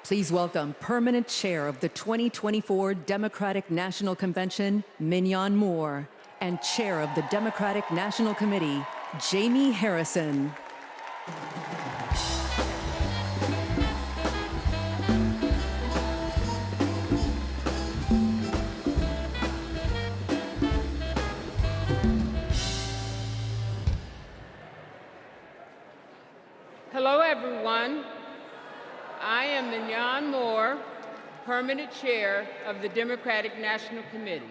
Please welcome Permanent Chair of the 2024 Democratic National Convention, Mignon Moore, and Chair of the Democratic National Committee, Jamie Harrison. Hello, everyone. I am Mignon Moore, Permanent Chair of the Democratic National Committee.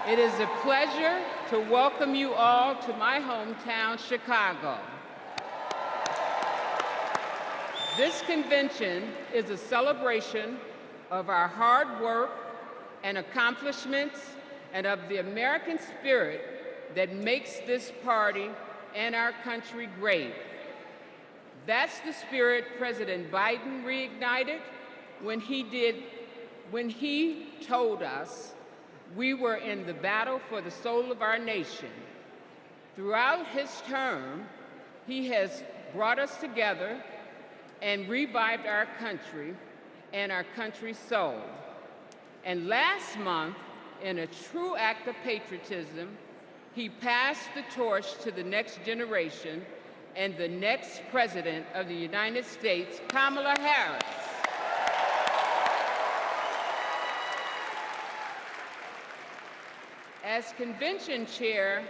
It is a pleasure to welcome you all to my hometown, Chicago. This convention is a celebration of our hard work and accomplishments and of the American spirit that makes this party and our country great. That's the spirit President Biden reignited when he told us we were in the battle for the soul of our nation. Throughout his term, he has brought us together and revived our country and our country's soul. And last month, in a true act of patriotism, he passed the torch to the next generation and the next President of the United States, Kamala Harris. As convention chair,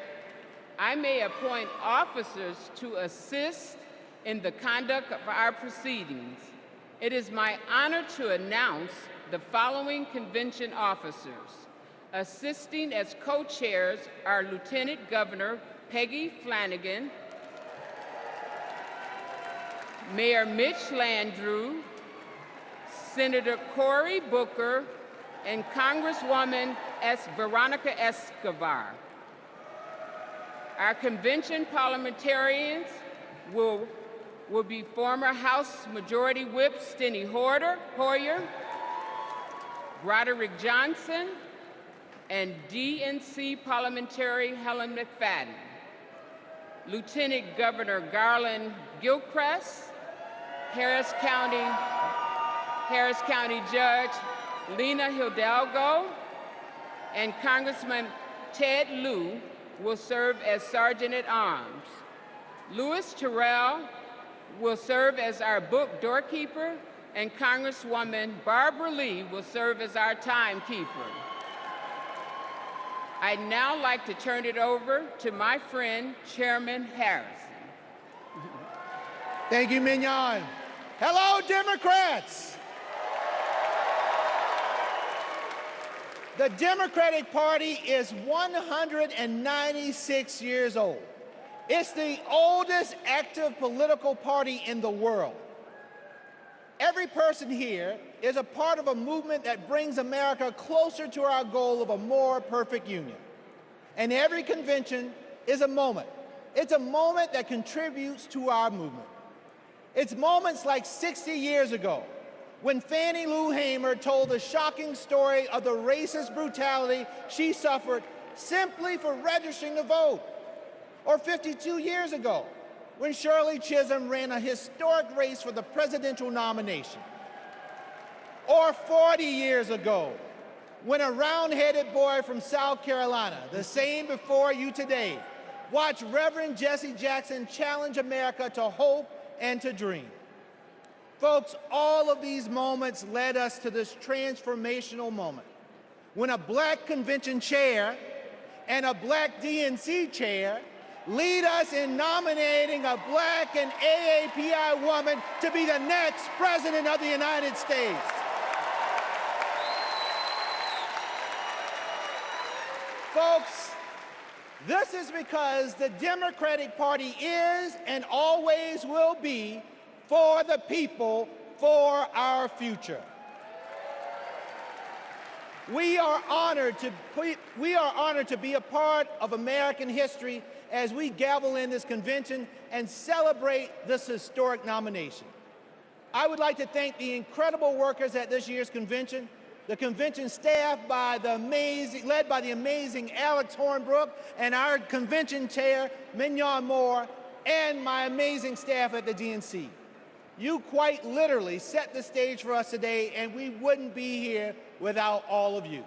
I may appoint officers to assist in the conduct of our proceedings. It is my honor to announce the following convention officers. Assisting as co-chairs are Lieutenant Governor Peggy Flanagan, Mayor Mitch Landrieu, Senator Cory Booker, and Congresswoman Veronica Escobar. Our convention parliamentarians will be former House Majority Whip Steny Hoyer, Broderick Johnson, and DNC parliamentary Helen McFadden. Lieutenant Governor Garland Gilchrist, Harris County Judge Lena Hidalgo, and Congressman Ted Lieu will serve as Sergeant at Arms. Louis Terrell will serve as our book doorkeeper, and Congresswoman Barbara Lee will serve as our timekeeper. I'd now like to turn it over to my friend, Chairman Harrison. Thank you, Mignon. Hello, Democrats. The Democratic Party is 196 years old. It's the oldest active political party in the world. Every person here is a part of a movement that brings America closer to our goal of a more perfect union. And every convention is a moment. It's a moment that contributes to our movement. It's moments like 60 years ago, when Fannie Lou Hamer told the shocking story of the racist brutality she suffered simply for registering to vote. Or 52 years ago, when Shirley Chisholm ran a historic race for the presidential nomination. Or 40 years ago, when a round-headed boy from South Carolina, the same before you today, watched Reverend Jesse Jackson challenge America to hope and to dream. Folks, all of these moments led us to this transformational moment, when a black convention chair and a black DNC chair lead us in nominating a black and AAPI woman to be the next President of the United States. Folks, this is because the Democratic Party is and always will be for the people, for our future. We are honored to be a part of American history as we gavel in this convention and celebrate this historic nomination. I would like to thank the incredible workers at this year's convention, the convention staff led by the amazing Alex Hornbrook, and our convention chair, Mignon Moore, and my amazing staff at the DNC. You quite literally set the stage for us today, and we wouldn't be here without all of you.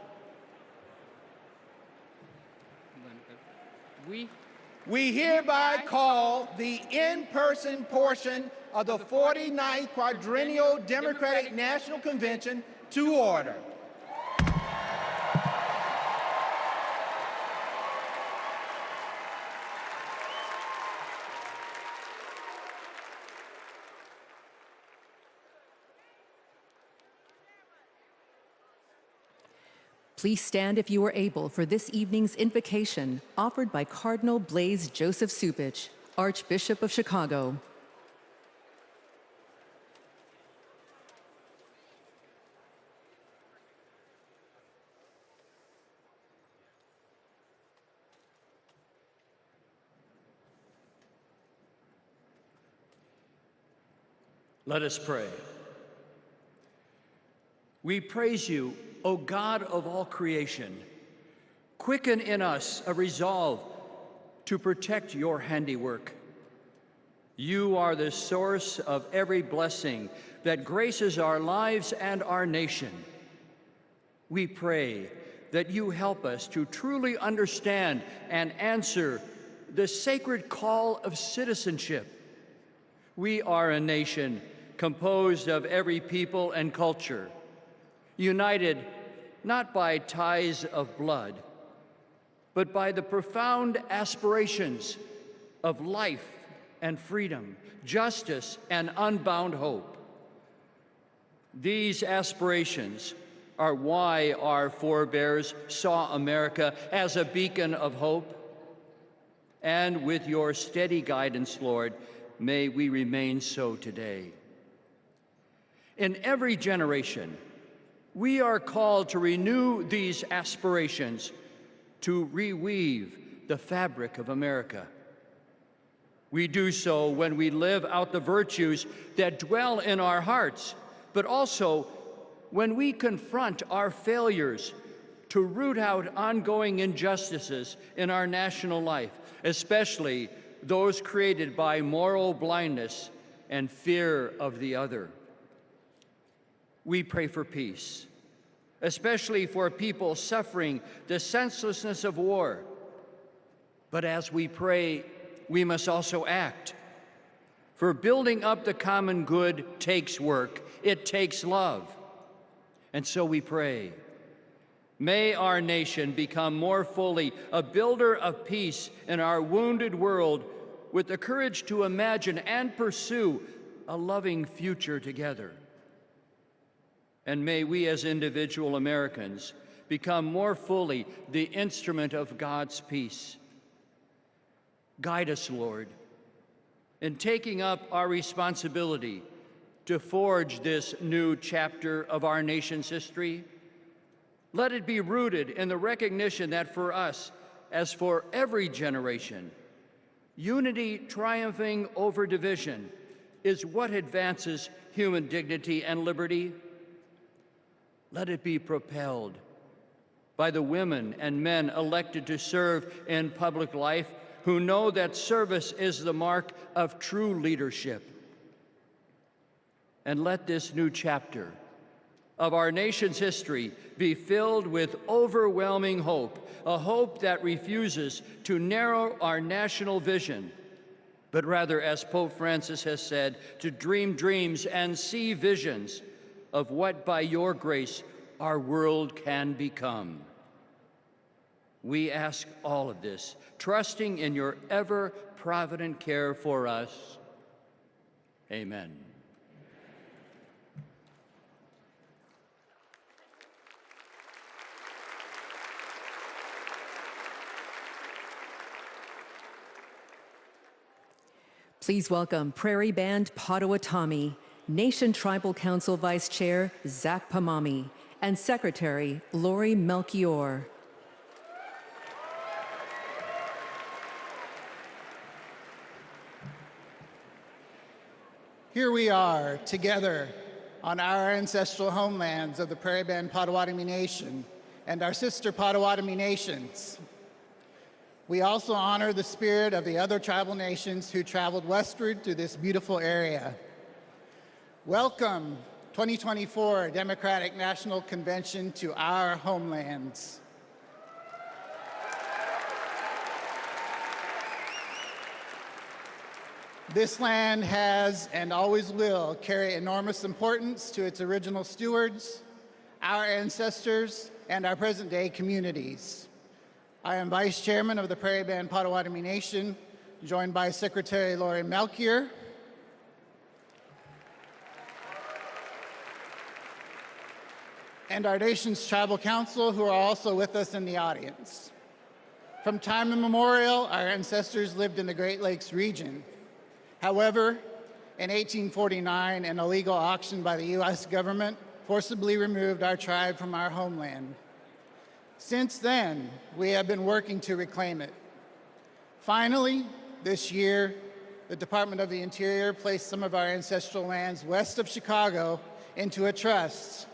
We hereby call the in-person portion of the 49th Quadrennial Democratic National Convention to order. Please stand if you are able for this evening's invocation offered by Cardinal Blaise Joseph Cupich, Archbishop of Chicago. Let us pray. We praise you, O God of all creation. Quicken in us a resolve to protect your handiwork. You are the source of every blessing that graces our lives and our nation. We pray that you help us to truly understand and answer the sacred call of citizenship. We are a nation composed of every people and culture, united not by ties of blood, but by the profound aspirations of life and freedom, justice and unbound hope. These aspirations are why our forebears saw America as a beacon of hope. And with your steady guidance, Lord, may we remain so today. In every generation, we are called to renew these aspirations, to reweave the fabric of America. We do so when we live out the virtues that dwell in our hearts, but also when we confront our failures to root out ongoing injustices in our national life, especially those created by moral blindness and fear of the other. We pray for peace, especially for people suffering the senselessness of war. But as we pray, we must also act. For building up the common good takes work, it takes love. And so we pray, may our nation become more fully a builder of peace in our wounded world, with the courage to imagine and pursue a loving future together. And may we as individual Americans become more fully the instrument of God's peace. Guide us, Lord, in taking up our responsibility to forge this new chapter of our nation's history. Let it be rooted in the recognition that for us, as for every generation, unity triumphing over division is what advances human dignity and liberty. Let it be propelled by the women and men elected to serve in public life, who know that service is the mark of true leadership. And let this new chapter of our nation's history be filled with overwhelming hope, a hope that refuses to narrow our national vision, but rather, as Pope Francis has said, to dream dreams and see visions of what, by your grace, our world can become. We ask all of this, trusting in your ever-provident care for us. Amen. Please welcome Prairie Band Potawatomi, Nation Tribal Council Vice Chair Zach Pamami, and Secretary Lori Melchior. Here we are together on our ancestral homelands of the Prairie Band Potawatomi Nation and our sister Potawatomi nations. We also honor the spirit of the other tribal nations who traveled westward to this beautiful area. Welcome, 2024 Democratic National Convention to our homelands. This land has and always will carry enormous importance to its original stewards, our ancestors, and our present-day communities. I am Vice Chairman of the Prairie Band Potawatomi Nation, joined by Secretary Lori Melchior, and our nation's tribal council, who are also with us in the audience. From time immemorial, our ancestors lived in the Great Lakes region. However, in 1849, an illegal auction by the U.S. government forcibly removed our tribe from our homeland. Since then, we have been working to reclaim it. Finally, this year, the Department of the Interior placed some of our ancestral lands west of Chicago into a trust.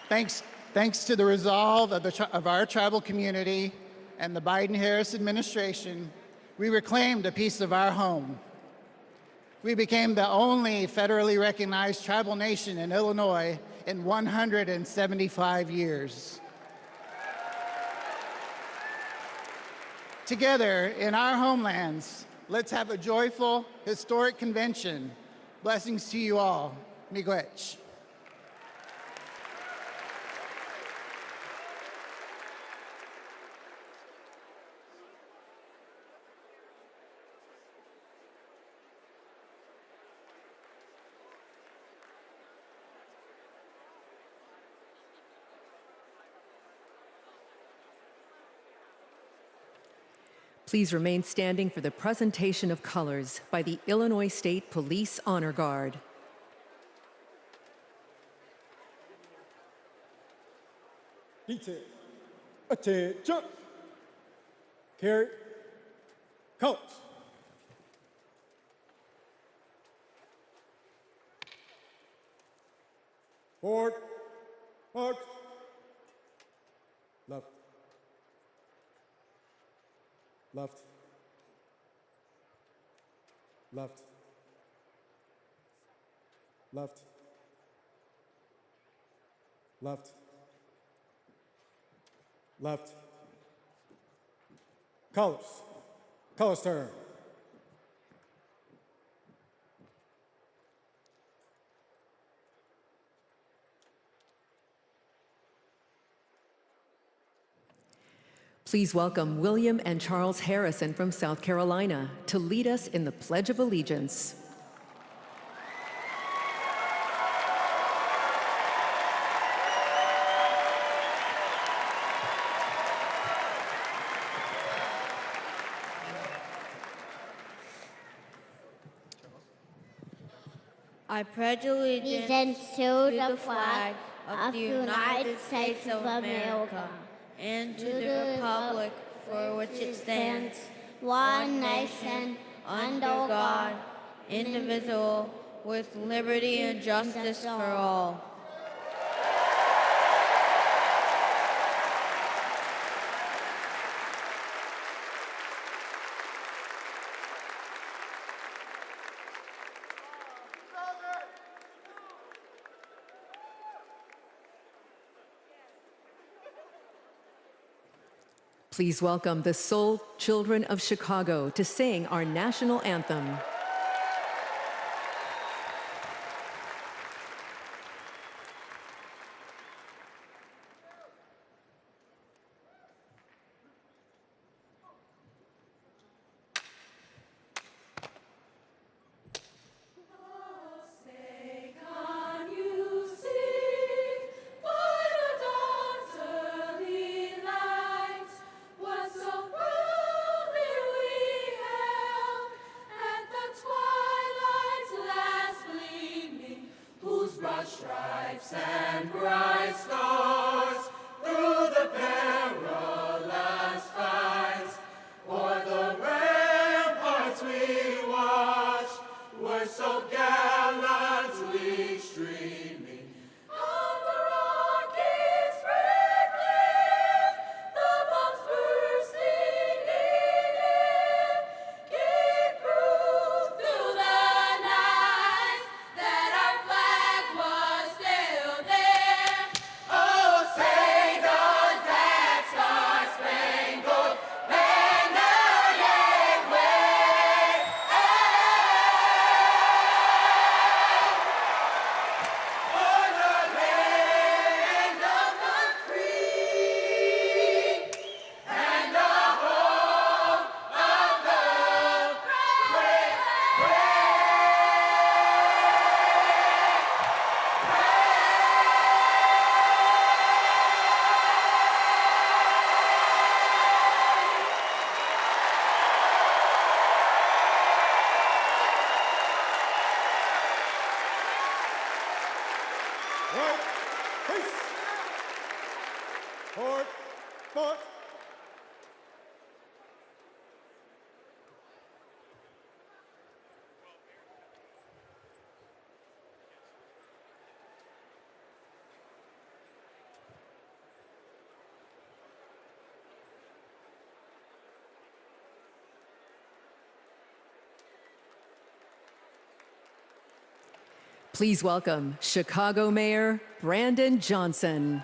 Thanks to the resolve of our tribal community and the Biden-Harris administration, we reclaimed a piece of our home. We became the only federally recognized tribal nation in Illinois in 175 years. Together, in our homelands, let's have a joyful, historic convention. Blessings to you all. Miigwech. Please remain standing for the presentation of colors by the Illinois State Police Honor Guard. Detail. Attention. Carry. Colors. Forward. March. Left. Left. Left. Left. Left. Left. Colors. Colors turn. Please welcome William and Charles Harrison from South Carolina to lead us in the Pledge of Allegiance. I pledge allegiance to the flag of the United States of America and to the republic for which it stands, one nation, under God, indivisible, with liberty and justice for all. Please welcome the Soul Children of Chicago to sing our national anthem. The Sport. Please welcome Chicago Mayor Brandon Johnson.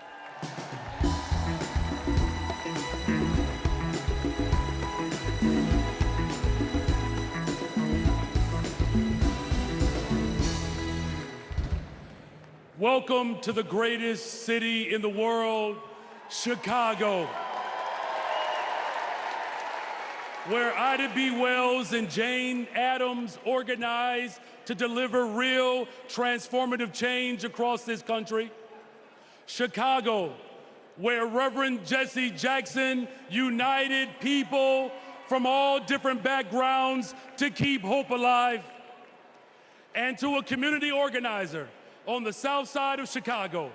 Welcome to the greatest city in the world, Chicago, where Ida B. Wells and Jane Addams organized to deliver real transformative change across this country. Chicago, where Reverend Jesse Jackson united people from all different backgrounds to keep hope alive. And to a community organizer on the south side of Chicago,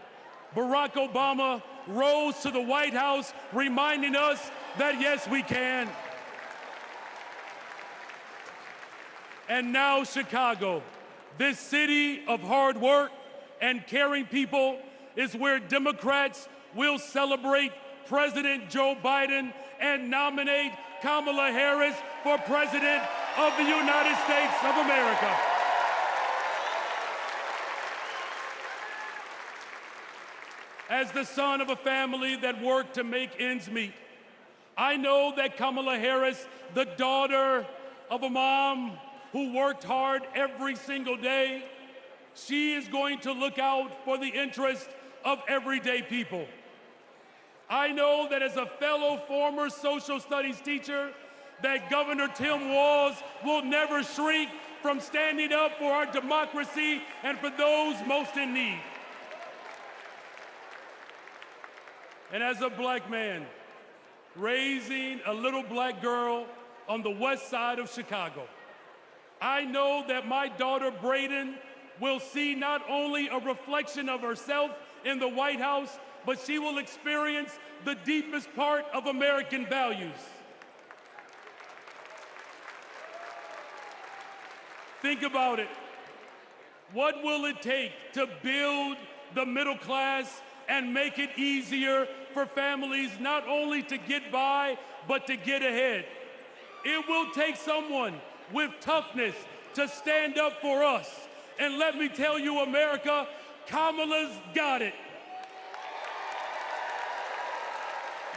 Barack Obama rose to the White House reminding us that yes, we can. And now Chicago, this city of hard work and caring people, is where Democrats will celebrate President Joe Biden and nominate Kamala Harris for President of the United States of America. As the son of a family that worked to make ends meet, I know that Kamala Harris, the daughter of a mom who worked hard every single day, she is going to look out for the interests of everyday people. I know that as a fellow former social studies teacher, that Governor Tim Walz will never shrink from standing up for our democracy and for those most in need. And as a black man, raising a little black girl on the west side of Chicago, I know that my daughter Brayden will see not only a reflection of herself in the White House, but she will experience the deepest part of American values. Think about it. What will it take to build the middle class and make it easier for families not only to get by, but to get ahead? It will take someone with toughness to stand up for us. And let me tell you, America, Kamala's got it.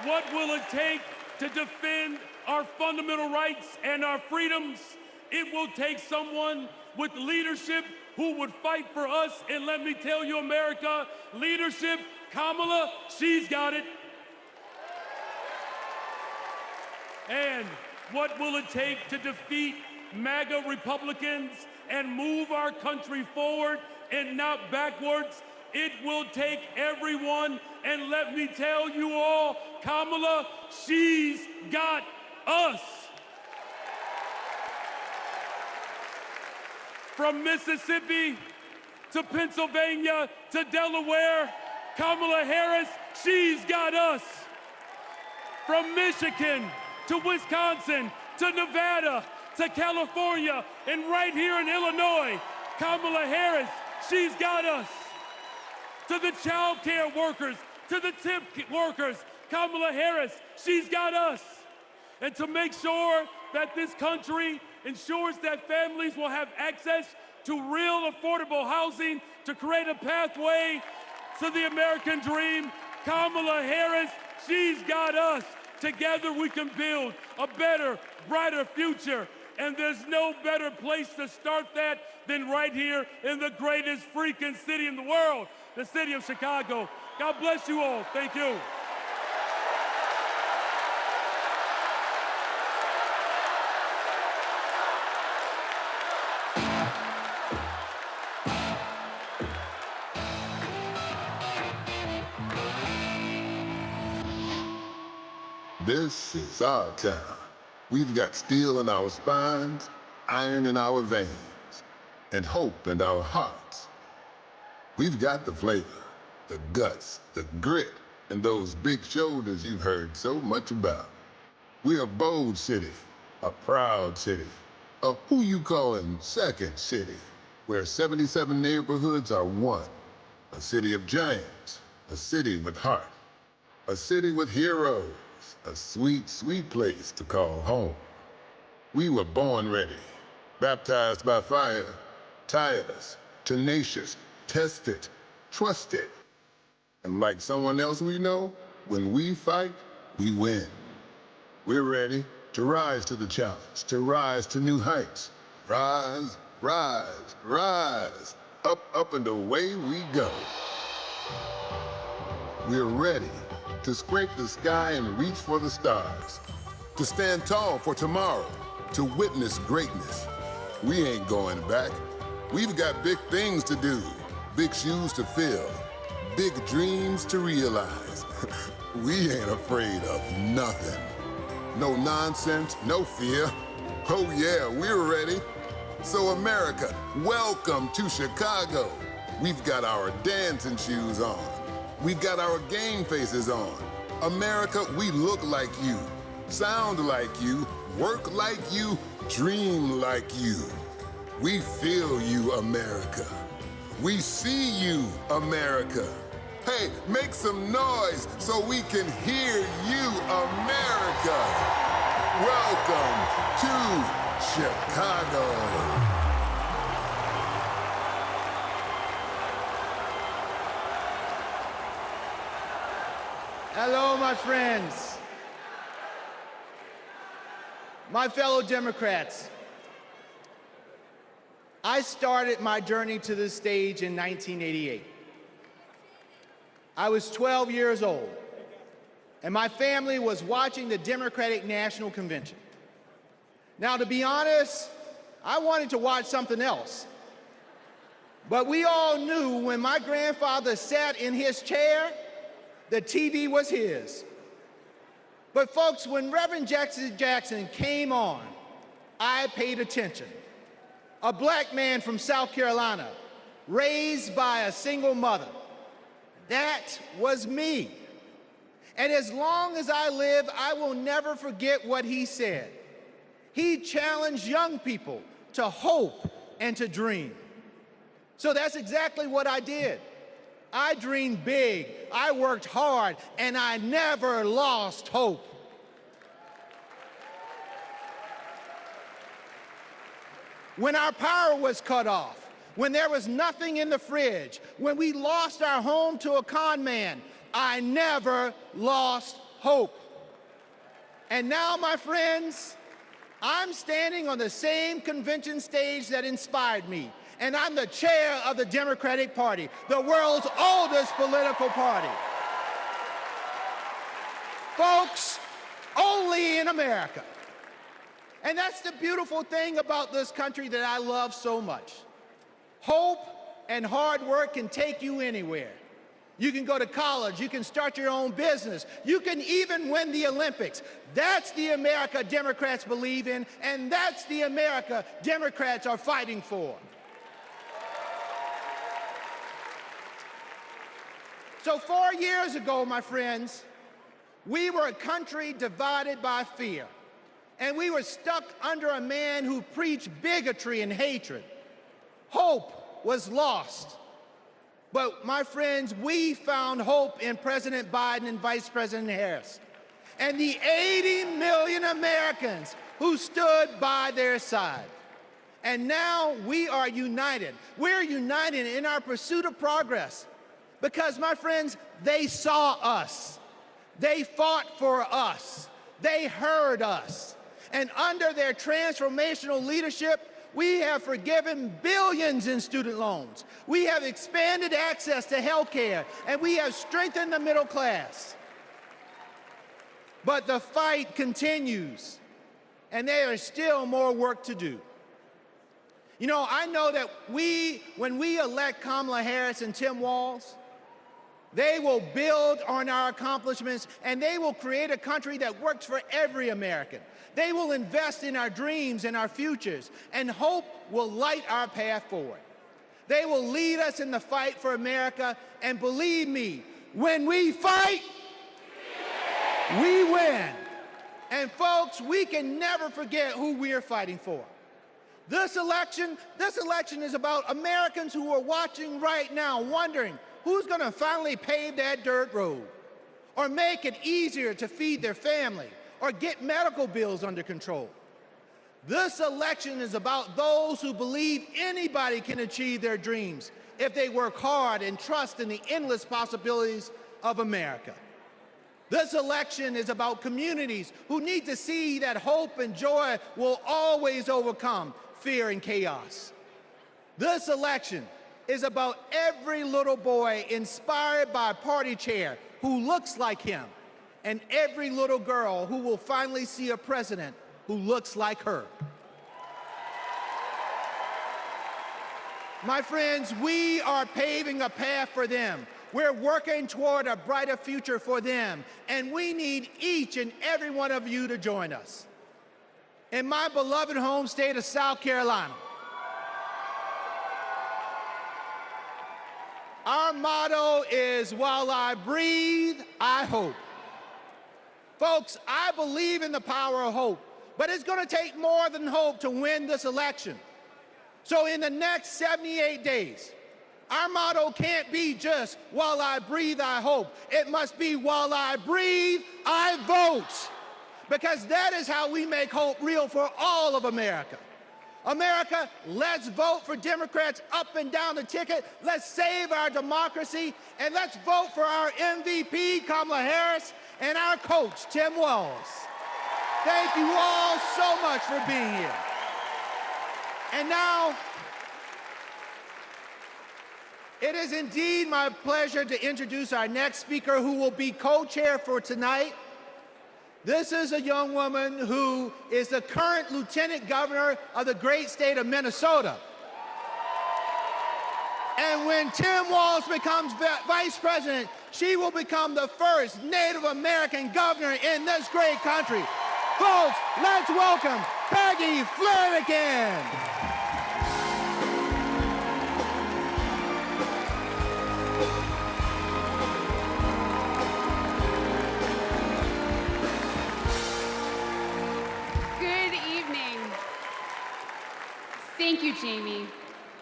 What will it take to defend our fundamental rights and our freedoms? It will take someone with leadership who would fight for us. And let me tell you, America, leadership, Kamala, she's got it. And what will it take to defeat MAGA Republicans and move our country forward and not backwards? It will take everyone, and let me tell you all, Kamala, she's got us. From Mississippi to Pennsylvania to Delaware, Kamala Harris, she's got us. From Michigan to Wisconsin to Nevada to California and right here in Illinois, Kamala Harris, she's got us. To the child care workers, to the tip workers, Kamala Harris, she's got us. And to make sure that this country ensures that families will have access to real affordable housing to create a pathway to the American dream, Kamala Harris, she's got us. Together we can build a better, brighter future. And there's no better place to start that than right here in the greatest freaking city in the world, the city of Chicago. God bless you all. Thank you. This is our town. We've got steel in our spines, iron in our veins, and hope in our hearts. We've got the flavor, the guts, the grit, and those big shoulders you've heard so much about. We're a bold city, a proud city, a who you callin' second city, where 77 neighborhoods are one. A city of giants, a city with heart, a city with heroes, a sweet, sweet place to call home. We were born ready, baptized by fire, tireless, tenacious, tested, trusted. And like someone else we know, when we fight, we win. We're ready to rise to the challenge, to rise to new heights. Rise, rise, rise, up, up and away we go. We're ready to scrape the sky and reach for the stars, to stand tall for tomorrow, to witness greatness. We ain't going back. We've got big things to do, big shoes to fill, big dreams to realize. We ain't afraid of nothing. No nonsense, no fear. Oh yeah, we're ready. So America, welcome to Chicago. We've got our dancing shoes on. We've got our game faces on. America, we look like you, sound like you, work like you, dream like you. We feel you, America. We see you, America. Hey, make some noise so we can hear you, America. Welcome to Chicago. Hello, my friends. My fellow Democrats, I started my journey to this stage in 1988. I was 12 years old, and my family was watching the Democratic National Convention. Now, to be honest, I wanted to watch something else. But we all knew when my grandfather sat in his chair, the TV was his. But folks, when Reverend Jackson came on, I paid attention. A black man from South Carolina, raised by a single mother. That was me. And as long as I live, I will never forget what he said. He challenged young people to hope and to dream. So that's exactly what I did. I dreamed big, I worked hard, and I never lost hope. When our power was cut off, when there was nothing in the fridge, when we lost our home to a con man, I never lost hope. And now, my friends, I'm standing on the same convention stage that inspired me, and I'm the chair of the Democratic Party, the world's oldest political party. Folks, only in America. And that's the beautiful thing about this country that I love so much. Hope and hard work can take you anywhere. You can go to college, you can start your own business, you can even win the Olympics. That's the America Democrats believe in, and that's the America Democrats are fighting for. So 4 years ago, my friends, we were a country divided by fear, and we were stuck under a man who preached bigotry and hatred. Hope was lost. But my friends, we found hope in President Biden and Vice President Harris, and the 80 million Americans who stood by their side. And now we are united. We're united in our pursuit of progress because, my friends, they saw us. They fought for us. They heard us. And under their transformational leadership, we have forgiven billions in student loans. We have expanded access to health care, and we have strengthened the middle class. But the fight continues, and there is still more work to do. You know, I know that when we elect Kamala Harris and Tim Walz, they will build on our accomplishments, and they will create a country that works for every American. They will invest in our dreams and our futures, and hope will light our path forward. They will lead us in the fight for America, and believe me, when we fight, we win. And folks, we can never forget who we are fighting for. This election is about Americans who are watching right now, wondering who's going to finally pave that dirt road, or make it easier to feed their family, or get medical bills under control. This election is about those who believe anybody can achieve their dreams if they work hard and trust in the endless possibilities of America. This election is about communities who need to see that hope and joy will always overcome fear and chaos. This election is about every little boy inspired by a party chair who looks like him, and every little girl who will finally see a president who looks like her. My friends, we are paving a path for them. We're working toward a brighter future for them, and we need each and every one of you to join us. In my beloved home state of South Carolina, our motto is, while I breathe, I hope. Folks, I believe in the power of hope, but it's going to take more than hope to win this election. So in the next 78 days, our motto can't be just, while I breathe, I hope. It must be, while I breathe, I vote. Because that is how we make hope real for all of America. America, let's vote for Democrats up and down the ticket. Let's save our democracy, and let's vote for our MVP, Kamala Harris, and our coach, Tim Walz. Thank you all so much for being here. And now, it is indeed my pleasure to introduce our next speaker, who will be co-chair for tonight. This is a young woman who is the current lieutenant governor of the great state of Minnesota. And when Tim Walz becomes vice president, she will become the first Native American governor in this great country. Folks, let's welcome Peggy Flanagan. Thank you, Jamie.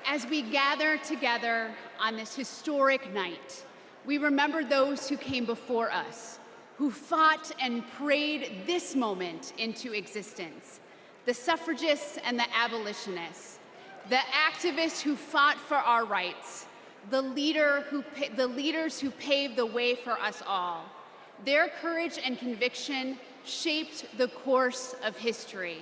As we gather together on this historic night, we remember those who came before us, who fought and prayed this moment into existence. The suffragists and the abolitionists, the activists who fought for our rights, the leaders who paved the way for us all. Their courage and conviction shaped the course of history.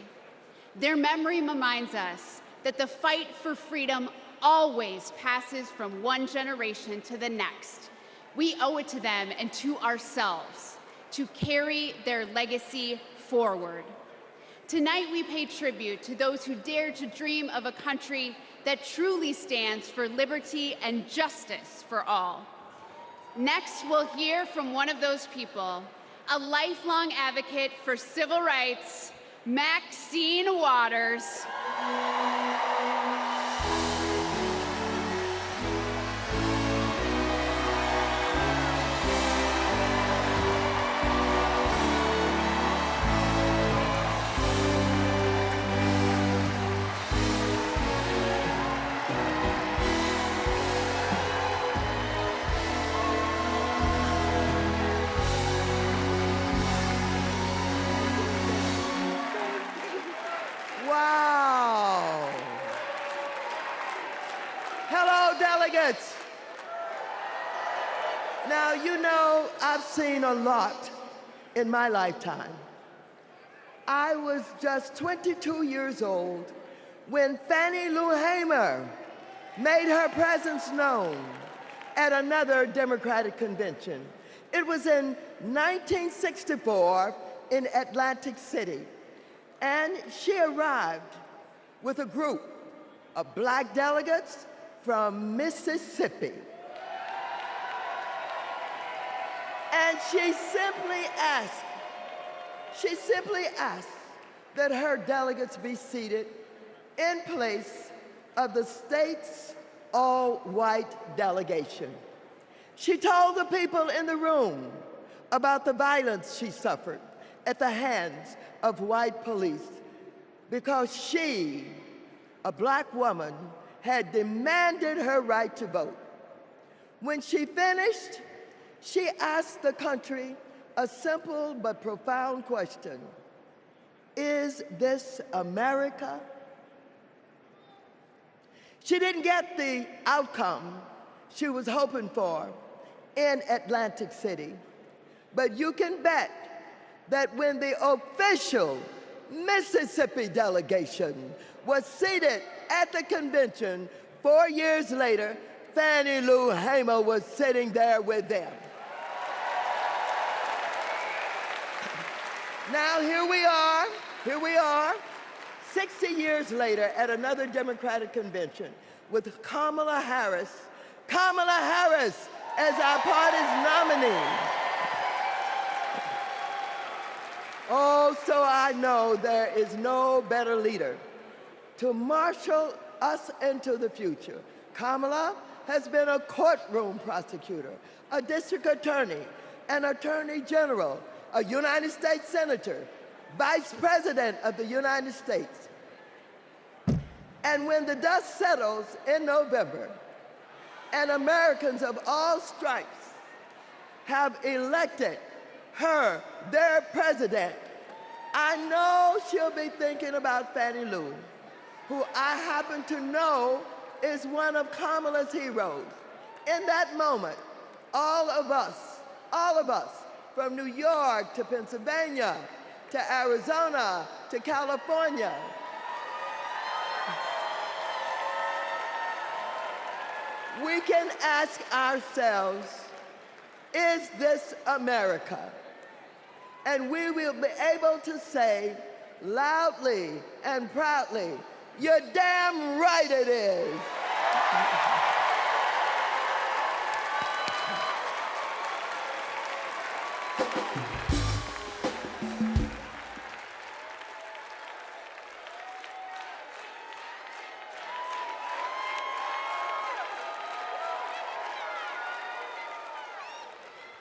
Their memory reminds us that the fight for freedom always passes from one generation to the next. We owe it to them and to ourselves to carry their legacy forward. Tonight we pay tribute to those who dared to dream of a country that truly stands for liberty and justice for all. Next, we'll hear from one of those people, a lifelong advocate for civil rights, Maxine Waters. Wow. Hello, delegates. Now, you know, I've seen a lot in my lifetime. I was just 22 years old when Fannie Lou Hamer made her presence known at another Democratic convention. It was in 1964 in Atlantic City. And she arrived with a group of black delegates from Mississippi. And she simply asked that her delegates be seated in place of the state's all-white delegation. She told the people in the room, about the violence she suffered at the hands of white police because she, a black woman, had demanded her right to vote. When she finished, she asked the country a simple but profound question: is this America? She didn't get the outcome she was hoping for in Atlantic City, but you can bet that when the official Mississippi delegation was seated at the convention 4 years later, Fannie Lou Hamer was sitting there with them. Now here we are, 60 years later at another Democratic convention with Kamala Harris as our party's nominee. Oh, so I know there is no better leader to marshal us into the future. Kamala has been a courtroom prosecutor, a district attorney, an attorney general, a United States senator, vice president of the United States. And when the dust settles in November, and Americans of all stripes have elected her their president, I know she'll be thinking about Fannie Lou, who I happen to know is one of Kamala's heroes. In that moment, all of us, from New York to Pennsylvania, to Arizona, to California, we can ask ourselves, is this America? And we will be able to say loudly and proudly, you're damn right it is.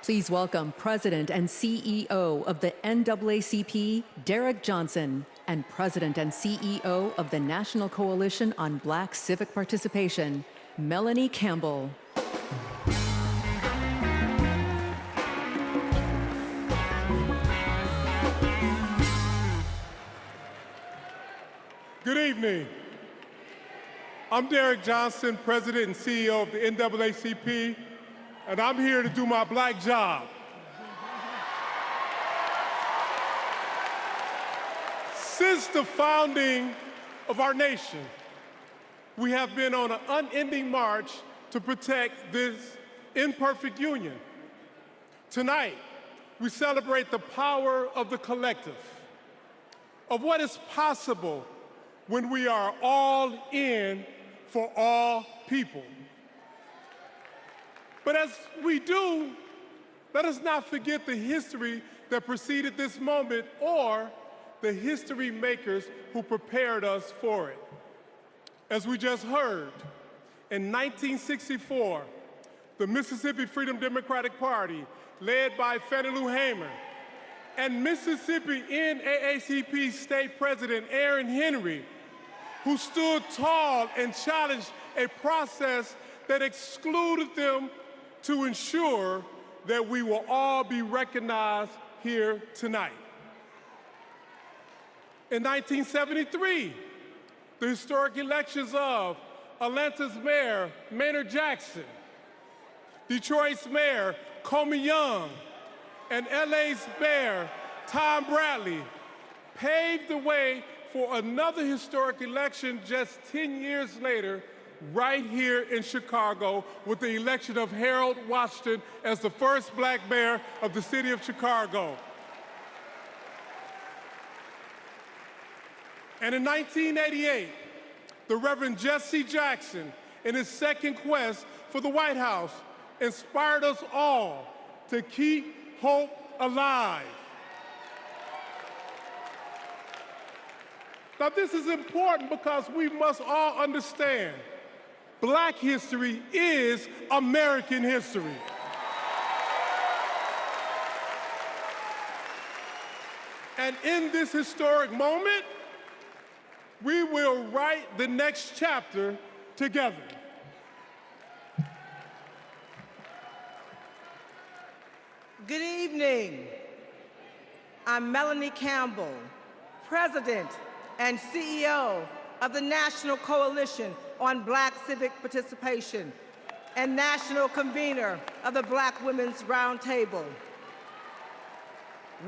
Please welcome President and CEO of the NAACP, Derek Johnson, and President and CEO of the National Coalition on Black Civic Participation, Melanie Campbell. Good evening. I'm Derek Johnson, President and CEO of the NAACP, and I'm here to do my black job. Since the founding of our nation, we have been on an unending march to protect this imperfect union. Tonight, we celebrate the power of the collective, of what is possible when we are all in for all people. But as we do, let us not forget the history that preceded this moment or the history makers who prepared us for it. As we just heard, in 1964, the Mississippi Freedom Democratic Party, led by Fannie Lou Hamer, and Mississippi NAACP State President Aaron Henry, who stood tall and challenged a process that excluded them to ensure that we will all be recognized here tonight. In 1973, the historic elections of Atlanta's Mayor Maynard Jackson, Detroit's Mayor Comey Young, and LA's Mayor Tom Bradley paved the way for another historic election just 10 years later, right here in Chicago, with the election of Harold Washington as the first black mayor of the city of Chicago. And in 1988, the Reverend Jesse Jackson, in his second quest for the White House, inspired us all to keep hope alive. Now, this is important because we must all understand Black history is American history. And in this historic moment, we will write the next chapter together. Good evening. I'm Melanie Campbell, President and CEO of the National Coalition on Black Civic Participation and National Convener of the Black Women's Roundtable.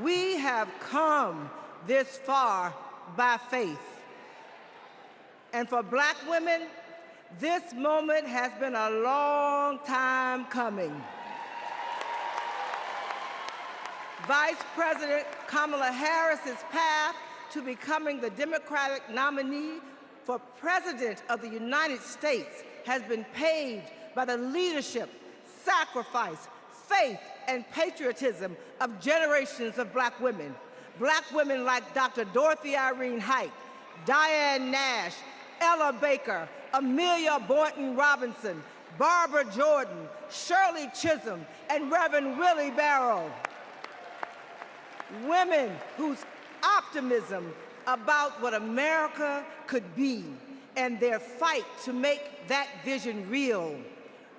We have come this far by faith. And for Black women, this moment has been a long time coming. Vice President Kamala Harris's path to becoming the Democratic nominee for President of the United States has been paved by the leadership, sacrifice, faith, and patriotism of generations of Black women. Black women like Dr. Dorothy Irene Height, Diane Nash, Ella Baker, Amelia Boynton Robinson, Barbara Jordan, Shirley Chisholm, and Reverend Willie Barrow. Women whose optimism about what America could be and their fight to make that vision real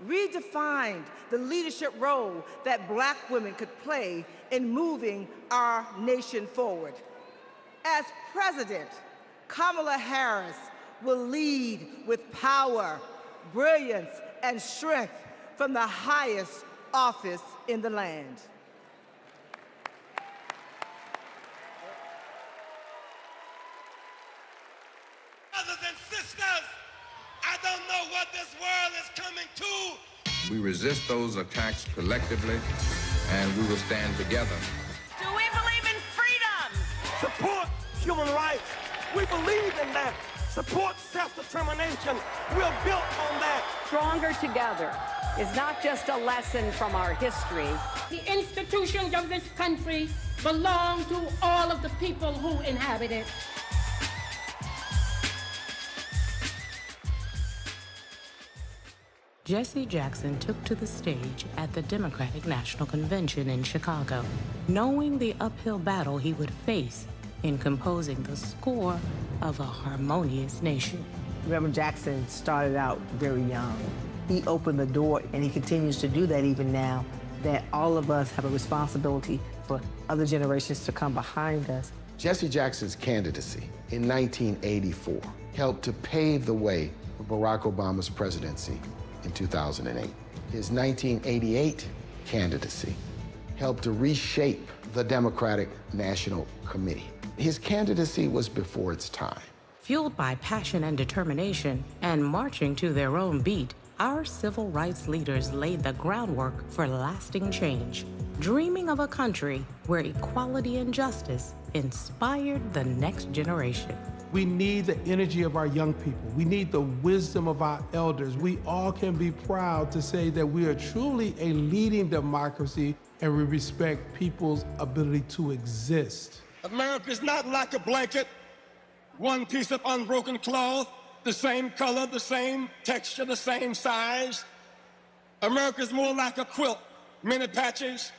redefined the leadership role that Black women could play in moving our nation forward. As President, Kamala Harris will lead with power, brilliance, and strength from the highest office in the land. Brothers and sisters, I don't know what this world is coming to. We resist those attacks collectively, and we will stand together. Do we believe in freedom? Support human rights. We believe in that. Support self-determination. We're built on that. Stronger together is not just a lesson from our history. The institutions of this country belong to all of the people who inhabit it. Jesse Jackson took to the stage at the Democratic National Convention in Chicago, knowing the uphill battle he would face in composing the score of a harmonious nation. Reverend Jackson started out very young. He opened the door, and he continues to do that even now, that all of us have a responsibility for other generations to come behind us. Jesse Jackson's candidacy in 1984 helped to pave the way for Barack Obama's presidency in 2008. His 1988 candidacy helped to reshape the Democratic National Committee. His candidacy was before its time. Fueled by passion and determination and marching to their own beat, our civil rights leaders laid the groundwork for lasting change, dreaming of a country where equality and justice inspired the next generation. We need the energy of our young people. We need the wisdom of our elders. We all can be proud to say that we are truly a leading democracy and we respect people's ability to exist. America is not like a blanket, one piece of unbroken cloth, the same color, the same texture, the same size. America is more like a quilt, many patches,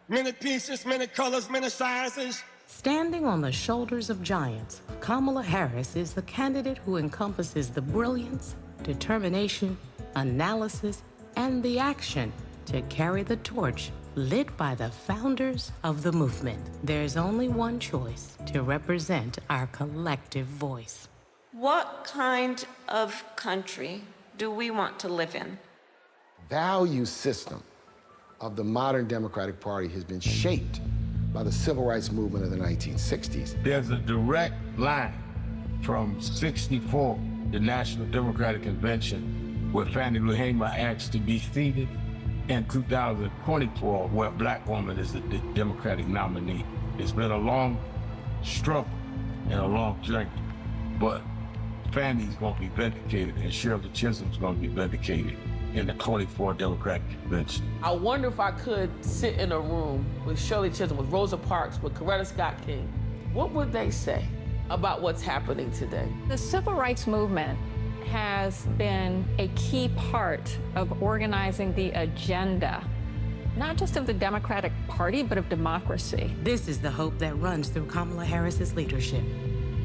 many pieces, many colors, many sizes. Standing on the shoulders of giants, Kamala Harris is the candidate who encompasses the brilliance, determination, analysis, and the action to carry the torch lit by the founders of the movement. There's only one choice to represent our collective voice. What kind of country do we want to live in? Value system of the modern Democratic Party has been shaped by the civil rights movement of the 1960s. There's a direct line from '64, the National Democratic Convention, where Fannie Lou Hamer asked to be seated, and 2024, where a Black woman is the Democratic nominee. It's been a long struggle and a long journey, but Fannie's gonna be vindicated and Shirley Chisholm's gonna be vindicated in the 24 Democratic Convention. I wonder if I could sit in a room with Shirley Chisholm, with Rosa Parks, with Coretta Scott King. What would they say about what's happening today? The civil rights movement has been a key part of organizing the agenda not just of the Democratic Party, but of democracy. This is the hope that runs through Kamala Harris's leadership,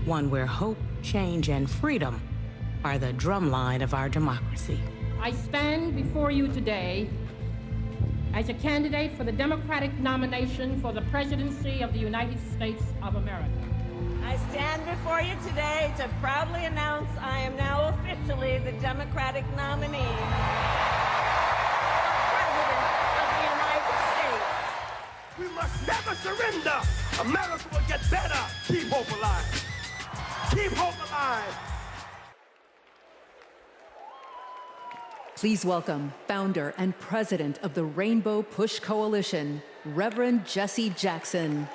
one where hope, change, and freedom are the drumline of our democracy. I stand before you today as a candidate for the Democratic nomination for the presidency of the United States of America. I stand before you today to proudly announce I am now officially the Democratic nominee for President of the United States. We must never surrender. America will get better. Keep hope alive. Keep hope alive. Please welcome founder and president of the Rainbow Push Coalition, Reverend Jesse Jackson.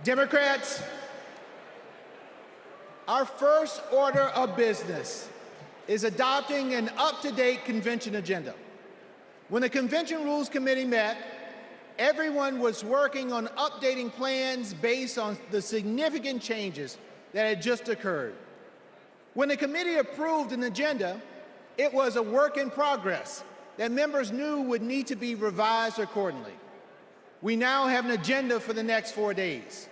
Democrats, our first order of business is adopting an up-to-date convention agenda. When the Convention Rules Committee met, everyone was working on updating plans based on the significant changes that had just occurred. When the committee approved an agenda, it was a work in progress that members knew would need to be revised accordingly. We now have an agenda for the next 4 days.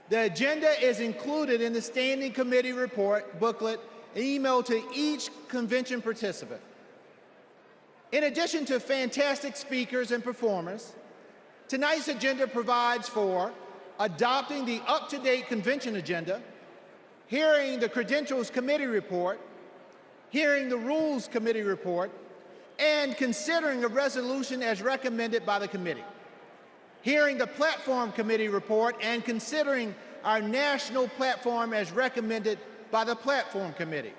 The agenda is included in the Standing Committee report booklet emailed to each convention participant. In addition to fantastic speakers and performers, tonight's agenda provides for adopting the up-to-date convention agenda, hearing the Credentials Committee report, hearing the Rules Committee report, and considering a resolution as recommended by the committee, hearing the Platform Committee report, and considering our national platform as recommended by the Platform Committee,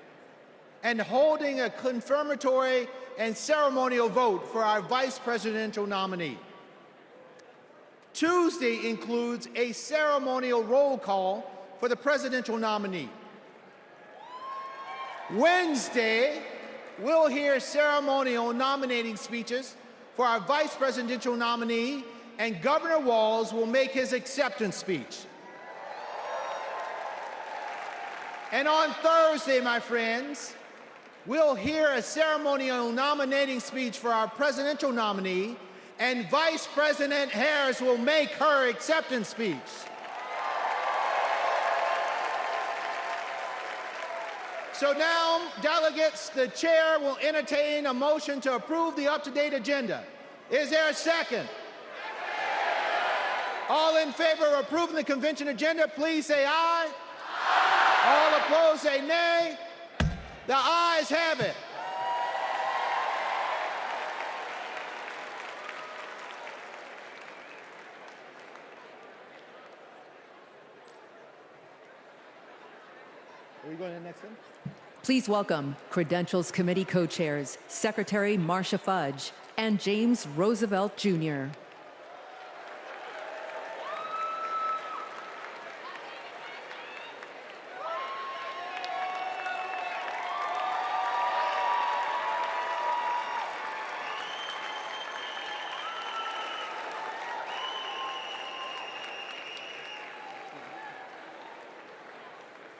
and holding a confirmatory and ceremonial vote for our vice presidential nominee. Tuesday includes a ceremonial roll call for the presidential nominee. Wednesday, we'll hear ceremonial nominating speeches for our vice presidential nominee, and Governor Walz will make his acceptance speech. And on Thursday, my friends, we'll hear a ceremonial nominating speech for our presidential nominee, and Vice President Harris will make her acceptance speech. So now, delegates, the chair will entertain a motion to approve the up-to-date agenda. Is there a second? All in favor of approving the convention agenda, please say aye. Aye. All opposed, say nay. The ayes have it. Are we going to the next one? Please welcome Credentials Committee co-chairs, Secretary Marcia Fudge and James Roosevelt, Jr.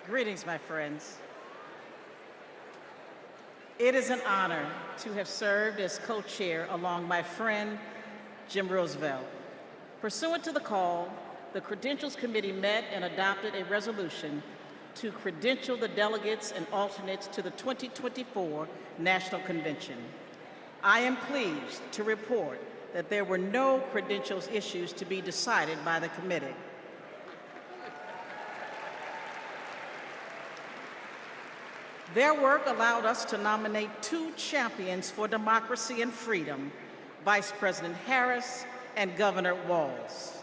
Greetings, my friends. It is an honor to have served as co-chair along my friend, Jim Roosevelt. Pursuant to the call, the Credentials Committee met and adopted a resolution to credential the delegates and alternates to the 2024 National Convention. I am pleased to report that there were no credentials issues to be decided by the committee. Their work allowed us to nominate 2 champions for democracy and freedom, Vice President Harris and Governor Walz.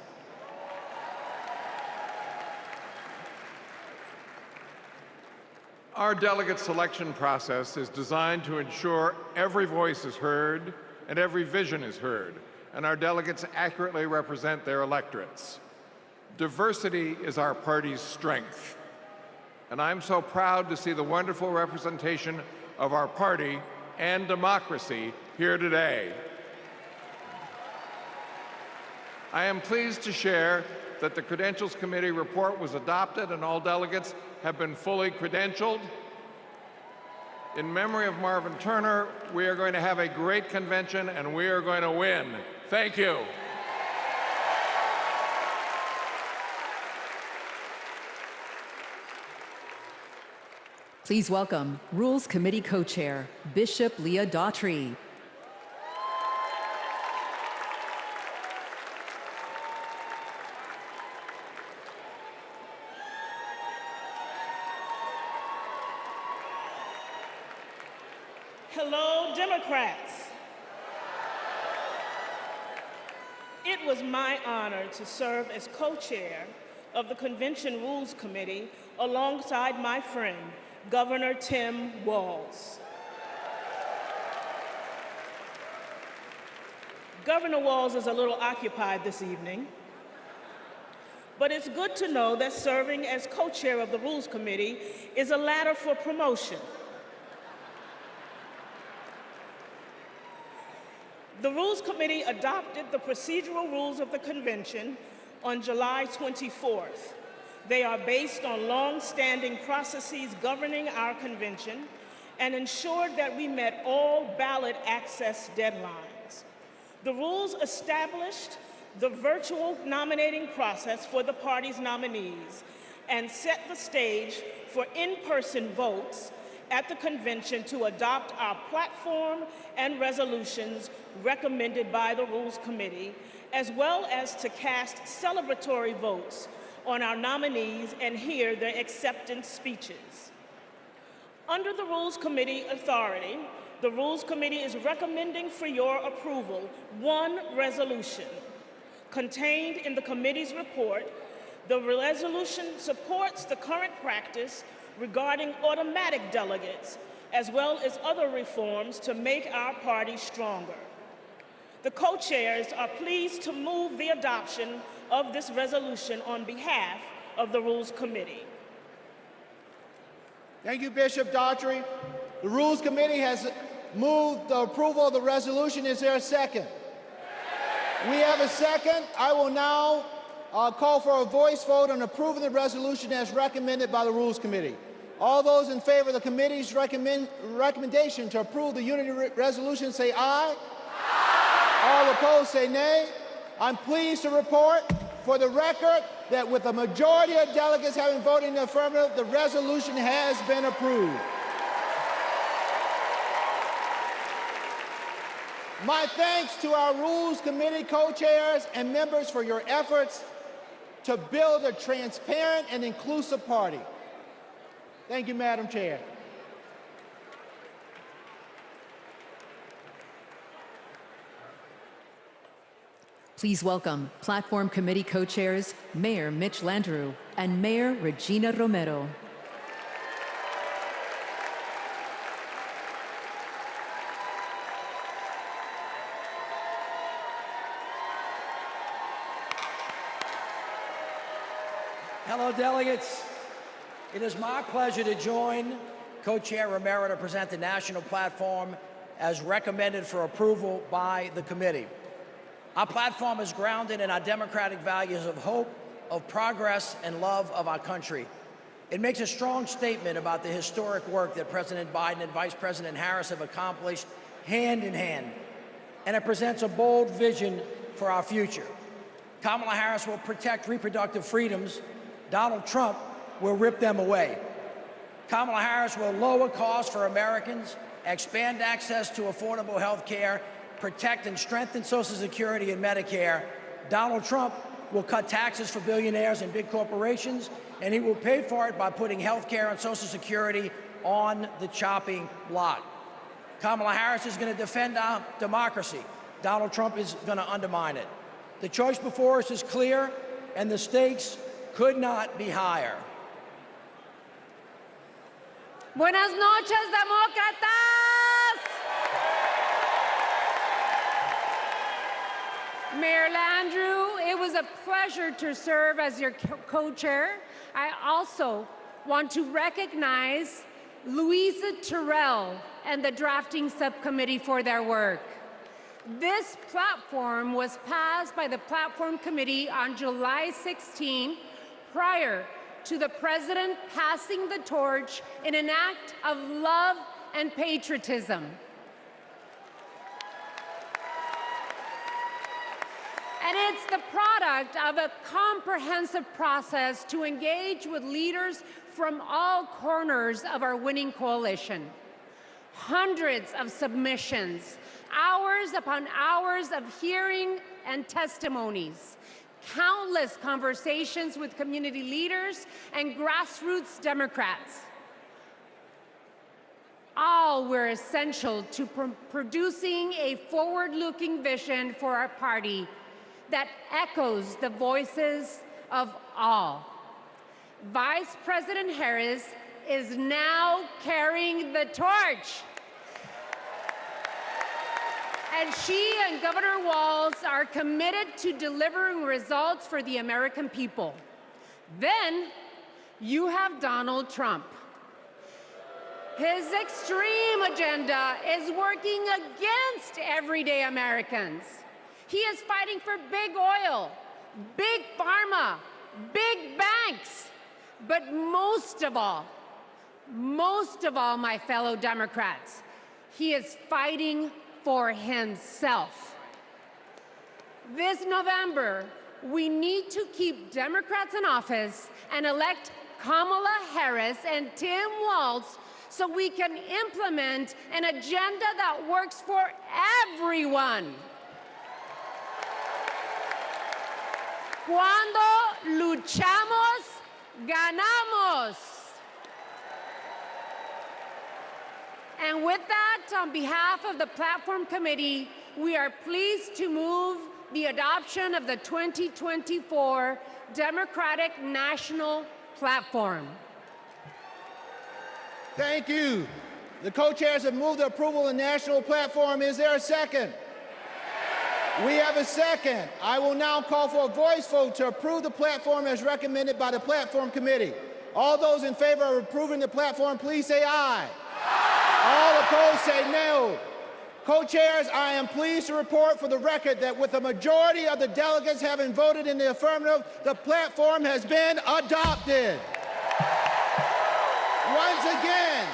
Our delegate selection process is designed to ensure every voice is heard and every vision is heard, and our delegates accurately represent their electorates. Diversity is our party's strength. And I'm so proud to see the wonderful representation of our party and democracy here today. I am pleased to share that the Credentials Committee report was adopted and all delegates have been fully credentialed. In memory of Marvin Turner, we are going to have a great convention and we are going to win. Thank you. Please welcome Rules Committee co-chair, Bishop Leah Daughtry. Hello, Democrats. It was my honor to serve as co-chair of the Convention Rules Committee alongside my friend, Governor Tim Walz. Governor Walz is a little occupied this evening, but it's good to know that serving as co-chair of the Rules Committee is a ladder for promotion. The Rules Committee adopted the procedural rules of the convention on July 24th. They are based on long-standing processes governing our convention and ensured that we met all ballot access deadlines. The rules established the virtual nominating process for the party's nominees and set the stage for in-person votes at the convention to adopt our platform and resolutions recommended by the Rules Committee, as well as to cast celebratory votes on our nominees and hear their acceptance speeches. Under the Rules Committee authority, the Rules Committee is recommending for your approval one resolution. Contained in the committee's report, the resolution supports the current practice regarding automatic delegates, as well as other reforms to make our party stronger. The co-chairs are pleased to move the adoption of this resolution on behalf of the Rules Committee. Thank you, Bishop Daughtry. The Rules Committee has moved the approval of the resolution. Is there a second? We have a second. I will now call for a voice vote on approving the resolution as recommended by the Rules Committee. All those in favor of the committee's recommendation to approve the unity resolution say aye. Aye. All opposed say nay. I'm pleased to report for the record that with a majority of delegates having voted in the affirmative, the resolution has been approved. My thanks to our Rules Committee co-chairs and members for your efforts to build a transparent and inclusive party. Thank you, Madam Chair. Please welcome Platform Committee co-chairs Mayor Mitch Landrieu and Mayor Regina Romero. Hello, delegates. It is my pleasure to join Co-Chair Romero to present the national platform as recommended for approval by the committee. Our platform is grounded in our democratic values of hope, of progress, and love of our country. It makes a strong statement about the historic work that President Biden and Vice President Harris have accomplished hand in hand, and it presents a bold vision for our future. Kamala Harris will protect reproductive freedoms. Donald Trump will rip them away. Kamala Harris will lower costs for Americans, expand access to affordable health care, protect and strengthen Social Security and Medicare. Donald Trump will cut taxes for billionaires and big corporations, and he will pay for it by putting health care and Social Security on the chopping block. Kamala Harris is going to defend our democracy. Donald Trump is going to undermine it. The choice before us is clear, and the stakes could not be higher. Buenas noches, demócratas. Mayor Landrieu, it was a pleasure to serve as your co-chair. I also want to recognize Louisa Terrell and the drafting subcommittee for their work. This platform was passed by the Platform Committee on July 16, prior to the President passing the torch in an act of love and patriotism. And it's the product of a comprehensive process to engage with leaders from all corners of our winning coalition. Hundreds of submissions, hours upon hours of hearing and testimonies, countless conversations with community leaders and grassroots Democrats. All were essential to producing a forward-looking vision for our party that echoes the voices of all. Vice President Harris is now carrying the torch. And she and Governor Walz are committed to delivering results for the American people. Then you have Donald Trump. His extreme agenda is working against everyday Americans. He is fighting for big oil, big pharma, big banks, but most of all, my fellow Democrats, he is fighting for himself. This November, we need to keep Democrats in office and elect Kamala Harris and Tim Walz so we can implement an agenda that works for everyone. Cuando luchamos, ganamos. And with that, on behalf of the Platform Committee, we are pleased to move the adoption of the 2024 Democratic National Platform. Thank you. The co-chairs have moved the approval of the national platform. Is there a second? We have a second. I will now call for a voice vote to approve the platform as recommended by the Platform Committee. All those in favor of approving the platform, please say aye. All opposed say no. Co-chairs, I am pleased to report for the record that with a majority of the delegates having voted in the affirmative, the platform has been adopted. Once again,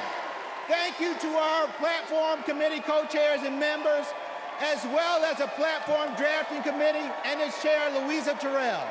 thank you to our Platform Committee co-chairs and members, as well as the Platform Drafting Committee and its chair, Louisa Terrell.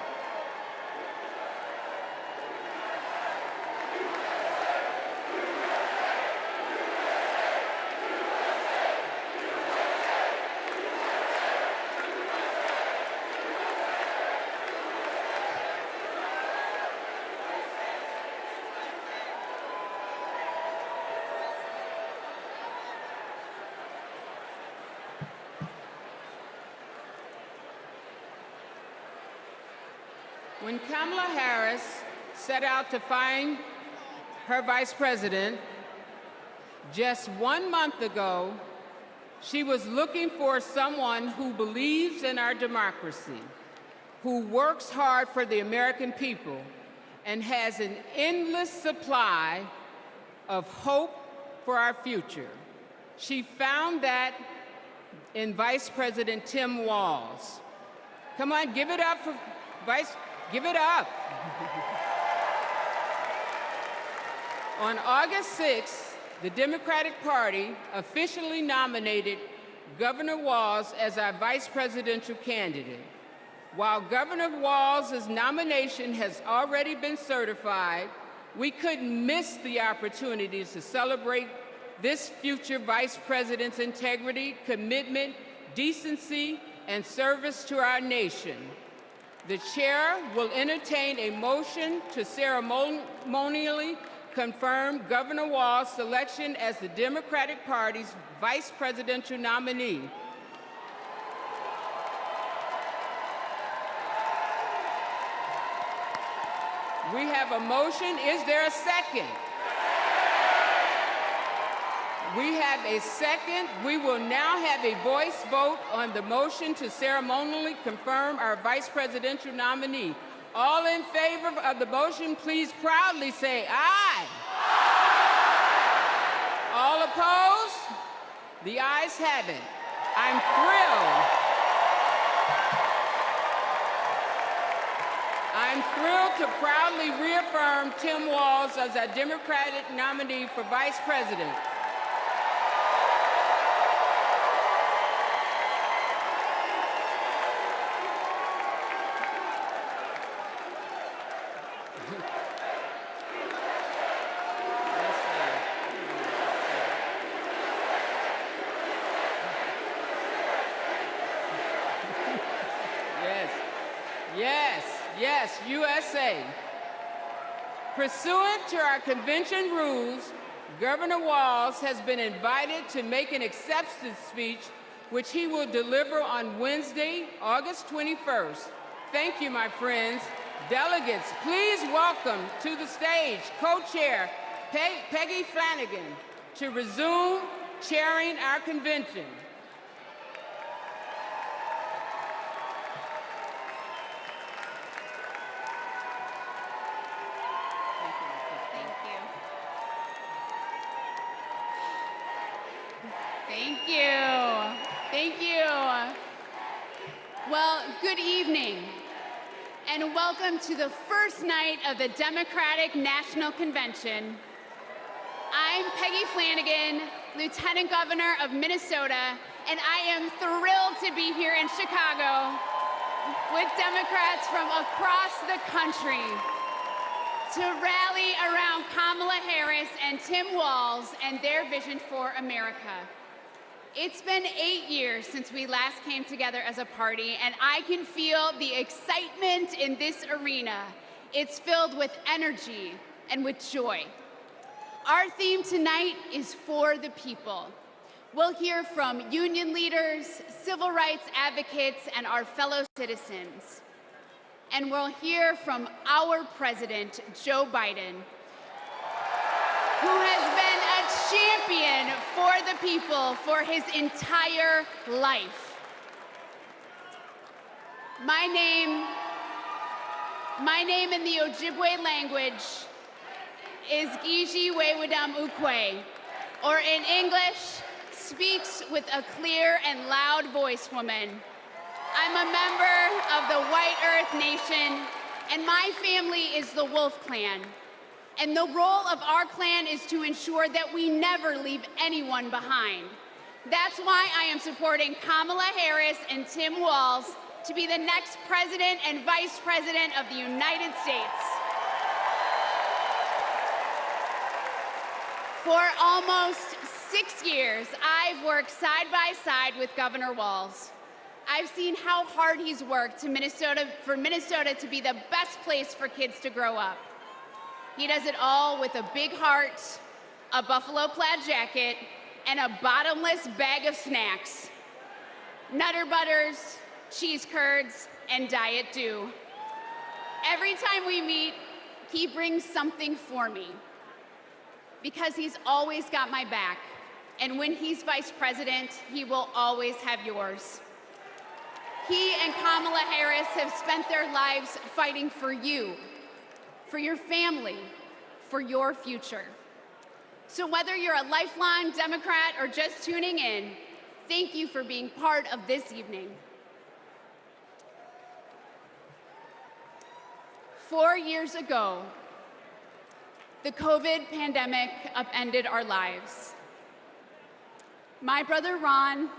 When Kamala Harris set out to find her vice president, just 1 month ago, she was looking for someone who believes in our democracy, who works hard for the American people, and has an endless supply of hope for our future. She found that in Vice President Tim Walz. Come on, give it up for give it up. On August 6th, the Democratic Party officially nominated Governor Walz as our vice presidential candidate. While Governor Walz's nomination has already been certified, we couldn't miss the opportunity to celebrate this future vice president's integrity, commitment, decency, and service to our nation. The chair will entertain a motion to ceremonially confirm Governor Walz's selection as the Democratic Party's vice presidential nominee. We have a motion. Is there a second? We have a second. We will now have a voice vote on the motion to ceremonially confirm our vice presidential nominee. All in favor of the motion, please proudly say aye. All opposed? The ayes have it. I'm thrilled. I'm thrilled to proudly reaffirm Tim Walz as our Democratic nominee for vice president. Yes, USA. Pursuant to our convention rules, Governor Walz has been invited to make an acceptance speech, which he will deliver on Wednesday, August 21st. Thank you, my friends. Delegates, please welcome to the stage co-chair Peggy Flanagan to resume chairing our convention. Thank you. Well, good evening, and welcome to the first night of the Democratic National Convention. I'm Peggy Flanagan, Lieutenant Governor of Minnesota, and I am thrilled to be here in Chicago with Democrats from across the country to rally around Kamala Harris and Tim Walz and their vision for America. It's been 8 years since we last came together as a party, and I can feel the excitement in this arena. It's filled with energy and with joy. Our theme tonight is for the people. We'll hear from union leaders, civil rights advocates, and our fellow citizens. And we'll hear from our president, Joe Biden, who has been a champion for the people for his entire life. My name in the Ojibwe language is Gigi Wewudam Ukwe, or in English, speaks with a clear and loud voice woman. I'm a member of the White Earth Nation, and my family is the Wolf Clan. And the role of our clan is to ensure that we never leave anyone behind. That's why I am supporting Kamala Harris and Tim Walz to be the next president and vice president of the United States. For almost 6 years, I've worked side by side with Governor Walz. I've seen how hard he's worked for Minnesota to be the best place for kids to grow up. He does it all with a big heart, a buffalo plaid jacket, and a bottomless bag of snacks. Nutter Butters, cheese curds, and Diet Dew. Every time we meet, he brings something for me because he's always got my back. And when he's vice president, he will always have yours. He and Kamala Harris have spent their lives fighting for you, for your family, for your future. So whether you're a lifelong Democrat or just tuning in, thank you for being part of this evening. 4 years ago, the COVID pandemic upended our lives. My brother Ron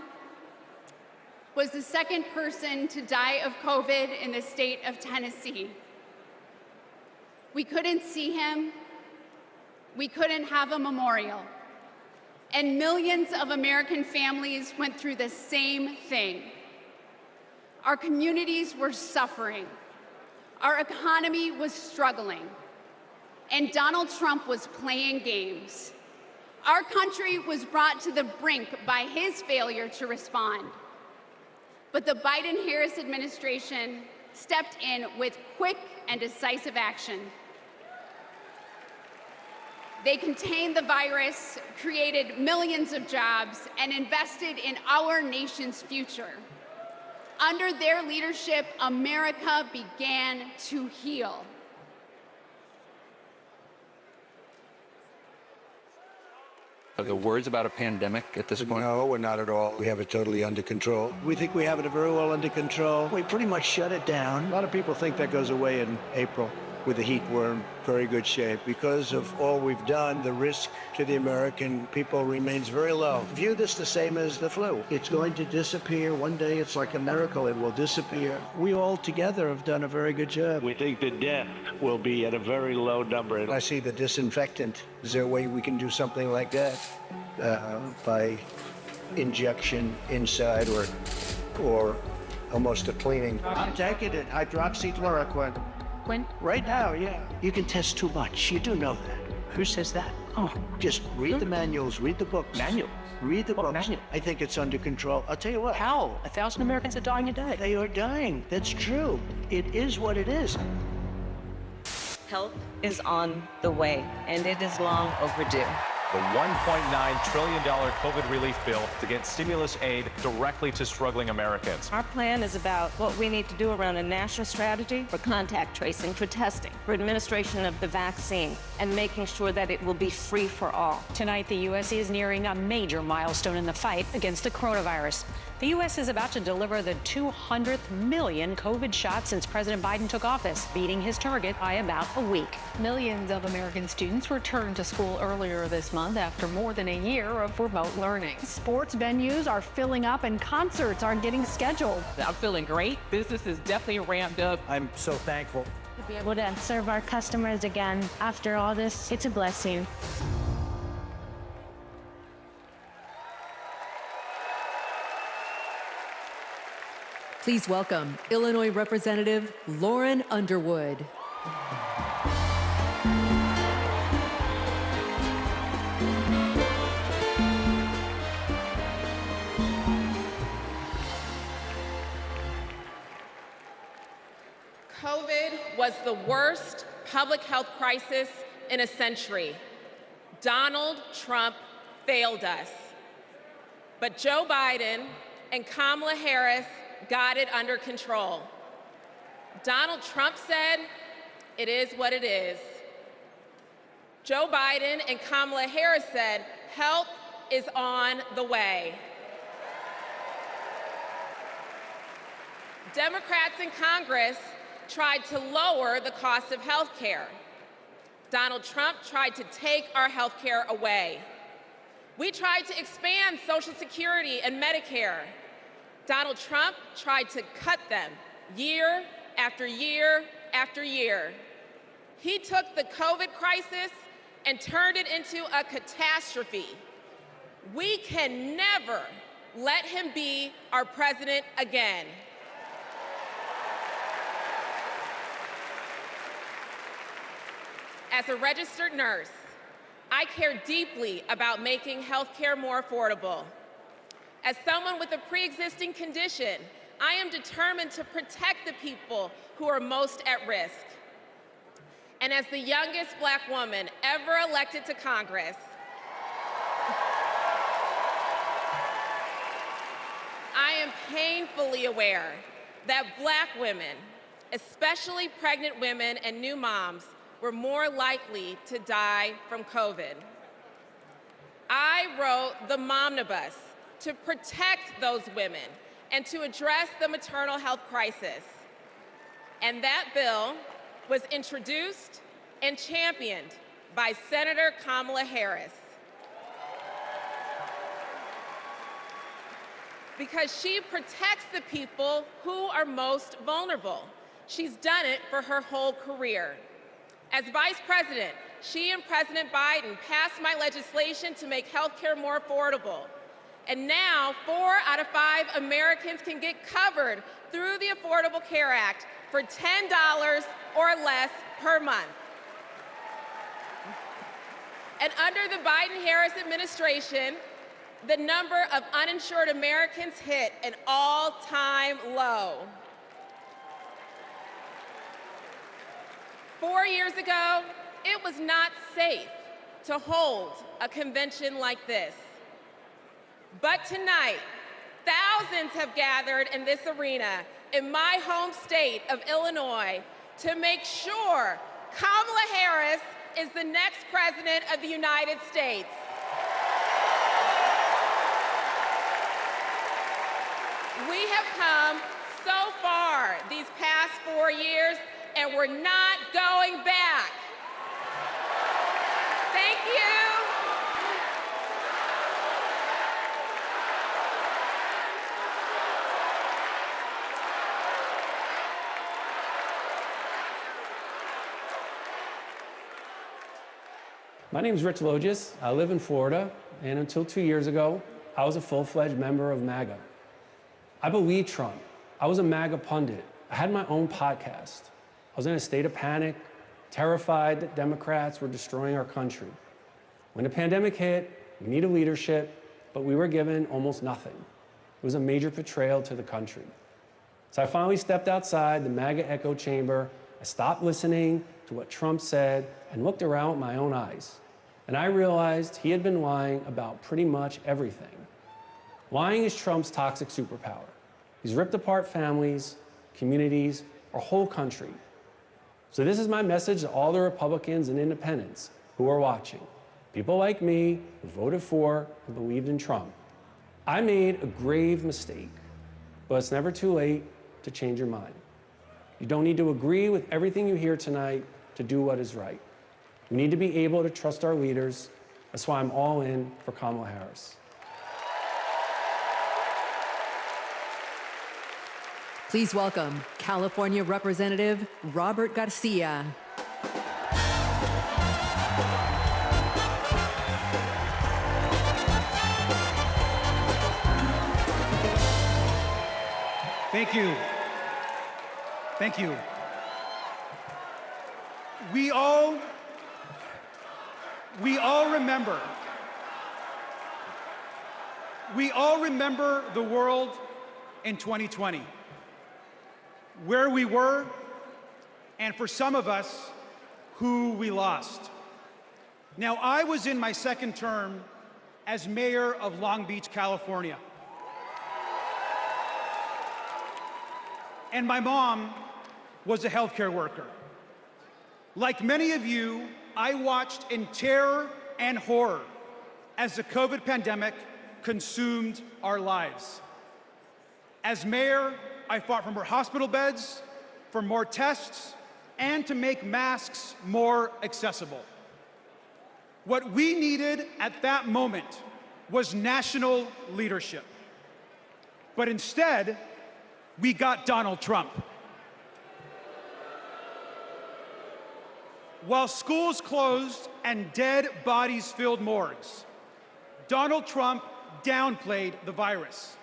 was the second person to die of COVID in the state of Tennessee. We couldn't see him. We couldn't have a memorial. And millions of American families went through the same thing. Our communities were suffering. Our economy was struggling. And Donald Trump was playing games. Our country was brought to the brink by his failure to respond. But the Biden-Harris administration stepped in with quick and decisive action. They contained the virus, created millions of jobs, and invested in our nation's future. Under their leadership, America began to heal. Are there words about a pandemic at this point? No, we're not at all. We have it totally under control. We think we have it very well under control. We pretty much shut it down. A lot of people think that goes away in April. With the heat, we're in very good shape. Because of all we've done, the risk to the American people remains very low. View this the same as the flu. It's going to disappear. One day, it's like a miracle. It will disappear. We all together have done a very good job. We think the death will be at a very low number. I see the disinfectant. Is there a way we can do something like that? By injection inside or almost a cleaning. I'm taking it. Hydroxychloroquine. When? Right now, yeah. You can test too much. You do know that. Who says that? Oh, just read the manuals, read the books. Manual? Read the What books. manual? I think it's under control. I'll tell you what. How? 1,000 Americans are dying a day. They are dying. That's true. It is what it is. Help is on the way, and it is long overdue. The $1.9 trillion COVID relief bill to get stimulus aid directly to struggling Americans. Our plan is about what we need to do around a national strategy for contact tracing, for testing, for administration of the vaccine, and making sure that it will be free for all. Tonight, the U.S. is nearing a major milestone in the fight against the coronavirus. The U.S. is about to deliver the 200th million COVID shots since President Biden took office, beating his target by about a week. Millions of American students returned to school earlier this month after more than a year of remote learning. Sports venues are filling up and concerts are getting scheduled. I'm feeling great. Business is definitely ramped up. I'm so thankful. To be able to serve our customers again after all this, it's a blessing. Please welcome Illinois Representative Lauren Underwood. COVID was the worst public health crisis in a century. Donald Trump failed us. But Joe Biden and Kamala Harris got it under control. Donald Trump said, "It is what it is." Joe Biden and Kamala Harris said, "Help is on the way." Democrats in Congress tried to lower the cost of health care. Donald Trump tried to take our health care away. We tried to expand Social Security and Medicare. Donald Trump tried to cut them year after year after year. He took the COVID crisis and turned it into a catastrophe. We can never let him be our president again. As a registered nurse, I care deeply about making health care more affordable. As someone with a pre-existing condition, I am determined to protect the people who are most at risk. And as the youngest Black woman ever elected to Congress, I am painfully aware that Black women, especially pregnant women and new moms, were more likely to die from COVID. I wrote the Momnibus to protect those women and to address the maternal health crisis. And that bill was introduced and championed by Senator Kamala Harris. Because she protects the people who are most vulnerable. She's done it for her whole career. As Vice President, she and President Biden passed my legislation to make health care more affordable. And now, 4 out of 5 Americans can get covered through the Affordable Care Act for $10 or less per month. And under the Biden-Harris administration, the number of uninsured Americans hit an all-time low. 4 years ago, it was not safe to hold a convention like this. But tonight, thousands have gathered in this arena in my home state of Illinois to make sure Kamala Harris is the next president of the United States. We have come so far these past 4 years, and we're not going back. Thank you. My name is Rich Logis. I live in Florida, and until 2 years ago, I was a full-fledged member of MAGA. I believed Trump. I was a MAGA pundit. I had my own podcast. I was in a state of panic, terrified that Democrats were destroying our country. When the pandemic hit, we needed leadership, but we were given almost nothing. It was a major betrayal to the country. So I finally stepped outside the MAGA echo chamber. I stopped listening to what Trump said and looked around with my own eyes. And I realized he had been lying about pretty much everything. Lying is Trump's toxic superpower. He's ripped apart families, communities, our whole country. So this is my message to all the Republicans and independents who are watching. People like me who voted for and believed in Trump. I made a grave mistake, but it's never too late to change your mind. You don't need to agree with everything you hear tonight to do what is right. We need to be able to trust our leaders. That's why I'm all in for Kamala Harris. Please welcome California Representative Robert Garcia. Thank you. Thank you. We all remember the world in 2020, where we were, and for some of us, who we lost. Now, I was in my second term as mayor of Long Beach, California. And my mom was a healthcare worker. Like many of you, I watched in terror and horror as the COVID pandemic consumed our lives. As mayor, I fought for more hospital beds, for more tests, and to make masks more accessible. What we needed at that moment was national leadership. But instead, we got Donald Trump. While schools closed and dead bodies filled morgues, Donald Trump downplayed the virus.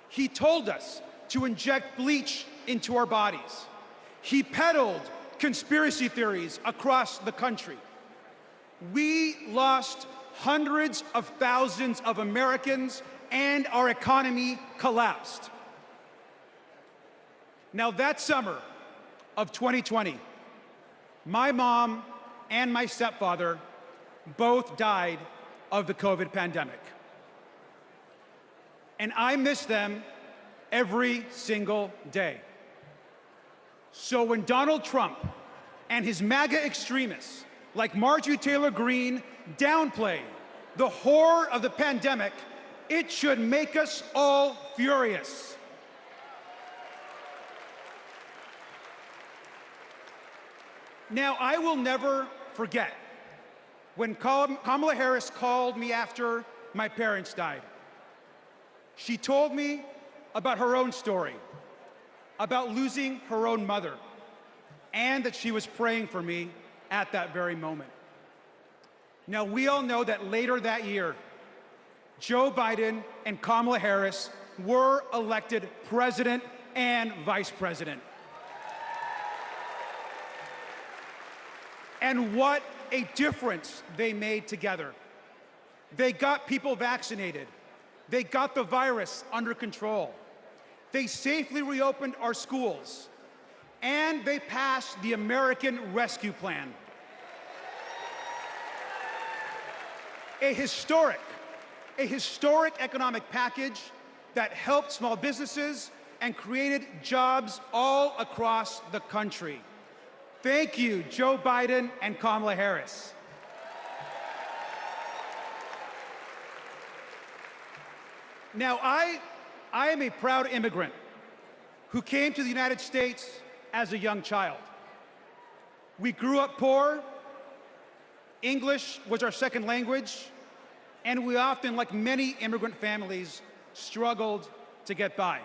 He told us to inject bleach into our bodies. He peddled conspiracy theories across the country. We lost hundreds of thousands of Americans and our economy collapsed. Now that summer of 2020, my mom and my stepfather both died of the COVID pandemic. And I miss them every single day. So when Donald Trump and his MAGA extremists like Marjorie Taylor Greene downplay the horror of the pandemic, it should make us all furious. Now, I will never forget when Kamala Harris called me after my parents died. She told me about her own story, about losing her own mother, and that she was praying for me at that very moment. Now, we all know that later that year, Joe Biden and Kamala Harris were elected president and vice president. And what a difference they made together. They got people vaccinated. They got the virus under control. They safely reopened our schools. And they passed the American Rescue Plan. A historic economic package that helped small businesses and created jobs all across the country. Thank you, Joe Biden and Kamala Harris. Now, I am a proud immigrant who came to the United States as a young child. We grew up poor. English was our second language, and we often, like many immigrant families, struggled to get by.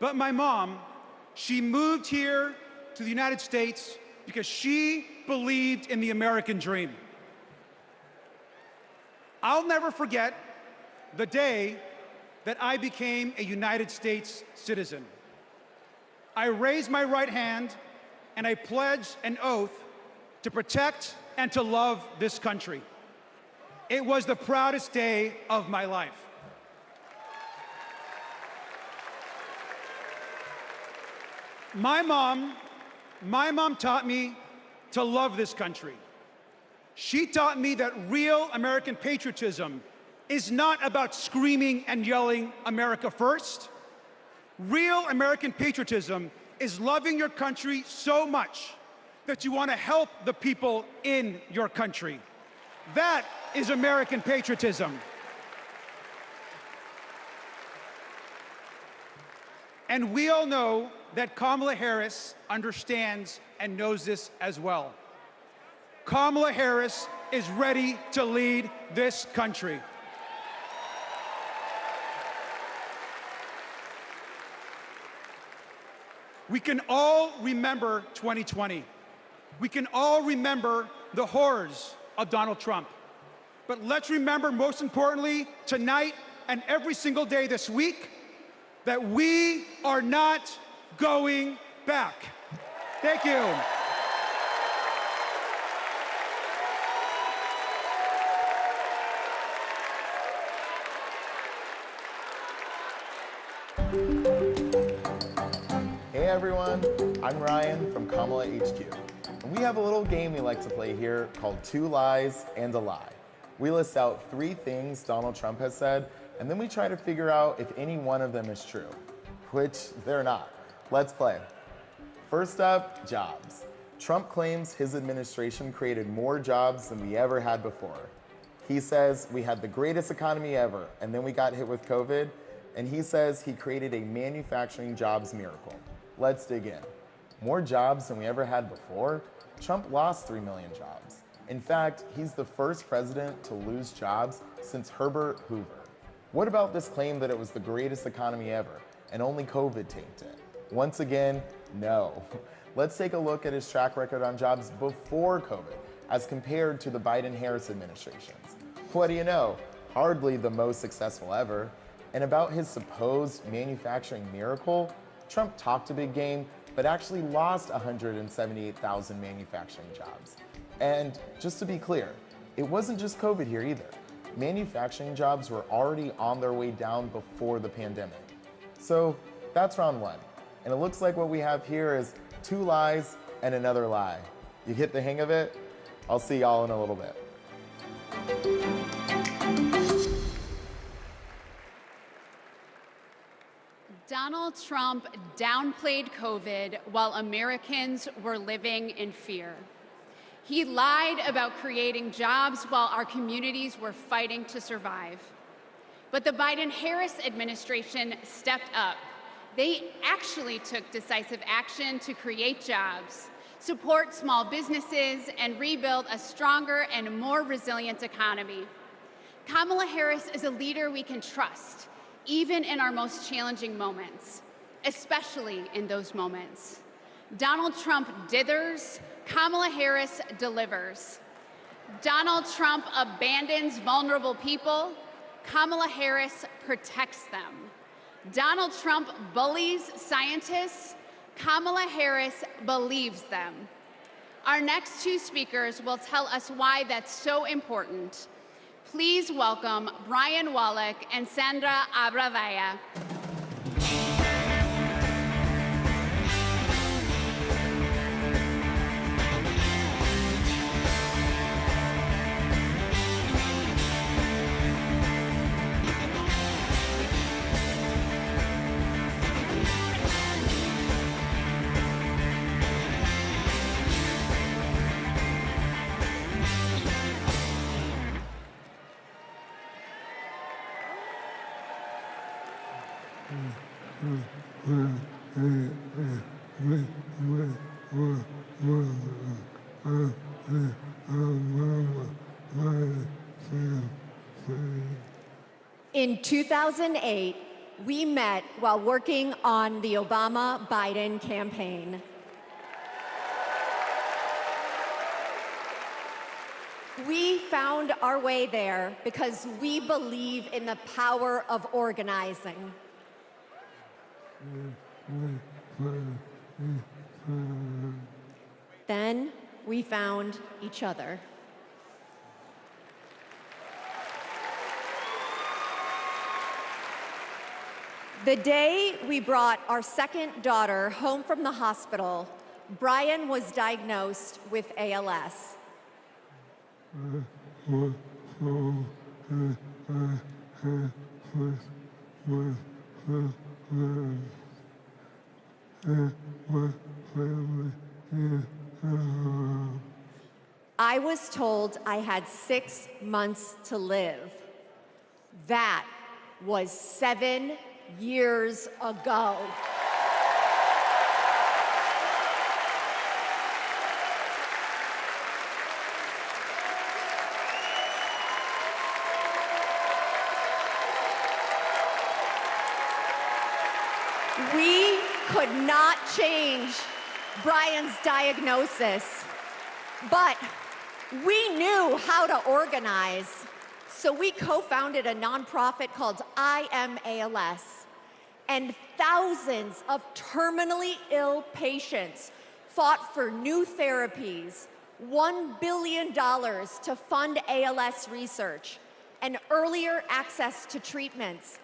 But my mom, she moved here to the United States because she believed in the American dream. I'll never forget the day that I became a United States citizen. I raised my right hand and I pledged an oath to protect and to love this country. It was the proudest day of my life. My mom taught me to love this country. She taught me that real American patriotism is not about screaming and yelling America first. Real American patriotism is loving your country so much that you want to help the people in your country. That is American patriotism. And we all know that Kamala Harris understands and knows this as well. Kamala Harris is ready to lead this country. We can all remember 2020. We can all remember the horrors of Donald Trump. But let's remember, most importantly, tonight and every single day this week, that we are not going back. Thank you. Hey everyone, I'm Ryan from Kamala HQ. And we have a little game we like to play here called Two Lies and a Lie. We list out 3 things Donald Trump has said, and then we try to figure out if any one of them is true, which they're not. Let's play. First up, jobs. Trump claims his administration created more jobs than we ever had before. He says we had the greatest economy ever, and then we got hit with COVID, and he says he created a manufacturing jobs miracle. Let's dig in. More jobs than we ever had before? Trump lost 3 million jobs. In fact, he's the first president to lose jobs since Herbert Hoover. What about this claim that it was the greatest economy ever and only COVID tanked it? Once again, no. Let's take a look at his track record on jobs before COVID as compared to the Biden-Harris administrations. What do you know? Hardly the most successful ever. And about his supposed manufacturing miracle, Trump talked a big game, but actually lost 178,000 manufacturing jobs. And just to be clear, it wasn't just COVID here either. Manufacturing jobs were already on their way down before the pandemic. So that's round 1. And it looks like what we have here is 2 lies and another lie. You get the hang of it? I'll see y'all in a little bit. Donald Trump downplayed COVID while Americans were living in fear. He lied about creating jobs while our communities were fighting to survive. But the Biden-Harris administration stepped up. They actually took decisive action to create jobs, support small businesses, and rebuild a stronger and more resilient economy. Kamala Harris is a leader we can trust, even in our most challenging moments, especially in those moments. Donald Trump dithers, Kamala Harris delivers. Donald Trump abandons vulnerable people, Kamala Harris protects them. Donald Trump bullies scientists, Kamala Harris believes them. Our next 2 speakers will tell us why that's so important. Please welcome Brian Wallach and Sandra Abravaya. In 2008, we met while working on the Obama-Biden campaign. We found our way there because we believe in the power of organizing. Then we found each other. The day we brought our second daughter home from the hospital, Brian was diagnosed with ALS. I was told I had 6 months to live. That was 7 years ago. We could not change Brian's diagnosis, but we knew how to organize. So we co-founded a nonprofit called I Am ALS, and thousands of terminally ill patients fought for new therapies, $1 billion to fund ALS research, and earlier access to treatments,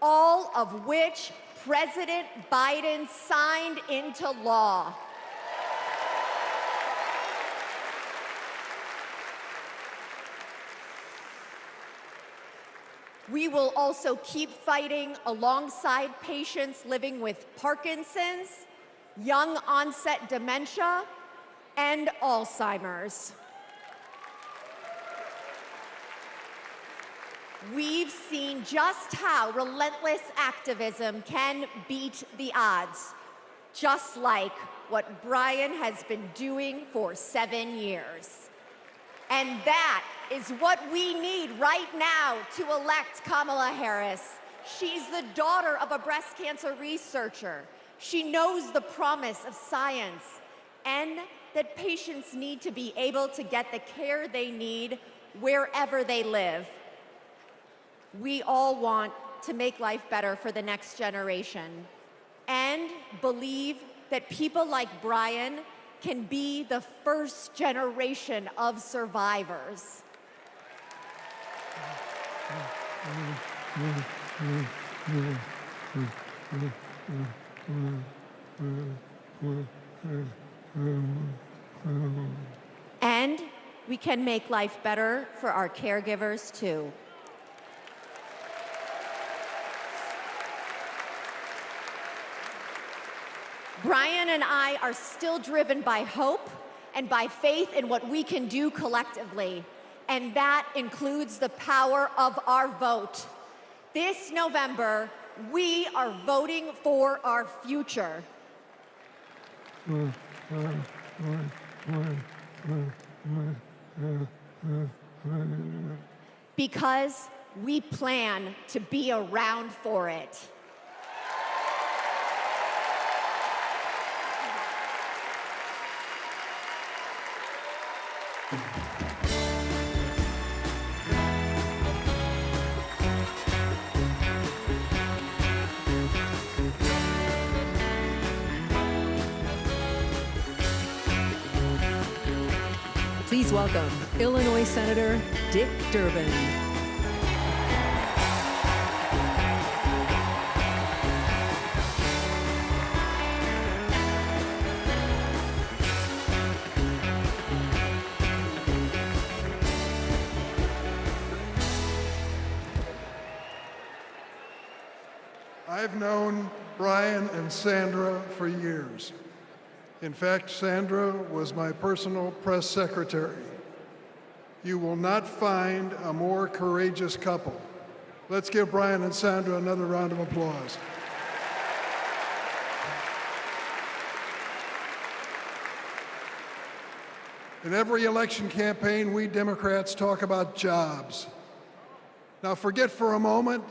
all of which President Biden signed into law. We will also keep fighting alongside patients living with Parkinson's, young onset dementia, and Alzheimer's. We've seen just how relentless activism can beat the odds, just like what Brian has been doing for 7 years. And that is what we need right now to elect Kamala Harris. She's the daughter of a breast cancer researcher. She knows the promise of science and that patients need to be able to get the care they need wherever they live. We all want to make life better for the next generation and believe that people like Brian can be the first generation of survivors. And we can make life better for our caregivers, too. Brian and I are still driven by hope and by faith in what we can do collectively, and that includes the power of our vote. This November, we are voting for our future. Because we plan to be around for it. Please welcome Illinois Senator Dick Durbin. I've known Brian and Sandra for years. In fact, Sandra was my personal press secretary. You will not find a more courageous couple. Let's give Brian and Sandra another round of applause. In every election campaign, we Democrats talk about jobs. Now forget for a moment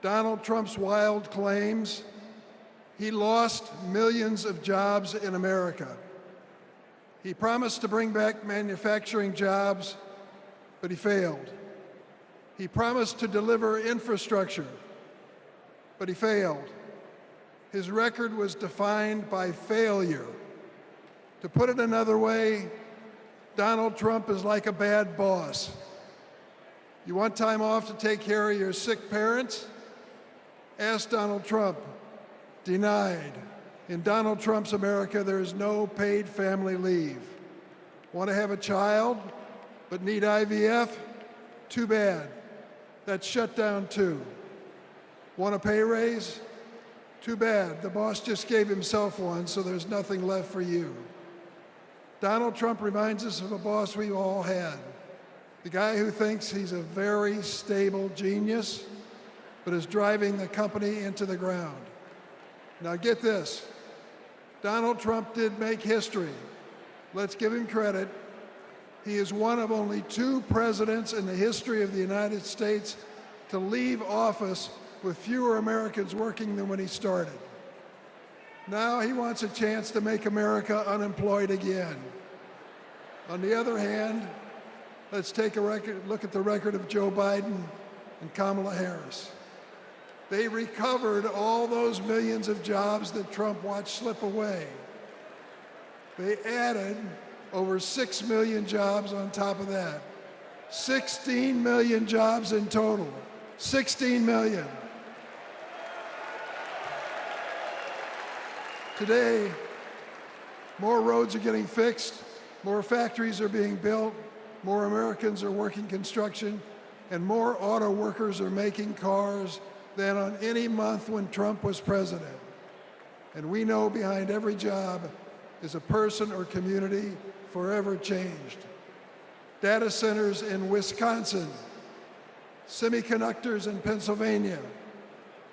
Donald Trump's wild claims. He lost millions of jobs in America. He promised to bring back manufacturing jobs, but he failed. He promised to deliver infrastructure, but he failed. His record was defined by failure. To put it another way, Donald Trump is like a bad boss. You want time off to take care of your sick parents? Ask Donald Trump. Denied. In Donald Trump's America, there is no paid family leave. Want to have a child, but need IVF? Too bad. That's shut down too. Want a pay raise? Too bad. The boss just gave himself one, so there's nothing left for you. Donald Trump reminds us of a boss we all had. The guy who thinks he's a very stable genius, but is driving the company into the ground. Now get this, Donald Trump did make history. Let's give him credit. He is one of only 2 presidents in the history of the United States to leave office with fewer Americans working than when he started. Now he wants a chance to make America unemployed again. On the other hand, let's take a look at the record of Joe Biden and Kamala Harris. They recovered all those millions of jobs that Trump watched slip away. They added over 6 million jobs on top of that. 16 million jobs in total. 16 million. Today, more roads are getting fixed, more factories are being built, more Americans are working construction, and more auto workers are making cars than on any month when Trump was president. And we know behind every job is a person or community forever changed. Data centers in Wisconsin, semiconductors in Pennsylvania,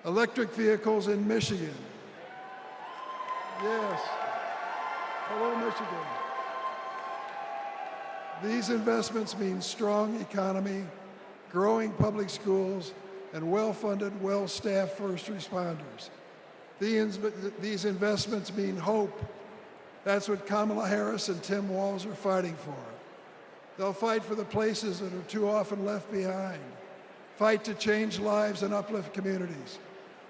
electric vehicles in Michigan. Yes. Hello, Michigan. These investments mean strong economy, growing public schools, and well-funded, well-staffed first responders. These investments mean hope. That's what Kamala Harris and Tim Walz are fighting for. They'll fight for the places that are too often left behind. Fight to change lives and uplift communities.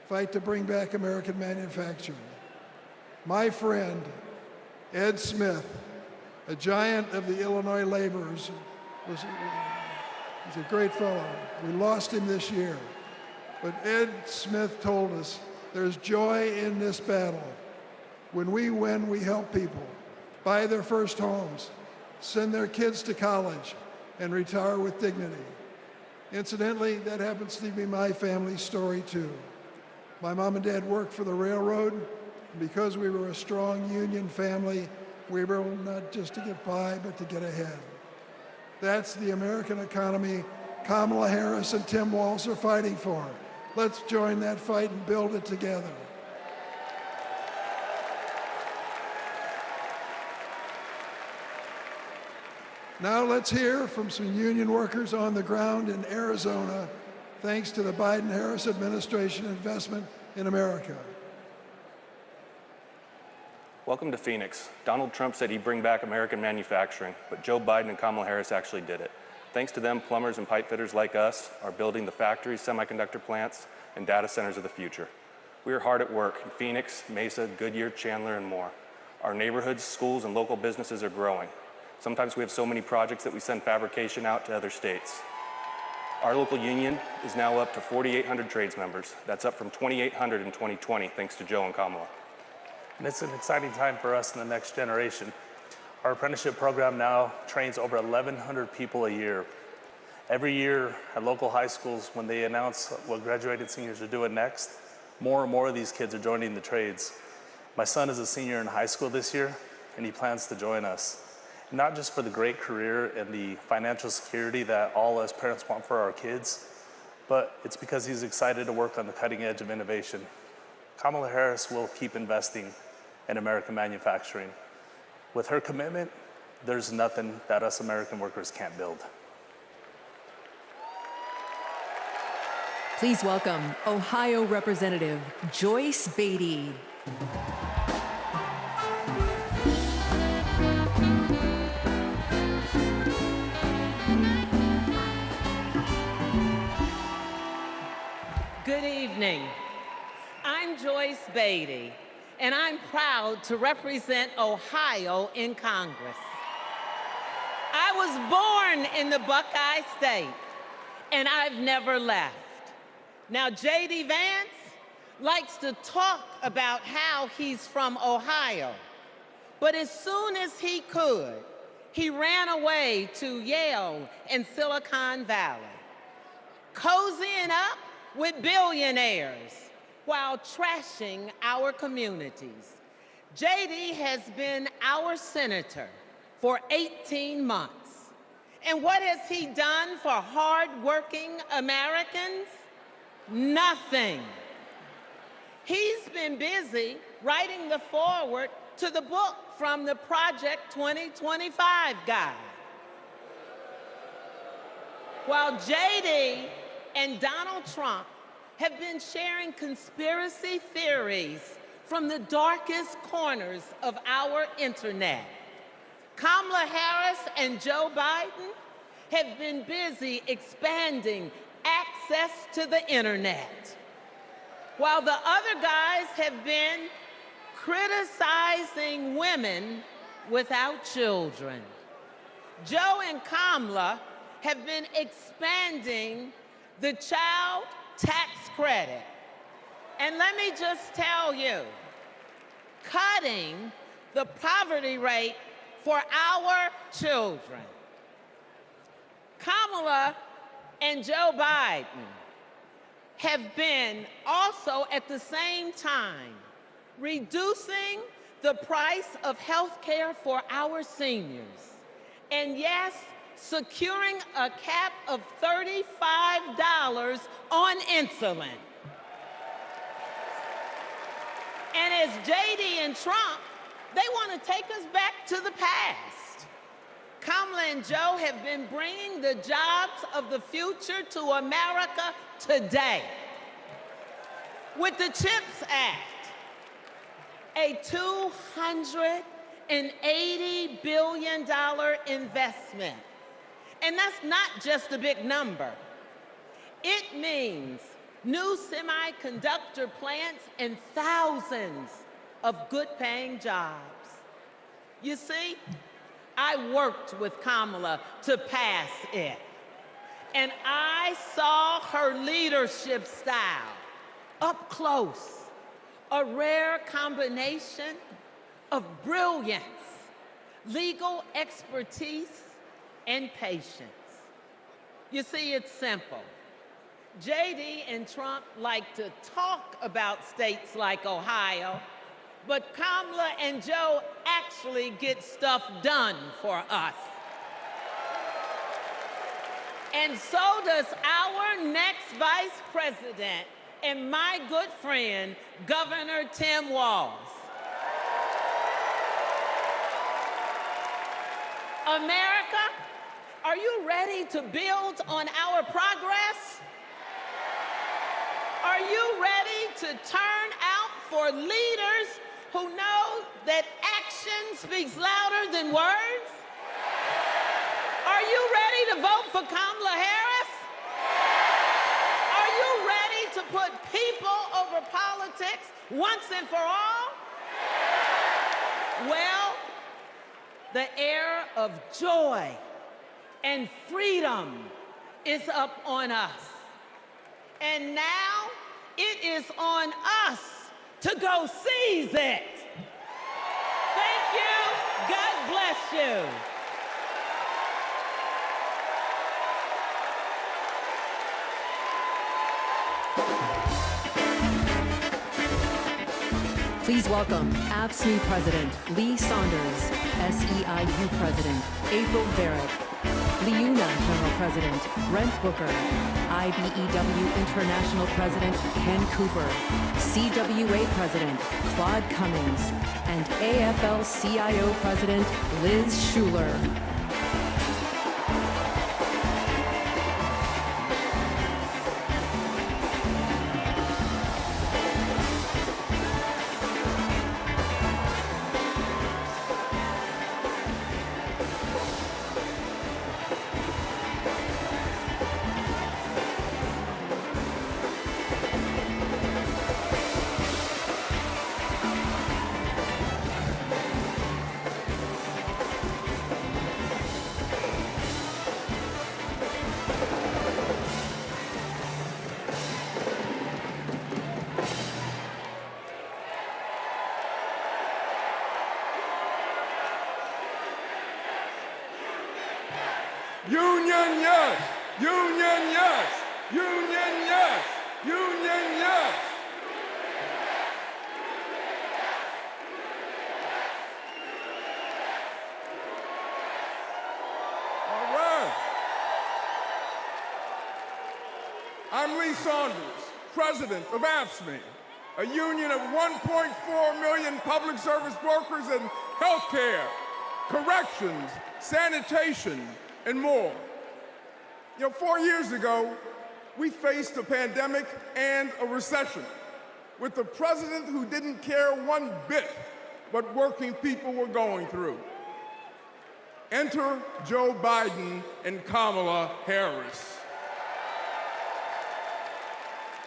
Fight to bring back American manufacturing. My friend, Ed Smith, a giant of the Illinois laborers, he's a great fellow. We lost him this year. But Ed Smith told us there's joy in this battle. When we win, we help people buy their first homes, send their kids to college, and retire with dignity. Incidentally, that happens to be my family's story too. My mom and dad worked for the railroad, and because we were a strong union family, we were able not just to get by, but to get ahead. That's the American economy Kamala Harris and Tim Walz are fighting for. Let's join that fight and build it together. Now let's hear from some union workers on the ground in Arizona, thanks to the Biden-Harris administration investment in America. Welcome to Phoenix. Donald Trump said he'd bring back American manufacturing, but Joe Biden and Kamala Harris actually did it. Thanks to them, plumbers and pipe fitters like us are building the factories, semiconductor plants, and data centers of the future. We are hard at work in Phoenix, Mesa, Goodyear, Chandler, and more. Our neighborhoods, schools, and local businesses are growing. Sometimes we have so many projects that we send fabrication out to other states. Our local union is now up to 4,800 trades members. That's up from 2,800 in 2020, thanks to Joe and Kamala. And it's an exciting time for us in the next generation. Our apprenticeship program now trains over 1,100 people a year. Every year at local high schools, when they announce what graduated seniors are doing next, more and more of these kids are joining the trades. My son is a senior in high school this year, and he plans to join us. Not just for the great career and the financial security that all us parents want for our kids, but it's because he's excited to work on the cutting edge of innovation. Kamala Harris will keep investing in American manufacturing. With her commitment, there's nothing that us American workers can't build. Please welcome Ohio Representative Joyce Beatty. Good evening. I'm Joyce Beatty, and I'm proud to represent Ohio in Congress. I was born in the Buckeye State, and I've never left. Now, J.D. Vance likes to talk about how he's from Ohio, but as soon as he could, he ran away to Yale and Silicon Valley, cozying up with billionaires while trashing our communities. J.D. has been our senator for 18 months. And what has he done for hardworking Americans? Nothing. He's been busy writing the foreword to the book from the Project 2025 guy. While J.D. and Donald Trump have been sharing conspiracy theories from the darkest corners of our internet, Kamala Harris and Joe Biden have been busy expanding access to the internet, while the other guys have been criticizing women without children. Joe and Kamala have been expanding the child tax credit. And let me just tell you, cutting the poverty rate for our children. Kamala and Joe Biden have been also at the same time reducing the price of health care for our seniors. And yes, securing a cap of $35 on insulin. And as J.D. and Trump, they want to take us back to the past. Kamala and Joe have been bringing the jobs of the future to America today. With the CHIPS Act, a $280 billion investment. And that's not just a big number. It means new semiconductor plants and thousands of good-paying jobs. You see, I worked with Kamala to pass it, and I saw her leadership style up close, a rare combination of brilliance, legal expertise, and patience. You see, it's simple. JD and Trump like to talk about states like Ohio, but Kamala and Joe actually get stuff done for us. And so does our next vice president and my good friend, Governor Tim Walz. America, are you ready to build on our progress? Are you ready to turn out for leaders who know that action speaks louder than words? Are you ready to vote for Kamala Harris? Are you ready to put people over politics once and for all? Well, the era of joy and freedom is up on us. And now it is on us to go seize it. Thank you. God bless you. Please welcome AFSCME President Lee Saunders, SEIU President April Barrett, LIUNA General President Brent Booker, IBEW International President Ken Cooper, CWA President Claude Cummings, and AFL-CIO President Liz Schuler. Union, yes! Union, yes! Union, yes! Union, yes! All right. I'm Lee Saunders, President of AFSCME, a union of 1.4 million public service workers in healthcare, corrections, sanitation, and more. You know, 4 years ago, we faced a pandemic and a recession with a president who didn't care one bit what working people were going through. Enter Joe Biden and Kamala Harris.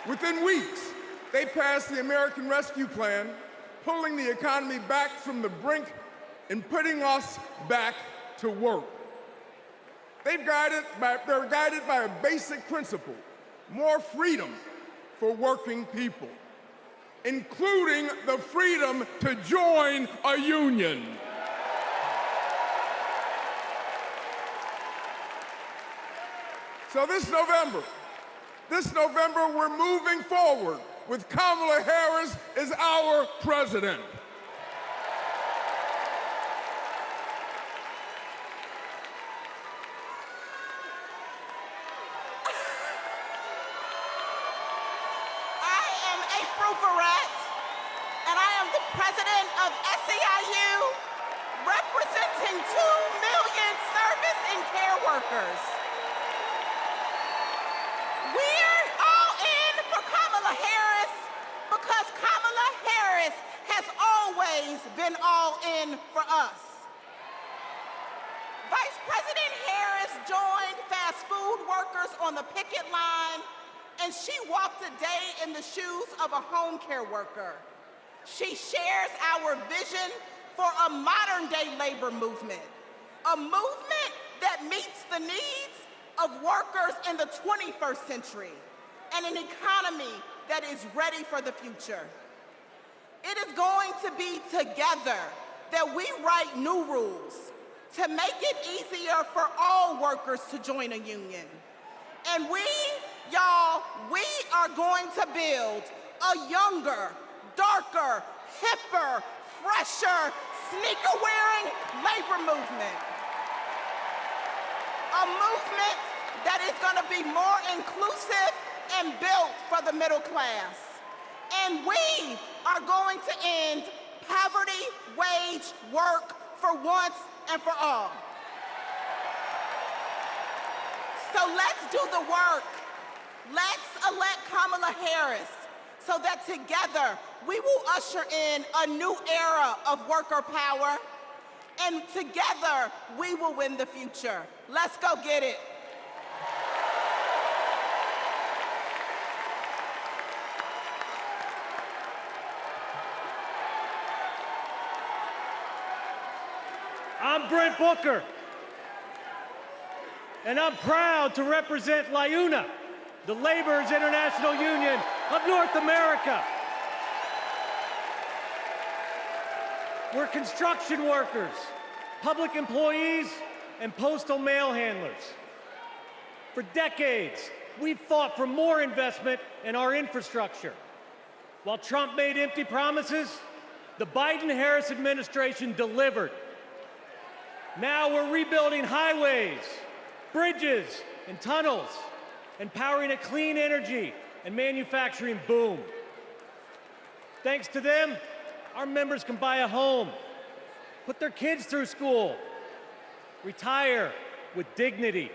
Within weeks, they passed the American Rescue Plan, pulling the economy back from the brink and putting us back to work. They're guided by a basic principle: more freedom for working people, including the freedom to join a union. So this November, we're moving forward with Kamala Harris as our president. And I am the president of SEIU, representing 2 million service and care workers. We're all in for Kamala Harris because Kamala Harris has always been all in for us. Vice President Harris joined fast food workers on the picket line, and she walked a day in the shoes of a home care worker. She shares our vision for a modern-day labor movement, a movement that meets the needs of workers in the 21st century, and an economy that is ready for the future. It is going to be together that we write new rules to make it easier for all workers to join a union. And we are going to build a younger, darker, hipper, fresher, sneaker-wearing labor movement. A movement that is going to be more inclusive and built for the middle class. And we are going to end poverty wage work for once and for all. So let's do the work. Let's elect Kamala Harris so that together we will usher in a new era of worker power, and together we will win the future. Let's go get it. I'm Brent Booker, and I'm proud to represent LIUNA, the Laborers International Union of North America. We're construction workers, public employees, and postal mail handlers. For decades, we've fought for more investment in our infrastructure. While Trump made empty promises, the Biden-Harris administration delivered. Now we're rebuilding highways, bridges, and tunnels, and powering a clean energy and manufacturing boom. Thanks to them, our members can buy a home, put their kids through school, retire with dignity.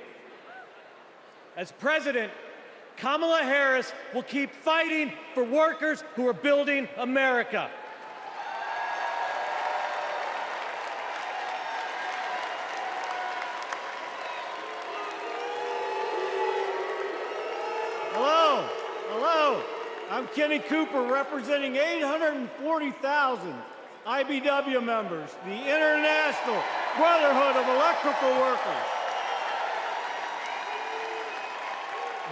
As president, Kamala Harris will keep fighting for workers who are building America. Hello, I'm Kenny Cooper, representing 840,000 IBW members, the International Brotherhood of Electrical Workers.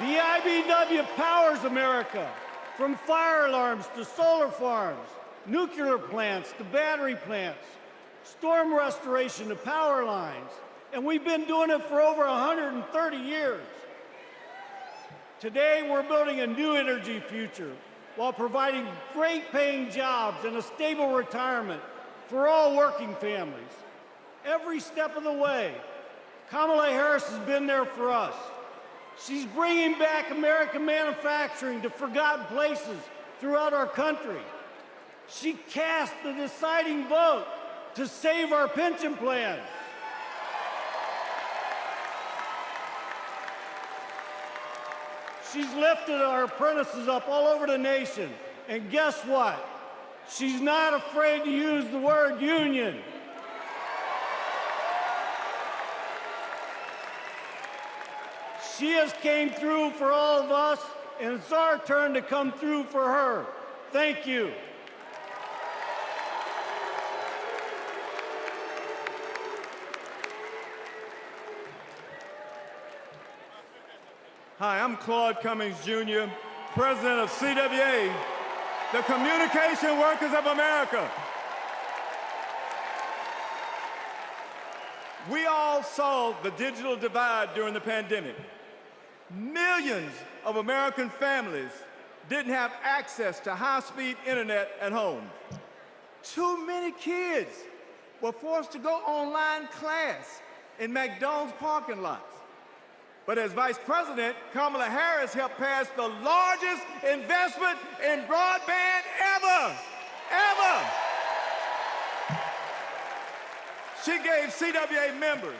The IBW powers America, from fire alarms to solar farms, nuclear plants to battery plants, storm restoration to power lines, and we've been doing it for over 130 years. Today, we're building a new energy future while providing great-paying jobs and a stable retirement for all working families. Every step of the way, Kamala Harris has been there for us. She's bringing back American manufacturing to forgotten places throughout our country. She cast the deciding vote to save our pension plan. She's lifted our apprentices up all over the nation. And guess what? She's not afraid to use the word union. She has came through for all of us, and it's our turn to come through for her. Thank you. Hi, I'm Claude Cummings, Jr., President of CWA, the Communication Workers of America. We all saw the digital divide during the pandemic. Millions of American families didn't have access to high-speed internet at home. Too many kids were forced to go online class in McDonald's parking lots. But as Vice President, Kamala Harris helped pass the largest investment in broadband ever. She gave CWA members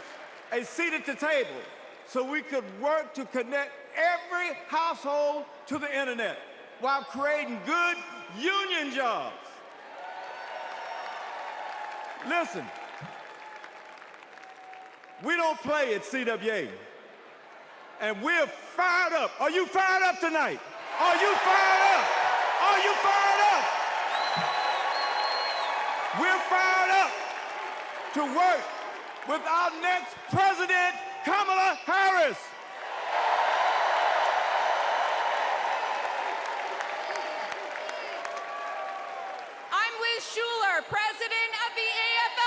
a seat at the table so we could work to connect every household to the internet while creating good union jobs. Listen, we don't play at CWA. And we're fired up. Are you fired up tonight? Are you fired up? Are you fired up? We're fired up to work with our next president, Kamala Harris. I'm Liz Schuler, president of the AFL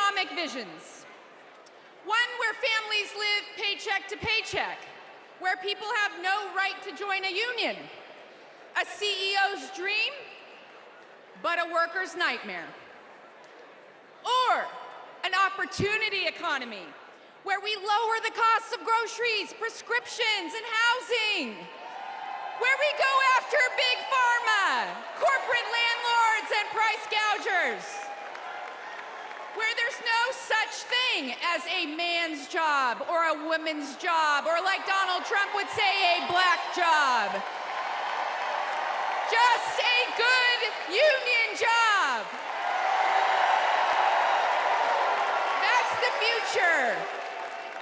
economic visions. One where families live paycheck to paycheck, where people have no right to join a union. A CEO's dream, but a worker's nightmare. Or an opportunity economy, where we lower the costs of groceries, prescriptions, and housing. Where we go after big pharma, corporate landlords, and price gougers. Where there's no such thing as a man's job or a woman's job, or like Donald Trump would say, a black job. Just a good union job. That's the future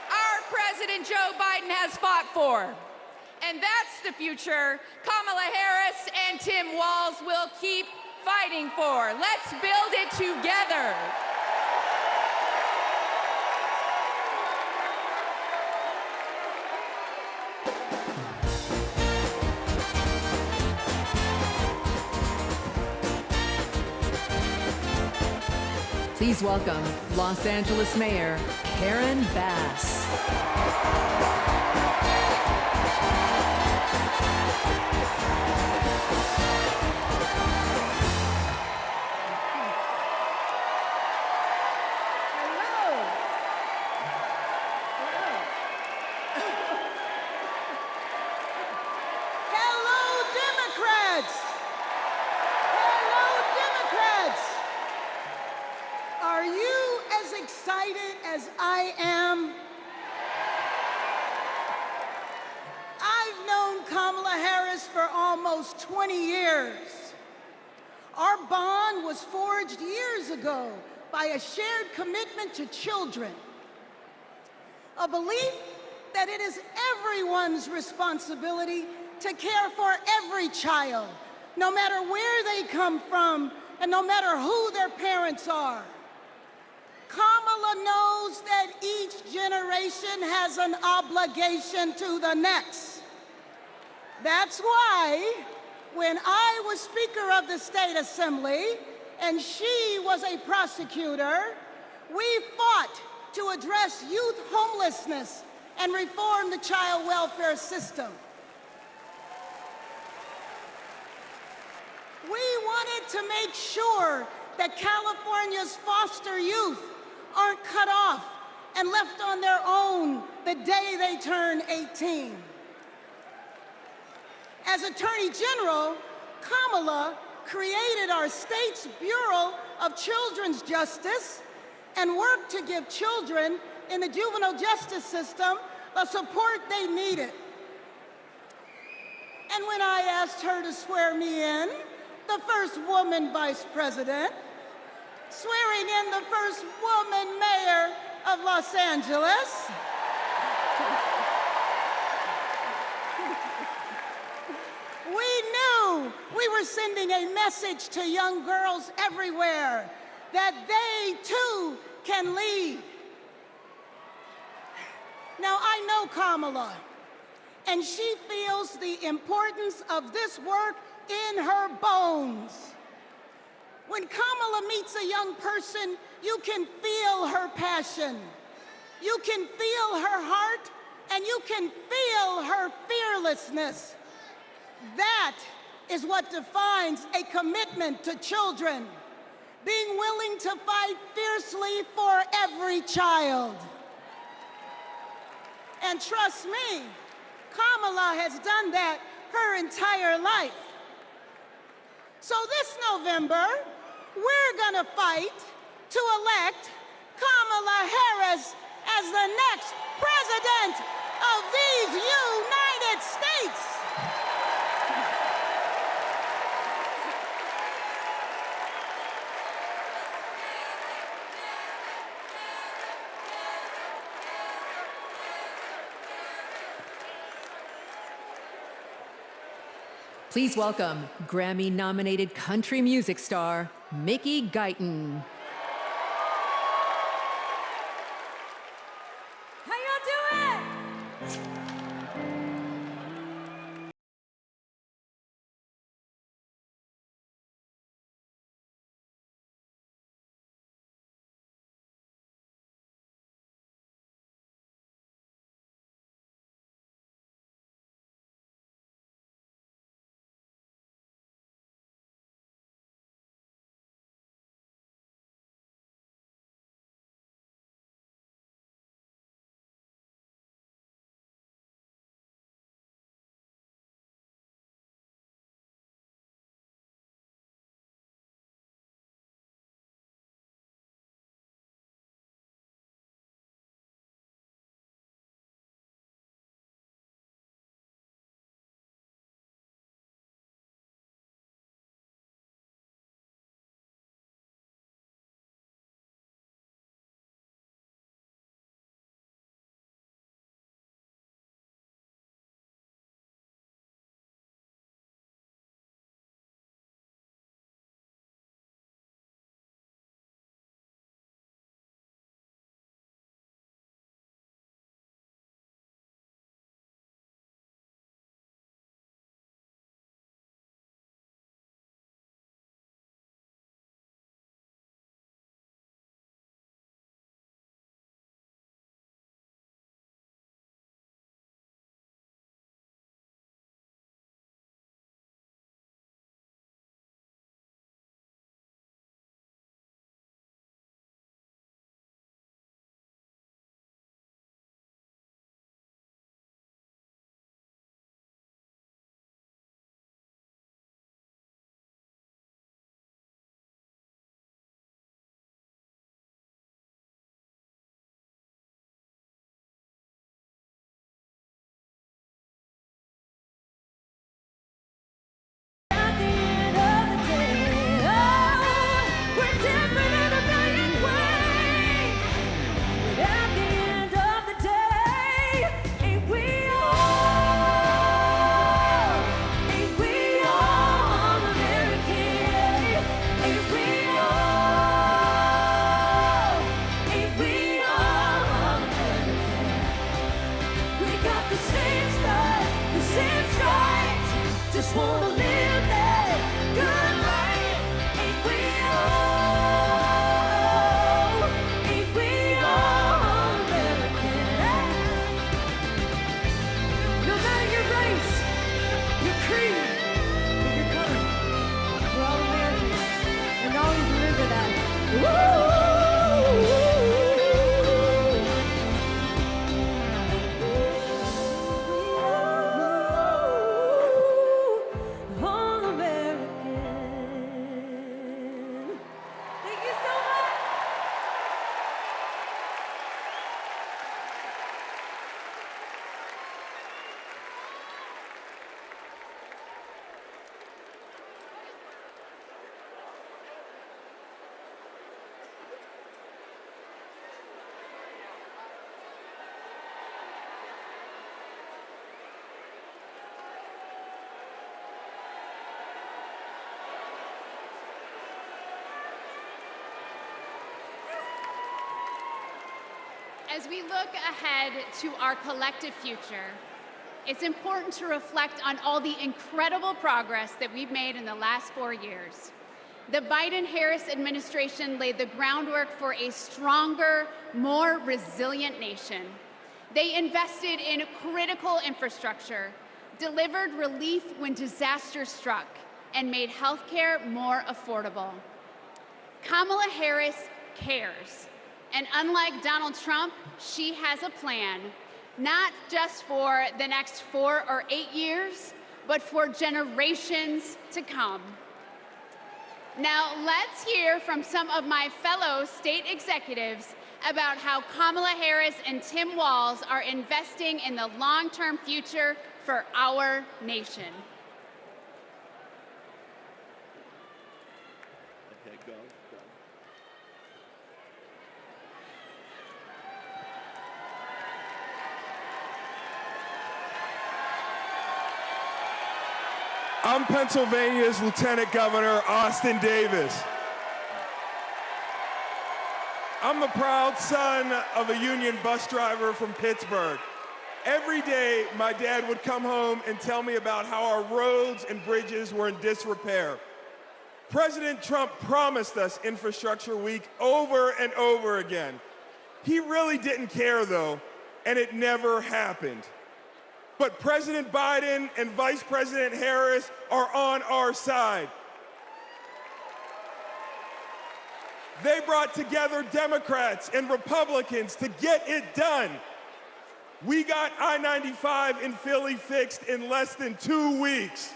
our President Joe Biden has fought for. And that's the future Kamala Harris and Tim Walz will keep fighting for. Let's build it together. Please welcome Los Angeles Mayor Karen Bass. As I am. I've known Kamala Harris for almost 20 years. Our bond was forged years ago by a shared commitment to children, a belief that it is everyone's responsibility to care for every child, no matter where they come from and no matter who their parents are. Kamala knows that each generation has an obligation to the next. That's why, when I was Speaker of the State Assembly and she was a prosecutor, we fought to address youth homelessness and reform the child welfare system. We wanted to make sure that California's foster youth aren't cut off and left on their own the day they turn 18. As Attorney General, Kamala created our state's Bureau of Children's Justice and worked to give children in the juvenile justice system the support they needed. And when I asked her to swear me in, the first woman vice president, swearing in the first woman mayor of Los Angeles, we knew we were sending a message to young girls everywhere that they too can lead. Now, I know Kamala, and she feels the importance of this work in her bones. When Kamala meets a young person, you can feel her passion. You can feel her heart, and you can feel her fearlessness. That is what defines a commitment to children, being willing to fight fiercely for every child. And trust me, Kamala has done that her entire life. So this November, we're gonna fight to elect Kamala Harris as the next president of these United States. Please welcome Grammy-nominated country music star, Mickey Guyton. As we look ahead to our collective future, it's important to reflect on all the incredible progress that we've made in the last 4 years. The Biden-Harris administration laid the groundwork for a stronger, more resilient nation. They invested in critical infrastructure, delivered relief when disaster struck, and made healthcare more affordable. Kamala Harris cares. And unlike Donald Trump, she has a plan, not just for the next 4 or 8 years, but for generations to come. Now, let's hear from some of my fellow state executives about how Kamala Harris and Tim Walz are investing in the long-term future for our nation. Okay, go. I'm Pennsylvania's Lieutenant Governor Austin Davis. I'm the proud son of a union bus driver from Pittsburgh. Every day, my dad would come home and tell me about how our roads and bridges were in disrepair. President Trump promised us Infrastructure Week over and over again. He really didn't care, though, and it never happened. But President Biden and Vice President Harris are on our side. They brought together Democrats and Republicans to get it done. We got I-95 in Philly fixed in less than 2 weeks.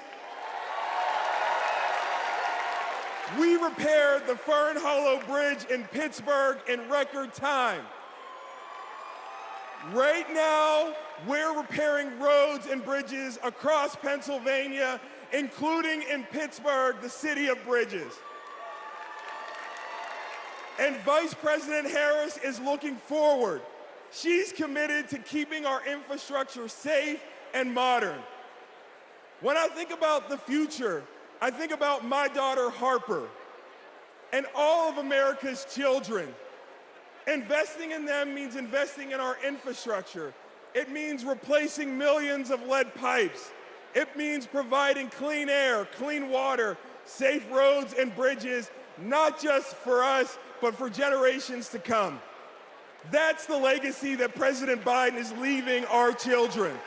We repaired the Fern Hollow Bridge in Pittsburgh in record time. Right now, we're repairing roads and bridges across Pennsylvania, including in Pittsburgh, the city of bridges. And Vice President Harris is looking forward. She's committed to keeping our infrastructure safe and modern. When I think about the future, I think about my daughter Harper and all of America's children. Investing in them means investing in our infrastructure. It means replacing millions of lead pipes. It means providing clean air, clean water, safe roads and bridges, not just for us, but for generations to come. That's the legacy that President Biden is leaving our children.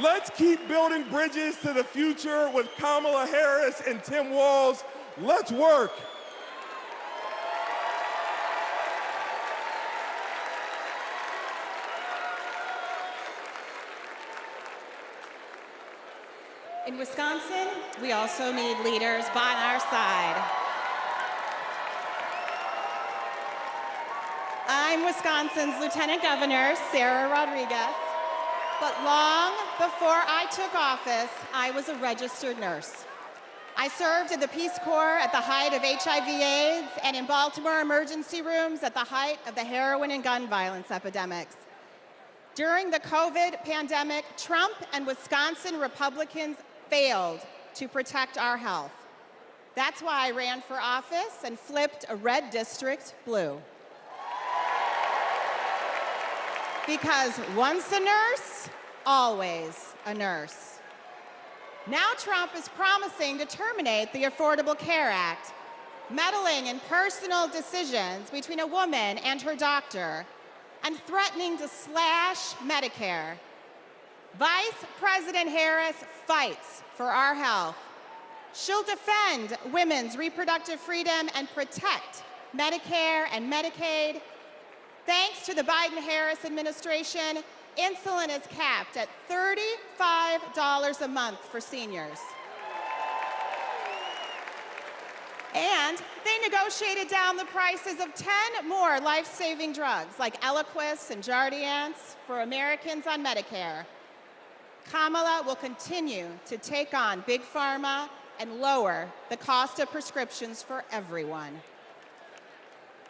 Let's keep building bridges to the future with Kamala Harris and Tim Walz. Let's work. In Wisconsin, we also need leaders by our side. I'm Wisconsin's Lieutenant Governor, Sarah Rodriguez, but long before I took office, I was a registered nurse. I served in the Peace Corps at the height of HIV/AIDS and in Baltimore emergency rooms at the height of the heroin and gun violence epidemics. During the COVID pandemic, Trump and Wisconsin Republicans failed to protect our health. That's why I ran for office and flipped a red district blue. Because once a nurse, always a nurse. Now Trump is promising to terminate the Affordable Care Act, meddling in personal decisions between a woman and her doctor, and threatening to slash Medicare. Vice President Harris fights for our health. She'll defend women's reproductive freedom and protect Medicare and Medicaid. Thanks to the Biden-Harris administration, insulin is capped at $35 a month for seniors. And they negotiated down the prices of 10 more life-saving drugs like Eliquis and Jardiance for Americans on Medicare. Kamala will continue to take on Big Pharma and lower the cost of prescriptions for everyone.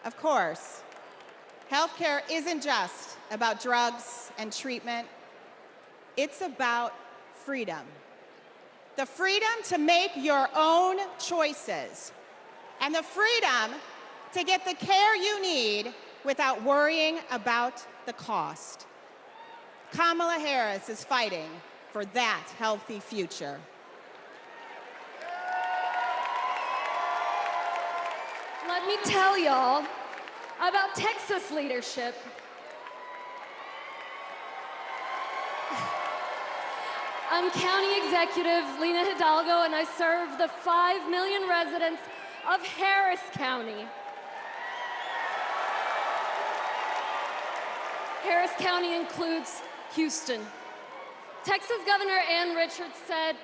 Of course, healthcare isn't just about drugs and treatment. It's about freedom. The freedom to make your own choices and the freedom to get the care you need without worrying about the cost. Kamala Harris is fighting for that healthy future. Let me tell y'all about Texas leadership. I'm County Executive Lena Hidalgo, and I serve the 5 million residents of Harris County. Harris County includes Houston. Texas Governor Ann Richards said,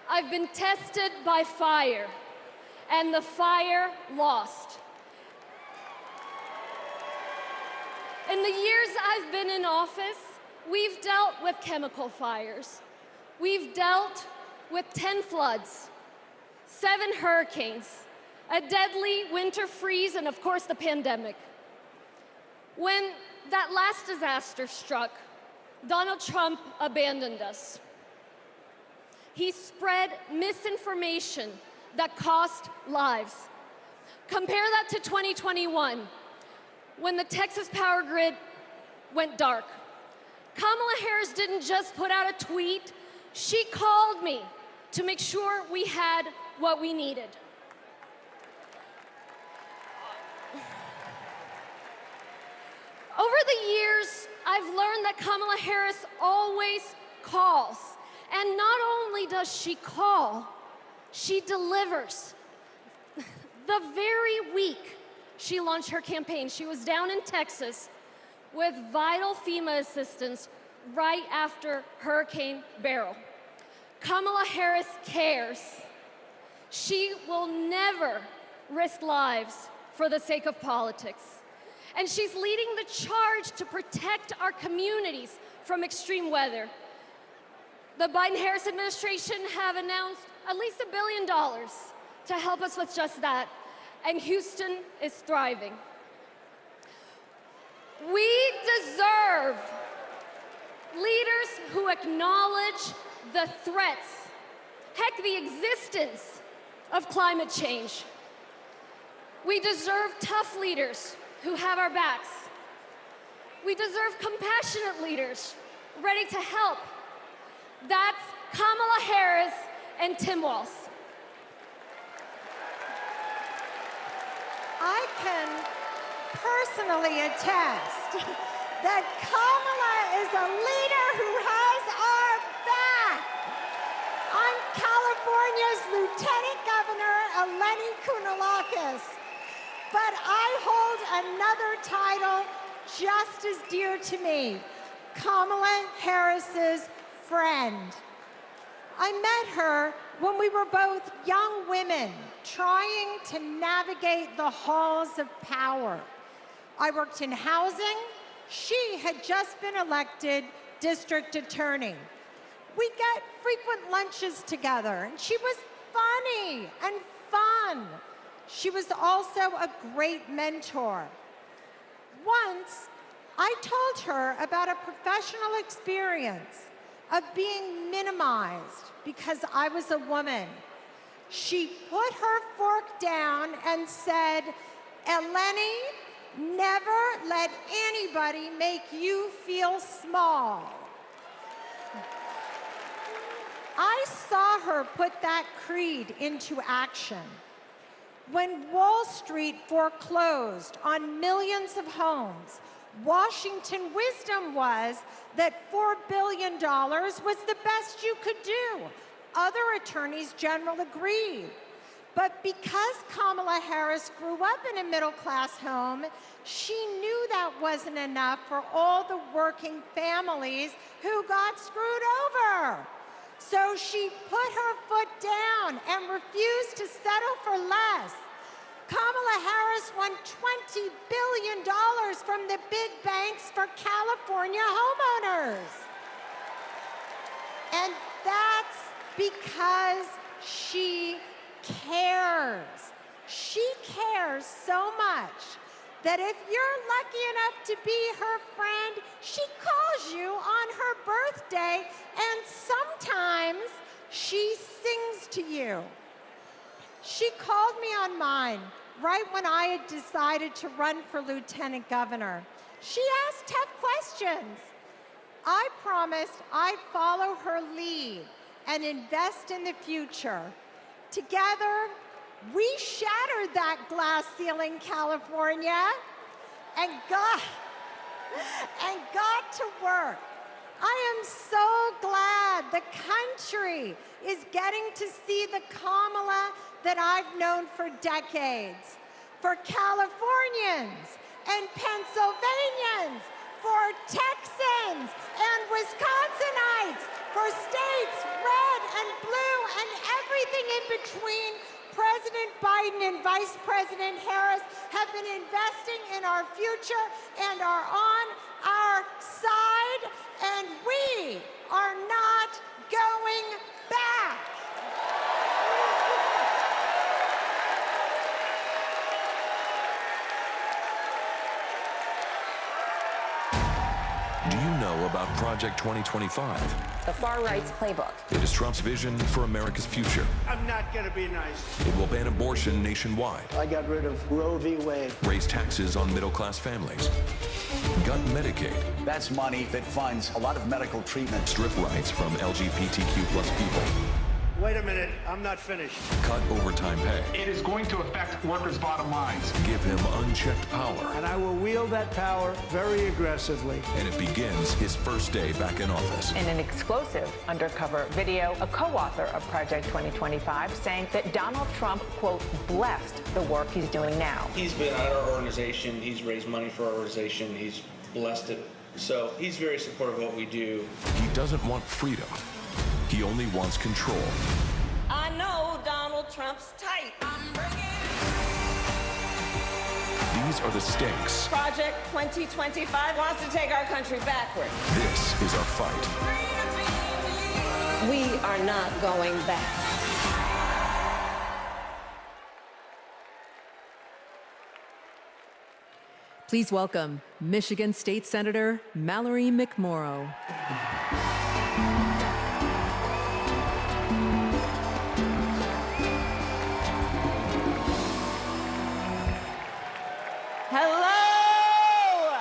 "I've been tested by fire, and the fire lost." In the years I've been in office, we've dealt with chemical fires. We've dealt with 10 floods, 7 hurricanes, a deadly winter freeze, and of course the pandemic. When that last disaster struck, Donald Trump abandoned us. He spread misinformation that cost lives. Compare that to 2021, when the Texas power grid went dark. Kamala Harris didn't just put out a tweet, she called me to make sure we had what we needed. Over the years, I've learned that Kamala Harris always calls. And not only does she call, she delivers. The very week she launched her campaign, she was down in Texas with vital FEMA assistance right after Hurricane Beryl. Kamala Harris cares. She will never risk lives for the sake of politics. And she's leading the charge to protect our communities from extreme weather. The Biden-Harris administration have announced at least $1 billion to help us with just that, and Houston is thriving. We deserve leaders who acknowledge the threats, heck, the existence of climate change. We deserve tough leaders who have our backs. We deserve compassionate leaders ready to help. That's Kamala Harris and Tim Walz. I can personally attest that Kamala is a leader who has our back. I'm California's Lieutenant Governor, Eleni Kounalakis, but I hold another title just as dear to me, Kamala Harris's friend. I met her when we were both young women trying to navigate the halls of power. I worked in housing. She had just been elected district attorney. We got frequent lunches together, and she was funny and fun. She was also a great mentor. Once, I told her about a professional experience of being minimized because I was a woman. She put her fork down and said, "Eleni, never let anybody make you feel small." I saw her put that creed into action. When Wall Street foreclosed on millions of homes, Washington wisdom was that $4 billion was the best you could do. Other attorneys general agreed. But because Kamala Harris grew up in a middle-class home, she knew that wasn't enough for all the working families who got screwed over. So she put her foot down and refused to settle for less. Kamala Harris won $20 billion from the big banks for California homeowners. And that's because she cares. She cares so much that if you're lucky enough to be her friend, she calls you on her birthday, and sometimes she sings to you. She called me on mine right when I had decided to run for lieutenant governor. She asked tough questions. I promised I'd follow her lead and invest in the future. Together, we shattered that glass ceiling, California, and got to work. I am so glad the country is getting to see the Kamala that I've known for decades. For Californians and Pennsylvanians, for Texans and Wisconsinites, for states red and blue and everything in between, President Biden and Vice President Harris have been investing in our future and are on our side, and we are not going back. Do you know about Project 2025? The far right's playbook. It is Trump's vision for America's future. I'm not going to be nice. It will ban abortion nationwide. I got rid of Roe v. Wade. Raise taxes on middle-class families. Gut Medicaid. That's money that funds a lot of medical treatment. Strip rights from LGBTQ+ people. Wait a minute, I'm not finished. Cut overtime pay. It is going to affect workers' bottom lines. Give him unchecked power. And I will wield that power very aggressively. And it begins his first day back in office. In an explosive undercover video, a co-author of Project 2025 saying that Donald Trump, quote, blessed the work he's doing now. He's been at our organization. He's raised money for our organization. He's blessed it. So he's very supportive of what we do. He doesn't want freedom. He only wants control. I know Donald Trump's type. These are the stakes. Project 2025 wants to take our country backward. This is our fight. We are not going back. Please welcome Michigan State Senator Mallory McMorrow. Hello!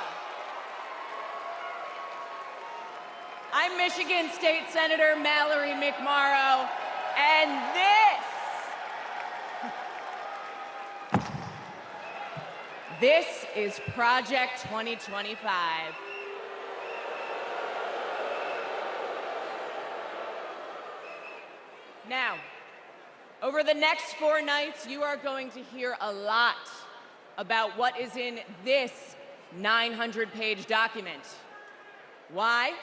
I'm Michigan State Senator Mallory McMorrow, and this is Project 2025. Now, over the next 4 nights, you are going to hear a lot about what is in this 900-page document. Why?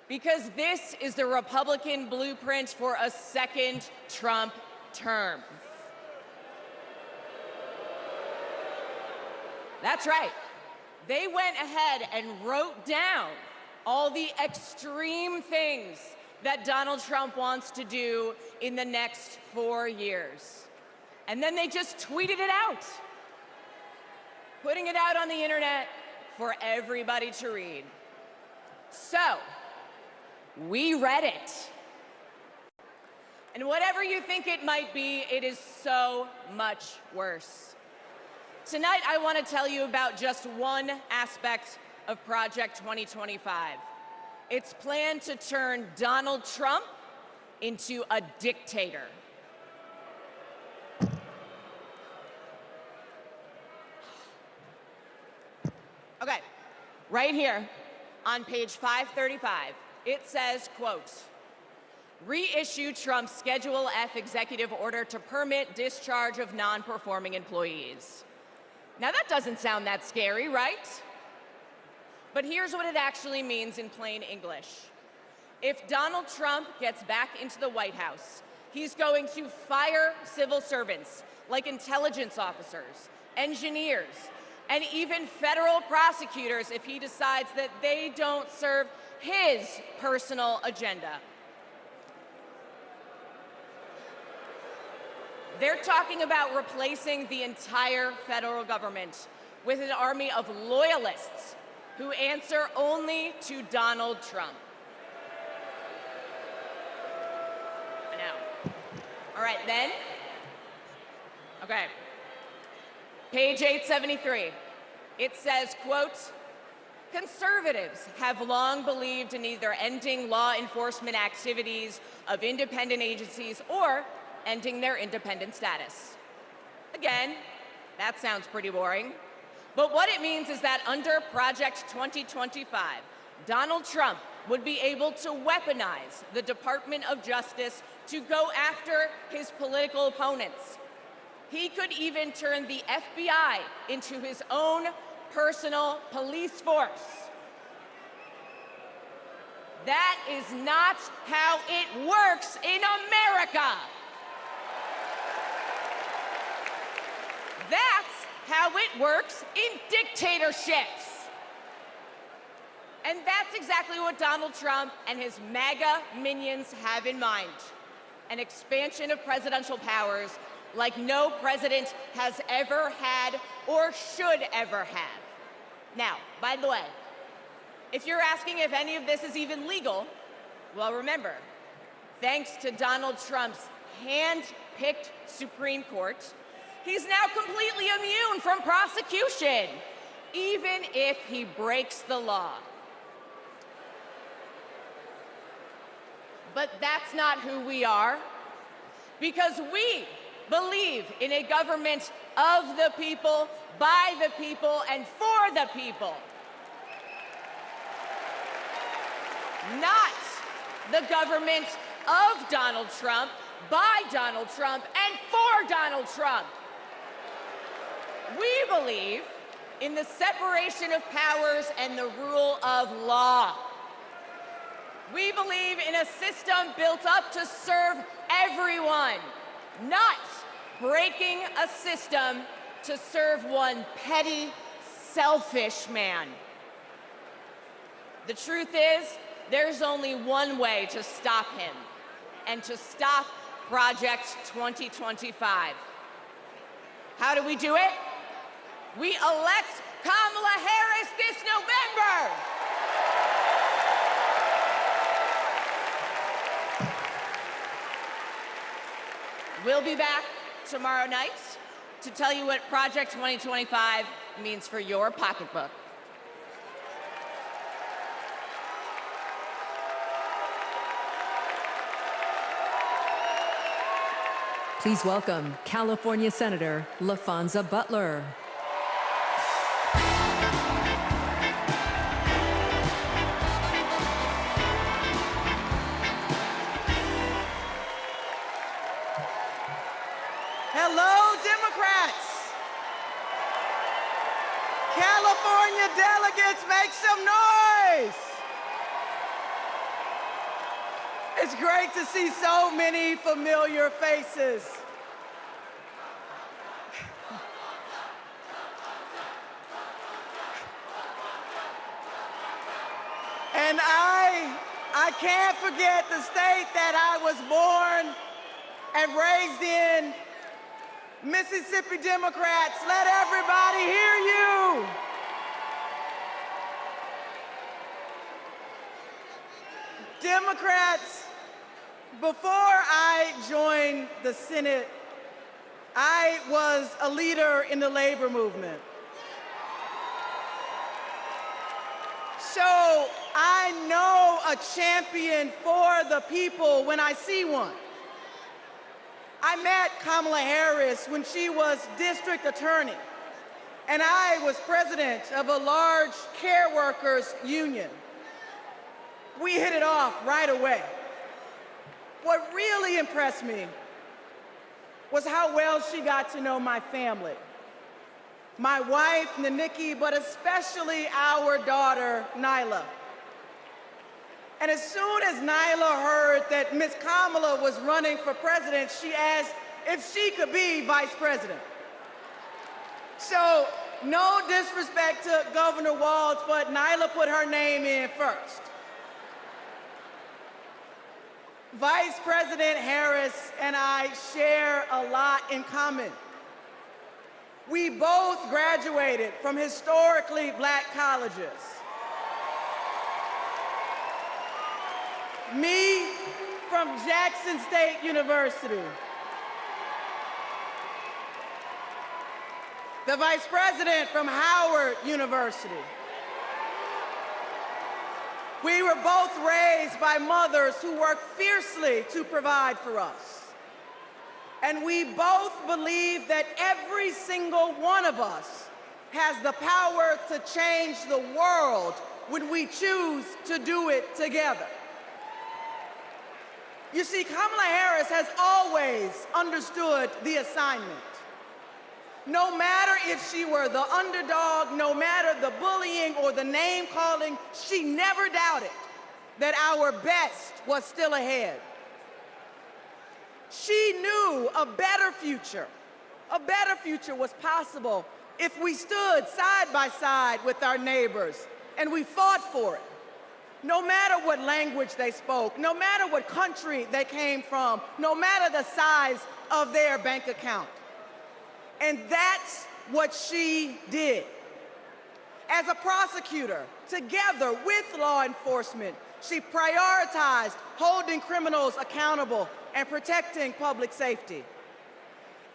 Because this is the Republican blueprint for a second Trump term. That's right. They went ahead and wrote down all the extreme things that Donald Trump wants to do in the next 4 years. And then they just tweeted it out, putting it out on the internet for everybody to read. So, we read it. And whatever you think it might be, it is so much worse. Tonight, I want to tell you about just one aspect of Project 2025. Its plan to turn Donald Trump into a dictator. Okay, right here on page 535, it says, quote, reissue Trump's Schedule F executive order to permit discharge of non-performing employees. Now that doesn't sound that scary, right? But here's what it actually means in plain English. If Donald Trump gets back into the White House, he's going to fire civil servants like intelligence officers, engineers, and even federal prosecutors if he decides that they don't serve his personal agenda. They're talking about replacing the entire federal government with an army of loyalists who answer only to Donald Trump. I know. All right, then. Okay. Page 873. It says, quote, conservatives have long believed in either ending law enforcement activities of independent agencies or ending their independent status. Again, that sounds pretty boring. But what it means is that under Project 2025, Donald Trump would be able to weaponize the Department of Justice to go after his political opponents. He could even turn the FBI into his own personal police force. That is not how it works in America. That's how it works in dictatorships. And that's exactly what Donald Trump and his MAGA minions have in mind. An expansion of presidential powers like no president has ever had or should ever have. Now, by the way, if you're asking if any of this is even legal, well, remember, thanks to Donald Trump's hand-picked Supreme Court, he's now completely immune from prosecution, even if he breaks the law. But that's not who we are, because we believe in a government of the people, by the people, and for the people. Not the government of Donald Trump, by Donald Trump, and for Donald Trump. We believe in the separation of powers and the rule of law. We believe in a system built up to serve everyone, not breaking a system to serve one petty, selfish man. The truth is, there's only one way to stop him, and to stop Project 2025. How do we do it? We elect Kamala Harris this November. We'll be back tomorrow night to tell you what Project 2025 means for your pocketbook. Please welcome California Senator Laphonza Butler. Hello, Democrats. California delegates, make some noise. It's great to see so many familiar faces. And I can't forget the state that I was born and raised in. Mississippi Democrats, let everybody hear you. Democrats, before I joined the Senate, I was a leader in the labor movement. So I know a champion for the people when I see one. I met Kamala Harris when she was district attorney, and I was president of a large care workers union. We hit it off right away. What really impressed me was how well she got to know my family. My wife, Naniki, but especially our daughter, Nyla. And as soon as Nyla heard that Miss Kamala was running for president, she asked if she could be vice president. So, no disrespect to Governor Walz, but Nyla put her name in first. Vice President Harris and I share a lot in common. We both graduated from historically black colleges. Me from Jackson State University. the Vice President from Howard University. We were both raised by mothers who worked fiercely to provide for us. And we both believe that every single one of us has the power to change the world when we choose to do it together. You see, Kamala Harris has always understood the assignment. No matter if she were the underdog, no matter the bullying or the name calling, she never doubted that our best was still ahead. She knew a better future was possible if we stood side by side with our neighbors and we fought for it. No matter what language they spoke, no matter what country they came from, no matter the size of their bank account. And that's what she did. As a prosecutor, together with law enforcement, she prioritized holding criminals accountable and protecting public safety.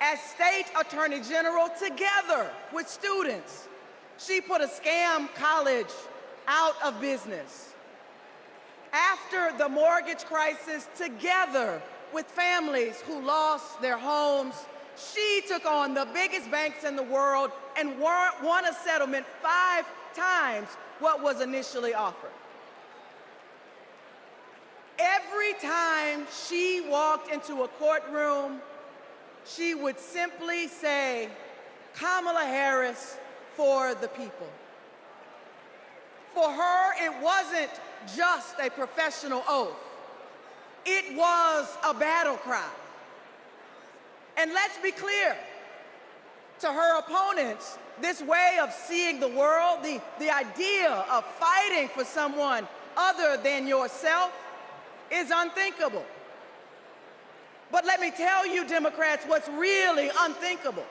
As State Attorney General, together with students, she put a scam college out of business. After the mortgage crisis, together with families who lost their homes, she took on the biggest banks in the world and won a settlement 5 times what was initially offered. Every time she walked into a courtroom, she would simply say, "Kamala Harris for the people." For her, it wasn't just a professional oath. It was a battle cry. And let's be clear, to her opponents, this way of seeing the world, the idea of fighting for someone other than yourself, is unthinkable. But let me tell you, Democrats, what's really unthinkable.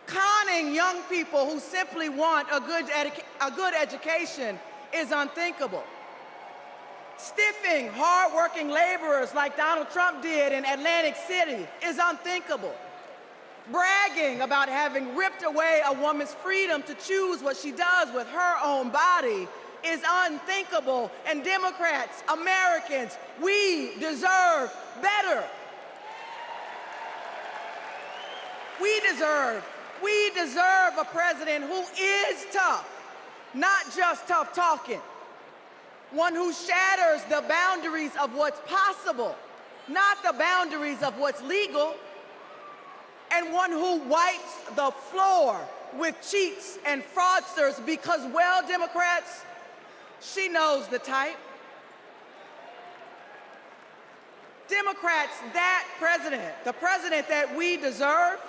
Conning young people who simply want a good education is unthinkable. Stiffing hardworking laborers like Donald Trump did in Atlantic City is unthinkable. Bragging about having ripped away a woman's freedom to choose what she does with her own body is unthinkable. And Democrats, Americans, we deserve better. We deserve a president who is tough, not just tough talking. One who shatters the boundaries of what's possible, not the boundaries of what's legal. And one who wipes the floor with cheats and fraudsters because, well, Democrats, she knows the type. Democrats, that president, the president that we deserve,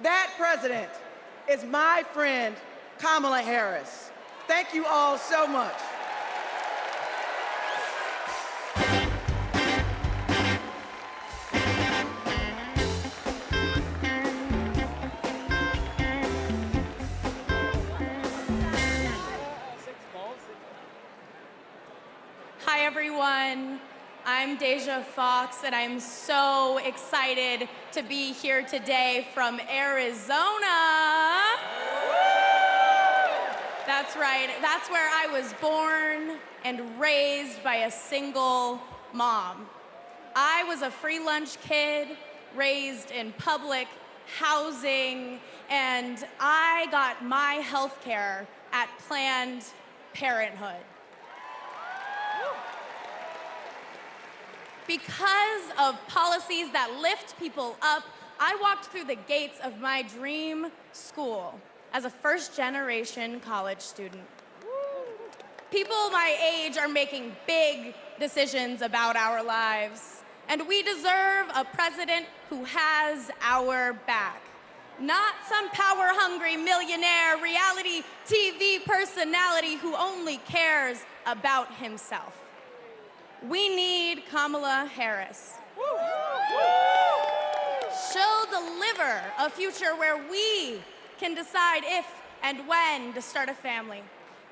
that president is my friend, Kamala Harris. Thank you all so much. Hi, everyone. I'm Deja Fox, and I'm so excited to be here today from Arizona. That's right. That's where I was born and raised by a single mom. I was a free lunch kid, raised in public housing, and I got my health care at Planned Parenthood. Because of policies that lift people up, I walked through the gates of my dream school as a first-generation college student. People my age are making big decisions about our lives, and we deserve a president who has our back. Not some power-hungry millionaire reality TV personality who only cares about himself. We need Kamala Harris. She'll deliver a future where we can decide if and when to start a family.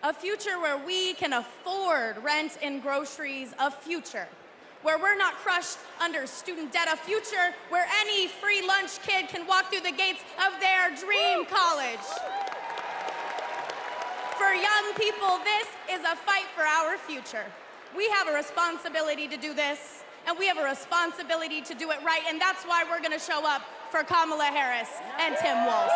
A future where we can afford rent and groceries. A future where we're not crushed under student debt, a future where any free lunch kid can walk through the gates of their dream college. For young people, this is a fight for our future. We have a responsibility to do this, and we have a responsibility to do it right, and that's why we're gonna show up for Kamala Harris and Tim Walz.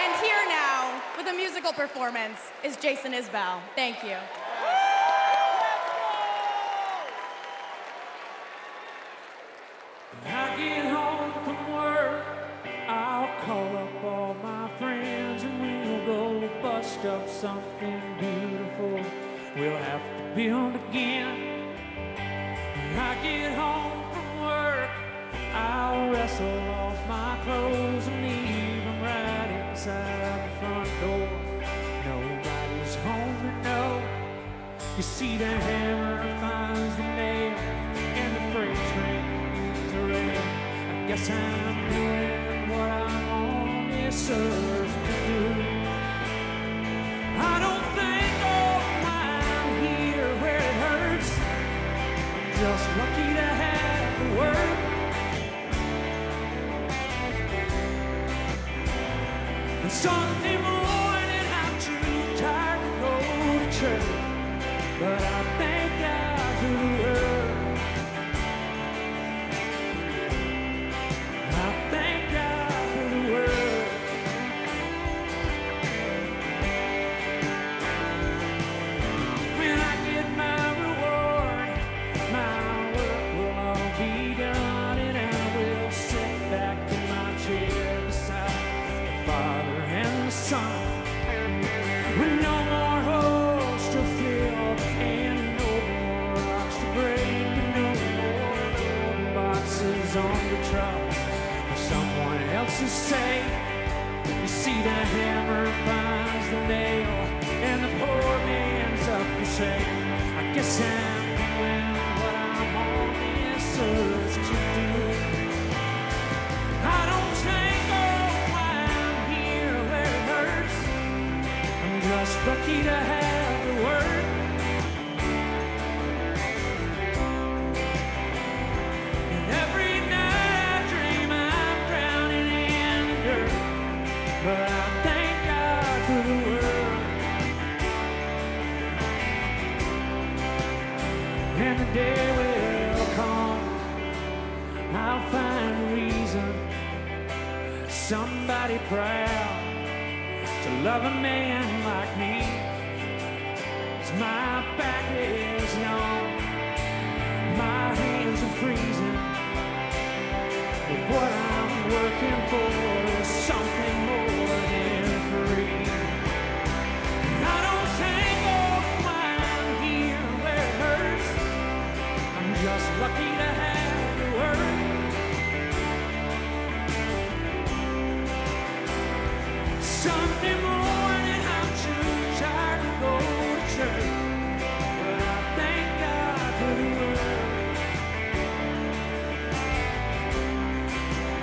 And here now, with a musical performance, is Jason Isbell. Thank you. When I get home from work, I'll call up all my friends and we'll go bust up something beautiful we'll have to build again. When I get home from work, I'll wrestle off my clothes and leave them right inside the front door. Nobody's home to know. You see the hammer finds the nail and the freight train is a rail. I guess I'm doing what I'm on this earth to do. I don't think, oh, I'm here where it hurts. I'm just lucky to have the work. And Sunday morning I'm too tired to go to church, but I thank God for the word. I thank God for the word. When I get my reward, my work will all be done, and I will sit back in my chair beside the Father and the Son. With no more holes to fill and no more rocks to break and no more loading boxes on the truck for someone else's sake. You see the hammer finds the nail and the poor man's up for sale. I guess I'm doing what I'm on this earth to do. I don't think, oh, I'm here where it hurts. I'm just lucky to have the word. And every night I dream I'm drowning in the dirt, but I thank God for the word. And the day will come, I'll find a reason, somebody proud to love a man like me. 'Cause my back is numb, my hands are freezing, but what I'm working for is something more than free. And I don't think, oh, I'm here where it hurts. I'm just lucky to have the word. Sunday morning I'm too tired to go to church, but I thank God for the word.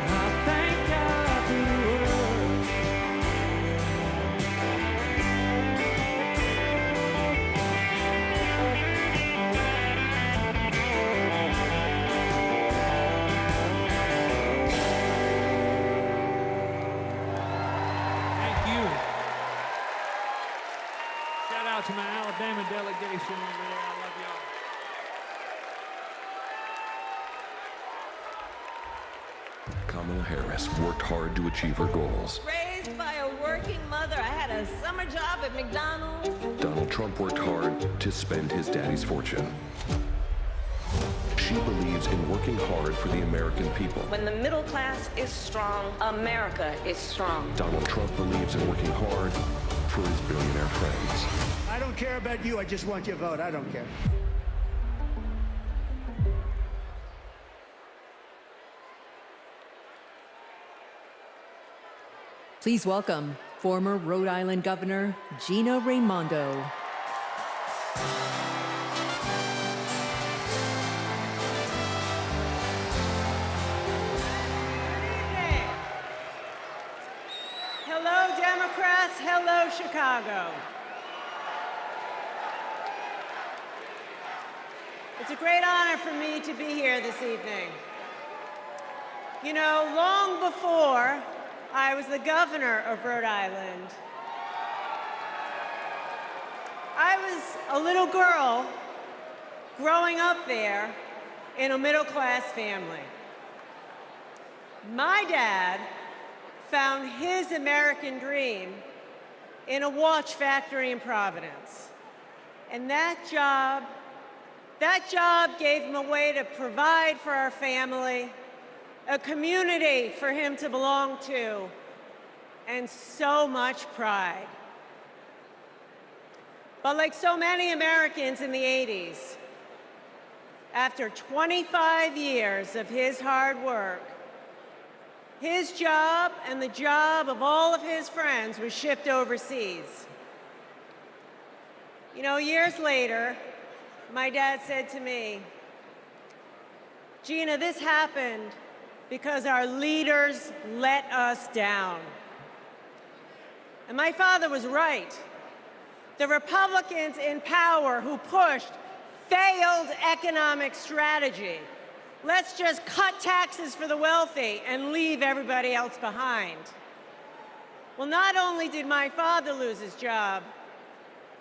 I thank God for the word. Thank you. Shout out to my Alabama delegation over there. I love y'all. Kamala Harris worked hard to achieve her goals. Raised by a working mother, I had a summer job at McDonald's. Donald Trump worked hard to spend his daddy's fortune. She believes in working hard for the American people. When the middle class is strong, America is strong. Donald Trump believes in working hard for his billionaire friends. I don't care about you. I just want your vote. I don't care. Please welcome former Rhode Island Governor Gina Raimondo. Hello, Democrats. Hello, Chicago. It's a great honor for me to be here this evening. You know, long before I was the governor of Rhode Island, I was a little girl growing up there in a middle-class family. My dad found his American dream in a watch factory in Providence. And that job gave him a way to provide for our family, a community for him to belong to, and so much pride. But like so many Americans in the 80s, after 25 years of his hard work, his job and the job of all of his friends was shipped overseas. You know, years later, my dad said to me, "Gina, this happened because our leaders let us down." And my father was right. The Republicans in power who pushed failed economic strategy. Let's just cut taxes for the wealthy and leave everybody else behind. Well, not only did my father lose his job,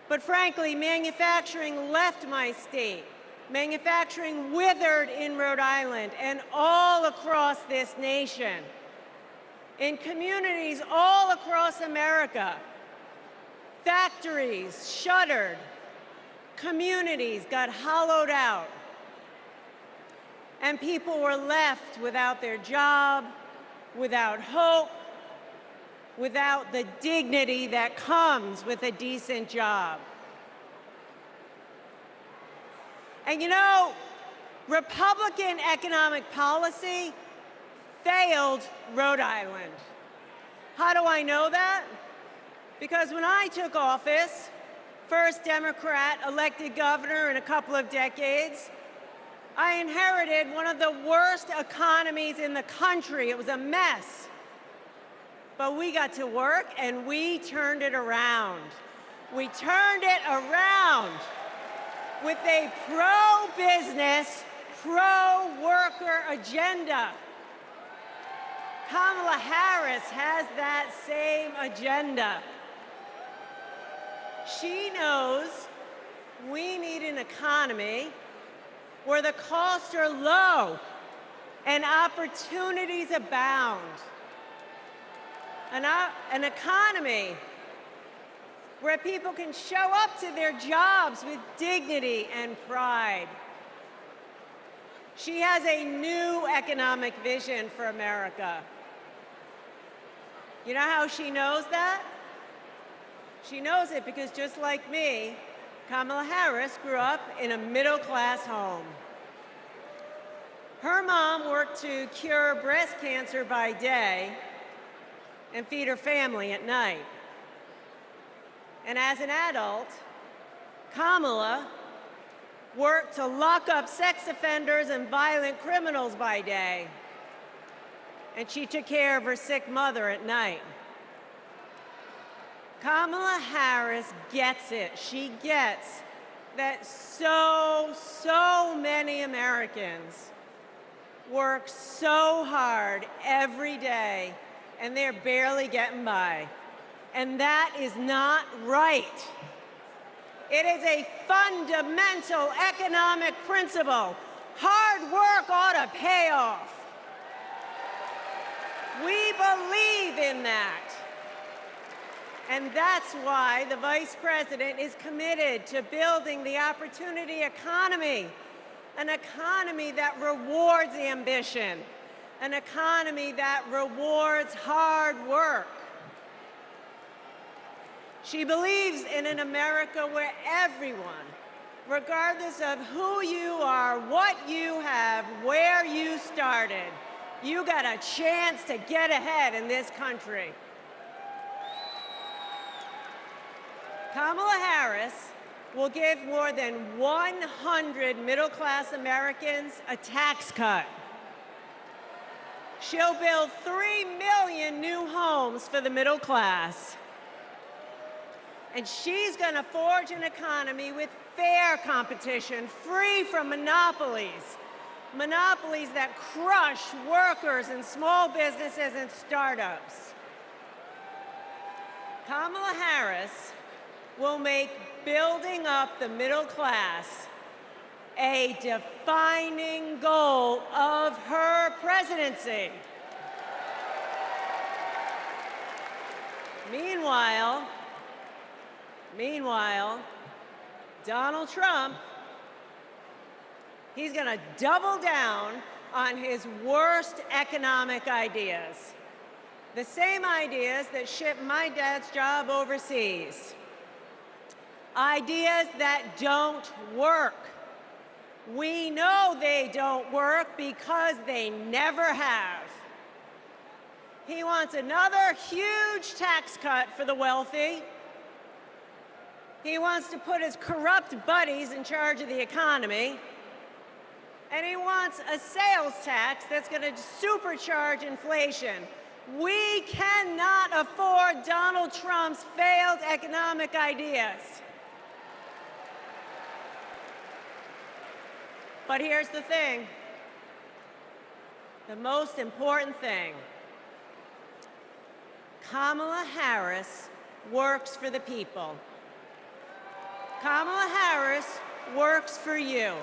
but frankly, manufacturing left my state. Manufacturing withered in Rhode Island and all across this nation. In communities all across America, factories shuttered, communities got hollowed out, and people were left without their job, without hope, without the dignity that comes with a decent job. And you know, Republican economic policy failed Rhode Island. How do I know that? Because when I took office, first Democrat elected governor in a couple of decades, I inherited one of the worst economies in the country. It was a mess. But we got to work and we turned it around. We turned it around with a pro-business, pro-worker agenda. Kamala Harris has that same agenda. She knows we need an economy where the costs are low and opportunities abound. An economy where people can show up to their jobs with dignity and pride. She has a new economic vision for America. You know how she knows that? She knows it because just like me, Kamala Harris grew up in a middle-class home. Her mom worked to cure breast cancer by day and feed her family at night. And as an adult, Kamala worked to lock up sex offenders and violent criminals by day. And she took care of her sick mother at night. Kamala Harris gets it. She gets that so many Americans work so hard every day and they're barely getting by. And that is not right. It is a fundamental economic principle. Hard work ought to pay off. We believe in that. And that's why the Vice President is committed to building the opportunity economy, an economy that rewards ambition, an economy that rewards hard work. She believes in an America where everyone, regardless of who you are, what you have, where you started, you got a chance to get ahead in this country. Kamala Harris will give more than 100 middle-class Americans a tax cut. She'll build 3 million new homes for the middle class. And she's going to forge an economy with fair competition, free from monopolies. Monopolies that crush workers and small businesses and startups. Kamala Harris will make building up the middle class a defining goal of her presidency. Meanwhile, Donald Trump, he's going to double down on his worst economic ideas. The same ideas that shipped my dad's job overseas. Ideas that don't work. We know they don't work because they never have. He wants another huge tax cut for the wealthy. He wants to put his corrupt buddies in charge of the economy. And he wants a sales tax that's going to supercharge inflation. We cannot afford Donald Trump's failed economic ideas. But here's the thing. The most important thing. Kamala Harris works for the people. Kamala Harris works for you.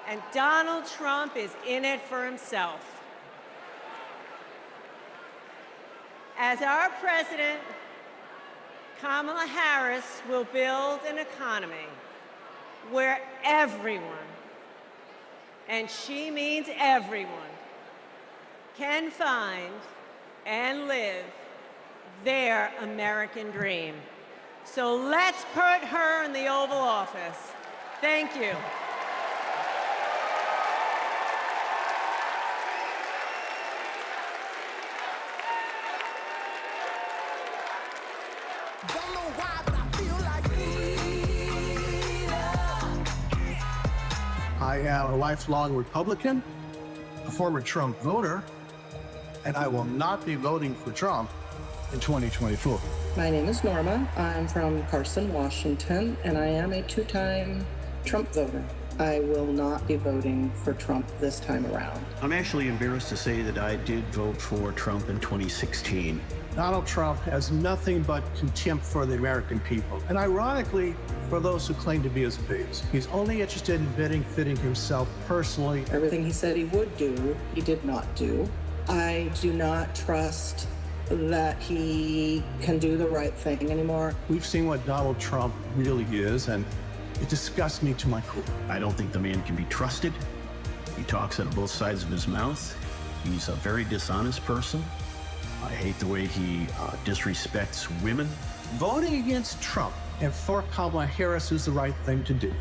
And Donald Trump is in it for himself. As our president, Kamala Harris will build an economy where everyone, and she means everyone, can find and live their American dream. So let's put her in the Oval Office. Thank you. I am a lifelong Republican, a former Trump voter, and I will not be voting for Trump in 2024. My name is Norma. I'm from Carson, Washington, and I am a two-time Trump voter. I will not be voting for Trump this time around. I'm actually embarrassed to say that I did vote for Trump in 2016. Donald Trump has nothing but contempt for the American people, and ironically, for those who claim to be his base. He's only interested in benefiting himself personally. Everything he said he would do, he did not do. I do not trust that he can do the right thing anymore. We've seen what Donald Trump really is, and it disgusts me to my core. I don't think the man can be trusted. He talks out of both sides of his mouth. He's a very dishonest person. I hate the way he disrespects women. Voting against Trump and for Kamala Harris is the right thing to do.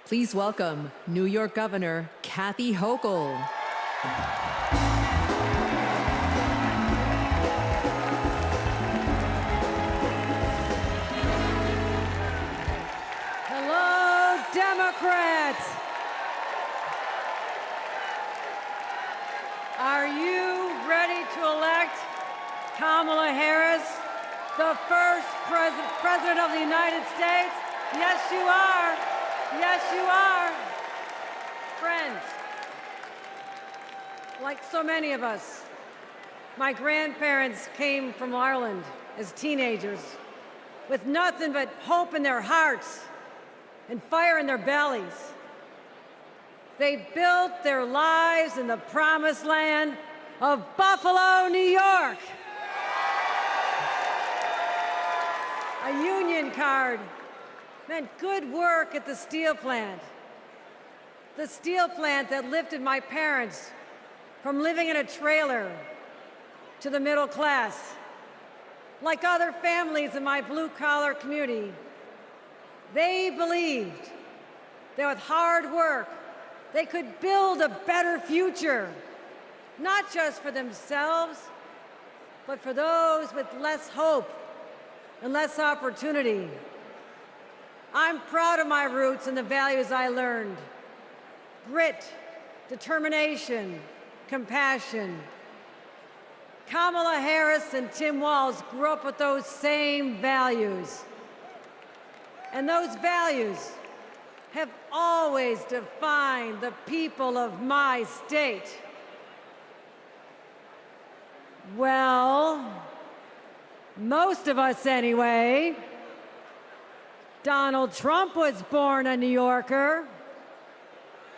Please welcome New York Governor Kathy Hochul. Hello, Democrats. Are you ready to elect Kamala Harris, the first president of the United States? Yes, you are. Yes, you are. Friends, like so many of us, my grandparents came from Ireland as teenagers with nothing but hope in their hearts and fire in their bellies. They built their lives in the promised land of Buffalo, New York. A union card meant good work at the steel plant. The steel plant that lifted my parents from living in a trailer to the middle class. Like other families in my blue-collar community, they believed that with hard work, they could build a better future, not just for themselves, but for those with less hope and less opportunity. I'm proud of my roots and the values I learned. Grit, determination, compassion. Kamala Harris and Tim Walz grew up with those same values. And those values have always defined the people of my state. Well, most of us anyway. Donald Trump was born a New Yorker,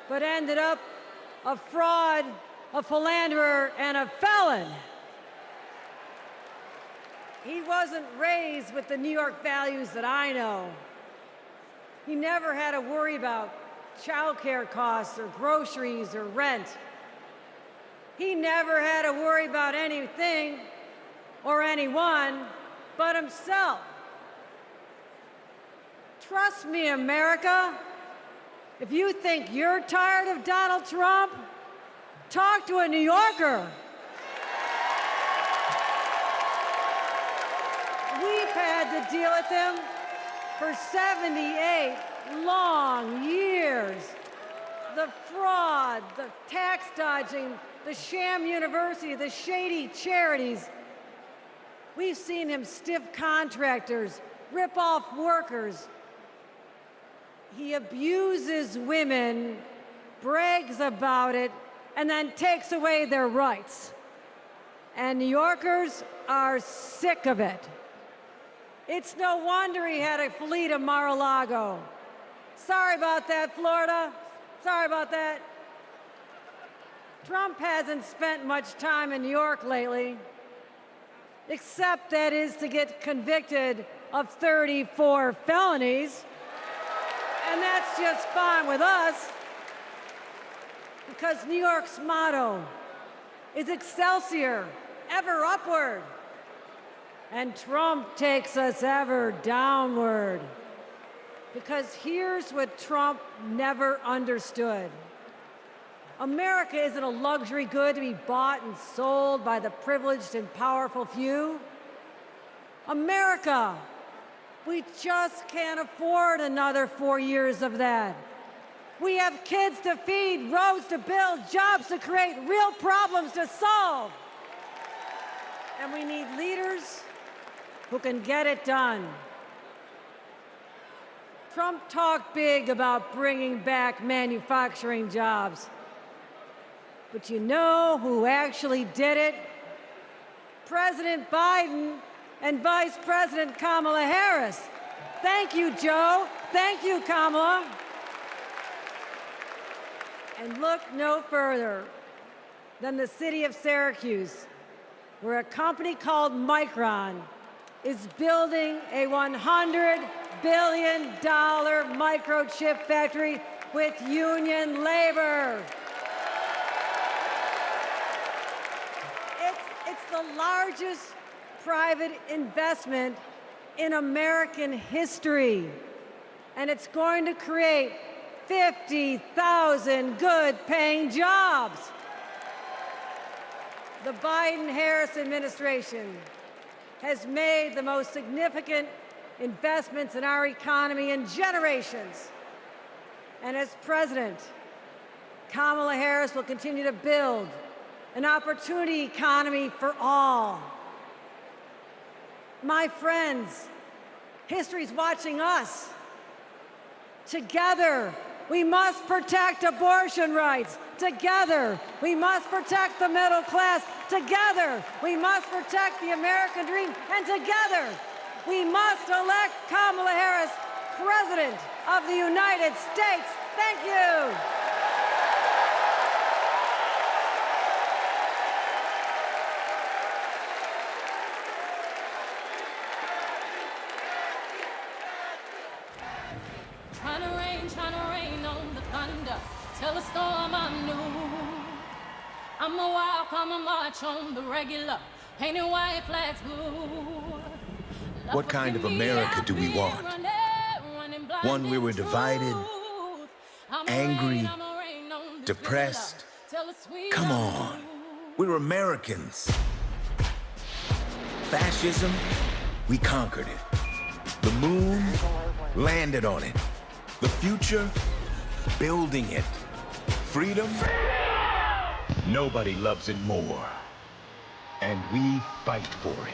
but ended up a fraud, a philanderer, and a felon. He wasn't raised with the New York values that I know. He never had to worry about childcare costs or groceries or rent. He never had to worry about anything or anyone but himself. Trust me, America. If you think you're tired of Donald Trump, talk to a New Yorker. We've had to deal with him for 78 long years. The fraud, the tax dodging, the sham university, the shady charities. We've seen him stiff contractors, rip off workers. He abuses women, brags about it, and then takes away their rights. And New Yorkers are sick of it. It's no wonder he had to flee to Mar-a-Lago. Sorry about that, Florida. Sorry about that. Trump hasn't spent much time in New York lately, except that is to get convicted of 34 felonies. And that's just fine with us, because New York's motto is Excelsior, ever upward. And Trump takes us ever downward. Because here's what Trump never understood. America isn't a luxury good to be bought and sold by the privileged and powerful few. America, we just can't afford another 4 years of that. We have kids to feed, roads to build, jobs to create, real problems to solve. And we need leaders who can get it done. Trump talked big about bringing back manufacturing jobs. But you know who actually did it? President Biden and Vice President Kamala Harris. Thank you, Joe. Thank you, Kamala. And look no further than the city of Syracuse, where a company called Micron is building a $100 billion microchip factory with union labor. It's the largest private investment in American history, and it's going to create 50,000 good-paying jobs. The Biden-Harris administration has made the most significant investments in our economy in generations. And as president, Kamala Harris will continue to build an opportunity economy for all. My friends, history's watching us. Together, we must protect abortion rights. Together, we must protect the middle class. Together, we must protect the American dream. And together, we must elect Kamala Harris President of the United States. Thank you. Tryna rain on the thunder, tell a storm I'm new. I'm a wild, come and march on the regular, painted white flags blue. What kind of America do we want? One where we're divided, angry, depressed? Come on, we're Americans. Fascism, we conquered it. The moon, landed on it. The future, building it. freedom? Nobody loves it more. And we fight for it.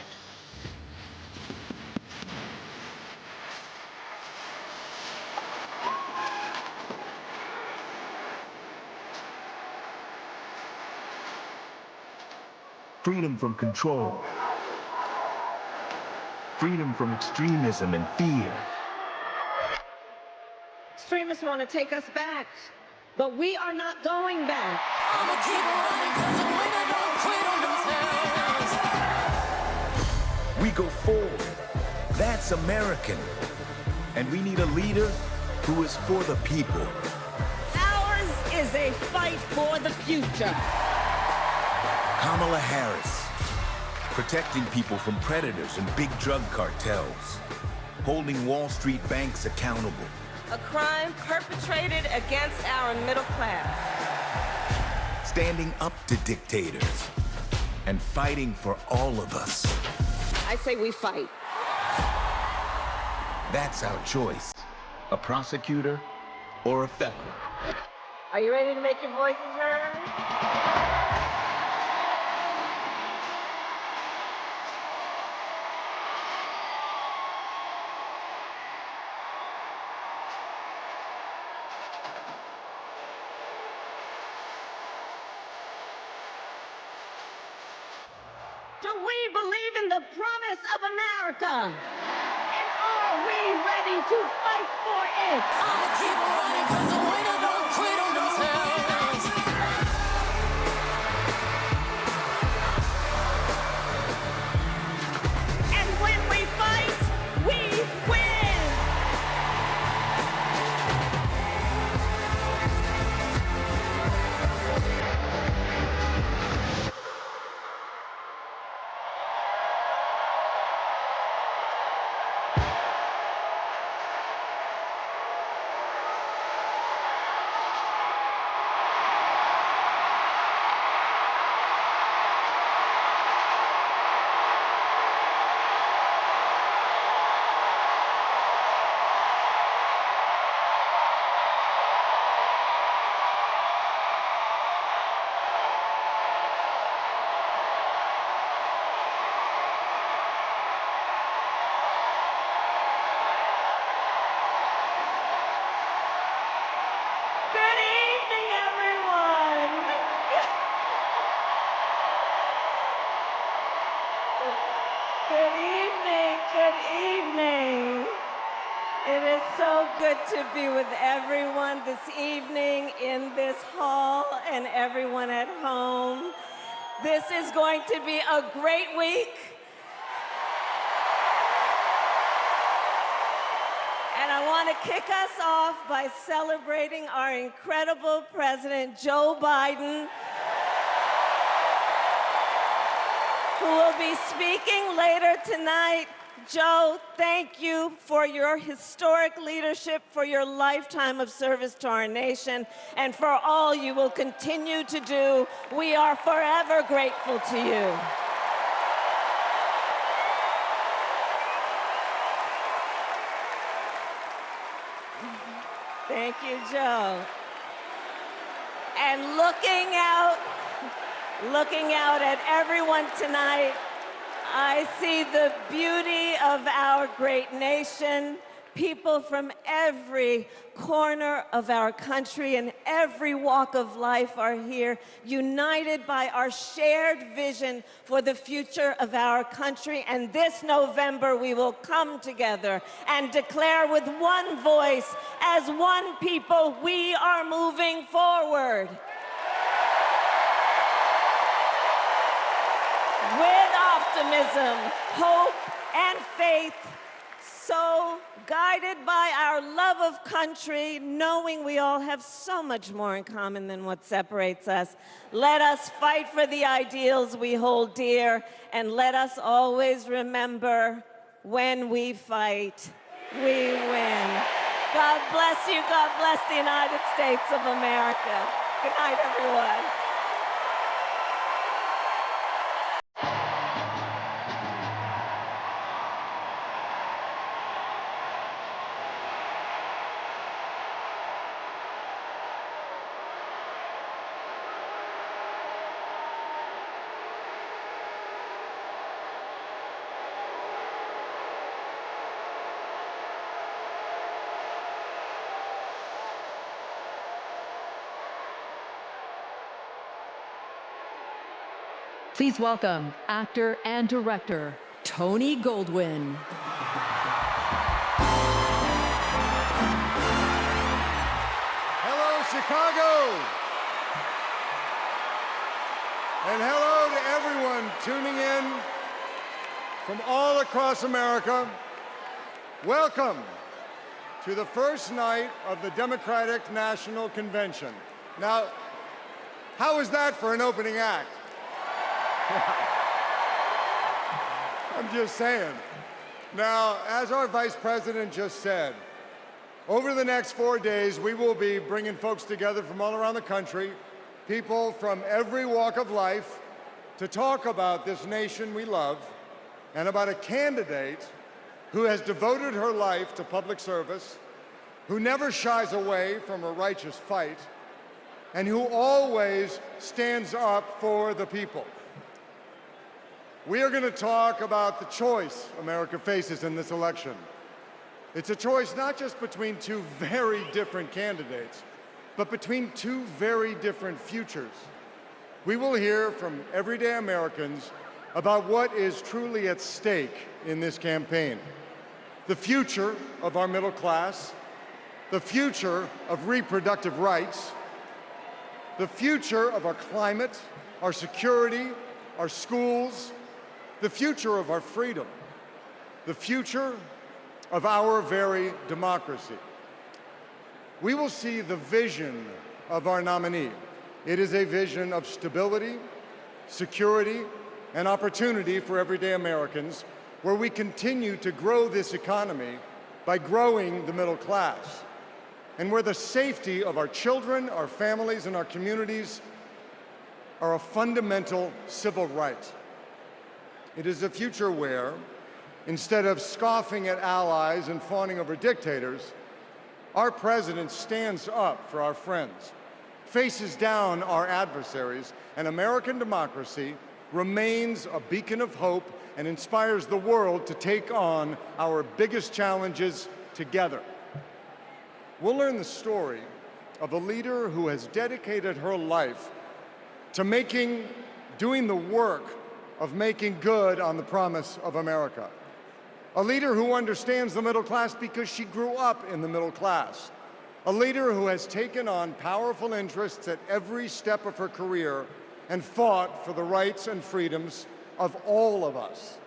Freedom from control. Freedom from extremism and fear. Extremists want to take us back, but we are not going back. I'ma keep running 'cause the winner don't quit on themselves. We go forward. That's American. And we need a leader who is for the people. Ours is a fight for the future. Kamala Harris, protecting people from predators and big drug cartels, holding Wall Street banks accountable. A crime perpetrated against our middle class. Standing up to dictators and fighting for all of us. I say we fight. That's our choice. A prosecutor or a felon. Are you ready to make your voices heard? Do we believe in the promise of America? And are we ready to fight for it? I'ma keep running 'cause the winner don't quit on themselves. And when we fight, we win! It is so good to be with everyone this evening in this hall and everyone at home. This is going to be a great week. And I want to kick us off by celebrating our incredible President, Joe Biden, who will be speaking later tonight. Joe, thank you for your historic leadership, for your lifetime of service to our nation, and for all you will continue to do. We are forever grateful to you. Thank you, Joe. And looking out at everyone tonight, I see the beauty of our great nation. People from every corner of our country and every walk of life are here, united by our shared vision for the future of our country. And this November, we will come together and declare with one voice, as one people, we are moving forward. With optimism, hope, and faith, so guided by our love of country, knowing we all have so much more in common than what separates us, let us fight for the ideals we hold dear, and let us always remember, when we fight, we win. God bless you. God bless the United States of America. Good night, everyone. Please welcome actor and director, Tony Goldwin. Hello, Chicago. And hello to everyone tuning in from all across America. Welcome to the first night of the Democratic National Convention. Now, how is that for an opening act? I'm just saying. Now, as our Vice President just said, over the next 4 days, we will be bringing folks together from all around the country, people from every walk of life, to talk about this nation we love and about a candidate who has devoted her life to public service, who never shies away from a righteous fight, and who always stands up for the people. We are going to talk about the choice America faces in this election. It's a choice not just between two very different candidates, but between two very different futures. We will hear from everyday Americans about what is truly at stake in this campaign. The future of our middle class, the future of reproductive rights, the future of our climate, our security, our schools, the future of our freedom, the future of our very democracy. We will see the vision of our nominee. It is a vision of stability, security, and opportunity for everyday Americans, where we continue to grow this economy by growing the middle class, and where the safety of our children, our families, and our communities are a fundamental civil right. It is a future where, instead of scoffing at allies and fawning over dictators, our president stands up for our friends, faces down our adversaries, and American democracy remains a beacon of hope and inspires the world to take on our biggest challenges together. We'll learn the story of a leader who has dedicated her life to doing the work of making good on the promise of America. A leader who understands the middle class because she grew up in the middle class. A leader who has taken on powerful interests at every step of her career and fought for the rights and freedoms of all of us.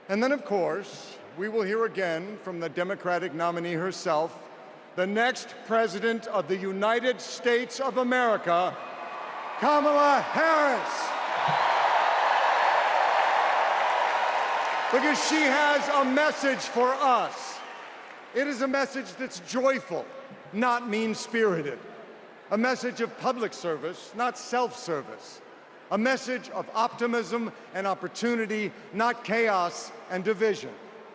And then, of course, we will hear again from the Democratic nominee herself, the next President of the United States of America, Kamala Harris. Because she has a message for us. It is a message that's joyful, not mean-spirited. A message of public service, not self-service. A message of optimism and opportunity, not chaos and division.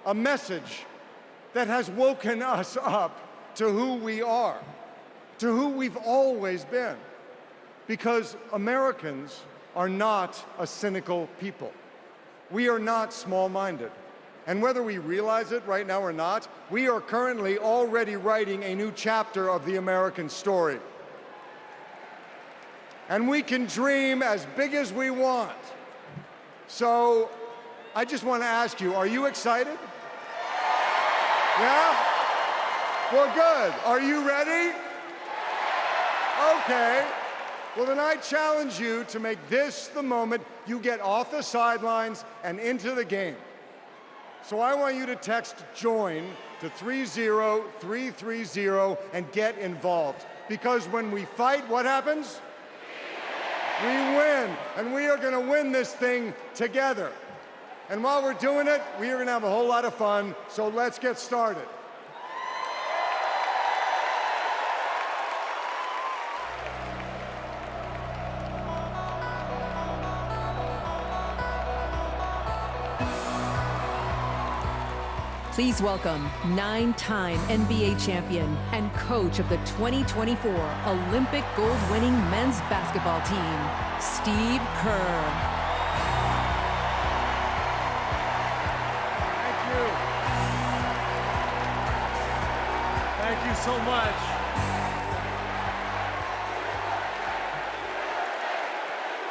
A message that has woken us up to who we are, to who we've always been. Because Americans are not a cynical people. We are not small-minded. And whether we realize it right now or not, we are currently already writing a new chapter of the American story. And we can dream as big as we want. So I just want to ask you, are you excited? Yeah? Well, good. Are you ready? Okay. Well, then I challenge you to make this the moment you get off the sidelines and into the game. So I want you to text JOIN to 30330 and get involved. Because when we fight, what happens? We win. And we are going to win this thing together. And while we're doing it, we are going to have a whole lot of fun. So let's get started. Please welcome 9-time NBA champion and coach of the 2024 Olympic gold-winning men's basketball team, Steve Kerr. Thank you so much.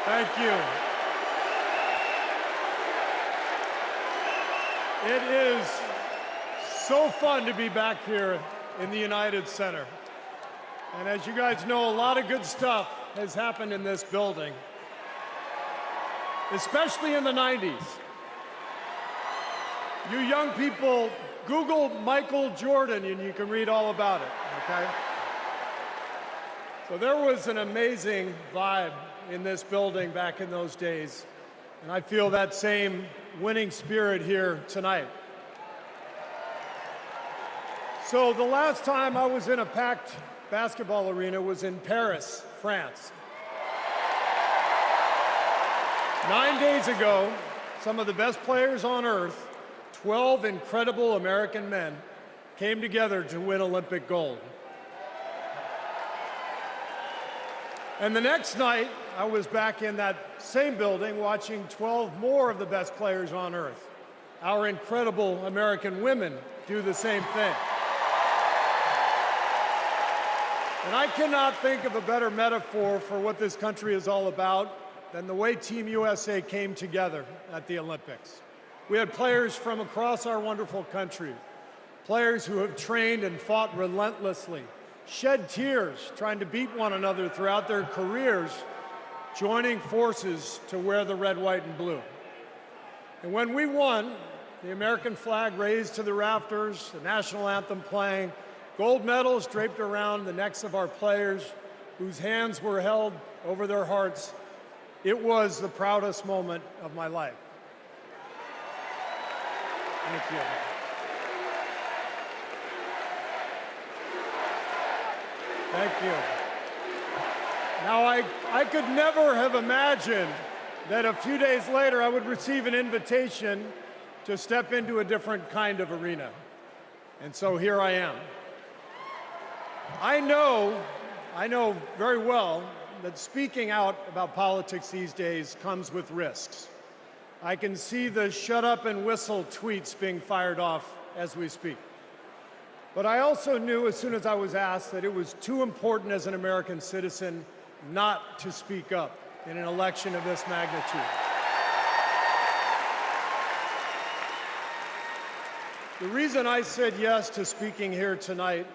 Thank you. It is so fun to be back here in the United Center. And as you guys know, a lot of good stuff has happened in this building, especially in the 90s. You young people, Google Michael Jordan and you can read all about it, okay? So there was an amazing vibe in this building back in those days, and I feel that same winning spirit here tonight. So the last time I was in a packed basketball arena was in Paris, France. 9 days ago, some of the best players on earth, 12 incredible American men, came together to win Olympic gold. And the next night, I was back in that same building watching 12 more of the best players on earth. Our incredible American women do the same thing. And I cannot think of a better metaphor for what this country is all about than the way Team USA came together at the Olympics. We had players from across our wonderful country, players who have trained and fought relentlessly, shed tears trying to beat one another throughout their careers, joining forces to wear the red, white, and blue. And when we won, the American flag raised to the rafters, the national anthem playing, gold medals draped around the necks of our players, whose hands were held over their hearts. It was the proudest moment of my life. Thank you. Thank you. Now, I could never have imagined that a few days later I would receive an invitation to step into a different kind of arena. And so here I am. I know very well that speaking out about politics these days comes with risks. I can see the shut up and whistle tweets being fired off as we speak. But I also knew as soon as I was asked that it was too important as an American citizen not to speak up in an election of this magnitude. The reason I said yes to speaking here tonight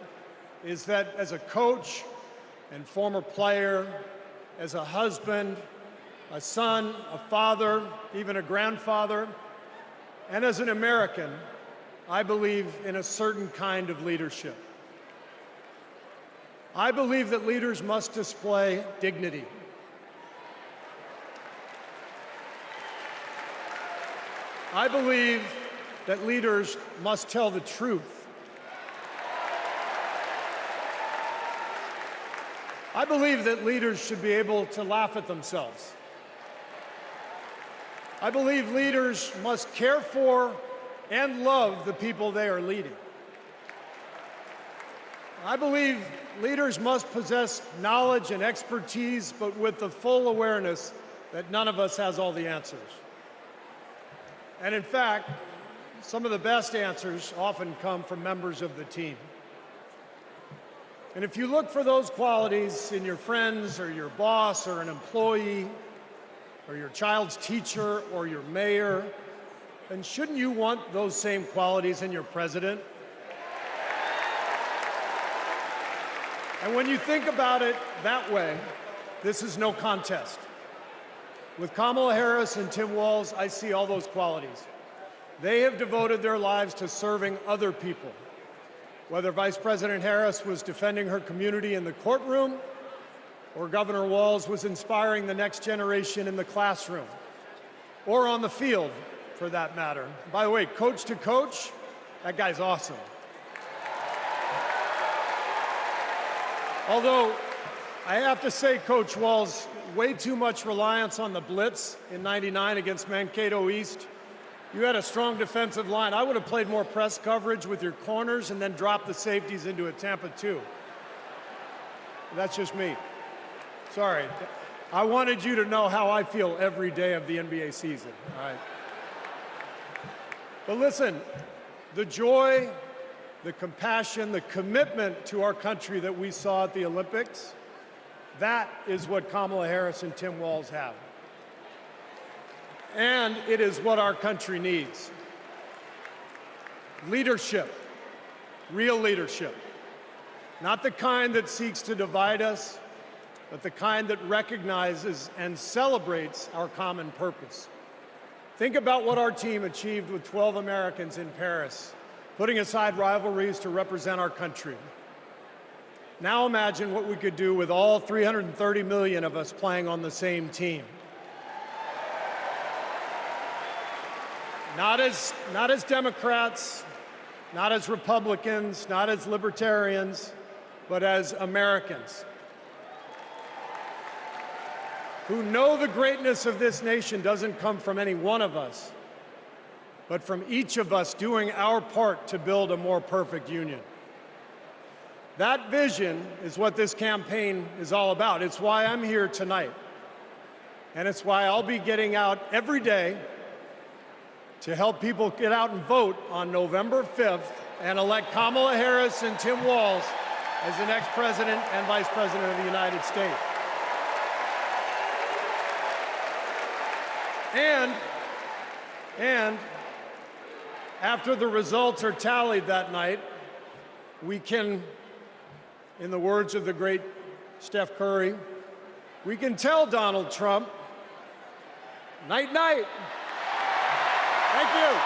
is that as a coach and former player, as a husband, a son, a father, even a grandfather, and as an American, I believe in a certain kind of leadership. I believe that leaders must display dignity. I believe that leaders must tell the truth. I believe that leaders should be able to laugh at themselves. I believe leaders must care for and love the people they are leading. I believe leaders must possess knowledge and expertise, but with the full awareness that none of us has all the answers. And in fact, some of the best answers often come from members of the team. And if you look for those qualities in your friends or your boss or an employee or your child's teacher or your mayor, then shouldn't you want those same qualities in your president? And when you think about it that way, this is no contest. With Kamala Harris and Tim Walz, I see all those qualities. They have devoted their lives to serving other people. Whether Vice President Harris was defending her community in the courtroom, or Governor Walz was inspiring the next generation in the classroom, or on the field, for that matter. By the way, coach to coach, that guy's awesome. Although, I have to say, Coach Walz, way too much reliance on the blitz in '99 against Mankato East. You had a strong defensive line. I would have played more press coverage with your corners and then dropped the safeties into a Tampa 2. That's just me. Sorry. I wanted you to know how I feel every day of the NBA season, all right? But listen, the joy, the compassion, the commitment to our country that we saw at the Olympics, that is what Kamala Harris and Tim Walz have. And it is what our country needs. Leadership, real leadership. Not the kind that seeks to divide us, but the kind that recognizes and celebrates our common purpose. Think about what our team achieved with 12 Americans in Paris, putting aside rivalries to represent our country. Now imagine what we could do with all 330 million of us playing on the same team. Not as Democrats, not as Republicans, not as libertarians, but as Americans who know the greatness of this nation doesn't come from any one of us, but from each of us doing our part to build a more perfect union. That vision is what this campaign is all about. It's why I'm here tonight. And it's why I'll be getting out every day to help people get out and vote on November 5th and elect Kamala Harris and Tim Walz as the next president and vice president of the United States. And after the results are tallied that night, we can, in the words of the great Steph Curry, we can tell Donald Trump, night, night. Thank you.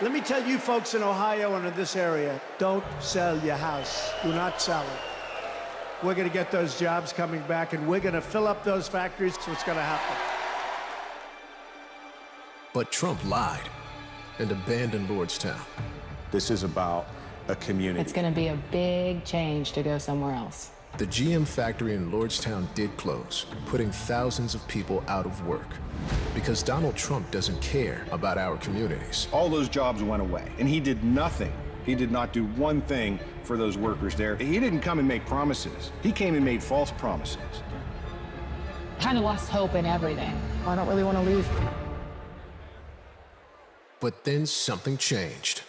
Let me tell you folks in Ohio and in this area, don't sell your house. Do not sell it. We're going to get those jobs coming back, and we're going to fill up those factories, so it's going to happen. But Trump lied and abandoned Lordstown. This is about a community. It's going to be a big change to go somewhere else. The GM factory in Lordstown did close, putting thousands of people out of work. Because Donald Trump doesn't care about our communities. All those jobs went away, and he did nothing. He did not do one thing for those workers there. He didn't come and make promises. He came and made false promises. Kind of lost hope in everything. I don't really want to leave. But then something changed.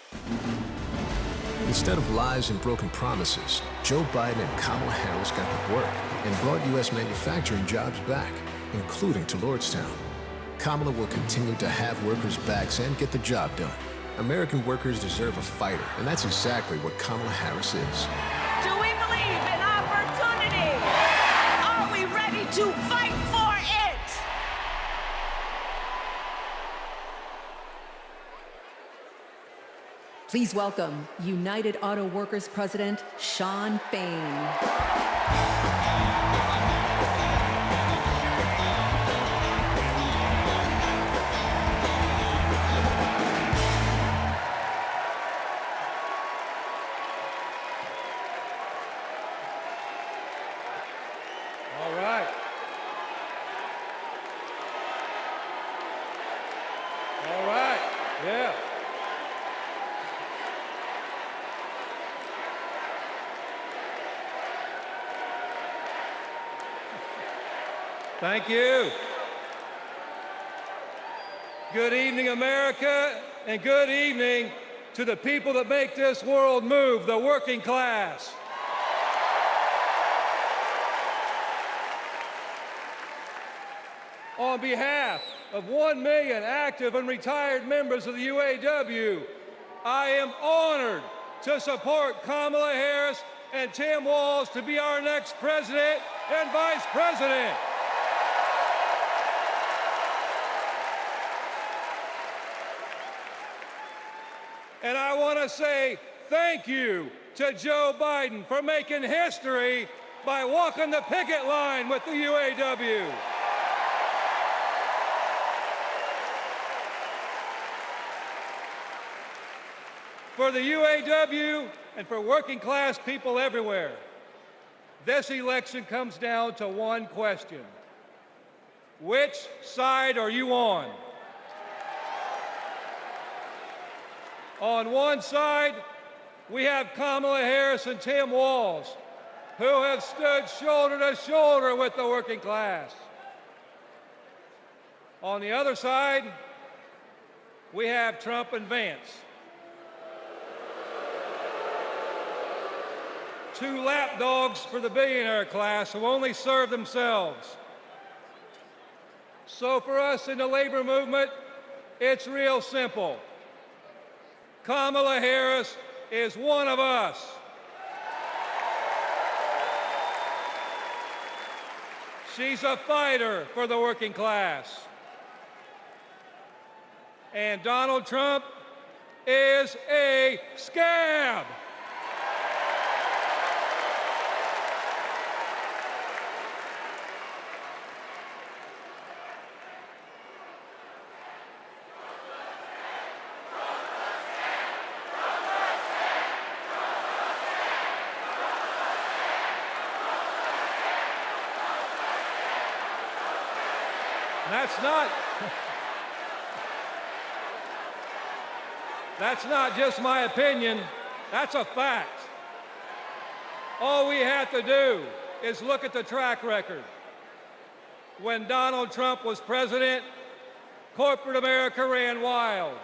Instead of lies and broken promises, Joe Biden and Kamala Harris got to work and brought U.S. manufacturing jobs back, including to Lordstown. Kamala will continue to have workers' backs and get the job done. American workers deserve a fighter, and that's exactly what Kamala Harris is. Do we believe in opportunity? Are we ready to fight for it? Please welcome United Auto Workers President Shawn Fain. Thank you. Good evening, America, and good evening to the people that make this world move, the working class. On behalf of 1 million active and retired members of the UAW, I am honored to support Kamala Harris and Tim Walz to be our next president and vice president. And I want to say thank you to Joe Biden for making history by walking the picket line with the UAW. For the UAW and for working class people everywhere, this election comes down to one question. Which side are you on? On one side, we have Kamala Harris and Tim Walz, who have stood shoulder to shoulder with the working class. On the other side, we have Trump and Vance. two lapdogs for the billionaire class who only serve themselves. So for us in the labor movement, it's real simple. Kamala Harris is one of us. She's a fighter for the working class. And Donald Trump is a scab. That's not just my opinion, that's a fact. All we have to do is look at the track record. When Donald Trump was president, corporate America ran wild.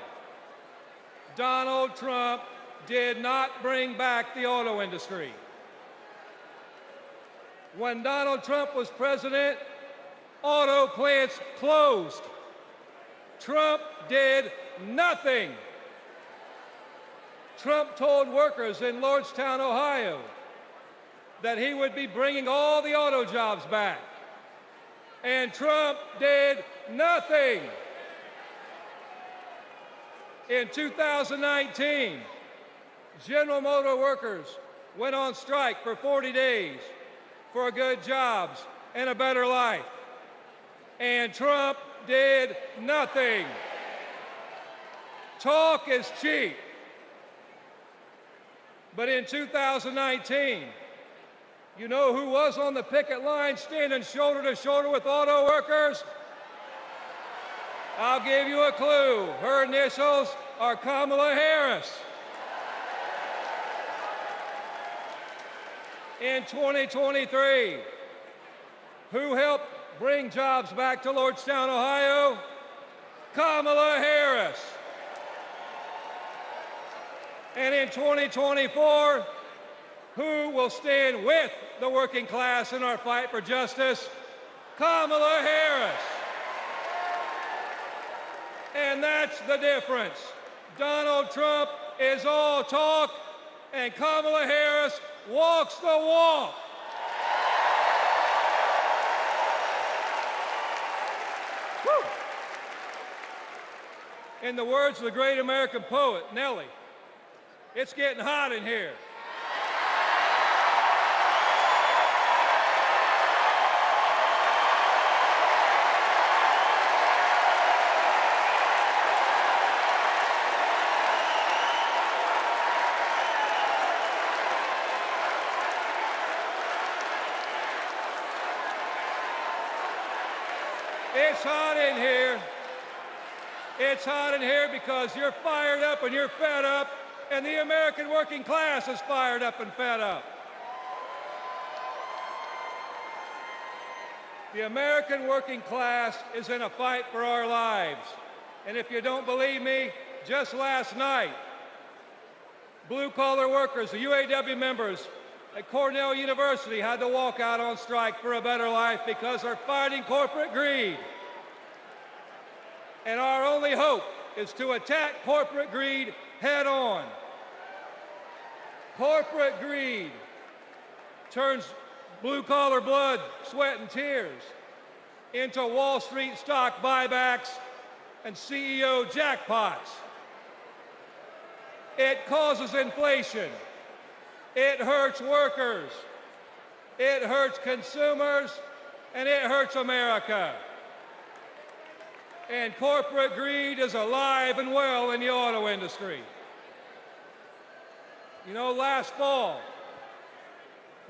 Donald Trump did not bring back the auto industry. When Donald Trump was president, auto plants closed. Trump did nothing. Trump told workers in Lordstown, Ohio, that he would be bringing all the auto jobs back. And Trump did nothing. In 2019, General Motor workers went on strike for 40 days for good jobs and a better life. And Trump did nothing. Talk is cheap. But in 2019, you know who was on the picket line standing shoulder to shoulder with auto workers? I'll give you a clue. Her initials are Kamala Harris. In 2023, who helped bring jobs back to Lordstown, Ohio? Kamala Harris. And in 2024, who will stand with the working class in our fight for justice? Kamala Harris. And that's the difference. Donald Trump is all talk, and Kamala Harris walks the walk. Woo. In the words of the great American poet, Nellie, it's getting hot in here. It's hot in here. It's hot in here because you're fired up and you're fed up, and the American working class is fired up and fed up. The American working class is in a fight for our lives. And if you don't believe me, just last night, blue-collar workers, the UAW members at Cornell University had to walk out on strike for a better life because they're fighting corporate greed. And our only hope is to attack corporate greed head on. Corporate greed turns blue-collar blood, sweat, and tears into Wall Street stock buybacks and CEO jackpots. It causes inflation. It hurts workers. It hurts consumers, and it hurts America. And corporate greed is alive and well in the auto industry. You know, last fall,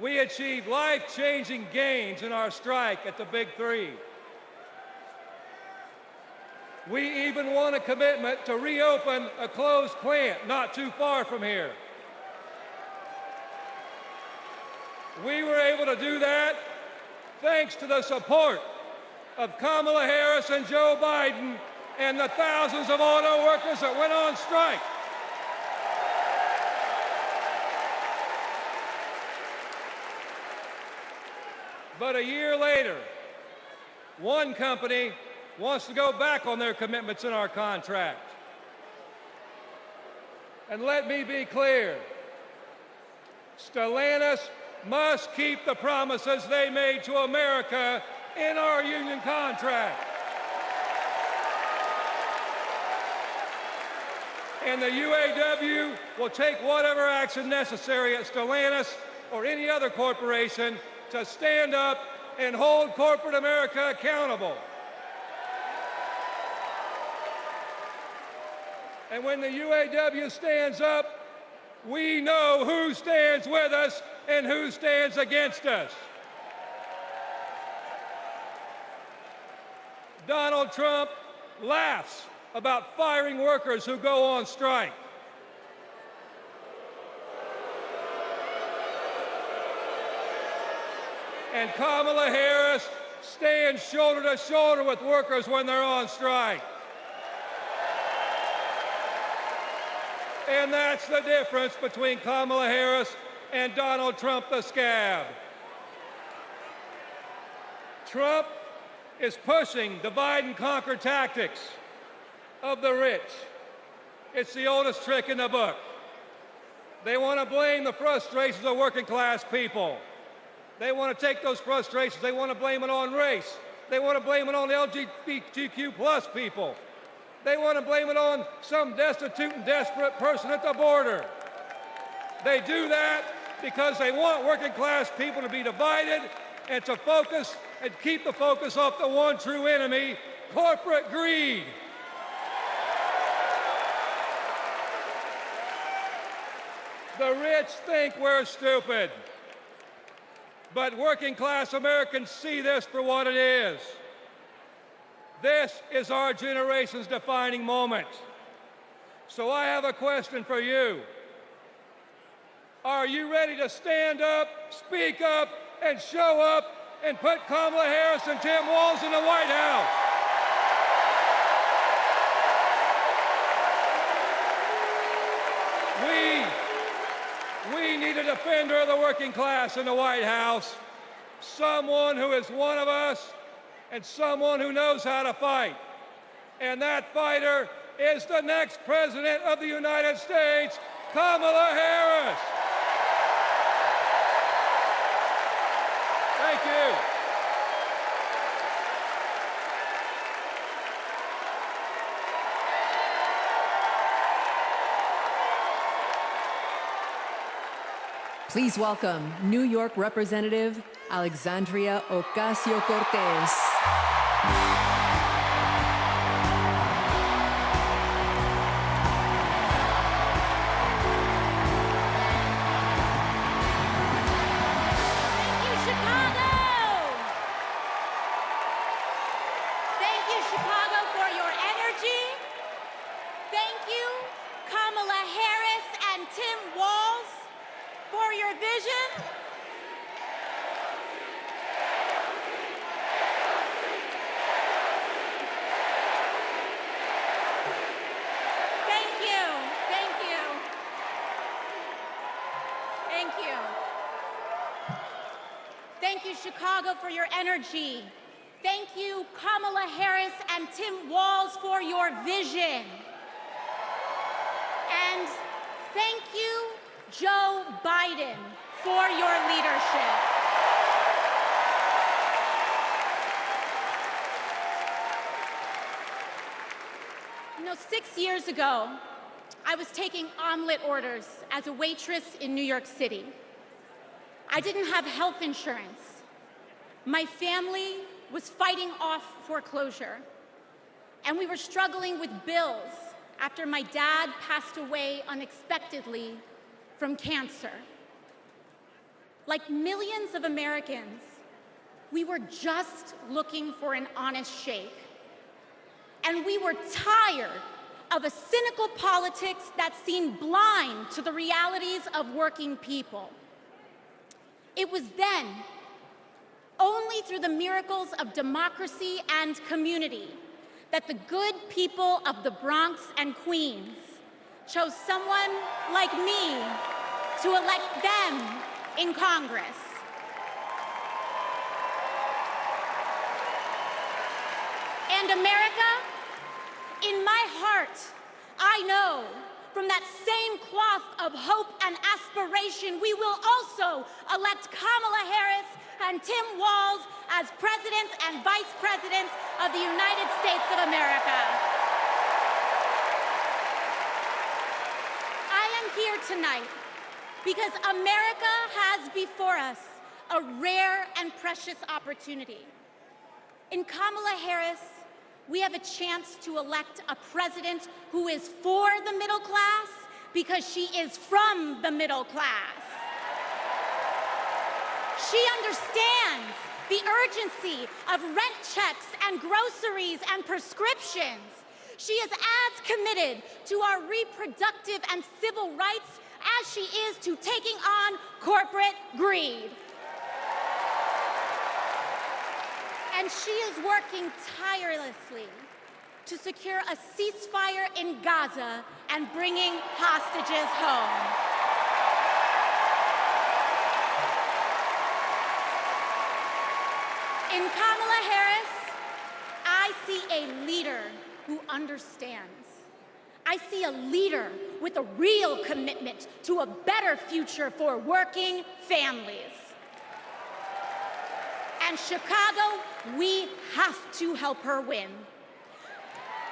we achieved life-changing gains in our strike at the Big Three. We even won a commitment to reopen a closed plant not too far from here. We were able to do that thanks to the support of Kamala Harris and Joe Biden and the thousands of auto workers that went on strike. But a year later, one company wants to go back on their commitments in our contract. And let me be clear, Stellantis must keep the promises they made to America in our union contract. And the UAW will take whatever action necessary at Stellantis or any other corporation to stand up and hold corporate America accountable. And when the UAW stands up, we know who stands with us and who stands against us. Donald Trump laughs about firing workers who go on strike. And Kamala Harris stands shoulder to shoulder with workers when they're on strike. And that's the difference between Kamala Harris and Donald Trump the scab. Trump is pushing divide and conquer tactics of the rich. It's the oldest trick in the book. They want to blame the frustrations of working class people. They want to take those frustrations, they want to blame it on race. They want to blame it on LGBTQ plus people. They want to blame it on some destitute and desperate person at the border. They do that because they want working class people to be divided and to focus and keep the focus off the one true enemy, corporate greed. The rich think we're stupid, but working class Americans see this for what it is. This is our generation's defining moment. So I have a question for you. Are you ready to stand up, speak up, and show up and put Kamala Harris and Tim Walz in the White House? We need a defender of the working class in the White House, someone who is one of us and someone who knows how to fight. And that fighter is the next President of the United States, Kamala Harris. Thank you. Please welcome New York Representative Alexandria Ocasio-Cortez. Chicago for your energy. Thank you, Kamala Harris and Tim Walz, for your vision. And thank you, Joe Biden, for your leadership. You know, 6 years ago, I was taking omelet orders as a waitress in New York City. I didn't have health insurance. My family was fighting off foreclosure, and we were struggling with bills after my dad passed away unexpectedly from cancer. Like millions of Americans, we were just looking for an honest shake. And we were tired of a cynical politics that seemed blind to the realities of working people. It was then, only through the miracles of democracy and community, that the good people of the Bronx and Queens chose someone like me to elect them in Congress. And America, in my heart, I know from that same cloth of hope and aspiration, we will also elect Kamala Harris and Tim Walz as President and Vice President of the United States of America. I am here tonight because America has before us a rare and precious opportunity. In Kamala Harris, we have a chance to elect a president who is for the middle class because she is from the middle class. She understands the urgency of rent checks and groceries and prescriptions. She is as committed to our reproductive and civil rights as she is to taking on corporate greed. And she is working tirelessly to secure a ceasefire in Gaza and bringing hostages home. In Kamala Harris, I see a leader who understands. I see a leader with a real commitment to a better future for working families. And Chicago, we have to help her win.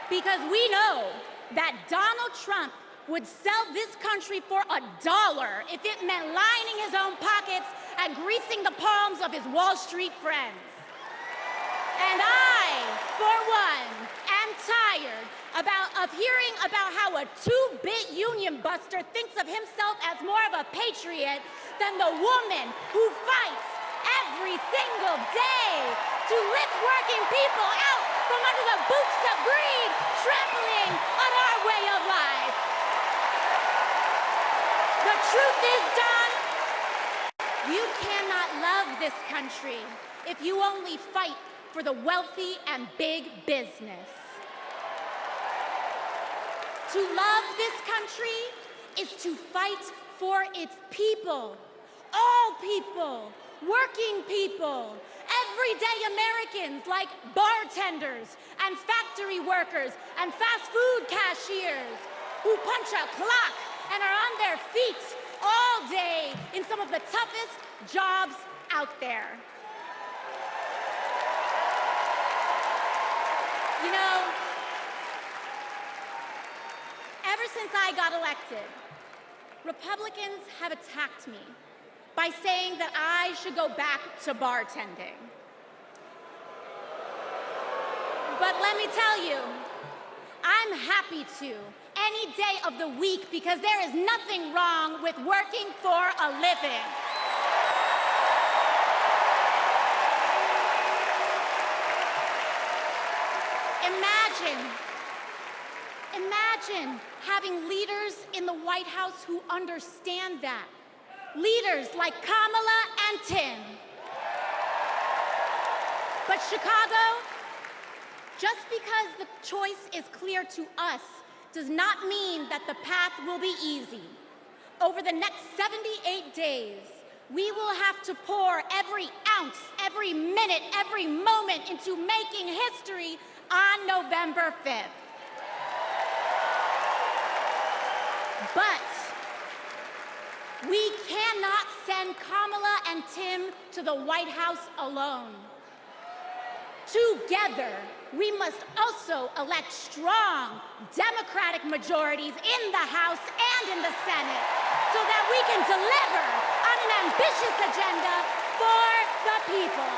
Because we know that Donald Trump would sell this country for $1 if it meant lining his own pockets and greasing the palms of his Wall Street friends. And I, for one, am tired of hearing about how a two-bit union buster thinks of himself as more of a patriot than the woman who fights every single day to lift working people out from under the boots of greed, trampling on our way of life. The truth is, Don, you cannot love this country if you only fight for the wealthy and big business. To love this country is to fight for its people, all people, working people, everyday Americans like bartenders and factory workers and fast food cashiers who punch a clock and are on their feet all day in some of the toughest jobs out there. You know, ever since I got elected, Republicans have attacked me by saying that I should go back to bartending. But let me tell you, I'm happy to any day of the week because there is nothing wrong with working for a living. Imagine having leaders in the White House who understand that. Leaders like Kamala and Tim. But Chicago, just because the choice is clear to us does not mean that the path will be easy. Over the next 78 days, we will have to pour every ounce, every minute, every moment into making history on November 5th. But we cannot send Kamala and Tim to the White House alone. Together, we must also elect strong Democratic majorities in the House and in the Senate so that we can deliver on an ambitious agenda for the people.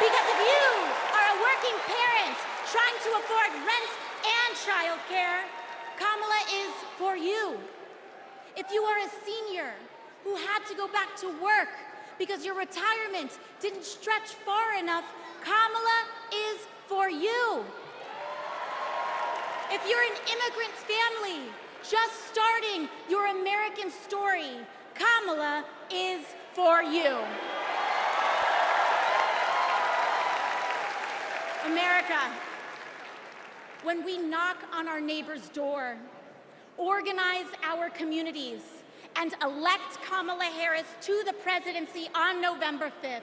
Because if you are a working parent trying to afford rent and childcare, Kamala is for you. If you are a senior who had to go back to work because your retirement didn't stretch far enough, Kamala is for you. If you're an immigrant family just starting your American story, Kamala is for you. America, when we knock on our neighbor's door, organize our communities, and elect Kamala Harris to the presidency on November 5th,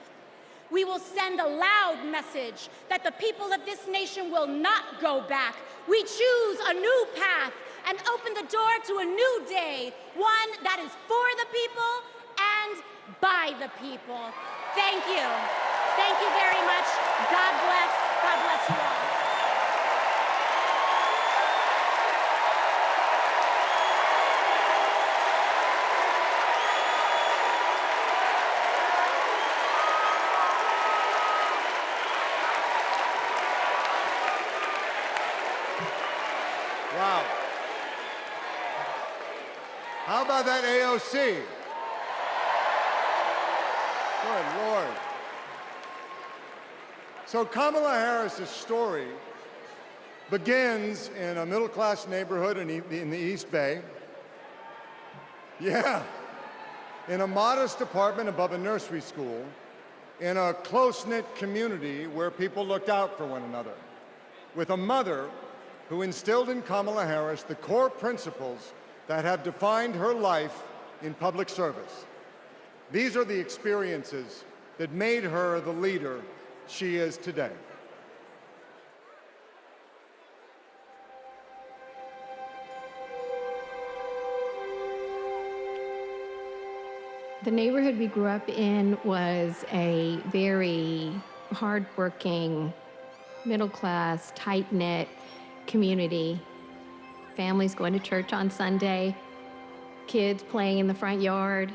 We will send a loud message that the people of this nation will not go back. We choose a new path and open the door to a new day, one that is for the people and by the people. Thank you. Thank you very much. God bless. God bless you all. Wow. How about that AOC? Good Lord. So Kamala Harris's story begins in a middle-class neighborhood in the East Bay. Yeah. In a modest apartment above a nursery school, in a close-knit community where people looked out for one another, with a mother who instilled in Kamala Harris the core principles that have defined her life in public service. These are the experiences that made her the leader she is today. The neighborhood we grew up in was a very hardworking, middle-class, tight-knit community. Families going to church on Sunday, kids playing in the front yard.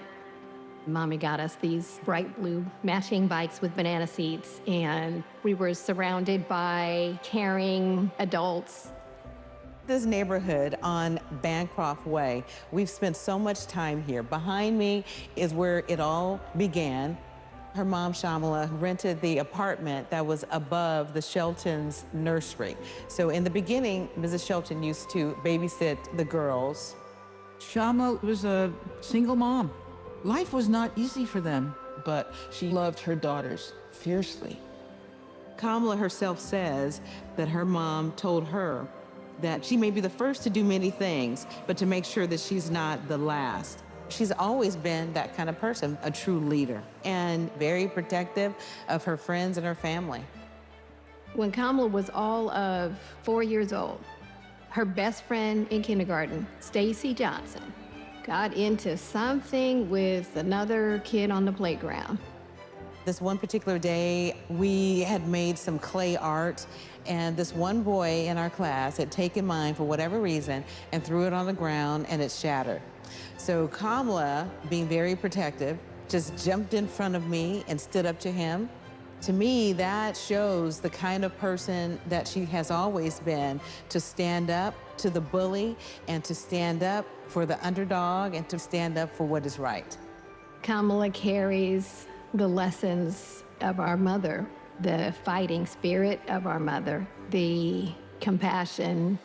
Mommy got us these bright blue matching bikes with banana seats, and we were surrounded by caring adults. This neighborhood on Bancroft Way, we've spent so much time here. Behind me is where it all began. Her mom, Shamala, rented the apartment that was above the Shelton's nursery. So in the beginning, Mrs. Shelton used to babysit the girls. Shama was a single mom. Life was not easy for them, but she loved her daughters fiercely. Kamala herself says that her mom told her that she may be the first to do many things, but to make sure that she's not the last. She's always been that kind of person, a true leader, and very protective of her friends and her family. When Kamala was all of 4 years old, her best friend in kindergarten, Stacy Johnson, got into something with another kid on the playground. This one particular day, we had made some clay art, and this one boy in our class had taken mine for whatever reason and threw it on the ground, and it shattered. So Kamala, being very protective, just jumped in front of me and stood up to him. To me, that shows the kind of person that she has always been, to stand up to the bully and to stand up for the underdog and to stand up for what is right. Kamala carries the lessons of our mother, the fighting spirit of our mother, the compassion,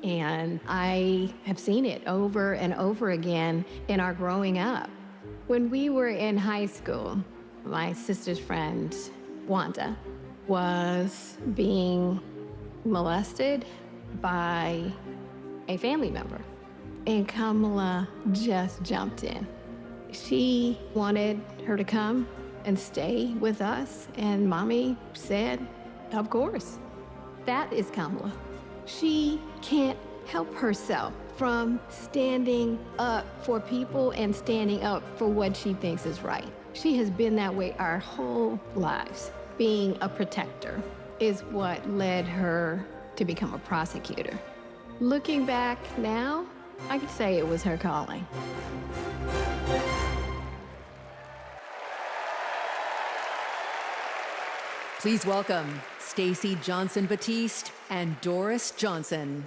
and I have seen it over and over again in our growing up. When we were in high school, my sister's friend, Wanda, was being molested by a family member, and Kamala just jumped in. She wanted her to come and stay with us, and Mommy said, of course. That is Kamala. She can't help herself from standing up for people and standing up for what she thinks is right. She has been that way our whole lives. Being a protector is what led her to become a prosecutor. Looking back now, I could say it was her calling. Please welcome Stacey Johnson Batiste and Doris Johnson.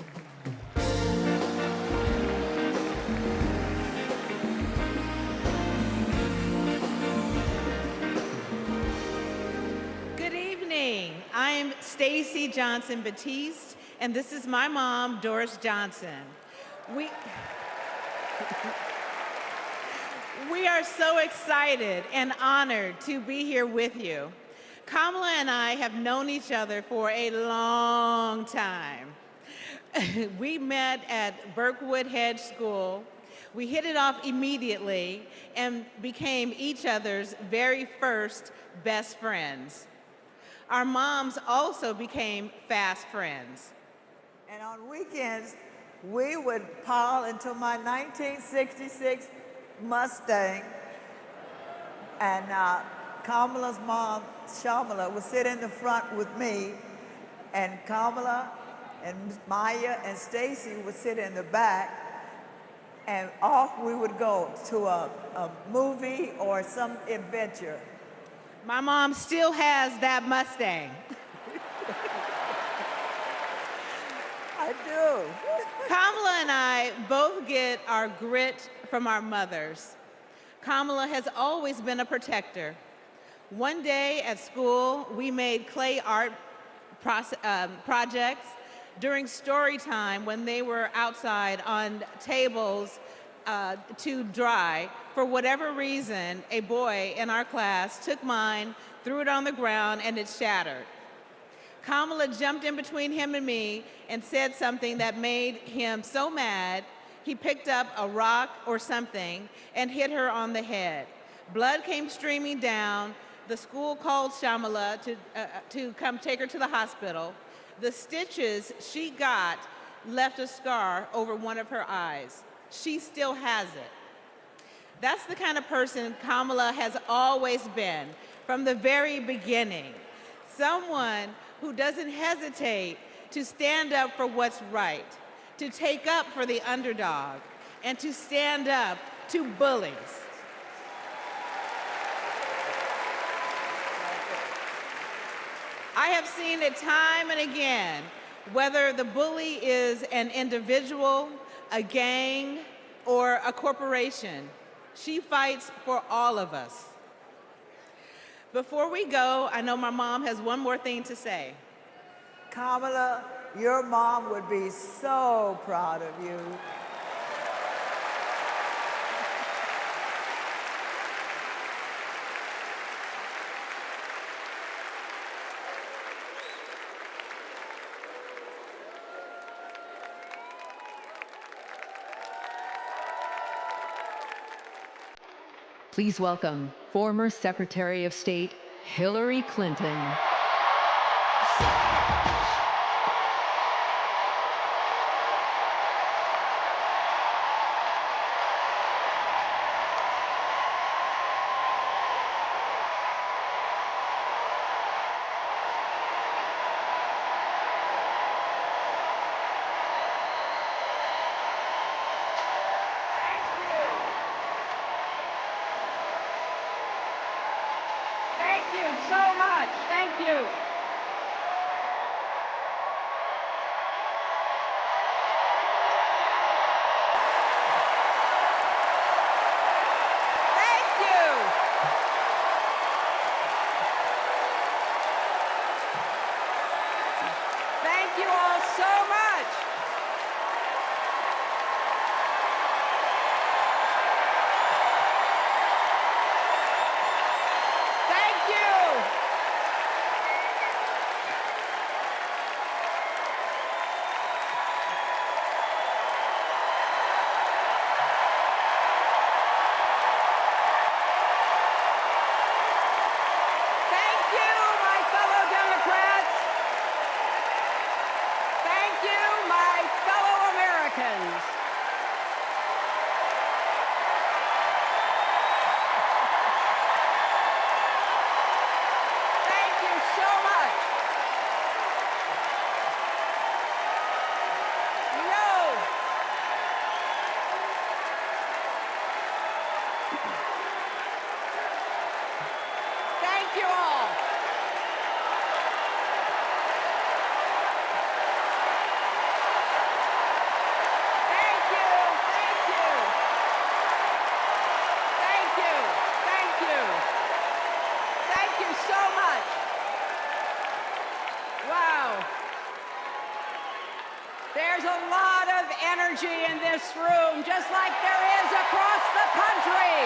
Good evening. I'm Stacey Johnson Batiste, and this is my mom, Doris Johnson. We are so excited and honored to be here with you. Kamala and I have known each other for a long time. We met at Berkwood Hedge School. We hit it off immediately and became each other's very first best friends. Our moms also became fast friends. And on weekends, we would pile into my 1966 Mustang, and Kamala's mom, Shamala, would sit in the front with me, and Kamala and Maya and Stacy would sit in the back, and off we would go to a movie or some adventure. My mom still has that Mustang. I do. Kamala and I both get our grit from our mothers. Kamala has always been a protector. One day at school, we made clay art projects during story time when they were outside on tables to dry. For whatever reason, a boy in our class took mine, threw it on the ground, and it shattered. Kamala jumped in between him and me and said something that made him so mad, he picked up a rock or something and hit her on the head. Blood came streaming down. The school called Shamala to come take her to the hospital. The stitches she got left a scar over one of her eyes. She still has it. That's the kind of person Kamala has always been from the very beginning. Someone who doesn't hesitate to stand up for what's right, to take up for the underdog, and to stand up to bullies. I have seen it time and again, whether the bully is an individual, a gang, or a corporation. She fights for all of us. Before we go, I know my mom has one more thing to say. Kamala, your mom would be so proud of you. Please welcome former Secretary of State Hillary Clinton. There's a lot of energy in this room, just like there is across the country.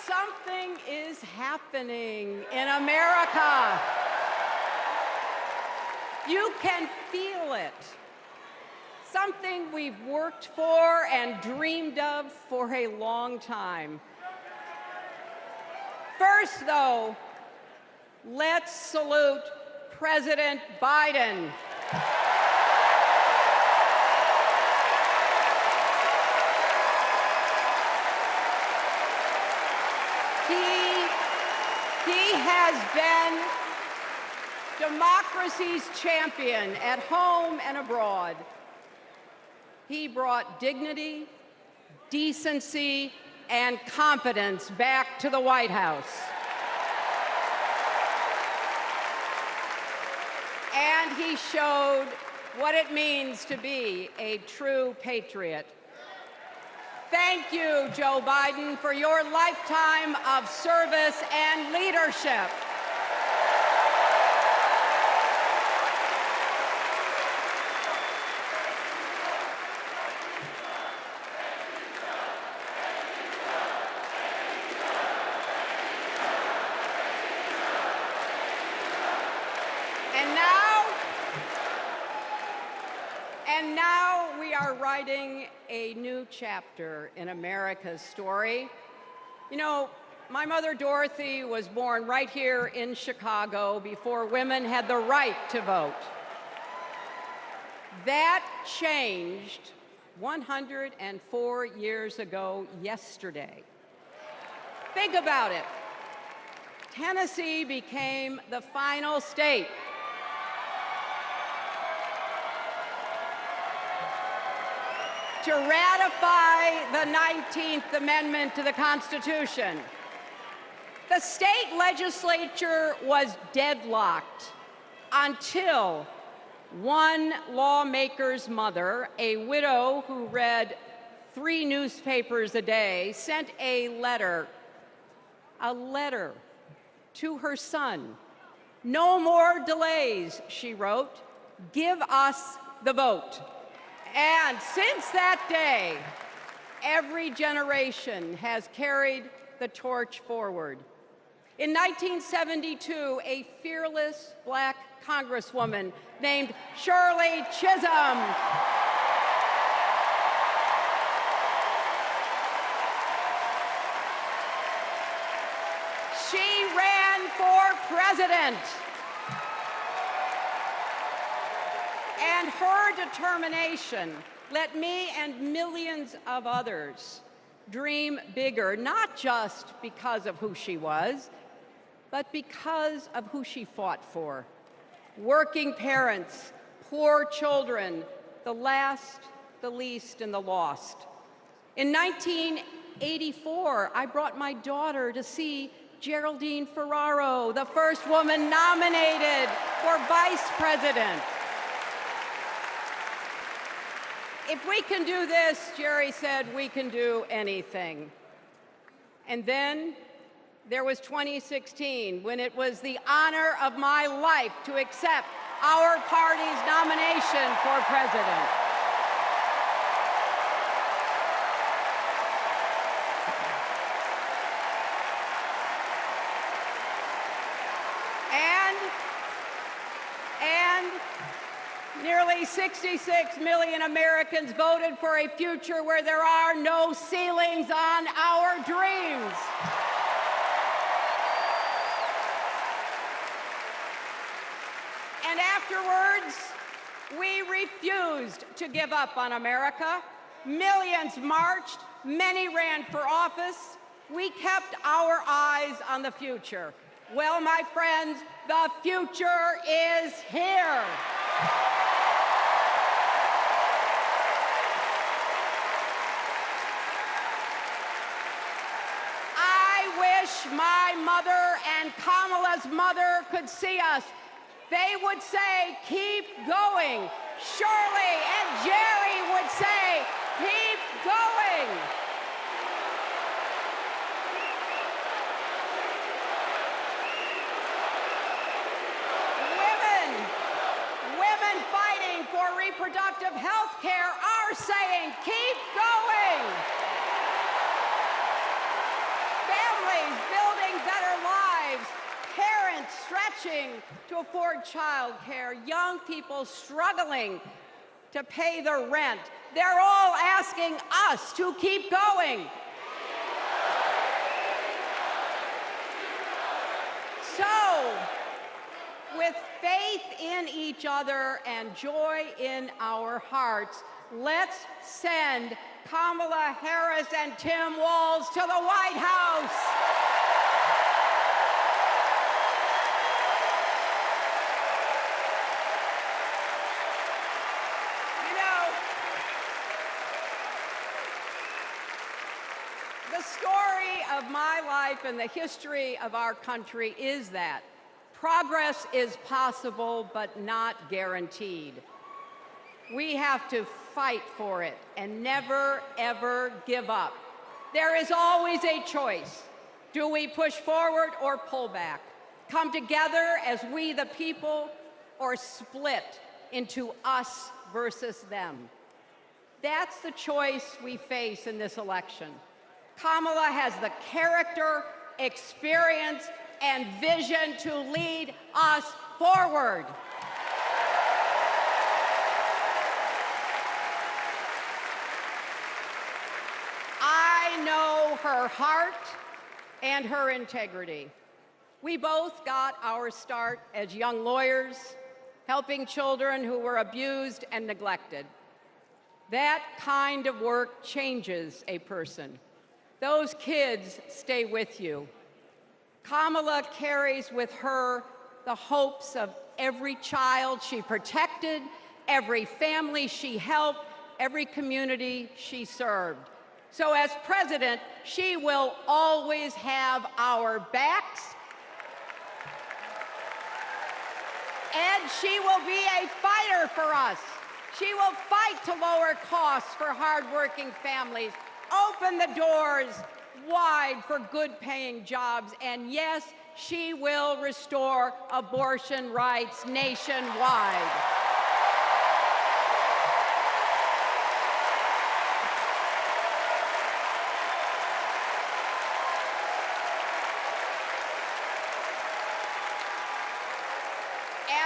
Something is happening in America. You can feel it. Something we've worked for and dreamed of for a long time. First, though, let's salute President Biden. He has been democracy's champion at home and abroad. He brought dignity, decency, and competence back to the White House. And he showed what it means to be a true patriot. Thank you, Joe Biden, for your lifetime of service and leadership. And now we are writing a new chapter in America's story. You know, my mother Dorothy was born right here in Chicago before women had the right to vote. That changed 104 years ago yesterday. Think about it. Tennessee became the final state to ratify the 19th Amendment to the Constitution. The state legislature was deadlocked until one lawmaker's mother, a widow who read 3 newspapers a day, sent a letter to her son. "No more delays," she wrote. "Give us the vote." And since that day, every generation has carried the torch forward. In 1972, a fearless black congresswoman named Shirley Chisholm she ran for president. And her determination let me and millions of others dream bigger, not just because of who she was, but because of who she fought for. Working parents, poor children, the last, the least, and the lost. In 1984, I brought my daughter to see Geraldine Ferraro, the first woman nominated for vice president. If we can do this, Jerry said, we can do anything. And then there was 2016, when it was the honor of my life to accept our party's nomination for president. And nearly 66 million Americans voted for a future where there are no ceilings on our dreams. And afterwards, we refused to give up on America. Millions marched, many ran for office. We kept our eyes on the future. Well, my friends, the future is here. I wish my mother and Kamala's mother could see us. They would say, keep going. Shirley and Jerry would say, keep going. Women fighting for reproductive health care are saying, keep going. Families building better lives, parents stretched matching to afford child care, young people struggling to pay their rent. They're all asking us to keep going. So, with faith in each other and joy in our hearts, let's send Kamala Harris and Tim Walz to the White House. You know, the story of my life and the history of our country is that progress is possible, but not guaranteed. We have to fight for it and never, ever give up. There is always a choice. Do we push forward or pull back? Come together as we the people, or split into us versus them? That's the choice we face in this election. Kamala has the character, experience, and vision to lead us forward. I know her heart and her integrity. We both got our start as young lawyers, helping children who were abused and neglected. That kind of work changes a person. Those kids stay with you. Kamala carries with her the hopes of every child she protected, every family she helped, every community she served. So as president, she will always have our backs, and she will be a fighter for us. She will fight to lower costs for hardworking families, open the doors wide for good-paying jobs, and yes, she will restore abortion rights nationwide.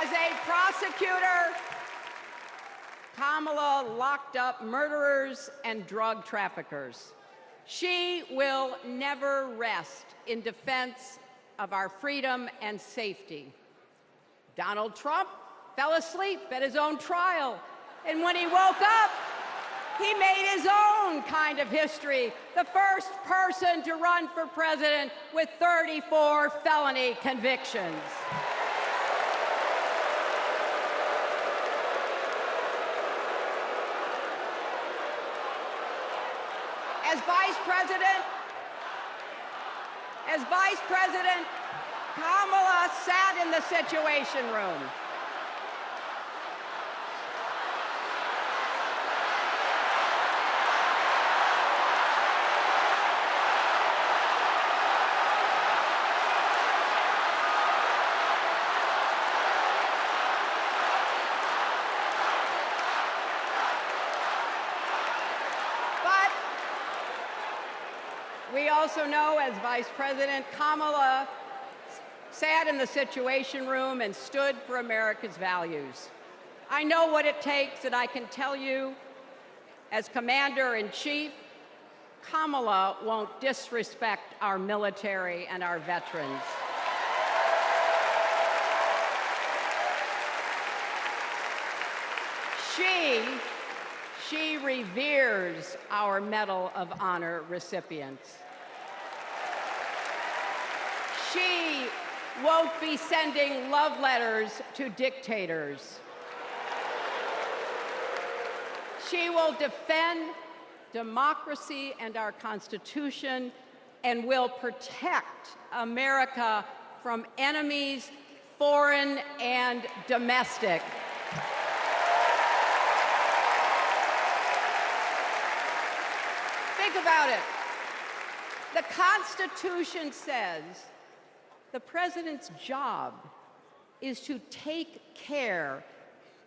As a prosecutor, Kamala locked up murderers and drug traffickers. She will never rest in defense of our freedom and safety. Donald Trump fell asleep at his own trial, and when he woke up, he made his own kind of history, the first person to run for president with 34 felony convictions. As Vice President, Kamala sat in the Situation Room. We also know, as Vice President, Kamala sat in the Situation Room and stood for America's values. I know what it takes, and I can tell you, as Commander-in-Chief, Kamala won't disrespect our military and our veterans. She reveres our Medal of Honor recipients. She won't be sending love letters to dictators. She will defend democracy and our Constitution and will protect America from enemies, foreign and domestic. Think about it. The Constitution says the president's job is to take care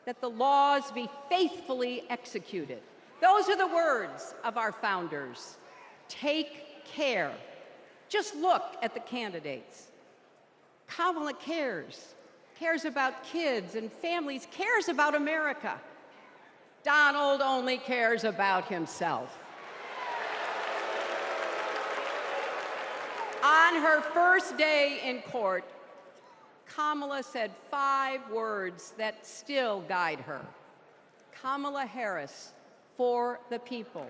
that the laws be faithfully executed. Those are the words of our founders. Take care. Just look at the candidates. Kamala cares about kids and families, cares about America. Donald only cares about himself. On her first day in court, Kamala said 5 words that still guide her. Kamala Harris, for the people.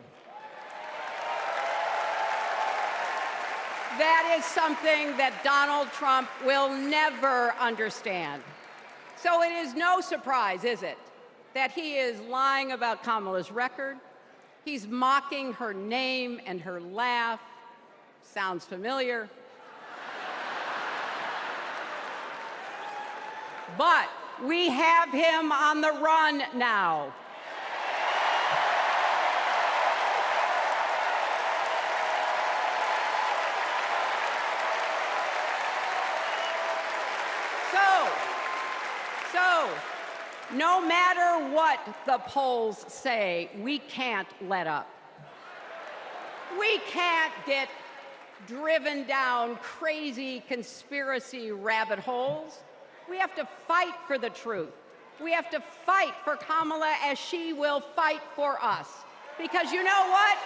That is something that Donald Trump will never understand. So it is no surprise, is it, that he is lying about Kamala's record. He's mocking her name and her laugh. Sounds familiar. But we have him on the run now. So, no matter what the polls say, we can't let up. We can't get driven down crazy conspiracy rabbit holes. We have to fight for the truth. We have to fight for Kamala as she will fight for us. Because you know what?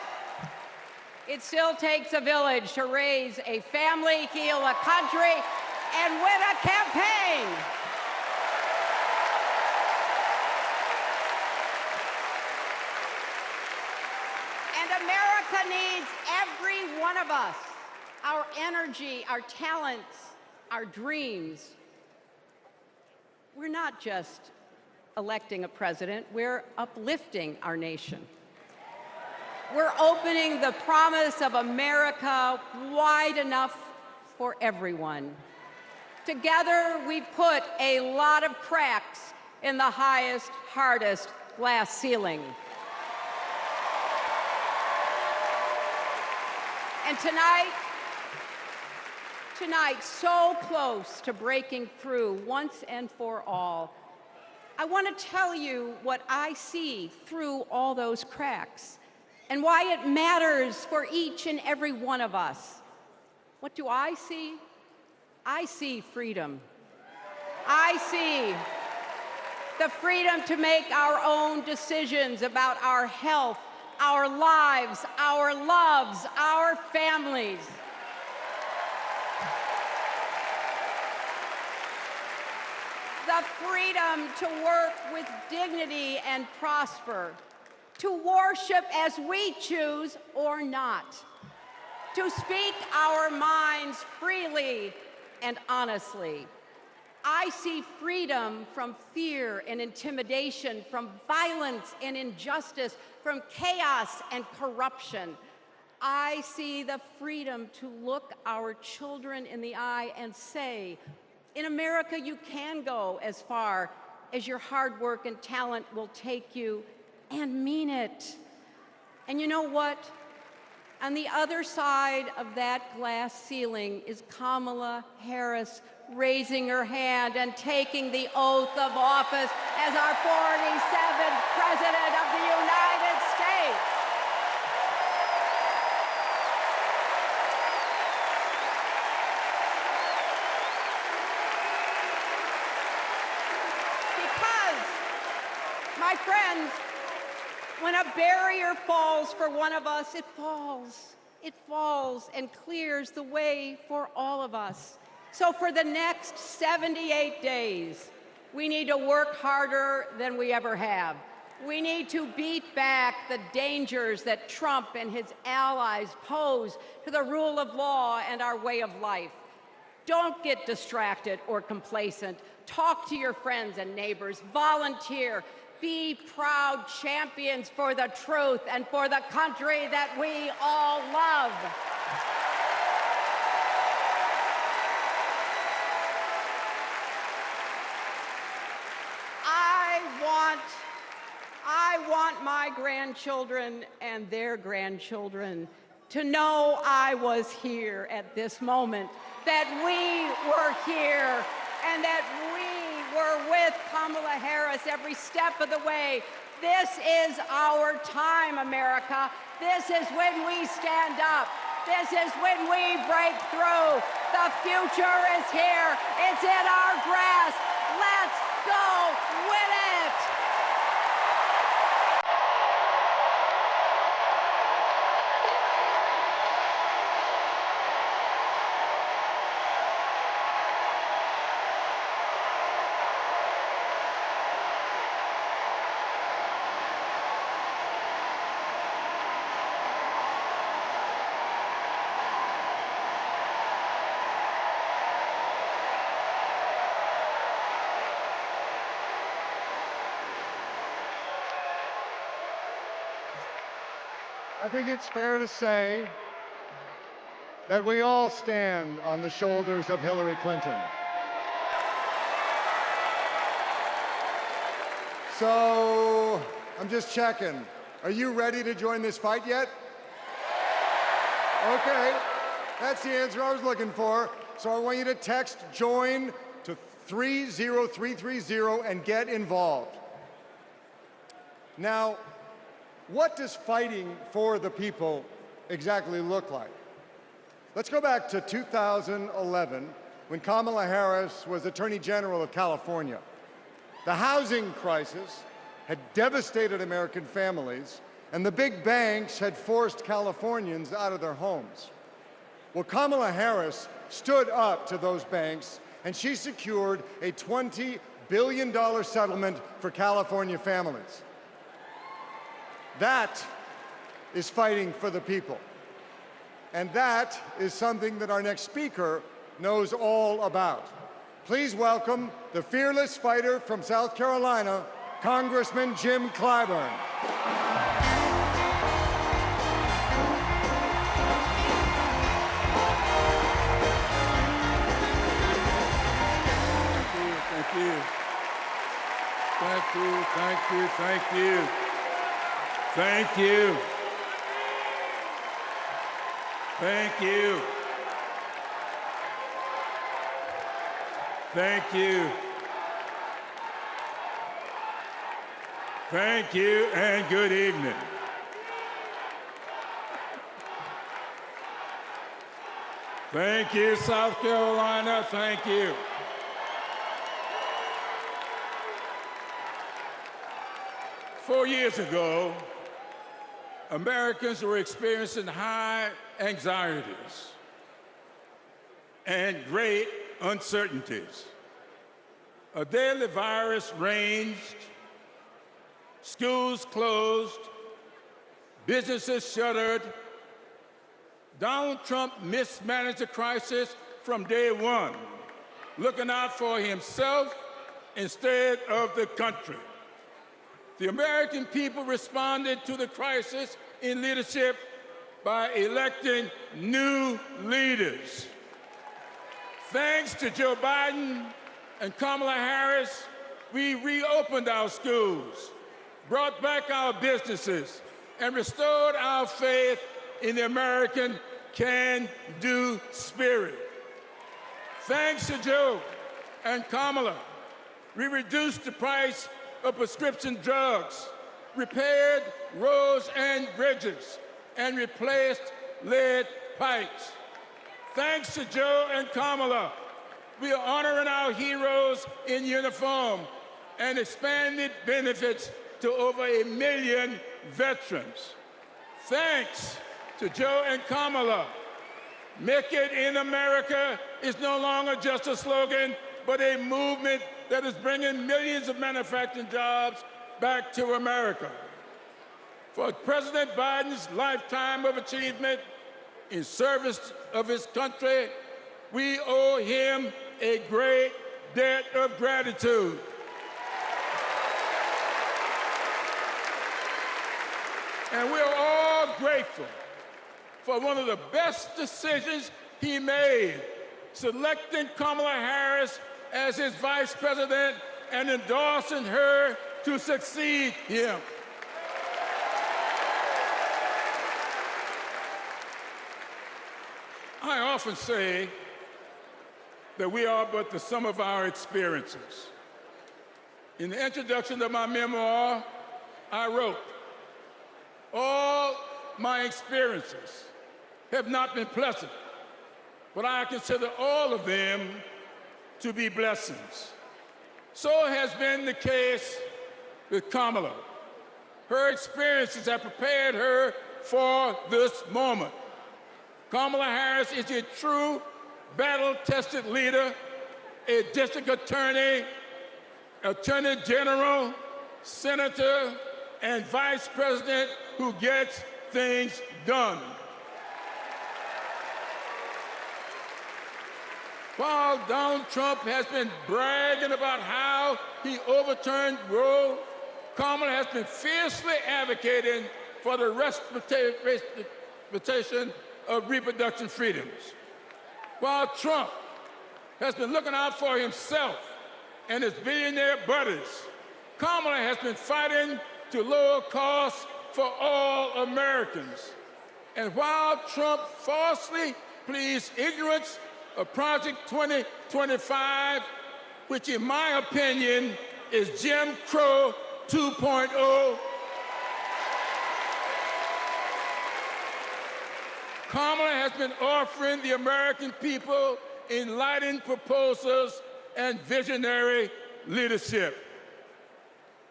It still takes a village to raise a family, heal a country, and win a campaign. And America needs every one of us, our energy, our talents, our dreams. We're not just electing a president, we're uplifting our nation. We're opening the promise of America wide enough for everyone. Together, we put a lot of cracks in the highest, hardest glass ceiling. And tonight, so close to breaking through once and for all, I want to tell you what I see through all those cracks and why it matters for each and every one of us. What do I see? I see freedom. I see the freedom to make our own decisions about our health, our lives, our loves, our families. The freedom to work with dignity and prosper, to worship as we choose or not, to speak our minds freely and honestly. I see freedom from fear and intimidation, from violence and injustice, from chaos and corruption. I see the freedom to look our children in the eye and say, in America, you can go as far as your hard work and talent will take you, and mean it. And you know what? On the other side of that glass ceiling is Kamala Harris raising her hand and taking the oath of office as our 47th President of the United States. My friends, when a barrier falls for one of us, it falls and clears the way for all of us. So for the next 78 days, we need to work harder than we ever have. We need to beat back the dangers that Trump and his allies pose to the rule of law and our way of life. Don't get distracted or complacent. Talk to your friends and neighbors. Volunteer. Be proud champions for the truth and for the country that we all love. I want my grandchildren and their grandchildren to know I was here at this moment, that we were here, and that we were with Kamala Harris every step of the way. This is our time, America. This is when we stand up. This is when we break through. The future is here. It's in our grasp. Let's go win it. I think it's fair to say that we all stand on the shoulders of Hillary Clinton. So, I'm just checking. Are you ready to join this fight yet? Okay, that's the answer I was looking for. So I want you to text JOIN to 30330 and get involved. Now, what does fighting for the people exactly look like? Let's go back to 2011 when Kamala Harris was Attorney General of California. The housing crisis had devastated American families, and the big banks had forced Californians out of their homes. Well, Kamala Harris stood up to those banks, and she secured a $20 billion settlement for California families. That is fighting for the people. And that is something that our next speaker knows all about. Please welcome the fearless fighter from South Carolina, Congressman Jim Clyburn. Thank you. Thank you, thank you, thank you. Thank you. Thank you. Thank you. Thank you, and good evening. Thank you, South Carolina. Thank you. Four years ago, Americans were experiencing high anxieties and great uncertainties. A deadly virus raged, schools closed, businesses shuttered. Donald Trump mismanaged the crisis from day one, looking out for himself instead of the country. The American people responded to the crisis in leadership by electing new leaders. Thanks to Joe Biden and Kamala Harris, we reopened our schools, brought back our businesses, and restored our faith in the American can-do spirit. Thanks to Joe and Kamala, we reduced the price of prescription drugs, repaired roads and bridges, and replaced lead pipes. Thanks to Joe and Kamala, we are honoring our heroes in uniform and expanded benefits to over 1 million veterans. Thanks to Joe and Kamala, Make It in America is no longer just a slogan, but a movement that is bringing millions of manufacturing jobs back to America. For President Biden's lifetime of achievement in service of his country, we owe him a great debt of gratitude. And we're all grateful for one of the best decisions he made, selecting Kamala Harris as his vice president and endorsing her to succeed him. I often say that we are but the sum of our experiences. In the introduction to my memoir, I wrote, "All my experiences have not been pleasant, but I consider all of them to be blessings. So has been the case with Kamala. Her experiences have prepared her for this moment. Kamala Harris is a true battle-tested leader, a district attorney, attorney general, senator, and vice president who gets things done. While Donald Trump has been bragging about how he overturned Roe, Kamala has been fiercely advocating for the respectation of reproduction freedoms. While Trump has been looking out for himself and his billionaire buddies, Kamala has been fighting to lower costs for all Americans. And while Trump falsely pleads ignorance of Project 2025, which in my opinion is Jim Crow 2.0, Kamala has been offering the American people enlightened proposals and visionary leadership.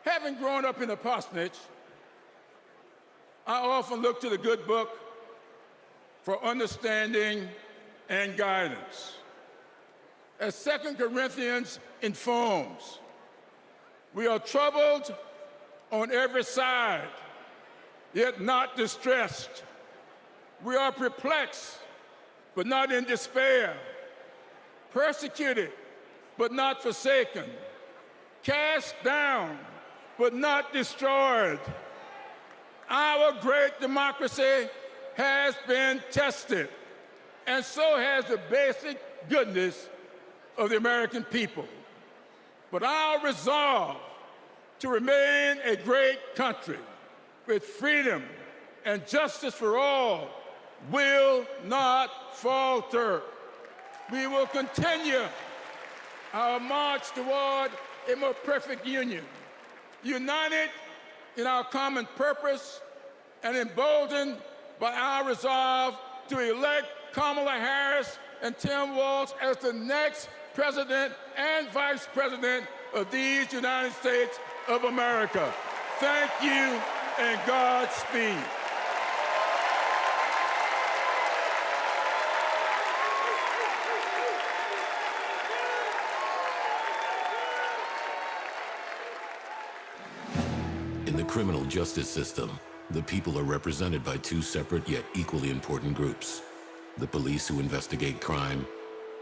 Having grown up in a parsonage, I often look to the good book for understanding and guidance. As 2 Corinthians informs, we are troubled on every side, yet not distressed. We are perplexed, but not in despair. Persecuted, but not forsaken. Cast down, but not destroyed. Our great democracy has been tested, and so has the basic goodness of the American people. But our resolve to remain a great country with freedom and justice for all will not falter. We will continue our march toward a more perfect union, united in our common purpose and emboldened by our resolve to elect Kamala Harris and Tim Walz as the next president and vice president of these United States of America. Thank you and Godspeed. In the criminal justice system, the people are represented by two separate yet equally important groups: the police who investigate crime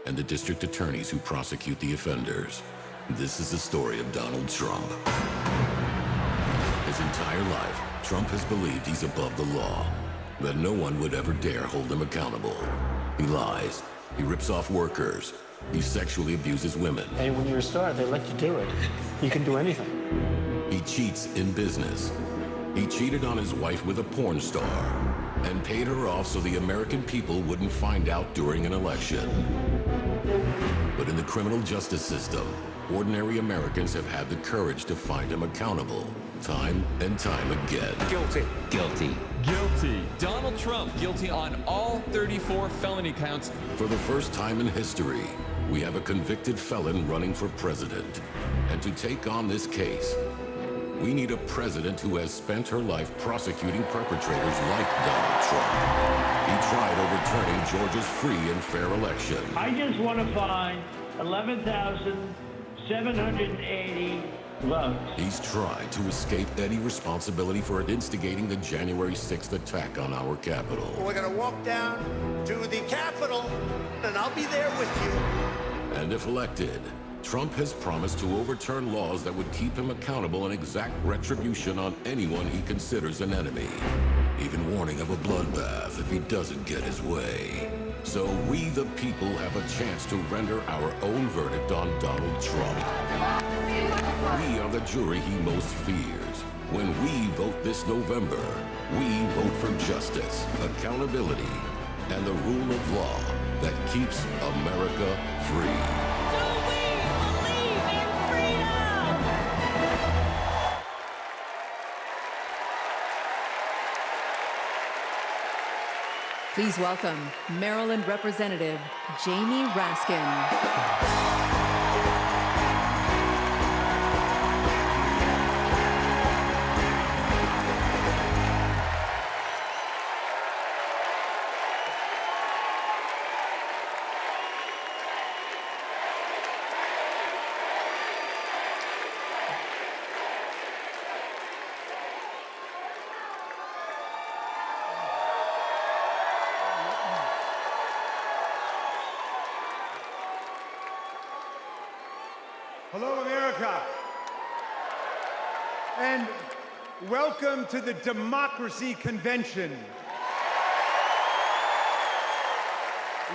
and the district attorneys who prosecute the offenders. This is the story of Donald Trump. His entire life, Trump has believed he's above the law, that no one would ever dare hold him accountable. He lies, he rips off workers, he sexually abuses women. Hey, when you're a star, they let you do it. You can do anything. He cheats in business. He cheated on his wife with a porn star and paid her off so the American people wouldn't find out during an election. But in the criminal justice system, ordinary Americans have had the courage to find him accountable, time and time again. Guilty. Guilty. Guilty. Donald Trump, guilty on all 34 felony counts. For the first time in history, we have a convicted felon running for president. And to take on this case, we need a president who has spent her life prosecuting perpetrators like Donald Trump. He tried overturning Georgia's free and fair election. I just want to find 11,780 votes. He's tried to escape any responsibility for instigating the January 6th attack on our Capitol. We're going to walk down to the Capitol, and I'll be there with you. And if elected, Trump has promised to overturn laws that would keep him accountable and exact retribution on anyone he considers an enemy, even warning of a bloodbath if he doesn't get his way. So we, the people, have a chance to render our own verdict on Donald Trump. We are the jury he most fears. When we vote this November, we vote for justice, accountability, and the rule of law that keeps America free. Please welcome Maryland Representative Jamie Raskin. Hello, America. And welcome to the Democracy Convention.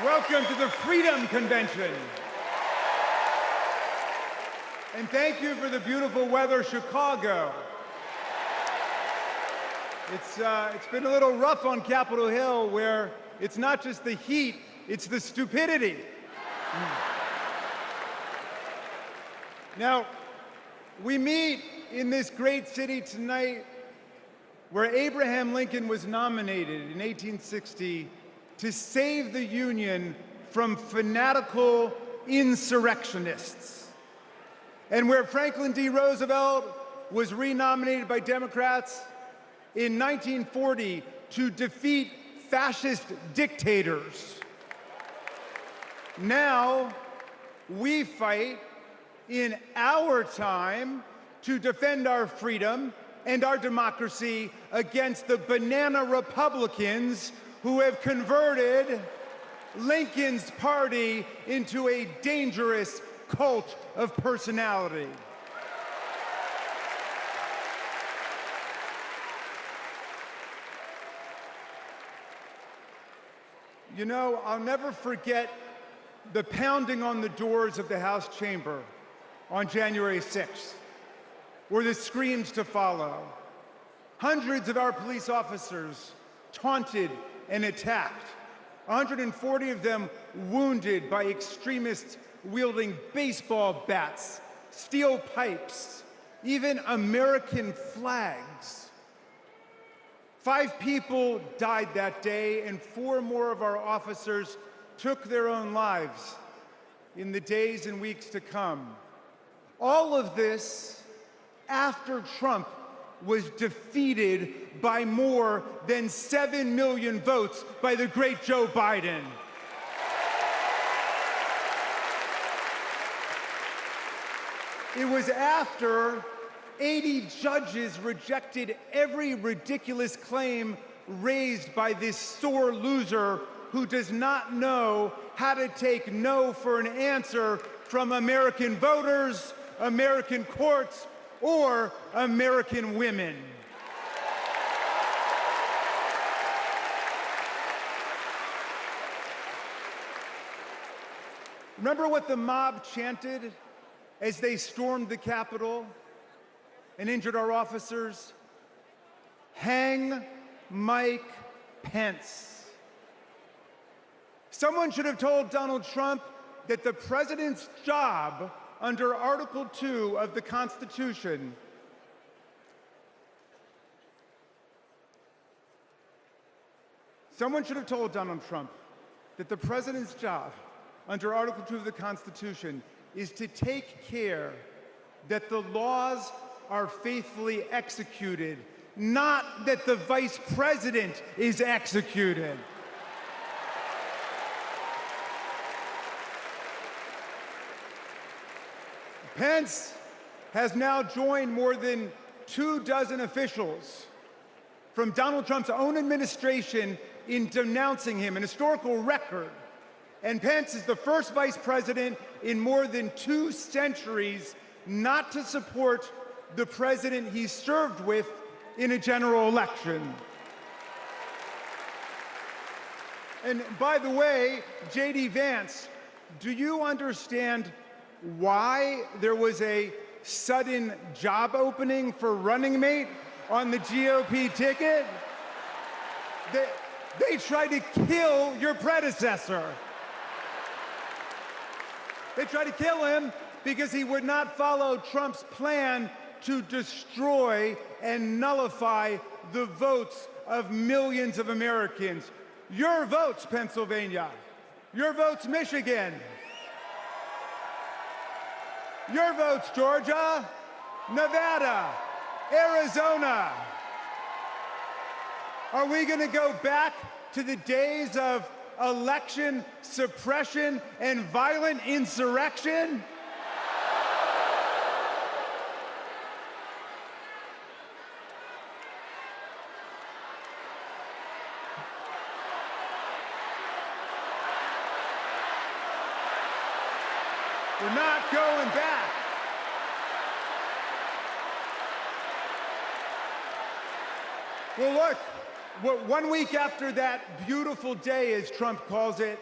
Welcome to the Freedom Convention. And thank you for the beautiful weather, Chicago. It's been a little rough on Capitol Hill, where it's not just the heat, it's the stupidity. Now, we meet in this great city tonight where Abraham Lincoln was nominated in 1860 to save the Union from fanatical insurrectionists, and where Franklin D. Roosevelt was renominated by Democrats in 1940 to defeat fascist dictators. Now, we fight in our time to defend our freedom and our democracy against the banana Republicans who have converted Lincoln's party into a dangerous cult of personality. You know, I'll never forget the pounding on the doors of the House chamber on January 6th, or the screams to follow. Hundreds of our police officers taunted and attacked, 140 of them wounded by extremists wielding baseball bats, steel pipes, even American flags. 5 people died that day, and 4 more of our officers took their own lives in the days and weeks to come. All of this after Trump was defeated by more than 7 million votes by the great Joe Biden. It was after 80 judges rejected every ridiculous claim raised by this sore loser who does not know how to take no for an answer from American voters, American courts, or American women. Remember what the mob chanted as they stormed the Capitol and injured our officers? Hang Mike Pence. Someone should have told Donald Trump that the president's job under Article 2 of the Constitution Someone should have told Donald Trump that the president's job under Article 2 of the Constitution is to take care that the laws are faithfully executed, not that the vice president is executed. Pence has now joined more than 24 officials from Donald Trump's own administration in denouncing him, an historical record. And Pence is the first vice president in more than 2 centuries not to support the president he served with in a general election. And by the way, J.D. Vance, do you understand why there was a sudden job opening for running mate on the GOP ticket? They tried to kill your predecessor. They tried to kill him because he would not follow Trump's plan to destroy and nullify the votes of millions of Americans. Your votes, Pennsylvania. Your votes, Michigan. Your votes, Georgia, Nevada, Arizona. Are we going to go back to the days of election suppression and violent insurrection? We're not going back. Well, look, 1 week after that beautiful day, as Trump calls it,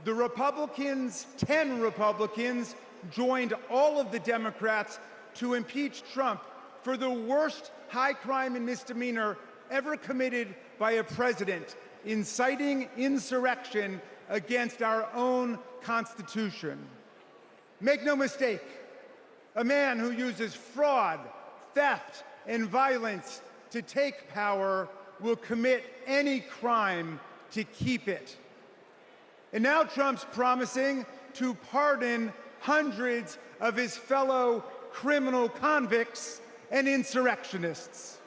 the Republicans, 10 Republicans, joined all of the Democrats to impeach Trump for the worst high crime and misdemeanor ever committed by a president, inciting insurrection against our own Constitution. Make no mistake, a man who uses fraud, theft, and violence to take power will commit any crime to keep it. And now Trump's promising to pardon hundreds of his fellow criminal convicts and insurrectionists.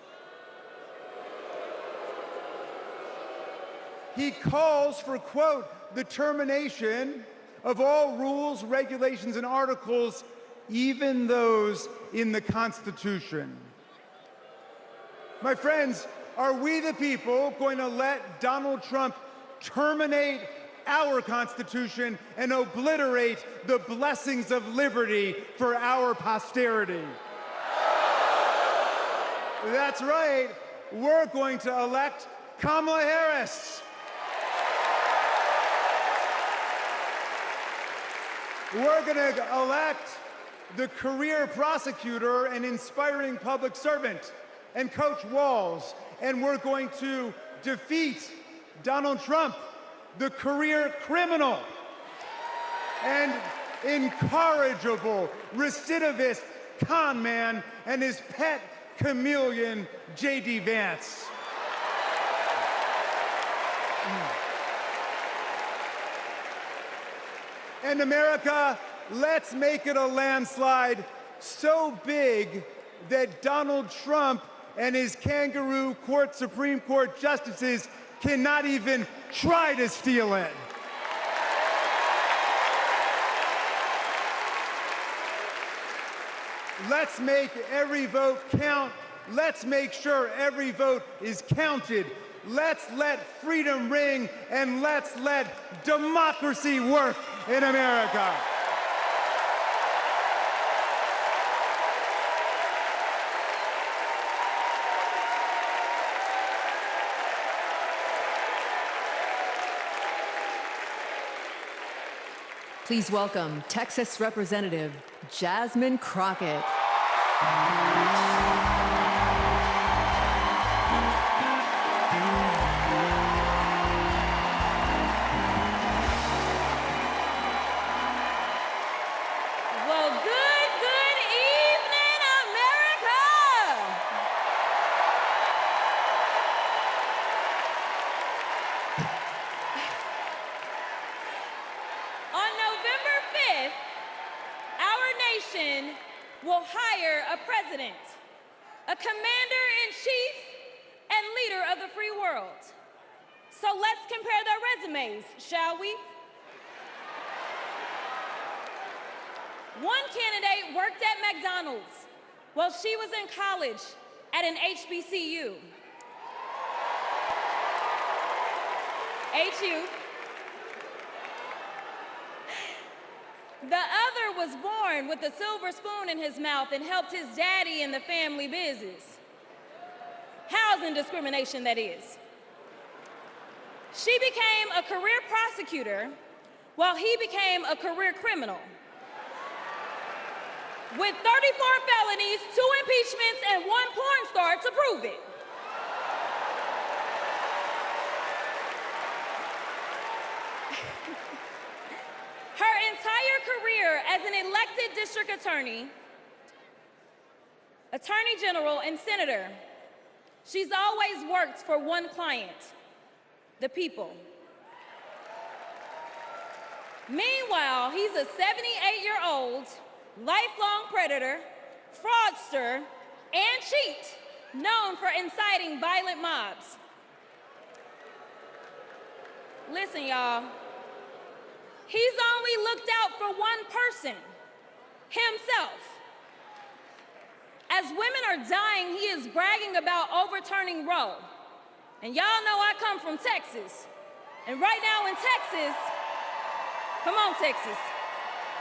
He calls for, quote, the termination of all rules, regulations, and articles, even those in the Constitution. My friends, are we the people going to let Donald Trump terminate our Constitution and obliterate the blessings of liberty for our posterity? That's right, we're going to elect Kamala Harris. We're going to elect the career prosecutor and inspiring public servant and Coach Walls, and we're going to defeat Donald Trump, the career criminal and incorrigible recidivist con man, and his pet chameleon, J.D. Vance. And America, let's make it a landslide so big that Donald Trump and his kangaroo Supreme Court justices cannot even try to steal it. Let's make every vote count. Let's make sure every vote is counted. Let's let freedom ring, and let's let democracy work in America. Please welcome Texas Representative Jasmine Crockett. Will hire a president, a commander-in-chief, and leader of the free world. So let's compare their resumes, shall we? One candidate worked at McDonald's while she was in college at an HBCU. HU. The other was born with a silver spoon in his mouth and helped his daddy in the family business. Housing discrimination, that is. She became a career prosecutor while he became a career criminal. With 34 felonies, 2 impeachments, and 1 porn star to prove it. Her entire career as an elected district attorney, attorney general, and senator, she's always worked for one client, the people. Meanwhile, he's a 78-year-old, lifelong predator, fraudster, and cheat, known for inciting violent mobs. Listen, y'all, he's only looked out for one person, himself. As women are dying, he is bragging about overturning Roe. And y'all know I come from Texas. And right now in Texas, come on, Texas.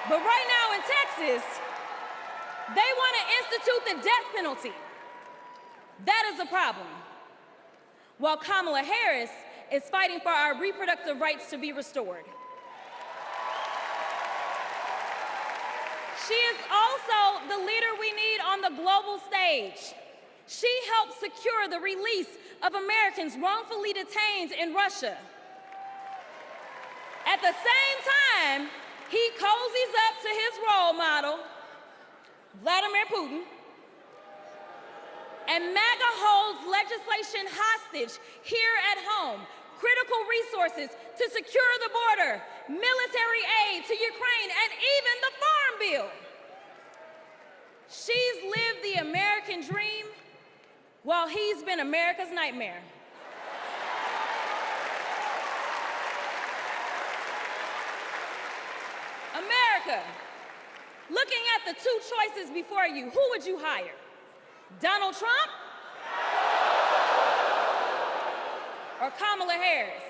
But right now in Texas, they want to institute the death penalty. That is a problem. While Kamala Harris is fighting for our reproductive rights to be restored. She is also the leader we need on the global stage. She helped secure the release of Americans wrongfully detained in Russia. At the same time, he cozies up to his role model, Vladimir Putin, and MAGA holds legislation hostage here at home, critical resources to secure the border, military aid to Ukraine, and even the Farm Bill. She's lived the American dream while he's been America's nightmare. America, looking at the two choices before you, who would you hire? Donald Trump or Kamala Harris?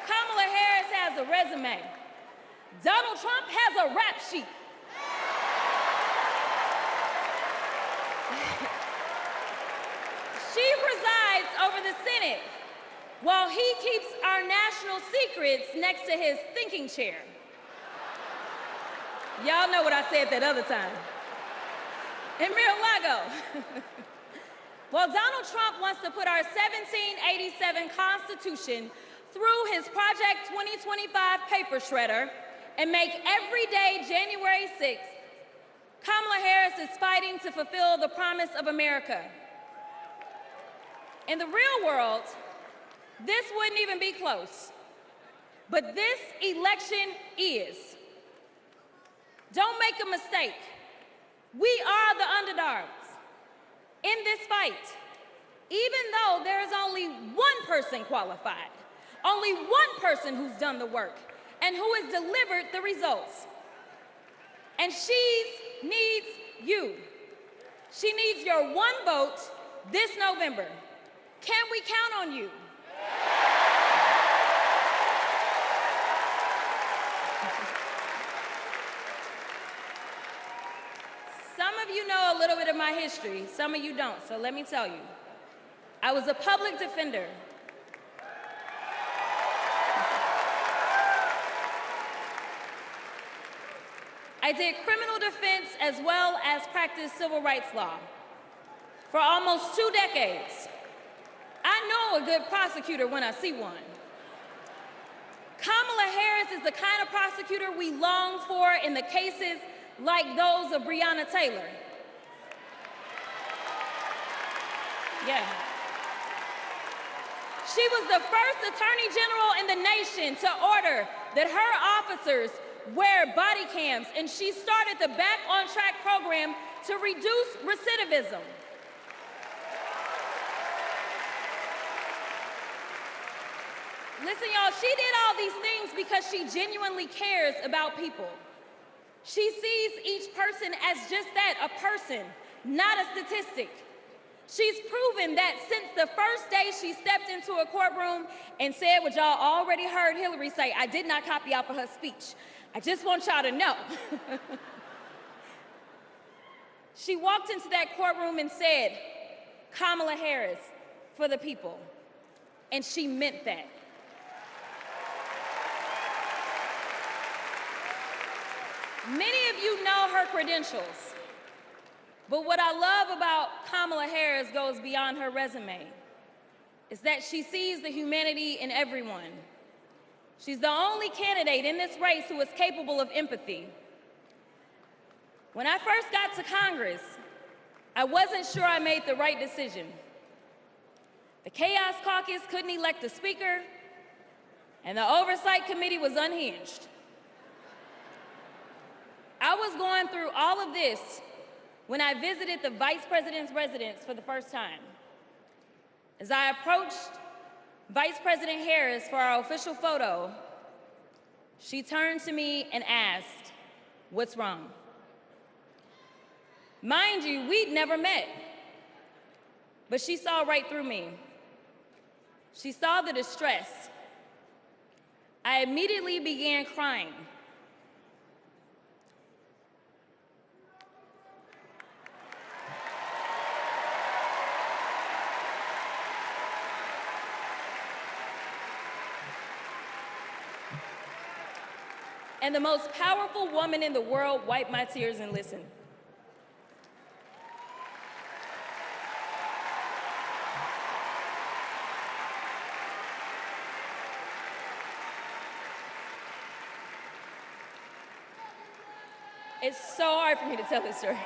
Kamala Harris has a resume. Donald Trump has a rap sheet. She presides over the Senate while he keeps our national secrets next to his thinking chair. Y'all know what I said that other time. In Mar-a-Lago. While Donald Trump wants to put our 1787 Constitution through his Project 2025 paper shredder and make every day January 6th, Kamala Harris is fighting to fulfill the promise of America. In the real world, this wouldn't even be close. But this election is. Don't make a mistake. We are the underdogs in this fight, even though there is only one person qualified, only one person who's done the work, and who has delivered the results. And she needs you. She needs your one vote this November. Can we count on you? Some of you know a little bit of my history, some of you don't, so let me tell you. I was a public defender. I did criminal defense as well as practiced civil rights law for almost 2 decades. I know a good prosecutor when I see one. Kamala Harris is the kind of prosecutor we long for in the cases like those of Breonna Taylor. Yeah. She was the first Attorney General in the nation to order that her officers wear body cams, and she started the Back on Track program to reduce recidivism. Listen, y'all, she did all these things because she genuinely cares about people. She sees each person as just that, a person, not a statistic. She's proven that since the first day she stepped into a courtroom and said what y'all already heard Hillary say, I did not copy off of her speech. I just want y'all to know. She walked into that courtroom and said, Kamala Harris for the people. And she meant that. Many of you know her credentials, but what I love about Kamala Harris goes beyond her resume, is that she sees the humanity in everyone. She's the only candidate in this race who is capable of empathy. When I first got to Congress, I wasn't sure I made the right decision. The Chaos Caucus couldn't elect a speaker, and the Oversight Committee was unhinged. I was going through all of this when I visited the Vice President's residence for the first time. As I approached Vice President Harris for our official photo, she turned to me and asked, "What's wrong?" Mind you, we'd never met, but she saw right through me. She saw the distress. I immediately began crying. And the most powerful woman in the world wiped my tears and listened. It's so hard for me to tell this story.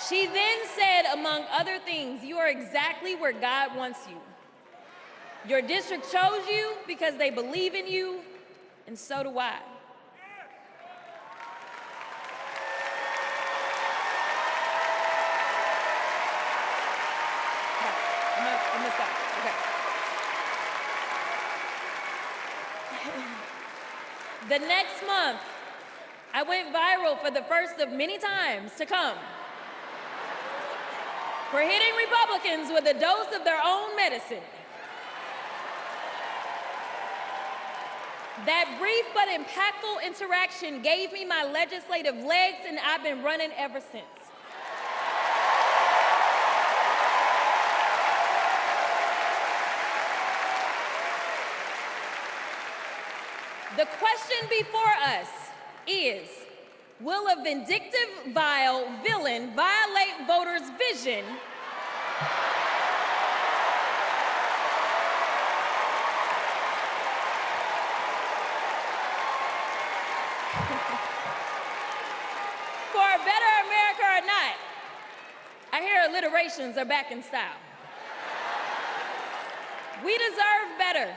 She then said, among other things, "You are exactly where God wants you. Your district chose you because they believe in you, and so do I." I'm gonna stop. Okay. The next month, I went viral for the first of many times to come for hitting Republicans with a dose of their own medicine. That brief but impactful interaction gave me my legislative legs, and I've been running ever since. The question before us is, will a vindictive, vile villain violate voters' vision for a better America or not? I hear alliterations are back in style. We deserve better.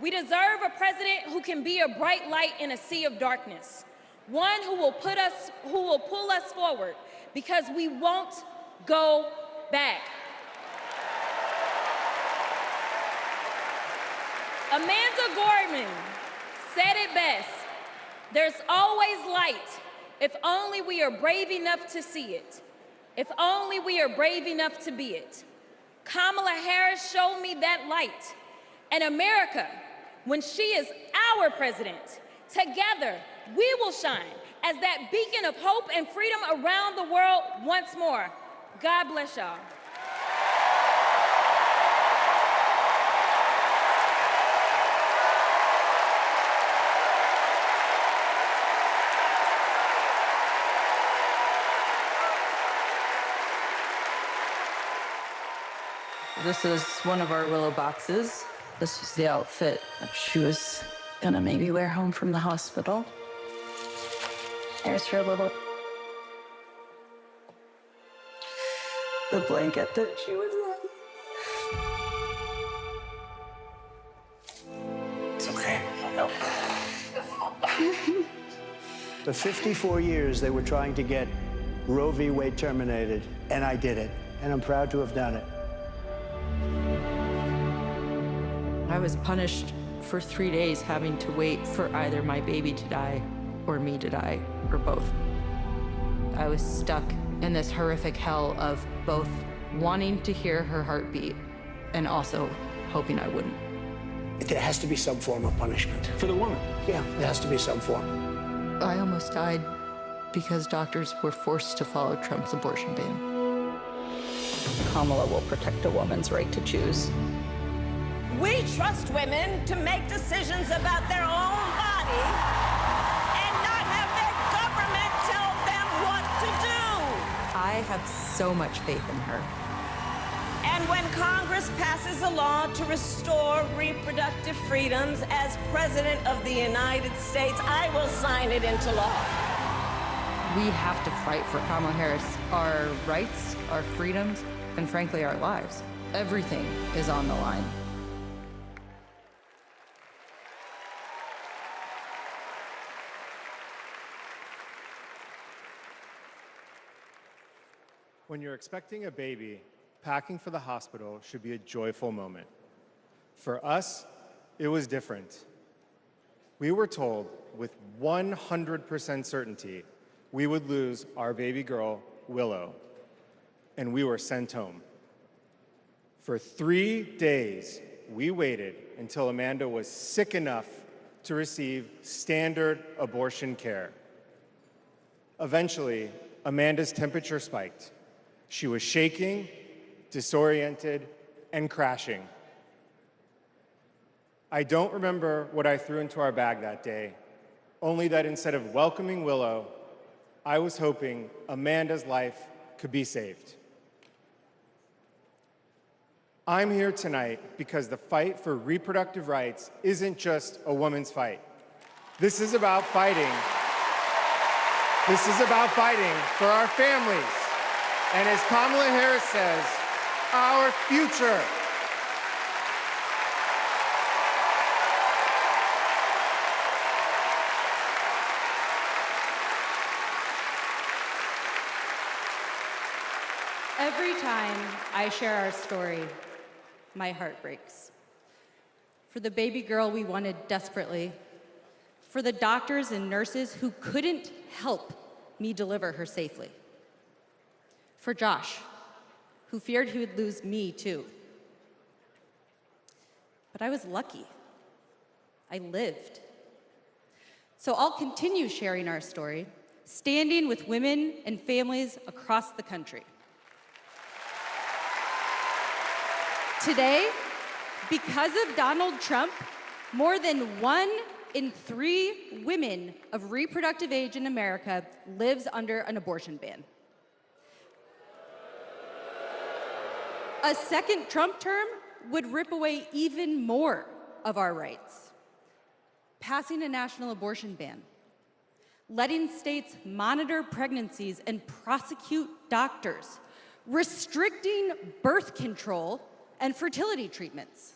We deserve a president who can be a bright light in a sea of darkness. One who will pull us forward, because we won't go back. Amanda Gorman said it best: "There's always light if only we are brave enough to see it, if only we are brave enough to be it." Kamala Harris showed me that light. And America, when she is our president, together we will shine as that beacon of hope and freedom around the world once more. God bless y'all. This is one of our willow boxes. This was the outfit that she was gonna maybe wear home from the hospital. Here's her little... the blanket that she was in. It's okay. No. For 54 years, they were trying to get Roe v. Wade terminated, and I did it, and I'm proud to have done it. I was punished for 3 days having to wait for either my baby to die or me to die, or both. I was stuck in this horrific hell of both wanting to hear her heartbeat and also hoping I wouldn't. There has to be some form of punishment. For the woman? Yeah, there has to be some form. I almost died because doctors were forced to follow Trump's abortion ban. Kamala will protect a woman's right to choose. We trust women to make decisions about their own body and not have their government tell them what to do. I have so much faith in her. And when Congress passes a law to restore reproductive freedoms, as President of the United States, I will sign it into law. We have to fight for Kamala Harris, our rights, our freedoms, and frankly, our lives. Everything is on the line. When you're expecting a baby, packing for the hospital should be a joyful moment. For us, it was different. We were told with 100% certainty we would lose our baby girl, Willow, and we were sent home. For 3 days, we waited until Amanda was sick enough to receive standard abortion care. Eventually, Amanda's temperature spiked. She was shaking, disoriented, and crashing. I don't remember what I threw into our bag that day, only that instead of welcoming Willow, I was hoping Amanda's life could be saved. I'm here tonight because the fight for reproductive rights isn't just a woman's fight. This is about fighting. This is about fighting for our families. And as Kamala Harris says, our future. Every time I share our story, my heart breaks. For the baby girl we wanted desperately, for the doctors and nurses who couldn't help me deliver her safely, for Josh, who feared he would lose me too. But I was lucky. I lived. So I'll continue sharing our story, standing with women and families across the country. Today, because of Donald Trump, more than 1 in 3 women of reproductive age in America lives under an abortion ban. A second Trump term would rip away even more of our rights. Passing a national abortion ban, letting states monitor pregnancies and prosecute doctors, restricting birth control and fertility treatments.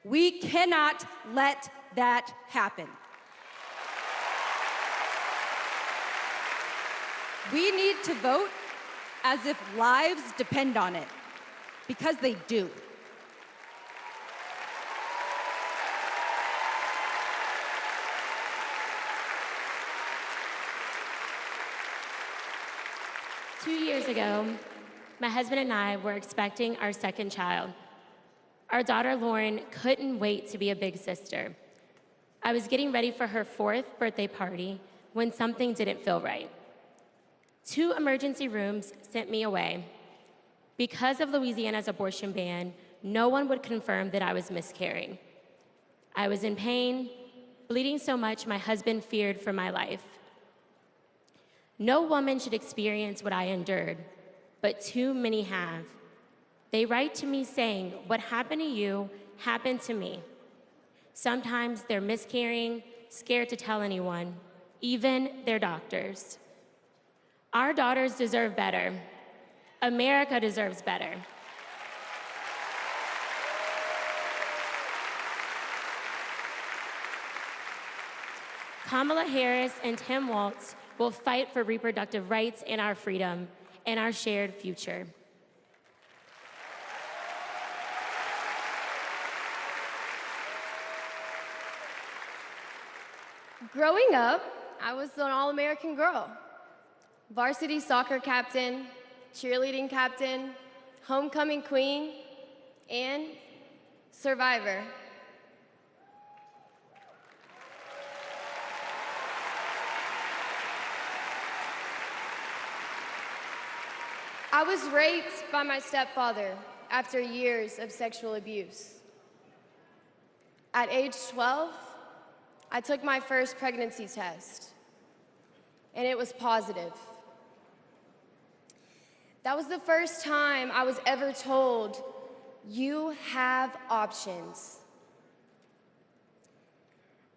We cannot let that happen. We need to vote as if lives depend on it, because they do. Two years ago, my husband and I were expecting our second child. Our daughter, Lauren, couldn't wait to be a big sister. I was getting ready for her 4th birthday party when something didn't feel right. 2 emergency rooms sent me away. Because of Louisiana's abortion ban, no one would confirm that I was miscarrying. I was in pain, bleeding so much my husband feared for my life. No woman should experience what I endured, but too many have. They write to me saying, "What happened to you happened to me." Sometimes they're miscarrying, scared to tell anyone, even their doctors. Our daughters deserve better. America deserves better. Kamala Harris and Tim Walz will fight for reproductive rights and our freedom and our shared future. Growing up, I was an all-American girl. Varsity soccer captain, cheerleading captain, homecoming queen, and survivor. I was raped by my stepfather after years of sexual abuse. At age 12, I took my first pregnancy test, and it was positive. That was the first time I was ever told, you have options.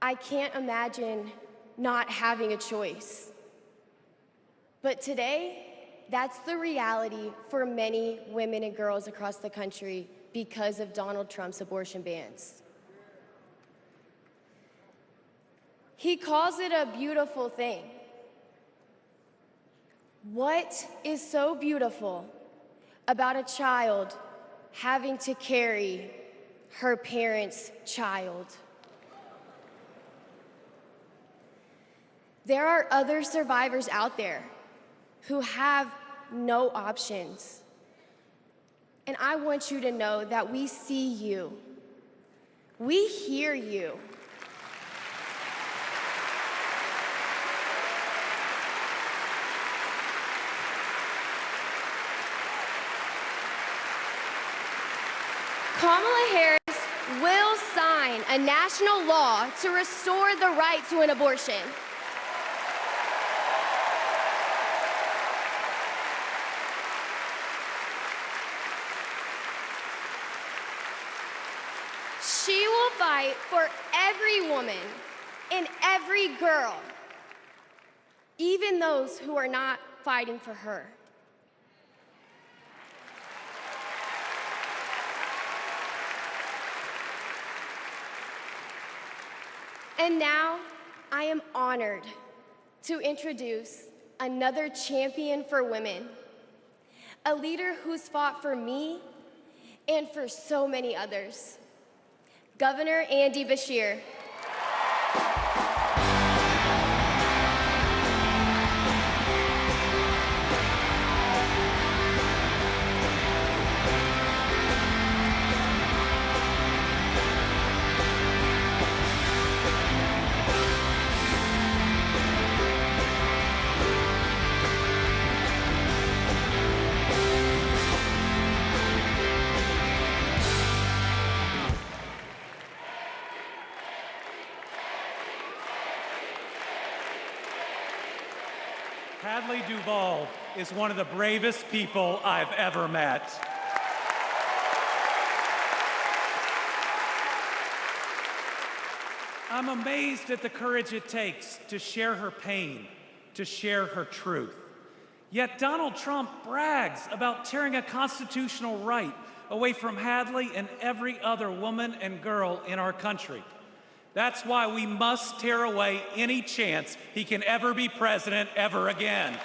I can't imagine not having a choice. But today, that's the reality for many women and girls across the country because of Donald Trump's abortion bans. He calls it a beautiful thing. What is so beautiful about a child having to carry her parent's child? There are other survivors out there who have no options. And I want you to know that we see you. We hear you. Kamala Harris will sign a national law to restore the right to an abortion. She will fight for every woman and every girl, even those who are not fighting for her. And now, I am honored to introduce another champion for women, a leader who's fought for me and for so many others, Governor Andy Beshear. Hadley Duvall is one of the bravest people I've ever met. I'm amazed at the courage it takes to share her pain, to share her truth. Yet Donald Trump brags about tearing a constitutional right away from Hadley and every other woman and girl in our country. That's why we must tear away any chance he can ever be president ever again.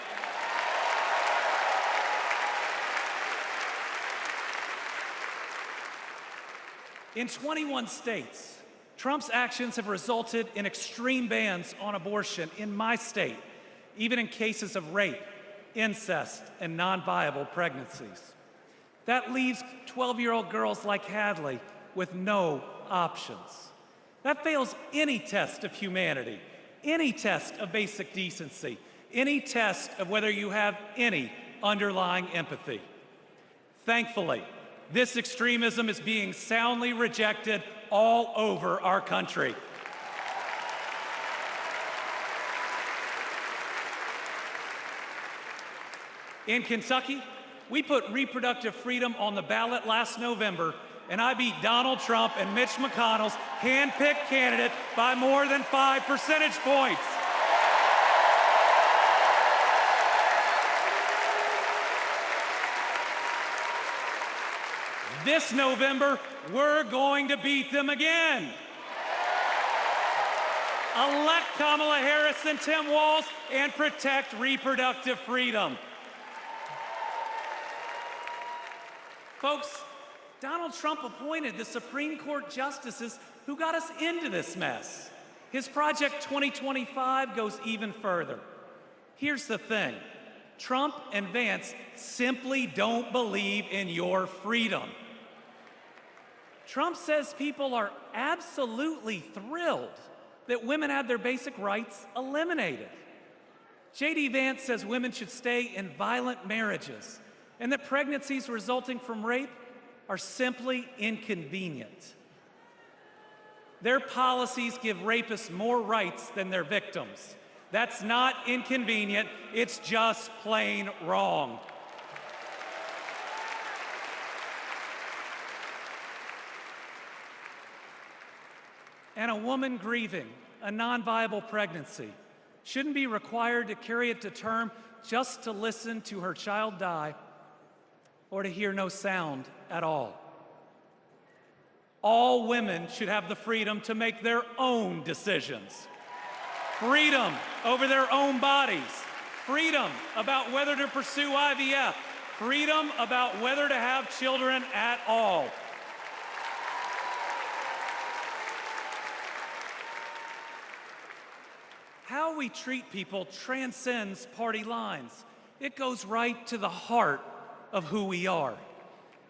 In 21 states, Trump's actions have resulted in extreme bans on abortion in my state, even in cases of rape, incest, and non-viable pregnancies. That leaves 12-year-old girls like Hadley with no options. That fails any test of humanity, any test of basic decency, any test of whether you have any underlying empathy. Thankfully, this extremism is being soundly rejected all over our country. In Kentucky, we put reproductive freedom on the ballot last November, and I beat Donald Trump and Mitch McConnell's hand-picked candidate by more than 5 percentage points. This November, we're going to beat them again. Elect Kamala Harris and Tim Walz and protect reproductive freedom. Folks, Donald Trump appointed the Supreme Court justices who got us into this mess. His Project 2025 goes even further. Here's the thing. Trump and Vance simply don't believe in your freedom. Trump says people are absolutely thrilled that women have their basic rights eliminated. J.D. Vance says women should stay in violent marriages and that pregnancies resulting from rape are simply inconvenient. Their policies give rapists more rights than their victims. That's not inconvenient, it's just plain wrong. And a woman grieving a non-viable pregnancy shouldn't be required to carry it to term just to listen to her child die or to hear no sound at all. All women should have the freedom to make their own decisions. Freedom over their own bodies. Freedom about whether to pursue IVF. Freedom about whether to have children at all. How we treat people transcends party lines. It goes right to the heart of who we are.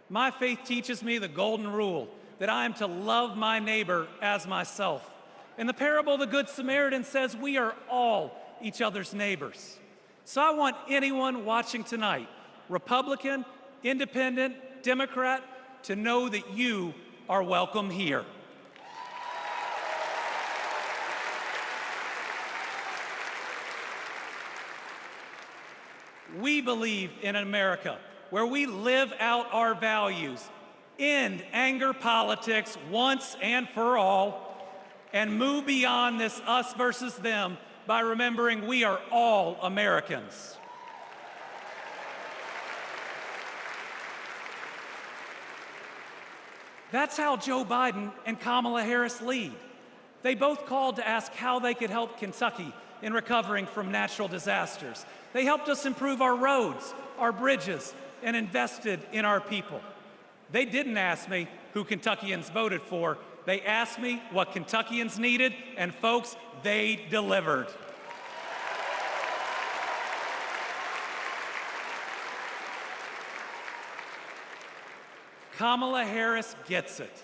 My faith teaches me the golden rule that I am to love my neighbor as myself. And the parable of the Good Samaritan says we are all each other's neighbors. So I want anyone watching tonight, Republican, Independent, Democrat, to know that you are welcome here. We believe in America where we live out our values, end anger politics once and for all, and move beyond this us versus them by remembering we are all Americans. That's how Joe Biden and Kamala Harris lead. They both called to ask how they could help Kentucky in recovering from natural disasters. They helped us improve our roads, our bridges, and invested in our people. They didn't ask me who Kentuckians voted for. They asked me what Kentuckians needed, and folks, they delivered. Kamala Harris gets it.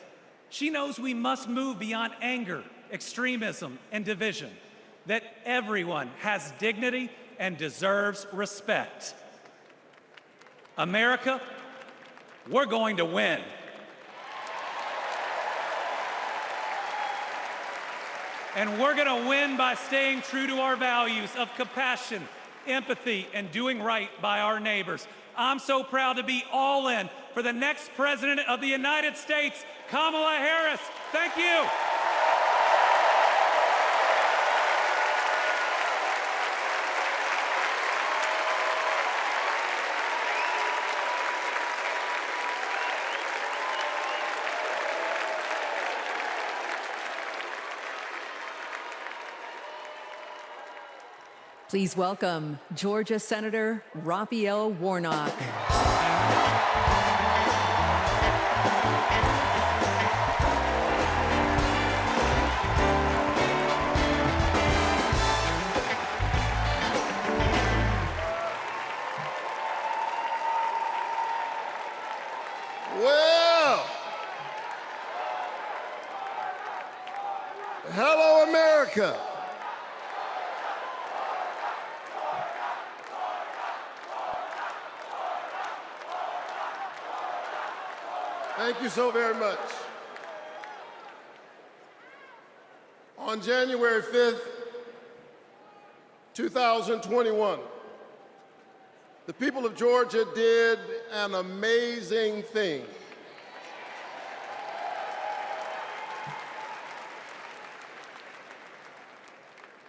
She knows we must move beyond anger, extremism, and division, that everyone has dignity and deserves respect. America, we're going to win. And we're going to win by staying true to our values of compassion, empathy, and doing right by our neighbors. I'm so proud to be all in for the next President of the United States, Kamala Harris. Thank you. Please welcome Georgia Senator Raphael Warnock. Well, hello, America. Thank you so very much. On January 5th, 2021, the people of Georgia did an amazing thing.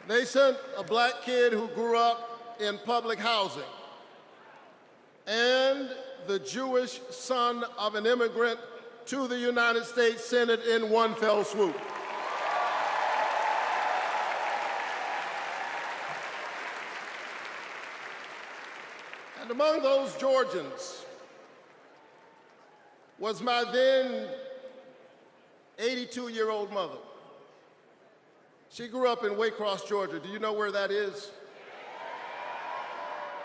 They sent a black kid who grew up in public housing and the Jewish son of an immigrant to the United States Senate in one fell swoop. And among those Georgians was my then 82-year-old mother. She grew up in Waycross, Georgia. Do you know where that is?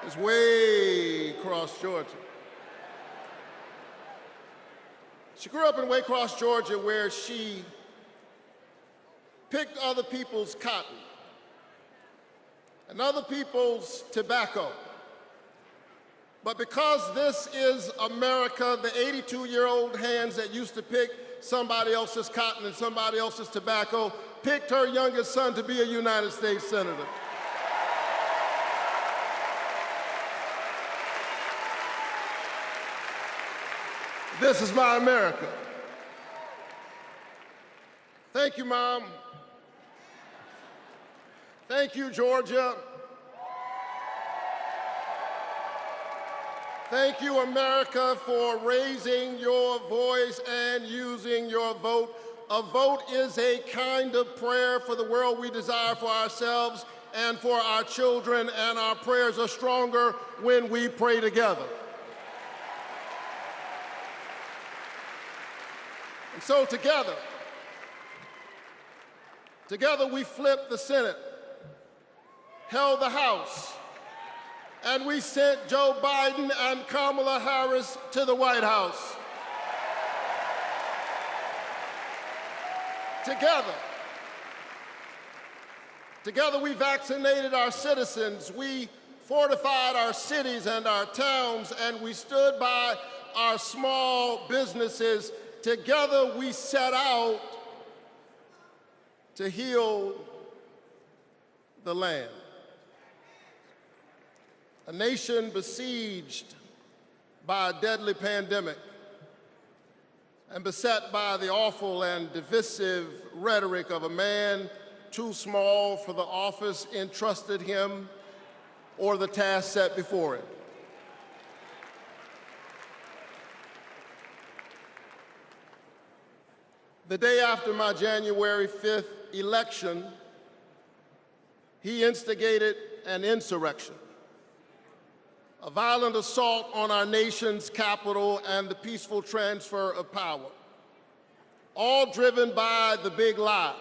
It's way across Georgia. She grew up in Waycross, Georgia, where she picked other people's cotton and other people's tobacco. But because this is America, the 82-year-old hands that used to pick somebody else's cotton and somebody else's tobacco picked her youngest son to be a United States Senator. This is my America. Thank you, Mom. Thank you, Georgia. Thank you, America, for raising your voice and using your vote. A vote is a kind of prayer for the world we desire for ourselves and for our children, and our prayers are stronger when we pray together. And so together we flipped the Senate, held the House, and we sent Joe Biden and Kamala Harris to the White House. Together we vaccinated our citizens, we fortified our cities and our towns, and we stood by our small businesses. Together we set out to heal the land. A nation besieged by a deadly pandemic and beset by the awful and divisive rhetoric of a man too small for the office entrusted him or the task set before him. The day after my January 5th election, he instigated an insurrection, a violent assault on our nation's capital and the peaceful transfer of power, all driven by the big lie.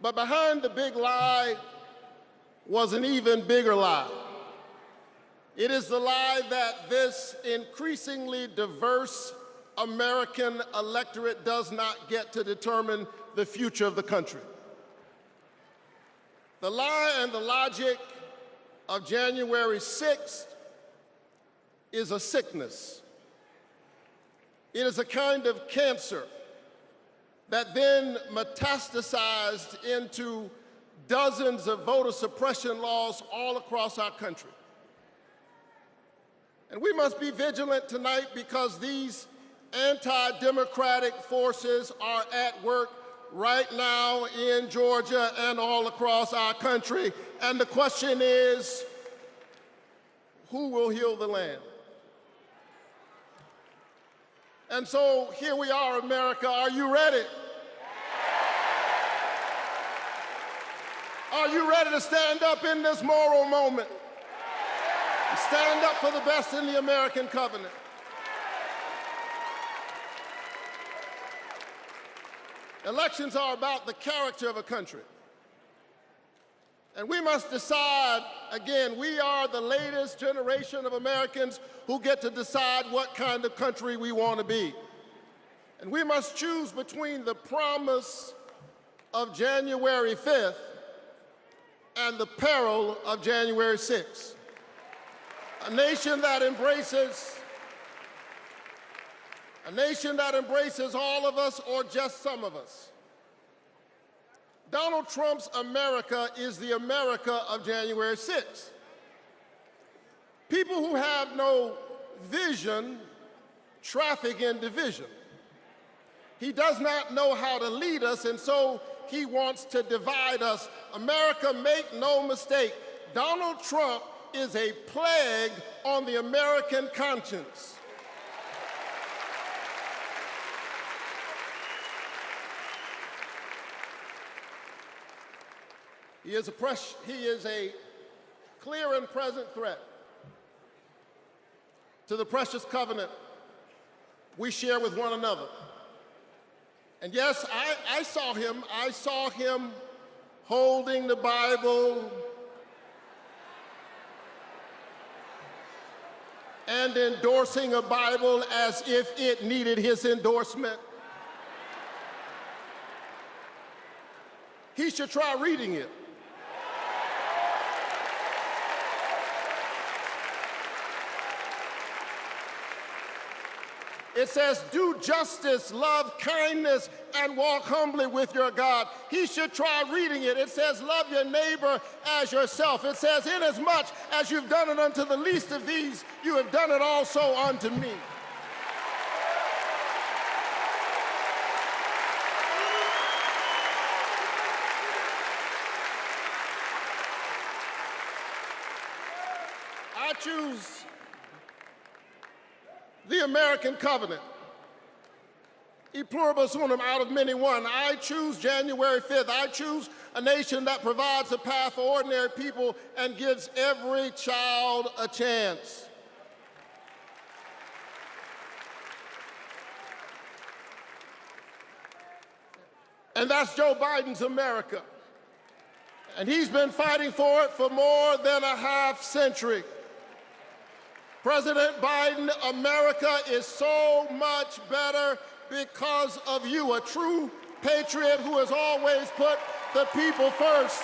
But behind the big lie was an even bigger lie. It is the lie that this increasingly diverse American electorate does not get to determine the future of the country. The lie and the logic of January 6th is a sickness. It is a kind of cancer that then metastasized into dozens of voter suppression laws all across our country. And we must be vigilant tonight because these anti-democratic forces are at work right now in Georgia and all across our country. And the question is, who will heal the land? And so here we are, America. Are you ready? Are you ready to stand up in this moral moment? Stand up for the best in the American covenant. Elections are about the character of a country. And we must decide, again, we are the latest generation of Americans who get to decide what kind of country we want to be. And we must choose between the promise of January 5th and the peril of January 6th. A nation that embraces all of us or just some of us. Donald Trump's America is the America of January 6th. People who have no vision traffic in division. He does not know how to lead us, and so he wants to divide us. America, make no mistake, Donald Trump is a plague on the American conscience. He is a clear and present threat to the precious covenant we share with one another. And yes, I saw him holding the Bible and endorsing a Bible as if it needed his endorsement. He should try reading it. It says, do justice, love kindness, and walk humbly with your God. He should try reading it. It says, love your neighbor as yourself. It says, inasmuch as you've done it unto the least of these, you have done it also unto me. the American covenant. E pluribus unum, out of many one. I choose January 5th. I choose a nation that provides a path for ordinary people and gives every child a chance. And that's Joe Biden's America. And he's been fighting for it for more than a half-century. President Biden, America is so much better because of you, a true patriot who has always put the people first.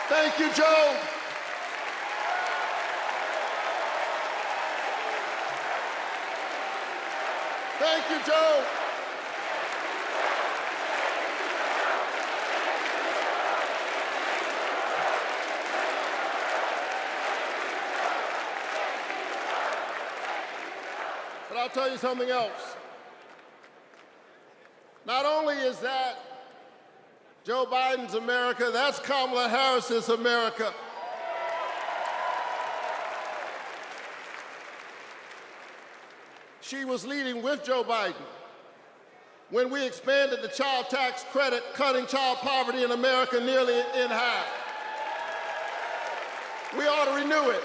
Thank you, Joe. Thank you, Joe. But I'll tell you something else. Not only is that Joe Biden's America, that's Kamala Harris's America. She was leading with Joe Biden when we expanded the child tax credit, cutting child poverty in America nearly in half. We ought to renew it.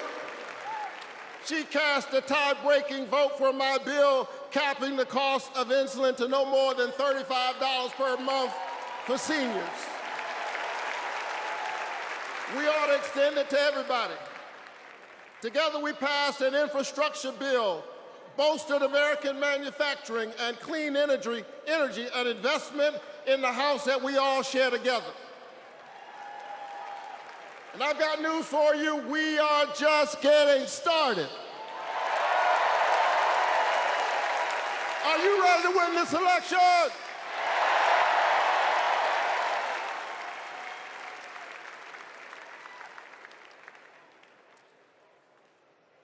She cast a tie-breaking vote for my bill capping the cost of insulin to no more than $35 per month for seniors. We ought to extend it to everybody. Together we passed an infrastructure bill, bolstered American manufacturing and clean energy, an investment in the house that we all share together. And I've got news for you, we are just getting started. Are you ready to win this election?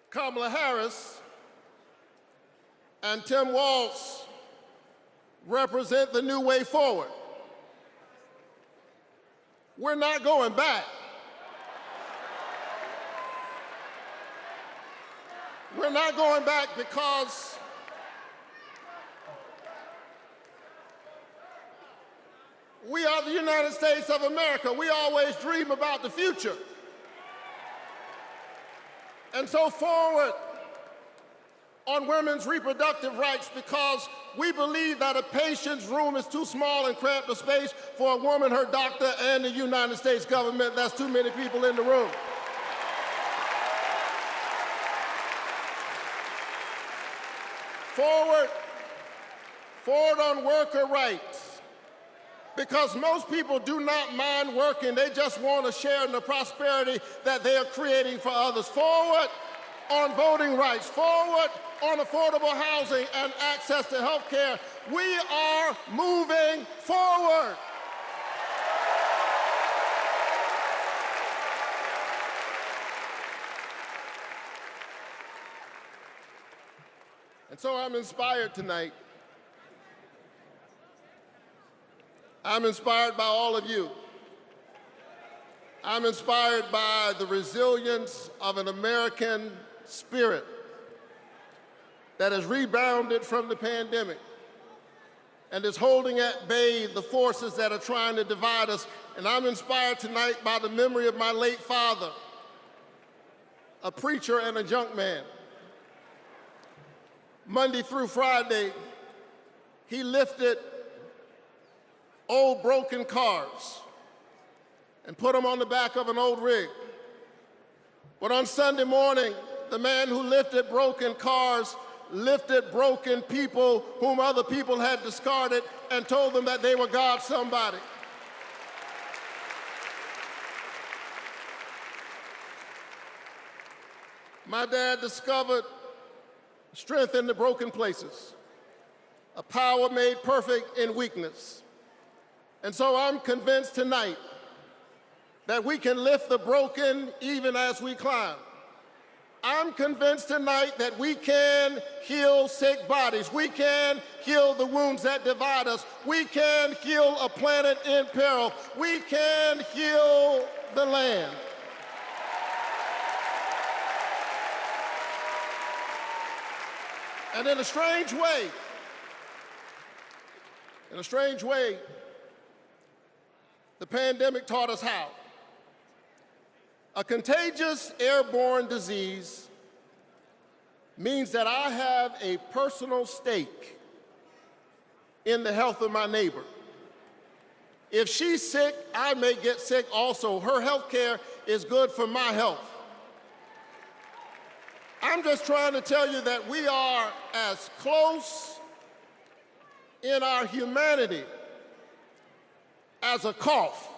Kamala Harris and Tim Walz represent the new way forward. We're not going back. We're not going back because we are the United States of America. We always dream about the future. And so forward on women's reproductive rights, because we believe that a patient's room is too small and cramped a space for a woman, her doctor, and the United States government. That's too many people in the room. Forward on worker rights, because most people do not mind working, they just want to share in the prosperity that they are creating for others. Forward on voting rights, forward on affordable housing and access to health care. We are moving forward. And so I'm inspired tonight. I'm inspired by all of you. I'm inspired by the resilience of an American spirit that has rebounded from the pandemic and is holding at bay the forces that are trying to divide us. And I'm inspired tonight by the memory of my late father, a preacher and a junk man. Monday through Friday, he lifted old broken cars and put them on the back of an old rig. But on Sunday morning, the man who lifted broken cars lifted broken people whom other people had discarded and told them that they were God's somebody. My dad discovered strength in the broken places, a power made perfect in weakness. And so I'm convinced tonight that we can lift the broken even as we climb. I'm convinced tonight that we can heal sick bodies. We can heal the wounds that divide us. We can heal a planet in peril. We can heal the land. And in a strange way, the pandemic taught us how. A contagious airborne disease means that I have a personal stake in the health of my neighbor. If she's sick, I may get sick also. Her health care is good for my health. I'm just trying to tell you that we are as close in our humanity as a cough.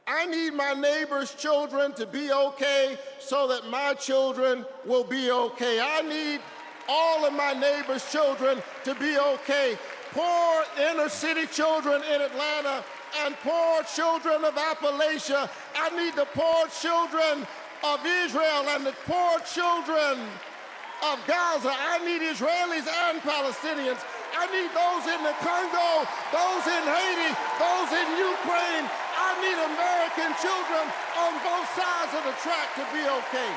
I need my neighbor's children to be okay so that my children will be okay. I need all of my neighbor's children to be okay. Poor inner city children in Atlanta and poor children of Appalachia. I need the poor children of Israel and the poor children of Gaza. I need Israelis and Palestinians. I need those in the Congo, those in Haiti, those in Ukraine. I need American children on both sides of the track to be okay.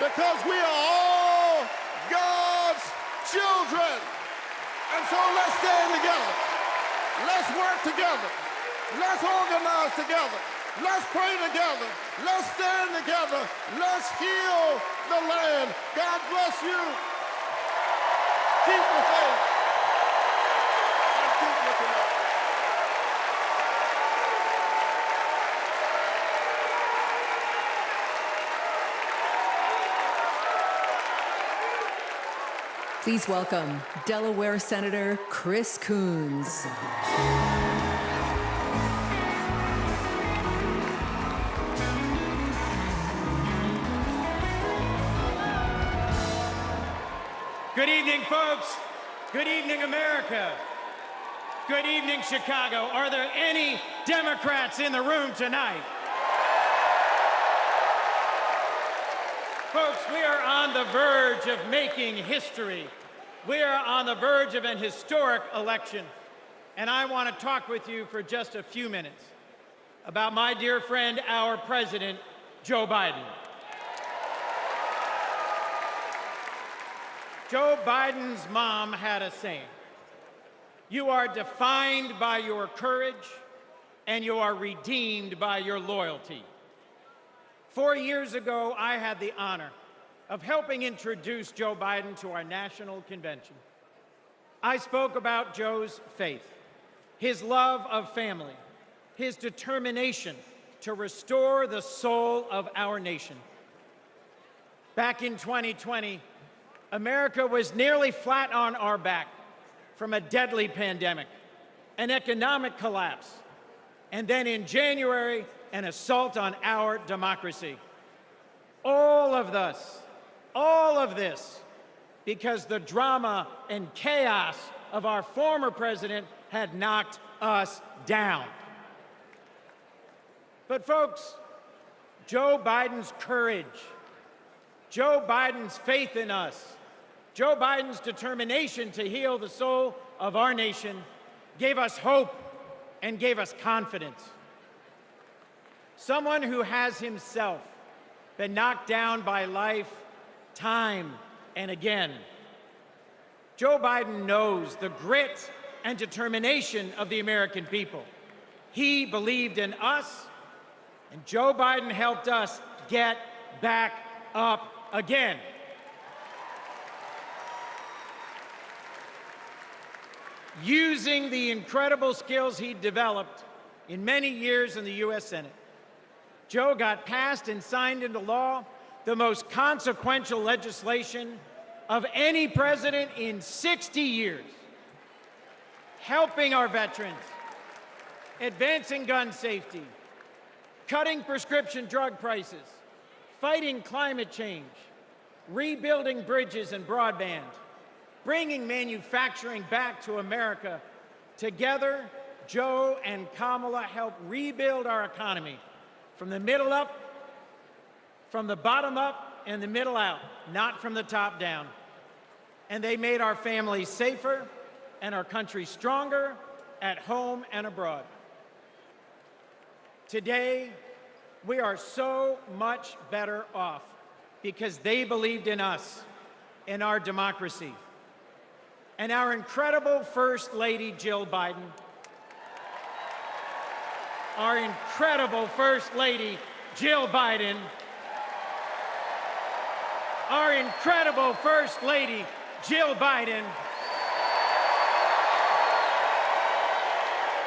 Because we are all God's children. And so let's stand together. Let's work together. Let's organize together. Let's pray together. Let's stand together. Let's heal the land. God bless you. Keep the faith. And keep looking up. Please welcome Delaware Senator Chris Coons. Good evening, folks. Good evening, America. Good evening, Chicago. Are there any Democrats in the room tonight? Folks, we are on the verge of making history. We are on the verge of an historic election. And I want to talk with you for just a few minutes about my dear friend, our president, Joe Biden. Joe Biden's mom had a saying: "You are defined by your courage, and you are redeemed by your loyalty." 4 years ago, I had the honor of helping introduce Joe Biden to our national convention. I spoke about Joe's faith, his love of family, his determination to restore the soul of our nation. Back in 2020, America was nearly flat on our back from a deadly pandemic, an economic collapse, and then in January, an assault on our democracy. All of this, because the drama and chaos of our former president had knocked us down. But folks, Joe Biden's courage, Joe Biden's faith in us, Joe Biden's determination to heal the soul of our nation gave us hope and gave us confidence. Someone who has himself been knocked down by life time and again. Joe Biden knows the grit and determination of the American people. He believed in us, and Joe Biden helped us get back up again. Using the incredible skills he developed in many years in the U.S. Senate, Joe got passed and signed into law the most consequential legislation of any president in 60 years, helping our veterans, advancing gun safety, cutting prescription drug prices, fighting climate change, rebuilding bridges and broadband, bringing manufacturing back to America. Together, Joe and Kamala helped rebuild our economy from the middle up, from the bottom up, and the middle out, not from the top down. And they made our families safer and our country stronger at home and abroad. Today, we are so much better off because they believed in us in our democracy. And our incredible First Lady, Jill Biden, our incredible First Lady, Jill Biden, our incredible First Lady, Jill Biden,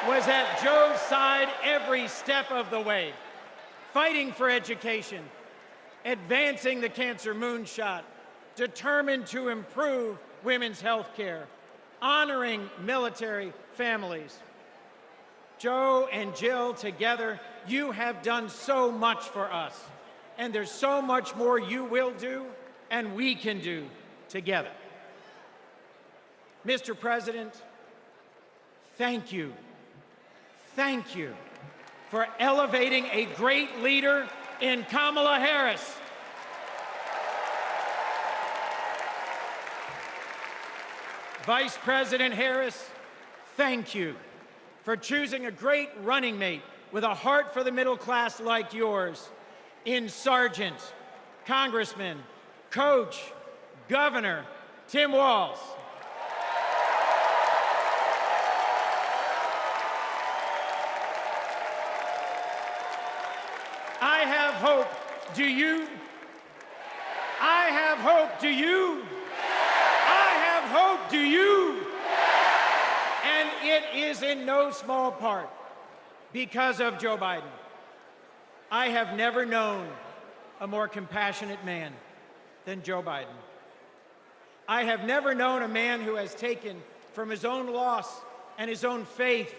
was at Joe's side every step of the way, fighting for education, advancing the cancer moonshot, determined to improve women's health care, honoring military families. Joe and Jill together, you have done so much for us, and there's so much more you will do and we can do together. Mr. President, thank you. Thank you for elevating a great leader in Kamala Harris. Vice President Harris, thank you for choosing a great running mate with a heart for the middle class like yours in Sergeant, Congressman, Coach, Governor Tim Walz. I have hope. Do you? I have hope. Do you? I have hope. Do you? And it is in no small part because of Joe Biden. I have never known a more compassionate man than Joe Biden. I have never known a man who has taken from his own loss and his own faith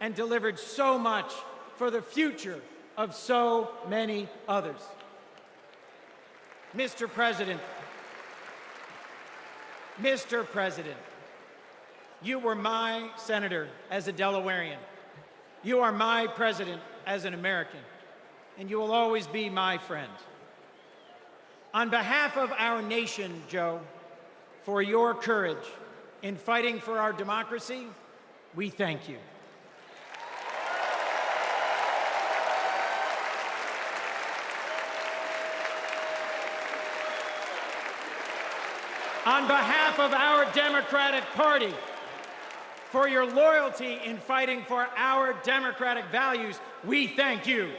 and delivered so much for the future of so many others. Mr. President, you were my senator as a Delawarean. You are my president as an American, and you will always be my friend. On behalf of our nation, Joe, for your courage in fighting for our democracy, we thank you. On behalf of our Democratic Party, for your loyalty in fighting for our democratic values, we thank you.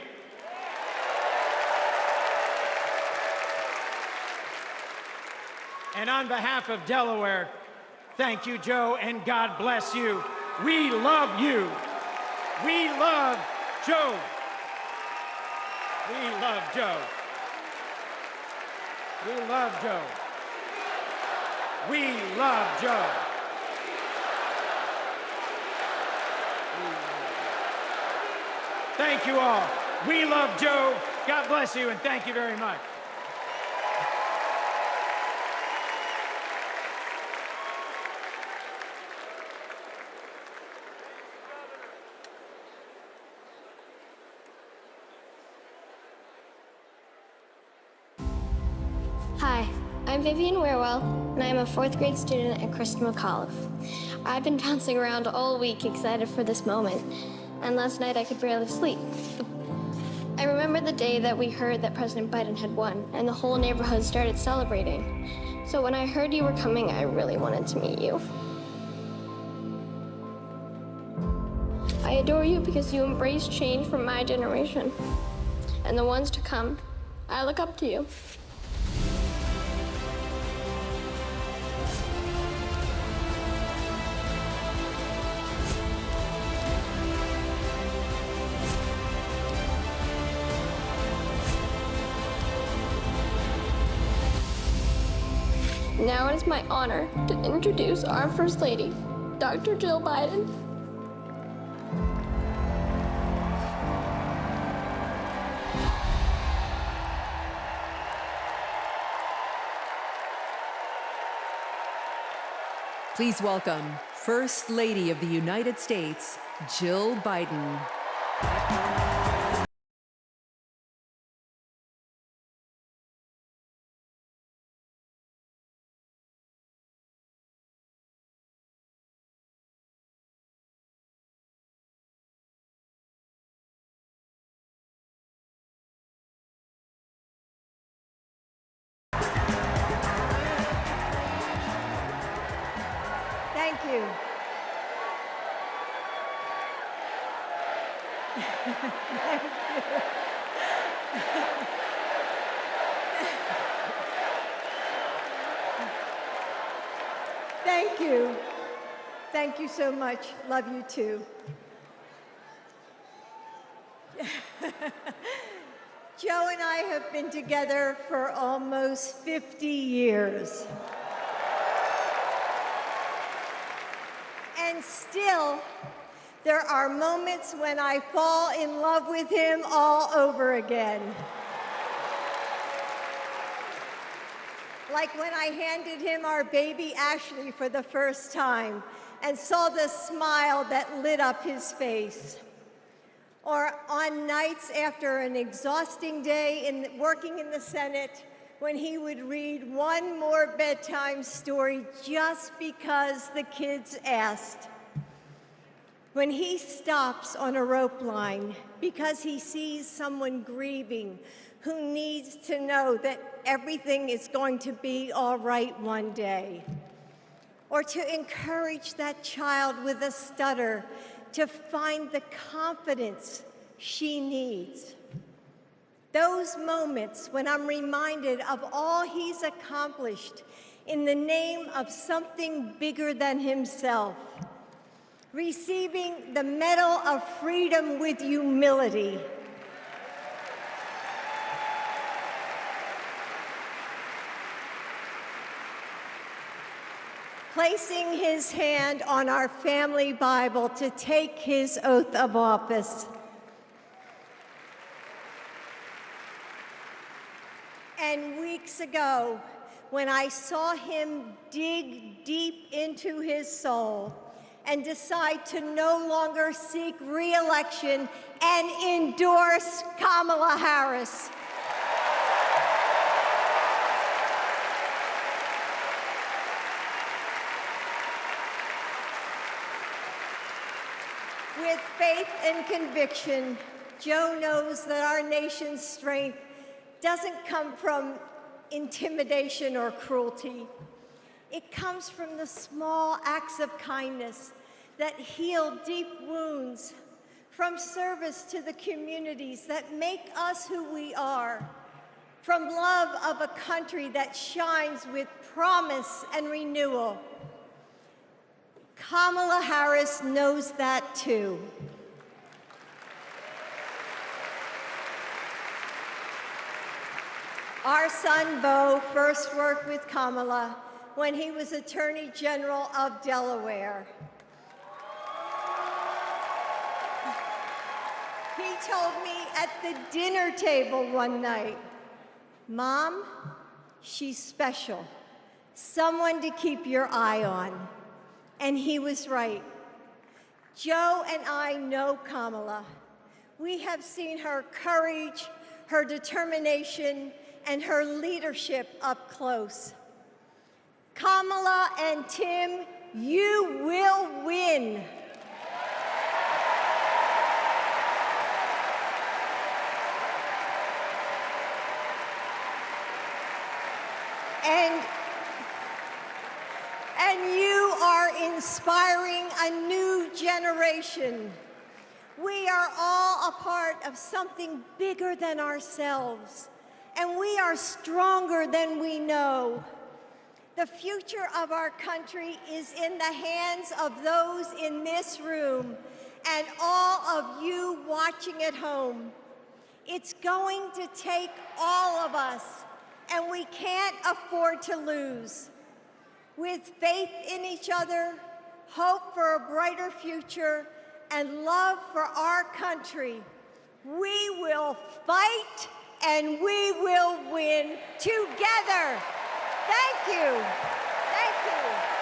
And on behalf of Delaware, thank you, Joe, and God bless you. We love you. We love Joe. We love Joe. We love Joe. We love Joe. Thank you all. We love Joe. God bless you, and thank you very much. Hi, I'm Vivian Warewell, and I'm a 4th grade student at Christian McAuliffe. I've been bouncing around all week excited for this moment, and last night I could barely sleep. I remember the day that we heard that President Biden had won, and the whole neighborhood started celebrating. So when I heard you were coming, I really wanted to meet you. I adore you because you embrace change from my generation, and the ones to come. I look up to you. Now it is my honor to introduce our First Lady, Dr. Jill Biden. Please welcome First Lady of the United States, Jill Biden. Thank you. Thank you. Thank you so much. Love you too. Joe and I have been together for almost 50 years. And still, there are moments when I fall in love with him all over again. Like when I handed him our baby Ashley for the first time and saw the smile that lit up his face. Or on nights after an exhausting day working in the Senate, when he would read one more bedtime story just because the kids asked. When he stops on a rope line because he sees someone grieving who needs to know that everything is going to be all right one day. Or to encourage that child with a stutter to find the confidence she needs. Those moments when I'm reminded of all he's accomplished in the name of something bigger than himself. Receiving the Medal of Freedom with humility. Placing his hand on our family Bible to take his oath of office. And weeks ago, when I saw him dig deep into his soul and decide to no longer seek re-election and endorse Kamala Harris. With faith and conviction, Joe knows that our nation's strength doesn't come from intimidation or cruelty. It comes from the small acts of kindness that heal deep wounds, from service to the communities that make us who we are, from love of a country that shines with promise and renewal. Kamala Harris knows that too. Our son, Beau, first worked with Kamala when he was Attorney General of Delaware. He told me at the dinner table one night, "Mom, she's special, someone to keep your eye on." And he was right. Joe and I know Kamala. We have seen her courage, her determination, and her leadership up close. Kamala and Tim, you will win. And you are inspiring a new generation. We are all a part of something bigger than ourselves, and we are stronger than we know. The future of our country is in the hands of those in this room and all of you watching at home. It's going to take all of us, and we can't afford to lose. With faith in each other, hope for a brighter future, and love for our country, we will fight and we will win together. Thank you. Thank you.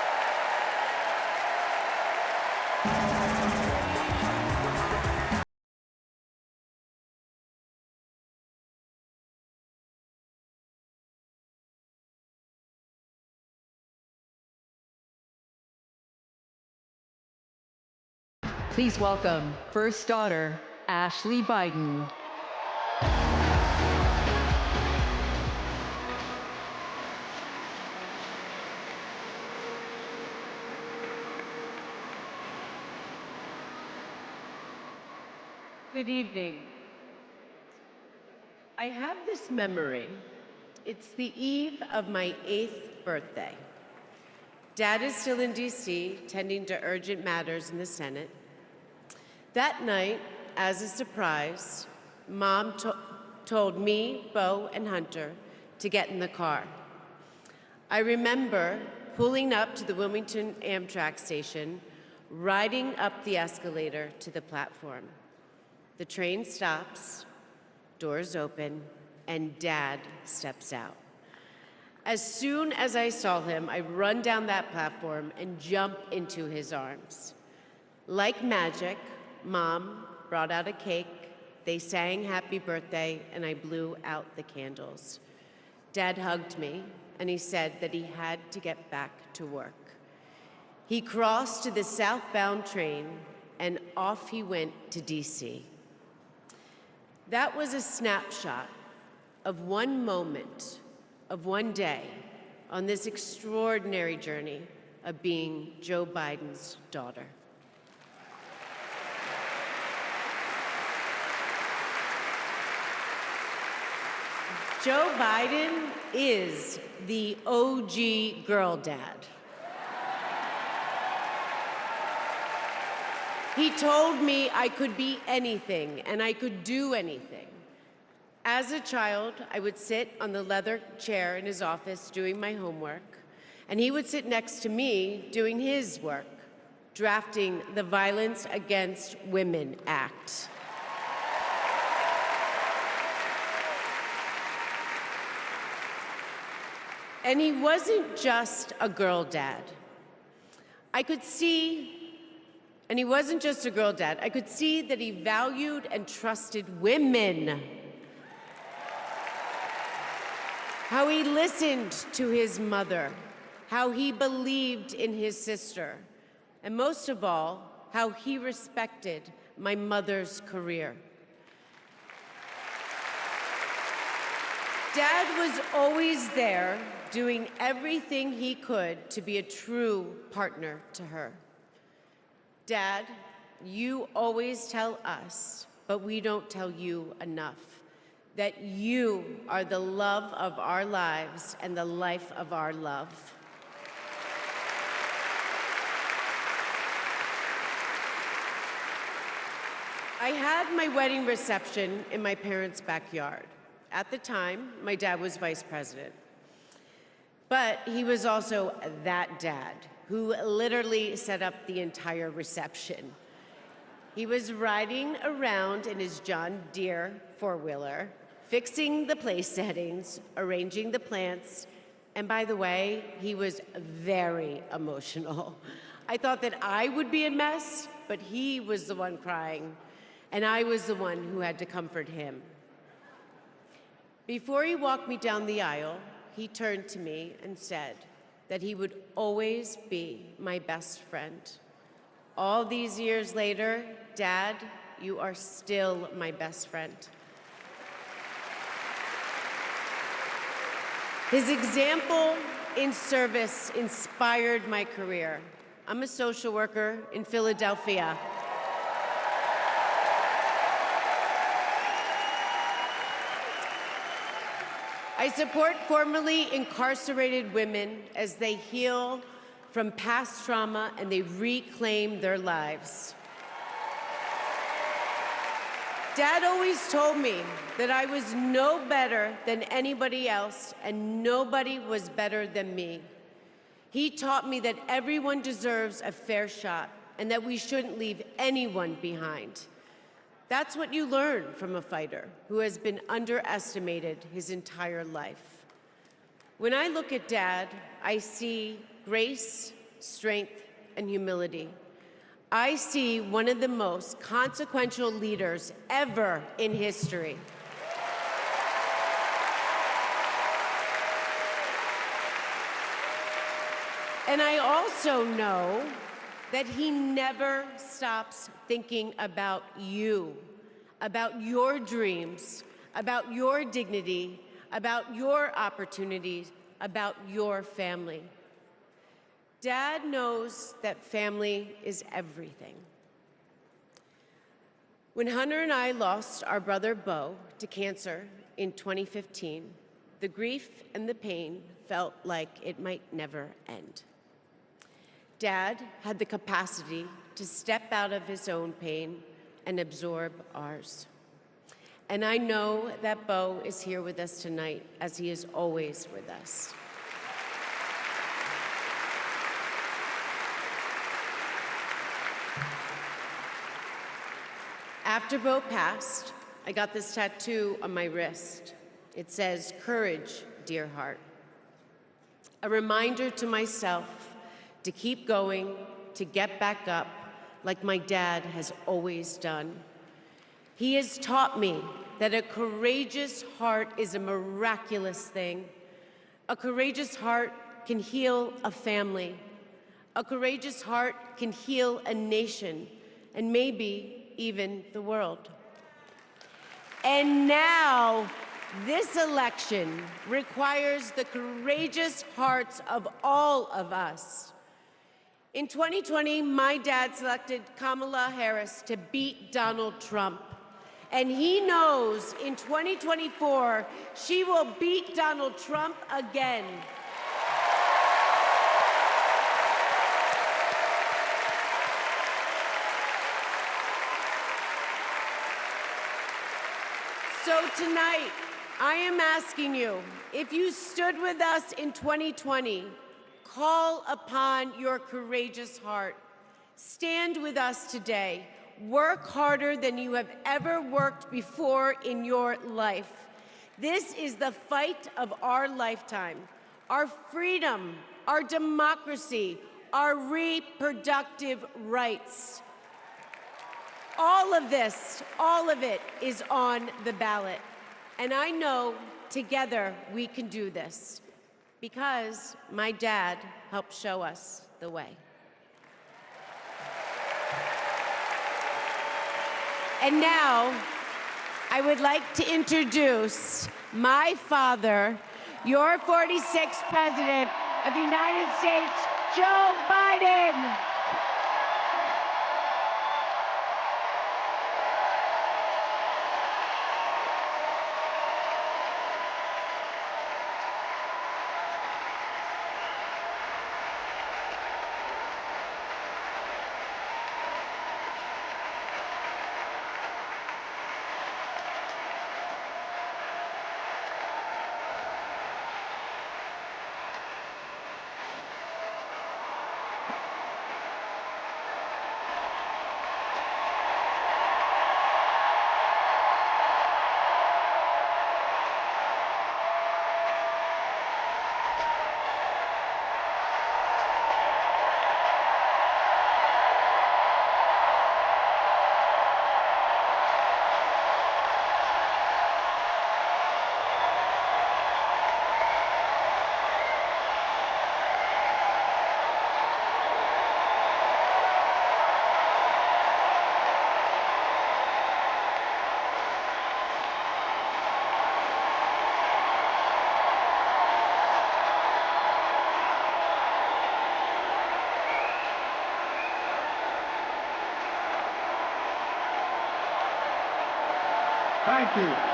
Please welcome first daughter, Ashley Biden. Good evening. I have this memory. It's the eve of my 8th birthday. Dad is still in D.C., tending to urgent matters in the Senate. That night, as a surprise, Mom told me, Bo, and Hunter to get in the car. I remember pulling up to the Wilmington Amtrak station, riding up the escalator to the platform. The train stops, doors open, and Dad steps out. As soon as I saw him, I run down that platform and jump into his arms. Like magic, Mom brought out a cake, they sang happy birthday, and I blew out the candles. Dad hugged me, and he said that he had to get back to work. He crossed to the southbound train, and off he went to D.C. That was a snapshot of one moment, of one day, on this extraordinary journey of being Joe Biden's daughter. Joe Biden is the OG girl dad. He told me I could be anything and I could do anything. As a child, I would sit on the leather chair in his office doing my homework, and he would sit next to me doing his work, drafting the Violence Against Women Act. And he wasn't just a girl dad. I could see, and he wasn't just a girl dad, I could see that he valued and trusted women. How he listened to his mother, how he believed in his sister, and most of all, how he respected my mother's career. Dad was always there, doing everything he could to be a true partner to her. Dad, you always tell us, but we don't tell you enough, that you are the love of our lives and the life of our love. I had my wedding reception in my parents' backyard. At the time, my dad was vice president. But he was also that dad who literally set up the entire reception. He was riding around in his John Deere four-wheeler, fixing the place settings, arranging the plants, and by the way, he was very emotional. I thought that I would be a mess, but he was the one crying, and I was the one who had to comfort him. Before he walked me down the aisle, he turned to me and said that he would always be my best friend. All these years later, Dad, you are still my best friend. His example in service inspired my career. I'm a social worker in Philadelphia. I support formerly incarcerated women as they heal from past trauma and they reclaim their lives. Dad always told me that I was no better than anybody else and nobody was better than me. He taught me that everyone deserves a fair shot and that we shouldn't leave anyone behind. That's what you learn from a fighter who has been underestimated his entire life. When I look at Dad, I see grace, strength, and humility. I see one of the most consequential leaders ever in history. And I also know that he never stops thinking about you, about your dreams, about your dignity, about your opportunities, about your family. Dad knows that family is everything. When Hunter and I lost our brother Beau to cancer in 2015, the grief and the pain felt like it might never end. Dad had the capacity to step out of his own pain and absorb ours. And I know that Beau is here with us tonight, as he is always with us. After Beau passed, I got this tattoo on my wrist. It says, "Courage, dear heart." A reminder to myself to keep going, to get back up, like my dad has always done. He has taught me that a courageous heart is a miraculous thing. A courageous heart can heal a family. A courageous heart can heal a nation, and maybe even the world. And now, this election requires the courageous hearts of all of us. In 2020, my dad selected Kamala Harris to beat Donald Trump. And he knows in 2024, she will beat Donald Trump again. So tonight, I am asking you, if you stood with us in 2020, call upon your courageous heart. Stand with us today. Work harder than you have ever worked before in your life. This is the fight of our lifetime. Our freedom, our democracy, our reproductive rights. All of this, all of it is on the ballot. And I know together we can do this because my dad helped show us the way. And now, I would like to introduce my father, your 46th President of the United States, Joe Biden. Thank you.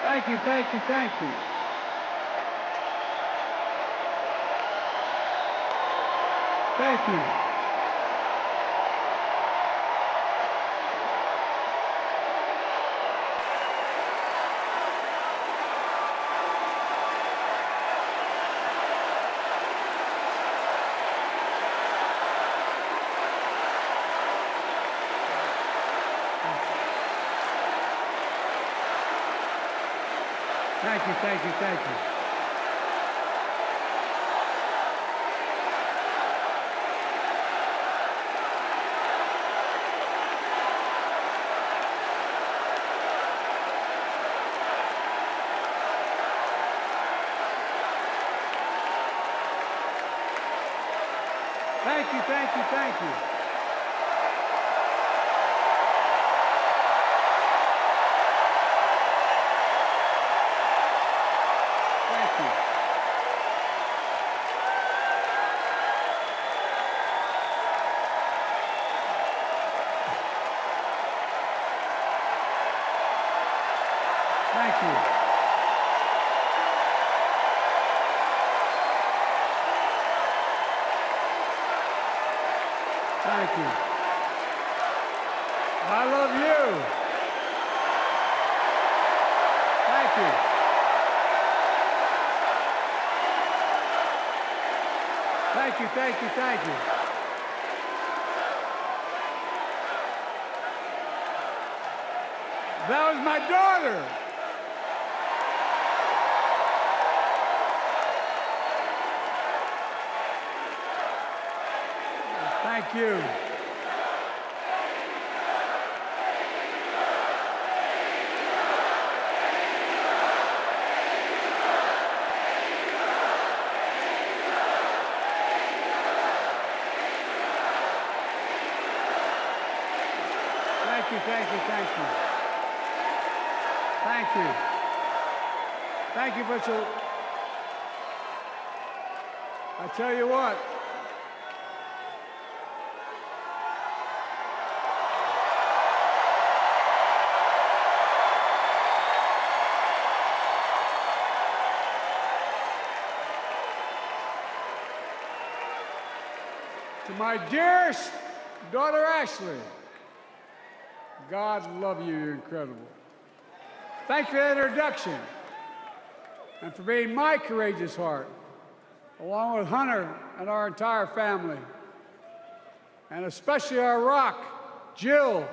Thank you, thank you, thank you. Thank you. Thank you, thank you, thank you. Thank you, thank you, thank you. Thank you. Thank you. Thank you. I love you. Thank you. Thank you, thank you, thank you. That was my daughter. Thank you. Thank you, thank you, thank you. Thank you. Thank you for so. I tell you what. To my dearest daughter, Ashley, God love you, you're incredible. Thank you for that introduction and for being my courageous heart, along with Hunter and our entire family, and especially our rock, Jill.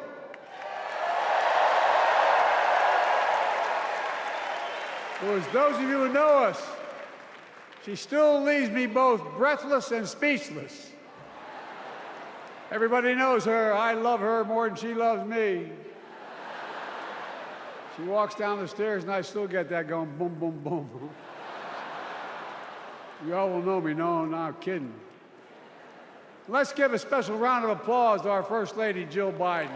Who, as those of you who know us, she still leaves me both breathless and speechless. Everybody knows her. I love her more than she loves me. She walks down the stairs and I still get that going boom, boom, boom. You all will know me. No, I'm kidding. Let's give a special round of applause to our First Lady, Jill Biden.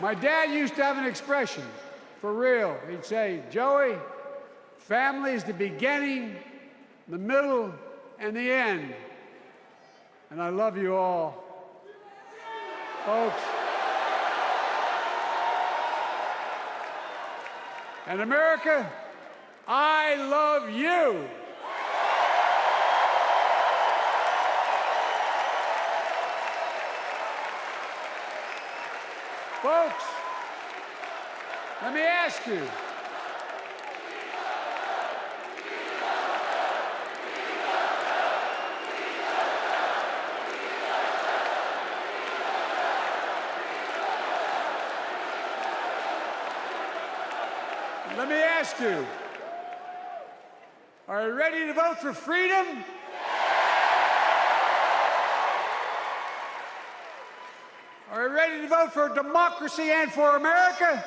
My dad used to have an expression, for real. He'd say, Joey, family is the beginning, the middle, and the end. And I love you all. Folks. And America, I love you. Folks, let me ask you. Let me ask you, are you ready to vote for freedom? Are you ready to vote for democracy and for America?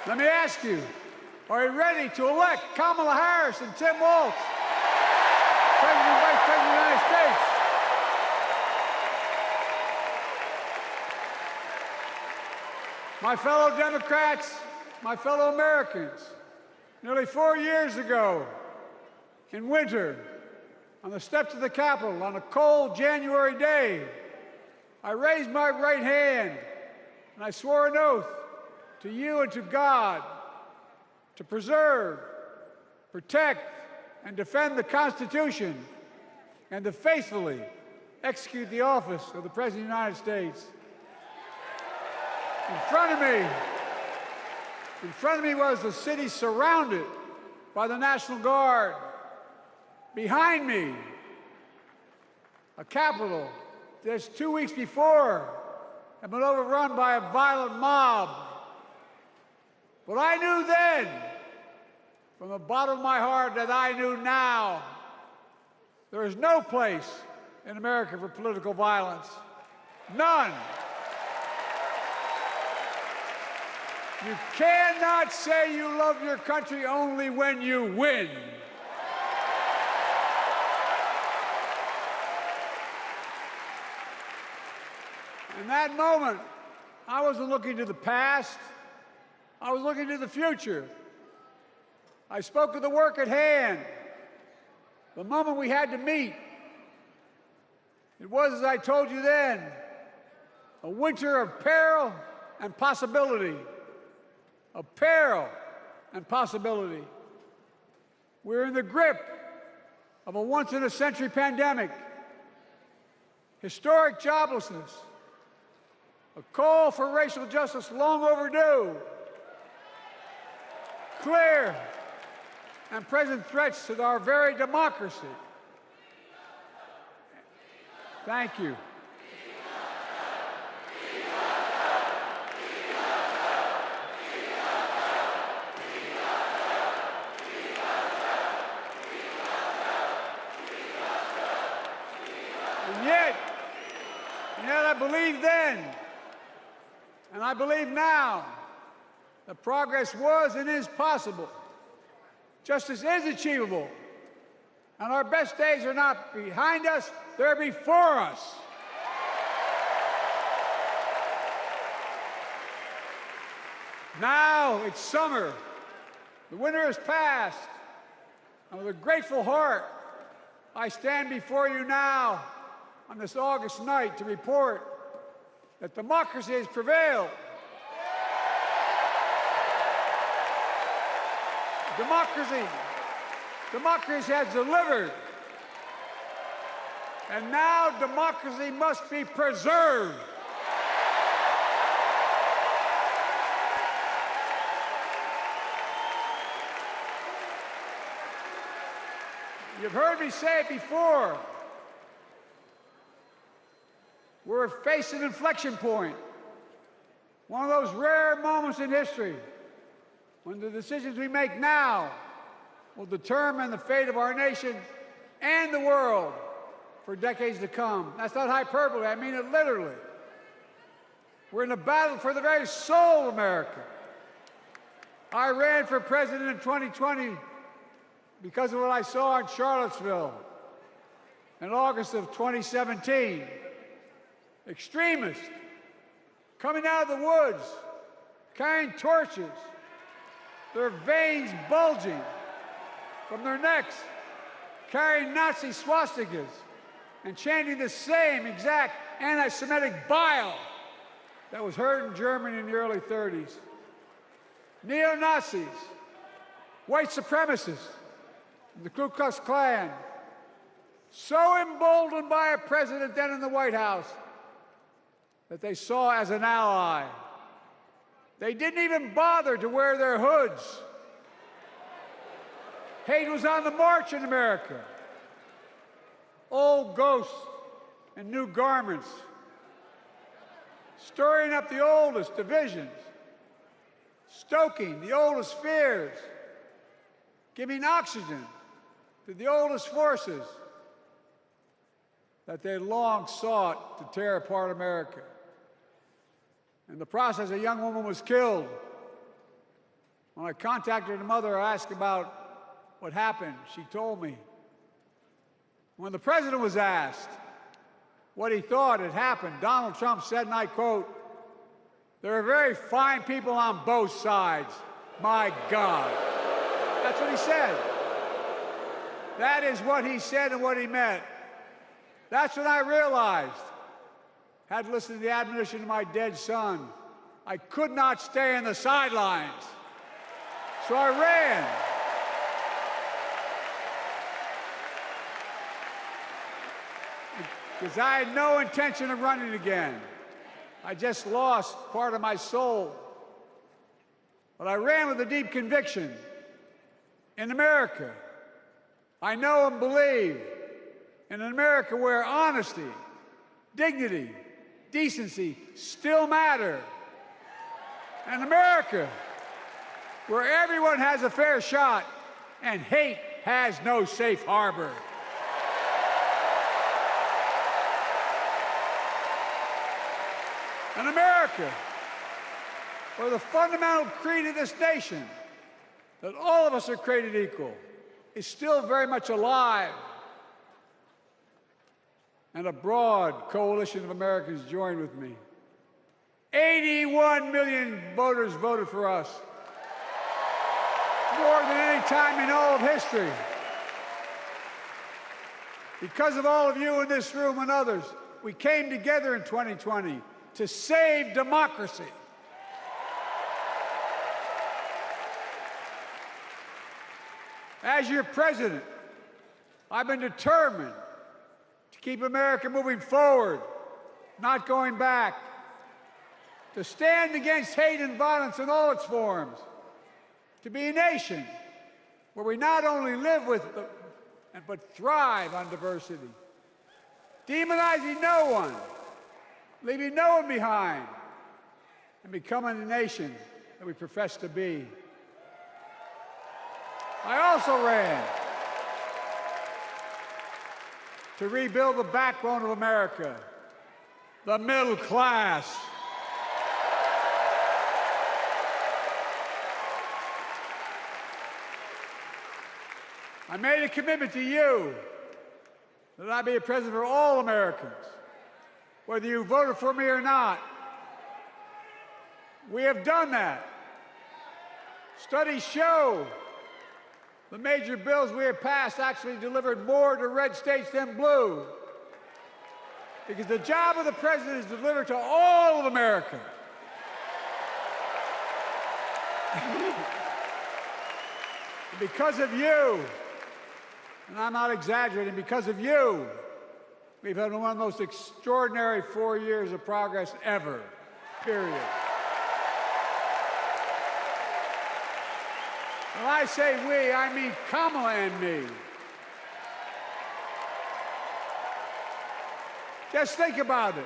Let me ask you, are you ready to elect Kamala Harris and Tim Walz, President and Vice President of the United States? My fellow Democrats, my fellow Americans, nearly 4 years ago, in winter, on the steps of the Capitol, on a cold January day, I raised my right hand and I swore an oath to you and to God to preserve, protect, and defend the Constitution and to faithfully execute the office of the President of the United States. In front of me was the city surrounded by the National Guard. Behind me, a Capitol that 2 weeks before had been overrun by a violent mob. But I knew then, from the bottom of my heart, that I knew now, there is no place in America for political violence. None. You cannot say you love your country only when you win. In that moment, I wasn't looking to the past. I was looking to the future. I spoke of the work at hand, the moment we had to meet. It was, as I told you then, a winter of peril and possibility. Of peril and possibility. We're in the grip of a once-in-a-century pandemic, historic joblessness, a call for racial justice long overdue, clear and present threats to our very democracy. Thank you. And yet I believed then, and I believe now, that progress was and is possible. Justice is achievable. And our best days are not behind us, they're before us. Now it's summer. The winter has passed. And with a grateful heart, I stand before you now on this August night to report that democracy has prevailed. Democracy has delivered. And now democracy must be preserved. You've heard me say it before. We're facing an inflection point. One of those rare moments in history when the decisions we make now will determine the fate of our nation and the world for decades to come. That's not hyperbole, I mean it literally. We're in a battle for the very soul of America. I ran for president in 2020 because of what I saw in Charlottesville in August of 2017. Extremists coming out of the woods, carrying torches, their veins bulging from their necks, carrying Nazi swastikas, and chanting the same exact anti-Semitic bile that was heard in Germany in the early 30s. Neo-Nazis, white supremacists, the Ku Klux Klan, so emboldened by a president then in the White House that they saw as an ally. They didn't even bother to wear their hoods. Hate was on the march in America. Old ghosts and new garments, stirring up the oldest divisions, stoking the oldest fears, giving oxygen to the oldest forces that they long sought to tear apart America. In the process, a young woman was killed. When I contacted her mother, I asked about what happened. She told me. When the president was asked what he thought had happened, Donald Trump said, and I quote, "There are very fine people on both sides. My God." That's what he said. That is what he said and what he meant. That's when I realized, had to listen to the admonition of my dead son, I could not stay in the sidelines. So I ran. Because I had no intention of running again. I just lost part of my soul. But I ran with a deep conviction. In America, I know and believe in an America where honesty, dignity, decency still matter. And America where everyone has a fair shot and hate has no safe harbor. An America where the fundamental creed of this nation, that all of us are created equal, is still very much alive. And a broad coalition of Americans joined with me. 81 million voters voted for us, more than any time in all of history. Because of all of you in this room and others, we came together in 2020 to save democracy. As your president, I've been determined to keep America moving forward, not going back, to stand against hate and violence in all its forms, to be a nation where we not only live with but thrive on diversity, demonizing no one, leaving no one behind, and becoming the nation that we profess to be. I also ran to rebuild the backbone of America, the middle class. I made a commitment to you that I be a president for all Americans, whether you voted for me or not. We have done that. Studies show the major bills we have passed actually delivered more to red states than blue. Because the job of the president is to deliver to all of America. Because of you, and I'm not exaggerating, because of you, we've had one of the most extraordinary 4 years of progress ever, period. When I say we, I mean Kamala and me. Just think about it.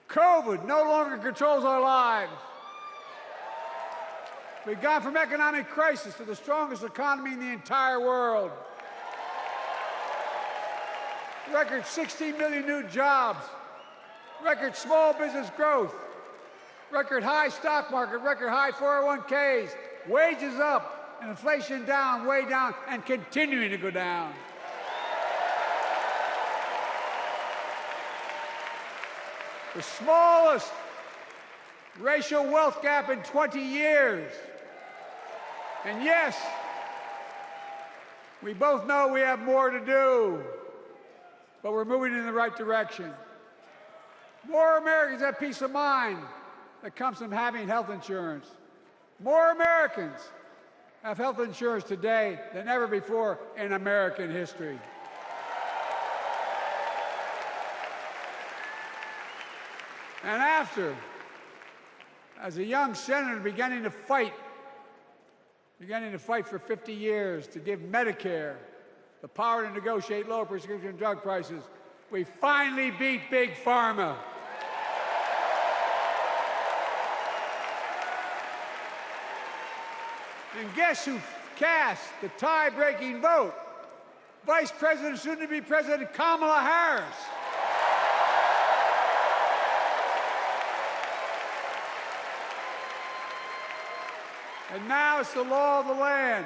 COVID no longer controls our lives. We've gone from economic crisis to the strongest economy in the entire world. Record 16 million new jobs. Record small business growth. Record high stock market. Record high 401ks. Wages up and inflation down, way down, and continuing to go down. The smallest racial wealth gap in 20 years. And yes, we both know we have more to do, but we're moving in the right direction. More Americans have peace of mind that comes from having health insurance. More Americans have health insurance today than ever before in American history. And after, as a young senator beginning to fight for 50 years to give Medicare the power to negotiate lower prescription drug prices, we finally beat Big Pharma. And guess who cast the tie-breaking vote? Vice President, soon-to-be President Kamala Harris. And now it's the law of the land.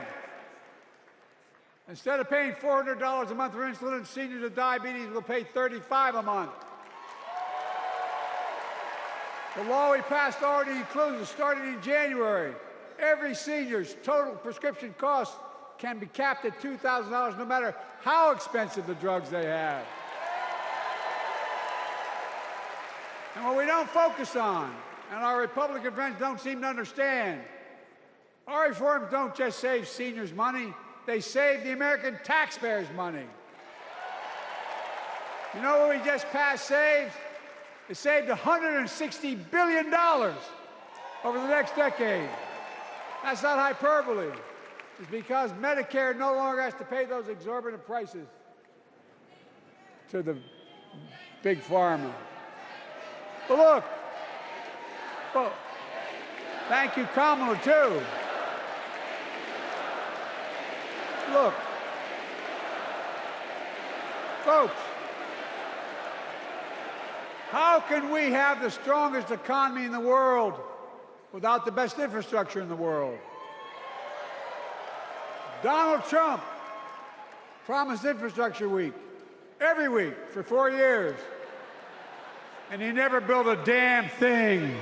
Instead of paying $400 a month for insulin, seniors with diabetes will pay $35 a month. The law we passed already includes, starting in January, every senior's total prescription cost can be capped at $2,000 no matter how expensive the drugs they have. And what we don't focus on, and our Republican friends don't seem to understand, our reforms don't just save seniors money, they save the American taxpayers money. You know what we just passed saves? It saved $160 billion over the next decade. That's not hyperbole. It's because Medicare no longer has to pay those exorbitant prices to the big pharma. But look, thank you, Kamala, too. Look, folks, how can we have the strongest economy in the world without the best infrastructure in the world? Donald Trump promised Infrastructure Week every week for 4 years, and he never built a damn thing.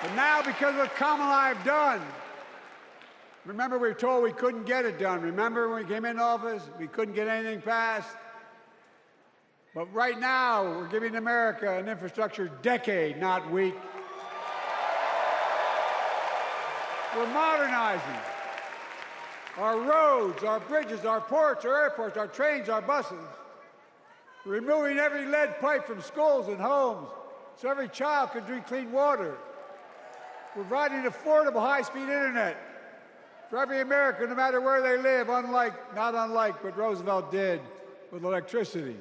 But now, because of what Kamala and I have done, remember we were told we couldn't get it done. Remember when we came into office, we couldn't get anything passed? But right now, we're giving America an infrastructure decade, not week. We're modernizing our roads, our bridges, our ports, our airports, our trains, our buses. We're removing every lead pipe from schools and homes so every child can drink clean water. We're providing affordable high-speed internet for every American, no matter where they live, not unlike what Roosevelt did with electricity.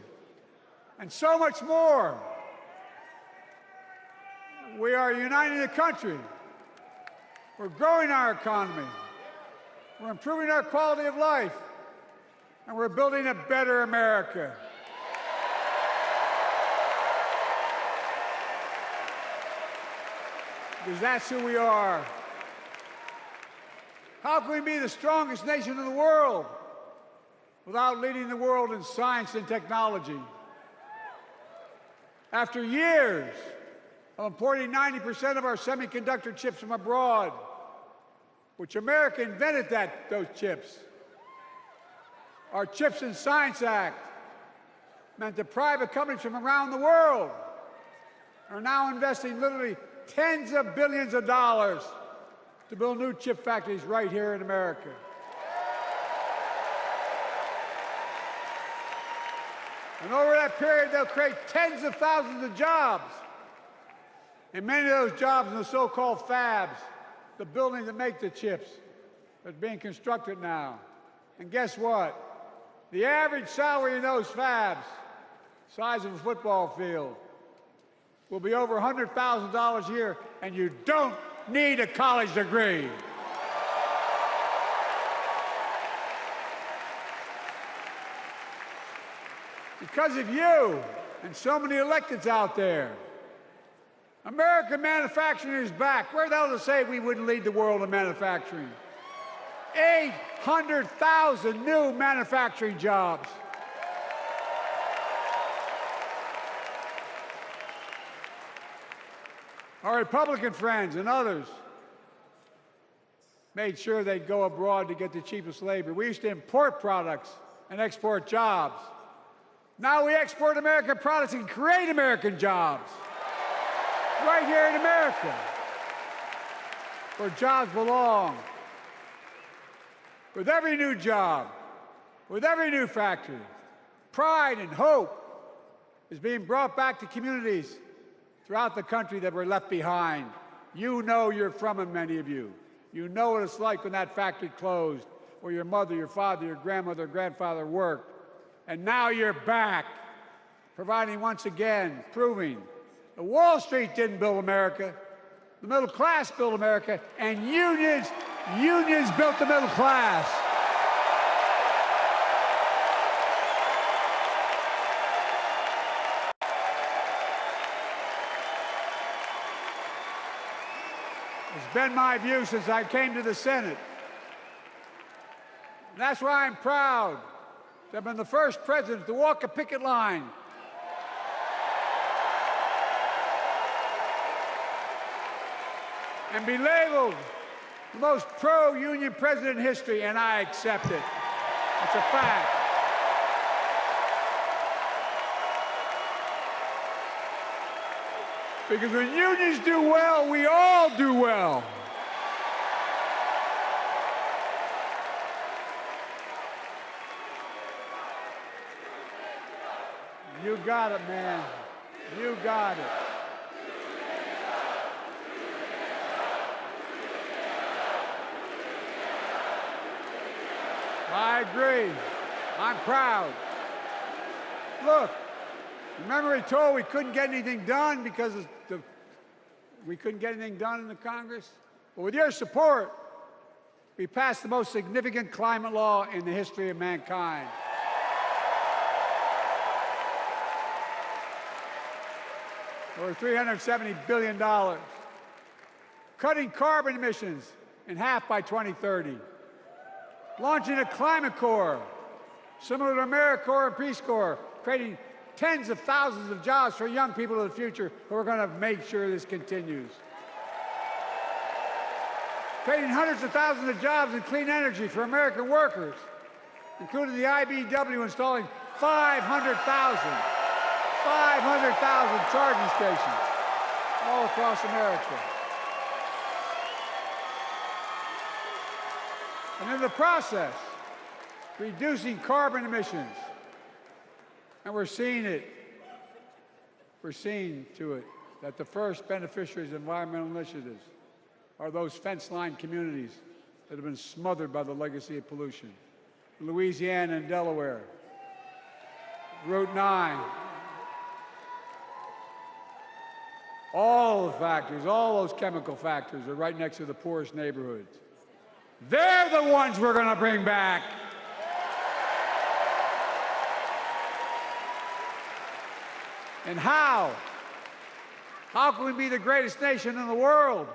And so much more. We are uniting the country. We're growing our economy. We're improving our quality of life. And we're building a better America. Because that's who we are. How can we be the strongest nation in the world without leading the world in science and technology? After years of importing 90% of our semiconductor chips from abroad, which America invented those chips, our Chips and Science Act meant that private companies from around the world are now investing literally tens of billions of dollars to build new chip factories right here in America. And over that period, they'll create tens of thousands of jobs. And many of those jobs in the so-called fabs, the buildings that make the chips, that's being constructed now. And guess what? The average salary in those fabs, size of a football field, will be over $100,000 a year, and you don't need a college degree. Because of you and so many electeds out there, American manufacturing is back. Where the hell to say we wouldn't lead the world in manufacturing? 800,000 new manufacturing jobs. Our Republican friends and others made sure they'd go abroad to get the cheapest labor. We used to import products and export jobs. Now we export American products and create American jobs right here in America, where jobs belong. With every new job, with every new factory, pride and hope is being brought back to communities throughout the country that were left behind. You know you're from them, many of you. You know what it's like when that factory closed, where your mother, your father, your grandmother, grandfather worked. And now you're back, providing once again, proving that Wall Street didn't build America, the middle class built America, and unions built the middle class. It's been my view since I came to the Senate. And that's why I'm proud to have been the first president to walk a picket line and be labeled the most pro-union president in history, and I accept it. It's a fact. Because when unions do well, we all do well. You got it, man. You got it. I agree. I'm proud. Look, remember we told we couldn't get anything done because we couldn't get anything done in the Congress. But with your support, we passed the most significant climate law in the history of mankind. Over $370 billion. Cutting carbon emissions in half by 2030. Launching a climate corps, similar to AmeriCorps and Peace Corps, creating tens of thousands of jobs for young people of the future who are going to make sure this continues. Creating hundreds of thousands of jobs in clean energy for American workers, including the IBEW installing 500,000 charging stations all across America. And in the process, reducing carbon emissions. And we're seeing it. We're seeing to it that the first beneficiaries of environmental initiatives are those fence-line communities that have been smothered by the legacy of pollution. Louisiana and Delaware, Route 9, all the factories, all those chemical factories are right next to the poorest neighborhoods. They're the ones we're going to bring back. And how? How can we be the greatest nation in the world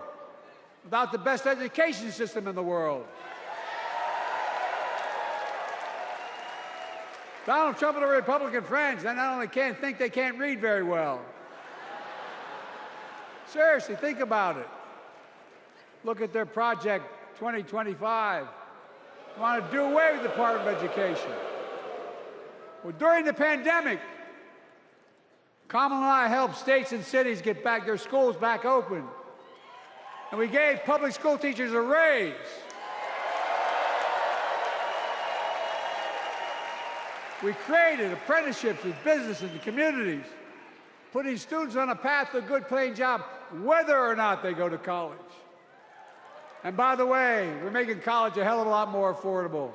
without the best education system in the world? Donald Trump and the Republican friends, they not only can't think, they can't read very well. Seriously, think about it. Look at their Project 2025. They want to do away with the Department of Education. Well, during the pandemic, Kamala and I helped states and cities get back their schools back open. And we gave public school teachers a raise. We created apprenticeships with businesses and communities, putting students on a path to a good paying job, whether or not they go to college. And by the way, we're making college a hell of a lot more affordable.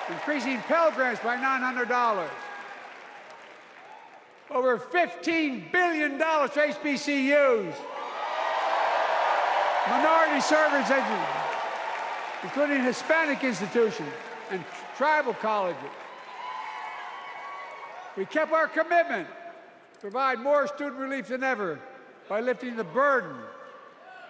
Increasing Pell Grants by $900. Over $15 billion for HBCUs. Minority service education, including Hispanic institutions and tribal colleges. We kept our commitment to provide more student relief than ever by lifting the burden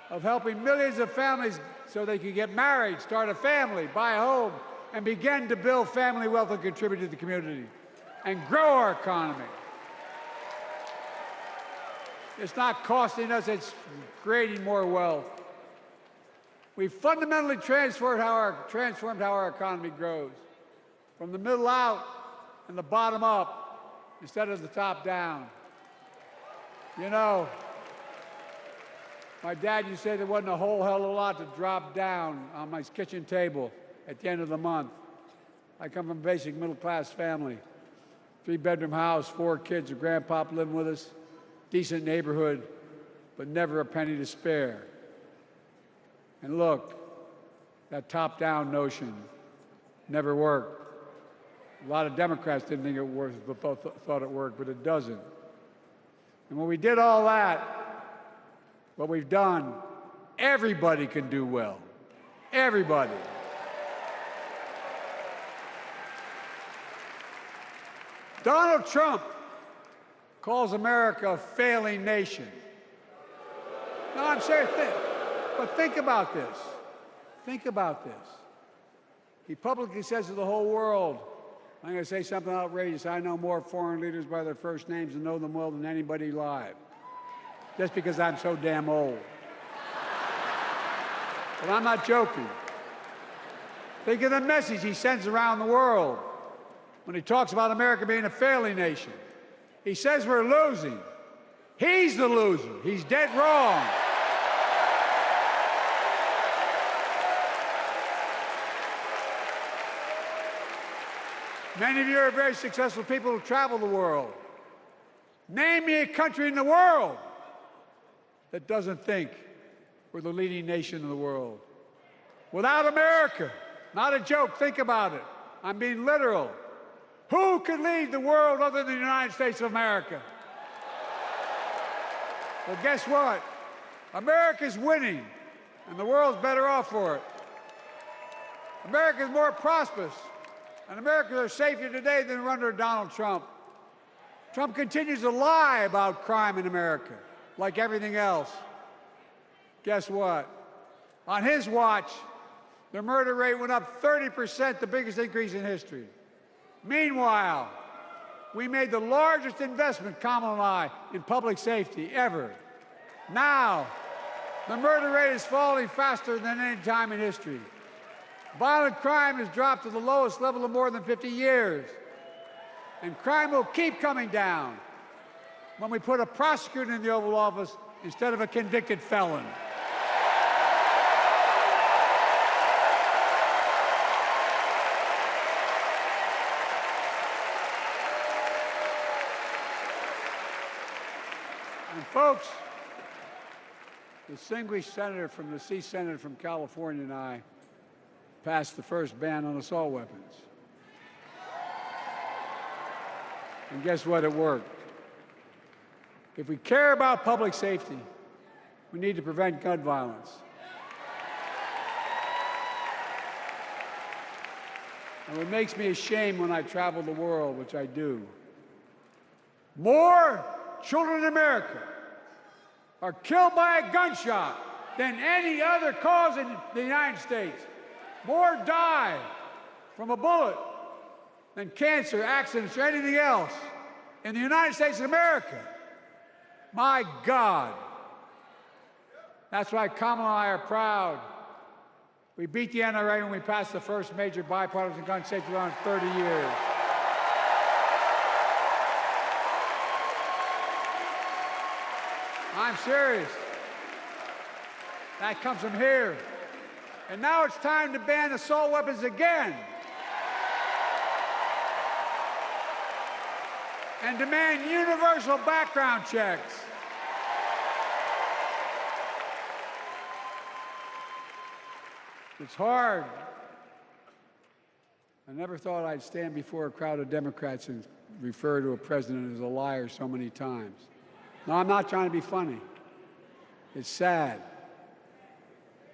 of helping millions of families so they could get married, start a family, buy a home, and begin to build family wealth and contribute to the community and grow our economy. It's not costing us, it's creating more wealth. We've fundamentally transformed how our economy grows, from the middle out and the bottom up instead of the top down. You know, my dad used to say there wasn't a whole hell of a lot to drop down on my kitchen table at the end of the month. I come from a basic middle-class family, 3-bedroom house, 4 kids, a grandpop living with us, decent neighborhood, but never a penny to spare. And look, that top-down notion never worked. A lot of Democrats didn't think it worked, but thought it worked, but it doesn't. And when we did all that, what we've done, everybody can do well. Everybody. Donald Trump calls America a failing nation. No, I'm serious. But think about this. Think about this. He publicly says to the whole world, I'm going to say something outrageous. I know more foreign leaders by their first names and know them well than anybody alive. Just because I'm so damn old. But I'm not joking. Think of the message he sends around the world when he talks about America being a failing nation. He says we're losing. He's the loser. He's dead wrong. Many of you are very successful people who travel the world. Name me a country in the world that doesn't think we're the leading nation in the world. Without America, not a joke, think about it. I'm being literal. Who could lead the world other than the United States of America? Well, guess what? America's winning, and the world's better off for it. America's more prosperous, and Americans are safer today than under Donald Trump. Trump continues to lie about crime in America, like everything else. Guess what? On his watch, the murder rate went up 30%, the biggest increase in history. Meanwhile, we made the largest investment, Kamala and I, in public safety ever. Now, the murder rate is falling faster than any time in history. Violent crime has dropped to the lowest level of more than 50 years. And crime will keep coming down when we put a prosecutor in the Oval Office instead of a convicted felon. And folks, the distinguished senator from the C Senate from California and I passed the first ban on assault weapons. And guess what? It worked. If we care about public safety, we need to prevent gun violence. And what makes me ashamed when I travel the world, which I do, more children in America are killed by a gunshot than any other cause in the United States. More die from a bullet than cancer, accidents, or anything else in the United States of America. My God. That's why Kamala and I are proud. We beat the NRA when we passed the first major bipartisan gun safety law in 30 years. I'm serious. That comes from here. And now it's time to ban assault weapons again. And demand universal background checks. It's hard. I never thought I'd stand before a crowd of Democrats and refer to a president as a liar so many times. No, I'm not trying to be funny. It's sad.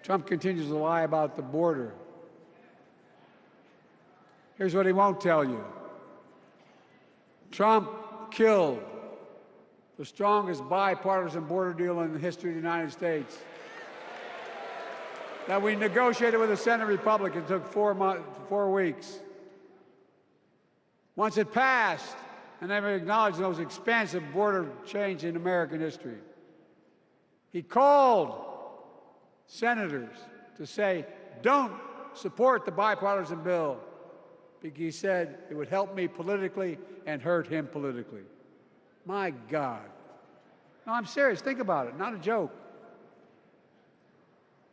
Trump continues to lie about the border. Here's what he won't tell you. Trump killed the strongest bipartisan border deal in the history of the United States that we negotiated with the Senate Republicans. It took 4 weeks. Once it passed, and they acknowledged the most expansive border change in American history, he called senators to say, don't support the bipartisan bill, because he said it would help me politically and hurt him politically. My God. No, I'm serious. Think about it. Not a joke.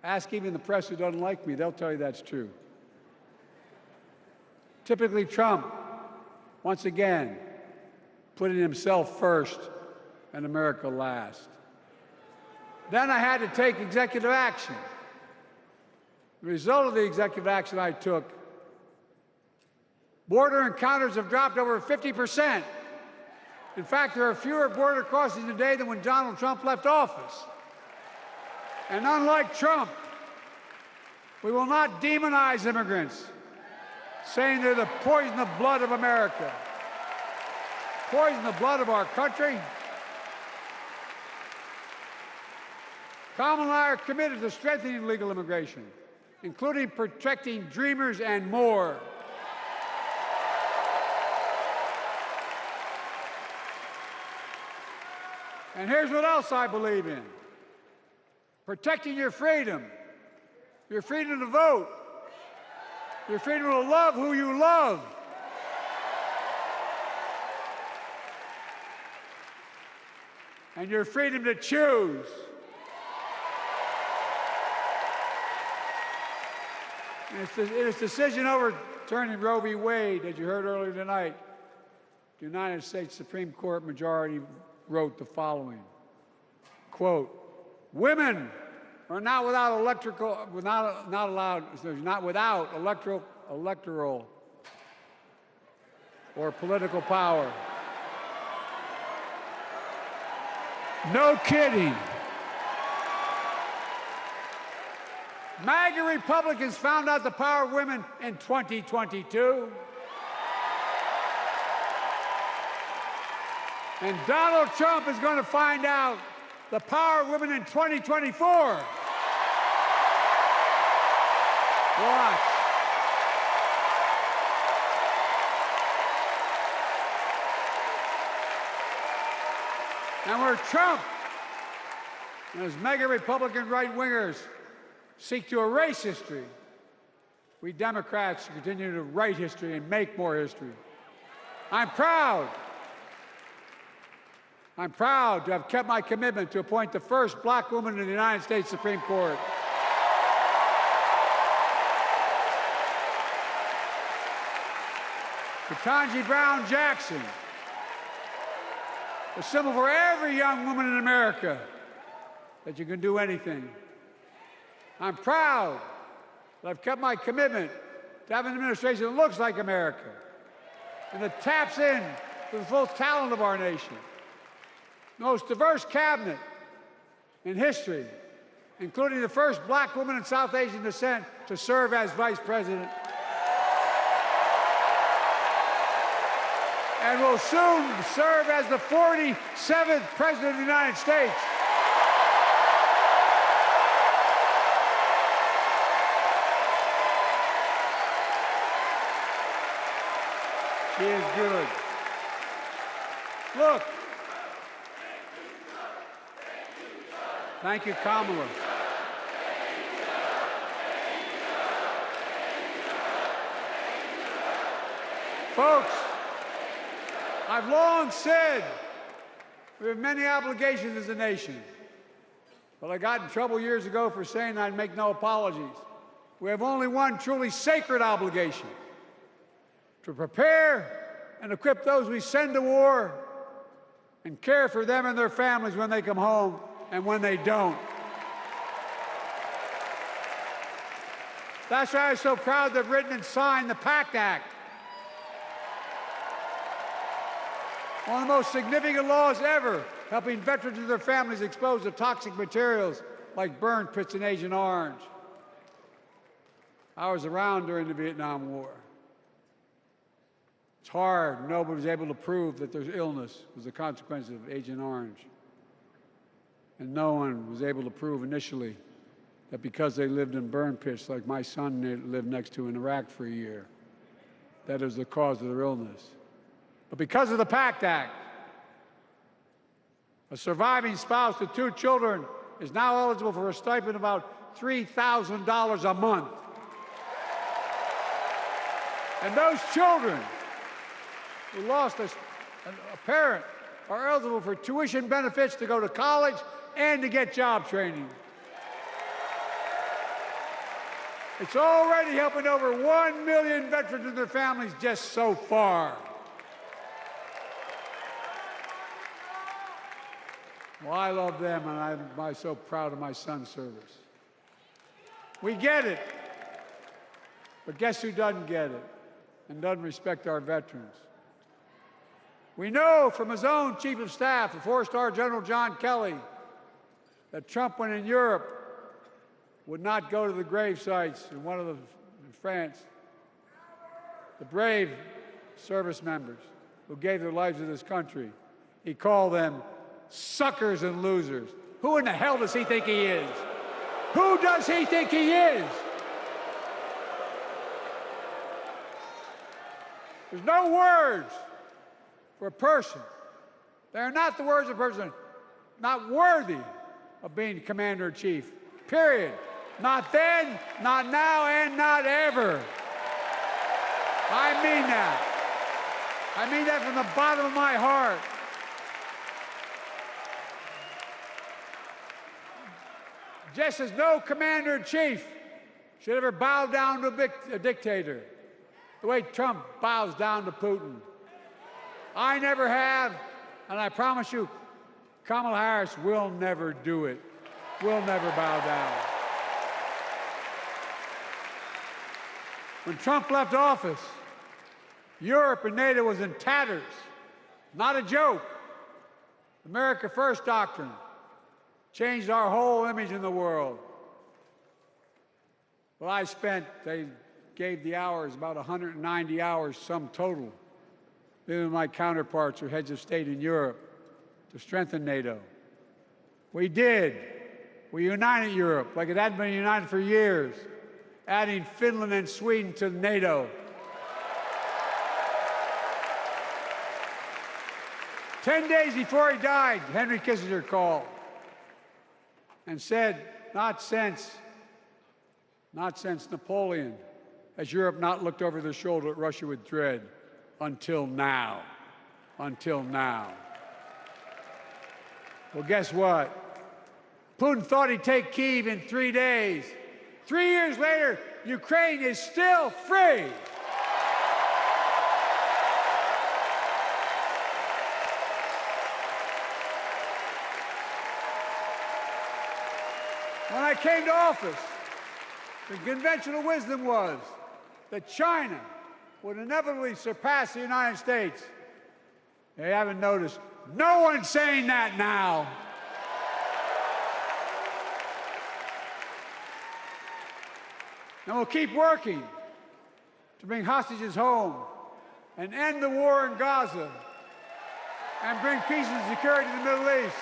Ask even the press who doesn't like me. They'll tell you that's true. Typically, Trump, once again, putting himself first and America last. Then I had to take executive action. The result of the executive action I took, border encounters have dropped over 50%. In fact, there are fewer border crossings today than when Donald Trump left office. And unlike Trump, we will not demonize immigrants, saying they're the poison of blood of America. Poison the blood of our country. Kamala and I are committed to strengthening legal immigration, including protecting dreamers and more. And here's what else I believe in. Protecting your freedom to vote, your freedom to love who you love. And your freedom to choose. In its decision overturning Roe v. Wade, as you heard earlier tonight, the United States Supreme Court majority wrote the following, quote, women are not without electoral or political power. No kidding. MAGA Republicans found out the power of women in 2022. And Donald Trump is going to find out the power of women in 2024. Watch. And where Trump and his mega Republican right-wingers seek to erase history, we Democrats continue to write history and make more history. I'm proud to have kept my commitment to appoint the first black woman in the United States Supreme Court. Ketanji Brown Jackson, a symbol for every young woman in America that you can do anything. I'm proud that I've kept my commitment to have an administration that looks like America and that taps in to the full talent of our nation. The most diverse cabinet in history, including the first black woman in South Asian descent to serve as vice president. And will soon serve as the 47th President of the United States. She is good. Look. Thank you, Kamala. Folks, I've long said we have many obligations as a nation, but I got in trouble years ago for saying I'd make no apologies. We have only one truly sacred obligation: to prepare and equip those we send to war and care for them and their families when they come home and when they don't. That's why I'm so proud to have written and signed the PACT Act, one of the most significant laws ever, helping veterans and their families exposed to toxic materials like burn pits in Agent Orange. I was around during the Vietnam War. It's hard. Nobody was able to prove that there's illness was the consequence of Agent Orange. And no one was able to prove initially that because they lived in burn pits like my son lived next to in Iraq for a year, that is the cause of their illness. But because of the PACT Act, a surviving spouse with 2 children is now eligible for a stipend of about $3,000 a month. And those children who lost a parent are eligible for tuition benefits to go to college and to get job training. It's already helping over 1 million veterans and their families just so far. Well, I love them, and I'm so proud of my son's service. We get it, but guess who doesn't get it and doesn't respect our veterans? We know from his own chief of staff, the 4-star General John Kelly, that Trump, when in Europe, would not go to the grave sites in France. The brave service members who gave their lives to this country. He called them suckers and losers. Who in the hell does he think he is? Who does he think he is? There's no words for a person. They are not the words of a person not worthy of being commander-in-chief, period. Not then, not now, and not ever. I mean that. I mean that from the bottom of my heart. Just as no commander-in-chief should ever bow down to a dictator, the way Trump bows down to Putin. I never have, and I promise you, Kamala Harris will never do it. Will never bow down. When Trump left office, Europe and NATO was in tatters. Not a joke. America First doctrine changed our whole image in the world. Well, they gave the hours, about 190 hours sum total, me and my counterparts or heads of state in Europe, to strengthen NATO. We did. We united Europe like it hadn't been united for years, adding Finland and Sweden to NATO. 10 days before he died, Henry Kissinger called and said, not since Napoleon has Europe not looked over their shoulder at Russia with dread until now. Until now. Well, guess what? Putin thought he'd take Kyiv in 3 days. 3 years later, Ukraine is still free. When I came to office, the conventional wisdom was that China would inevitably surpass the United States. They haven't noticed. No one's saying that now. And we'll keep working to bring hostages home and end the war in Gaza and bring peace and security to the Middle East.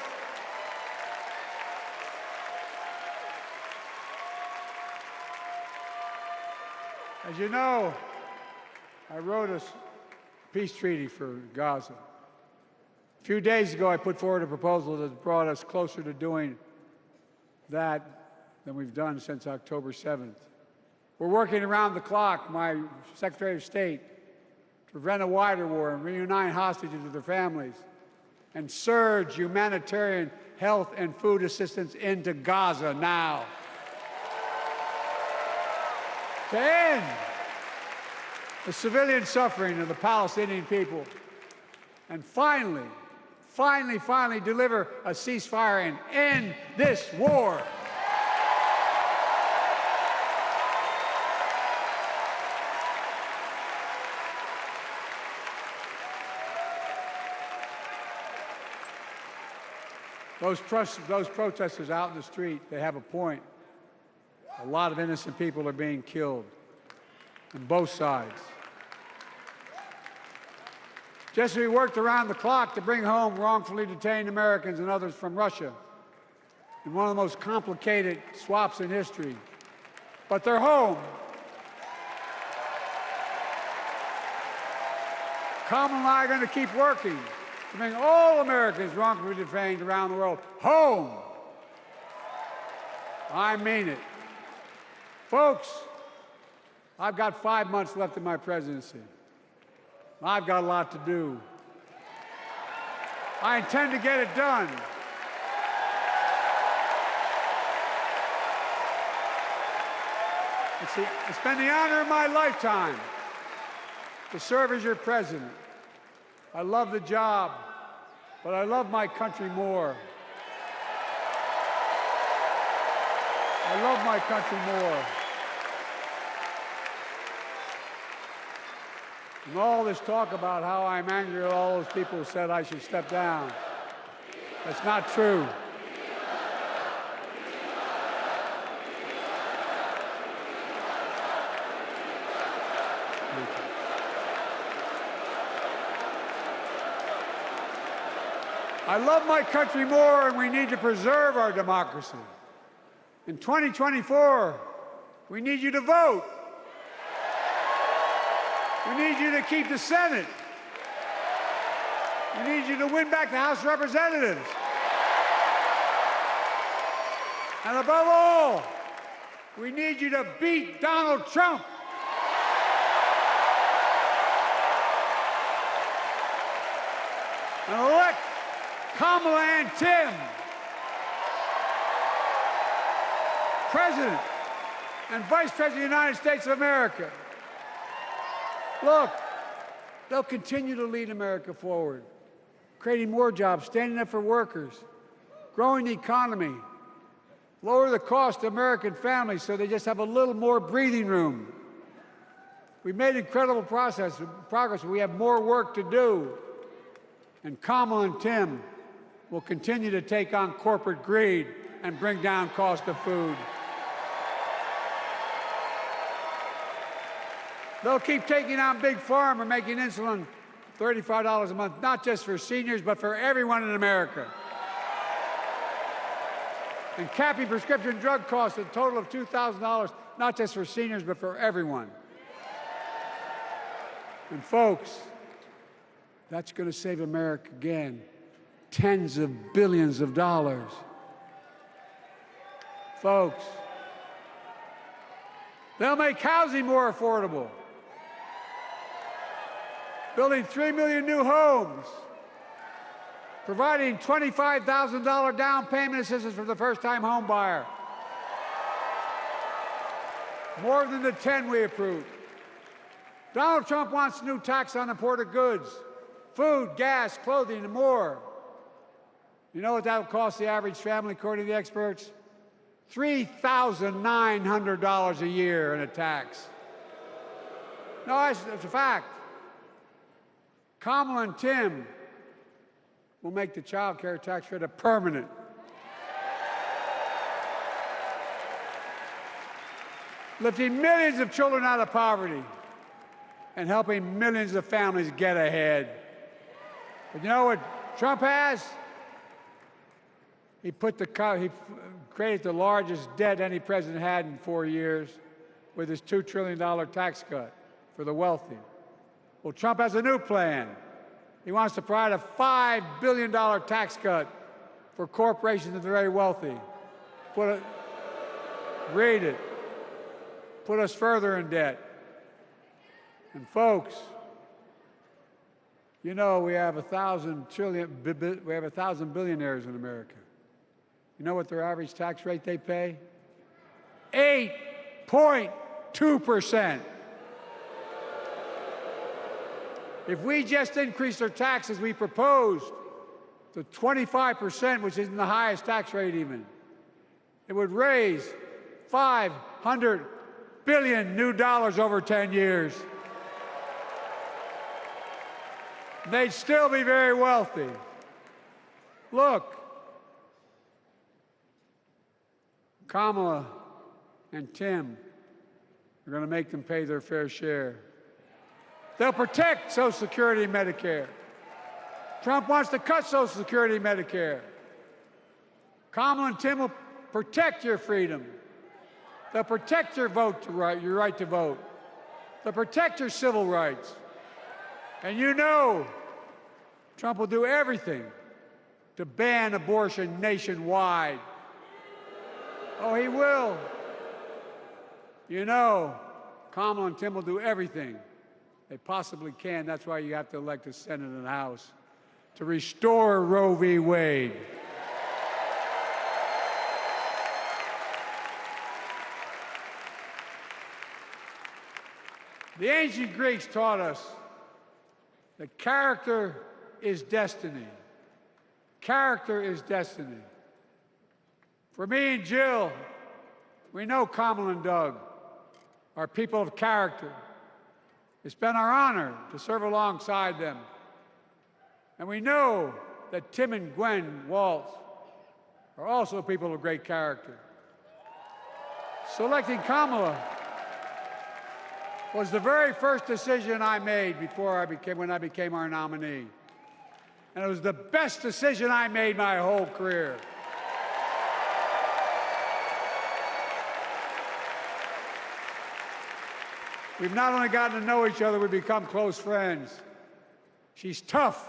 As you know, I wrote a peace treaty for Gaza. A few days ago, I put forward a proposal that brought us closer to doing that than we've done since October 7th. We're working around the clock, my Secretary of State, to prevent a wider war and reunite hostages with their families and surge humanitarian health and food assistance into Gaza now. To end the civilian suffering of the Palestinian people, and finally deliver a ceasefire and end this war. Those protesters out in the street, they have a point. A lot of innocent people are being killed on both sides. Just as we worked around the clock to bring home wrongfully detained Americans and others from Russia in one of the most complicated swaps in history, but they're home. Kamala and I are going to keep working to bring all Americans wrongfully detained around the world home. I mean it. Folks, I've got 5 months left in my presidency. I've got a lot to do. I intend to get it done. It's been the honor of my lifetime to serve as your president. I love the job, but I love my country more. I love my country more. And all this talk about how I'm angry at all those people who said I should step down, that's not true. I love my country more, and we need to preserve our democracy. In 2024, we need you to vote. We need you to keep the Senate. We need you to win back the House of Representatives. And above all, we need you to beat Donald Trump. And elect Kamala and Tim President and Vice President of the United States of America. Look, they'll continue to lead America forward, creating more jobs, standing up for workers, growing the economy, lower the cost to American families so they just have a little more breathing room. We've made incredible progress, but we have more work to do. And Kamala and Tim will continue to take on corporate greed and bring down cost of food. They'll keep taking on Big Pharma, making insulin $35 a month, not just for seniors, but for everyone in America. And capping prescription drug costs at a total of $2,000, not just for seniors, but for everyone. And folks, that's going to save America again tens of billions of dollars. Folks, they'll make housing more affordable, building 3 million new homes, providing $25,000 down payment assistance for the first-time home buyer, more than the 10 we approved. Donald Trump wants a new tax on imported goods, food, gas, clothing, and more. You know what that will cost the average family, according to the experts? $3,900 a year in a tax. No, that's a fact. Kamala and Tim will make the child care tax credit permanent. Lifting millions of children out of poverty and helping millions of families get ahead. But you know what Trump has? He created the largest debt any president had in 4 years with his $2 trillion tax cut for the wealthy. Well, Trump has a new plan. He wants to provide a $5 billion tax cut for corporations and the very wealthy. Read it. Put us further in debt. And folks, you know we have 1,000 billionaires in America. You know what their average tax rate they pay? 8.2%. If we just increase their taxes we proposed to 25%, which isn't the highest tax rate even, it would raise $500 billion new dollars over 10 years. They'd still be very wealthy. Look, Kamala and Tim are going to make them pay their fair share. They'll protect Social Security and Medicare. Trump wants to cut Social Security and Medicare. Kamala and Tim will protect your freedom. They'll protect your your right to vote. They'll protect your civil rights. And you know Trump will do everything to ban abortion nationwide. Oh, he will. You know, Kamala and Tim will do everything they possibly can. That's why you have to elect a Senate and a House to restore Roe v. Wade. The ancient Greeks taught us that character is destiny. Character is destiny. For me and Jill, we know Kamala and Doug are people of character. It's been our honor to serve alongside them. And we know that Tim and Gwen Waltz are also people of great character. Selecting Kamala was the very first decision I made when I became our nominee. And it was the best decision I made my whole career. We've not only gotten to know each other, we've become close friends. She's tough,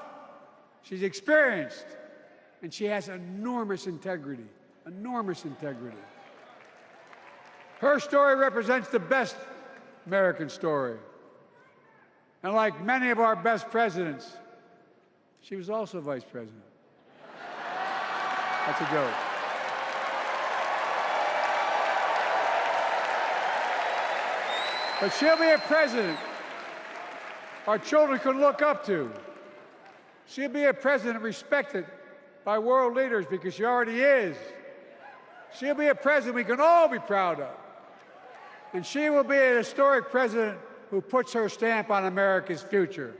she's experienced, and she has enormous integrity, enormous integrity. Her story represents the best American story. And like many of our best presidents, she was also vice president. That's a joke. But she'll be a president our children can look up to. She'll be a president respected by world leaders because she already is. She'll be a president we can all be proud of. And she will be a historic president who puts her stamp on America's future.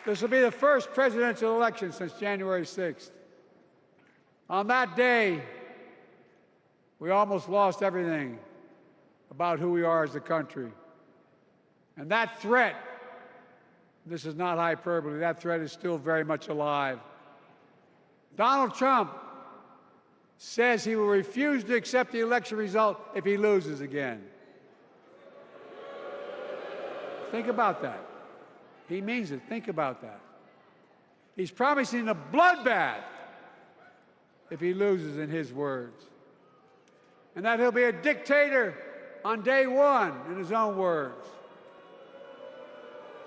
This will be the first presidential election since January 6th. On that day, we almost lost everything about who we are as a country. And that threat, this is not hyperbole, that threat is still very much alive. Donald Trump says he will refuse to accept the election result if he loses again. Think about that. He means it. Think about that. He's promising a bloodbath if he loses, in his words. And that he'll be a dictator on day one, in his own words.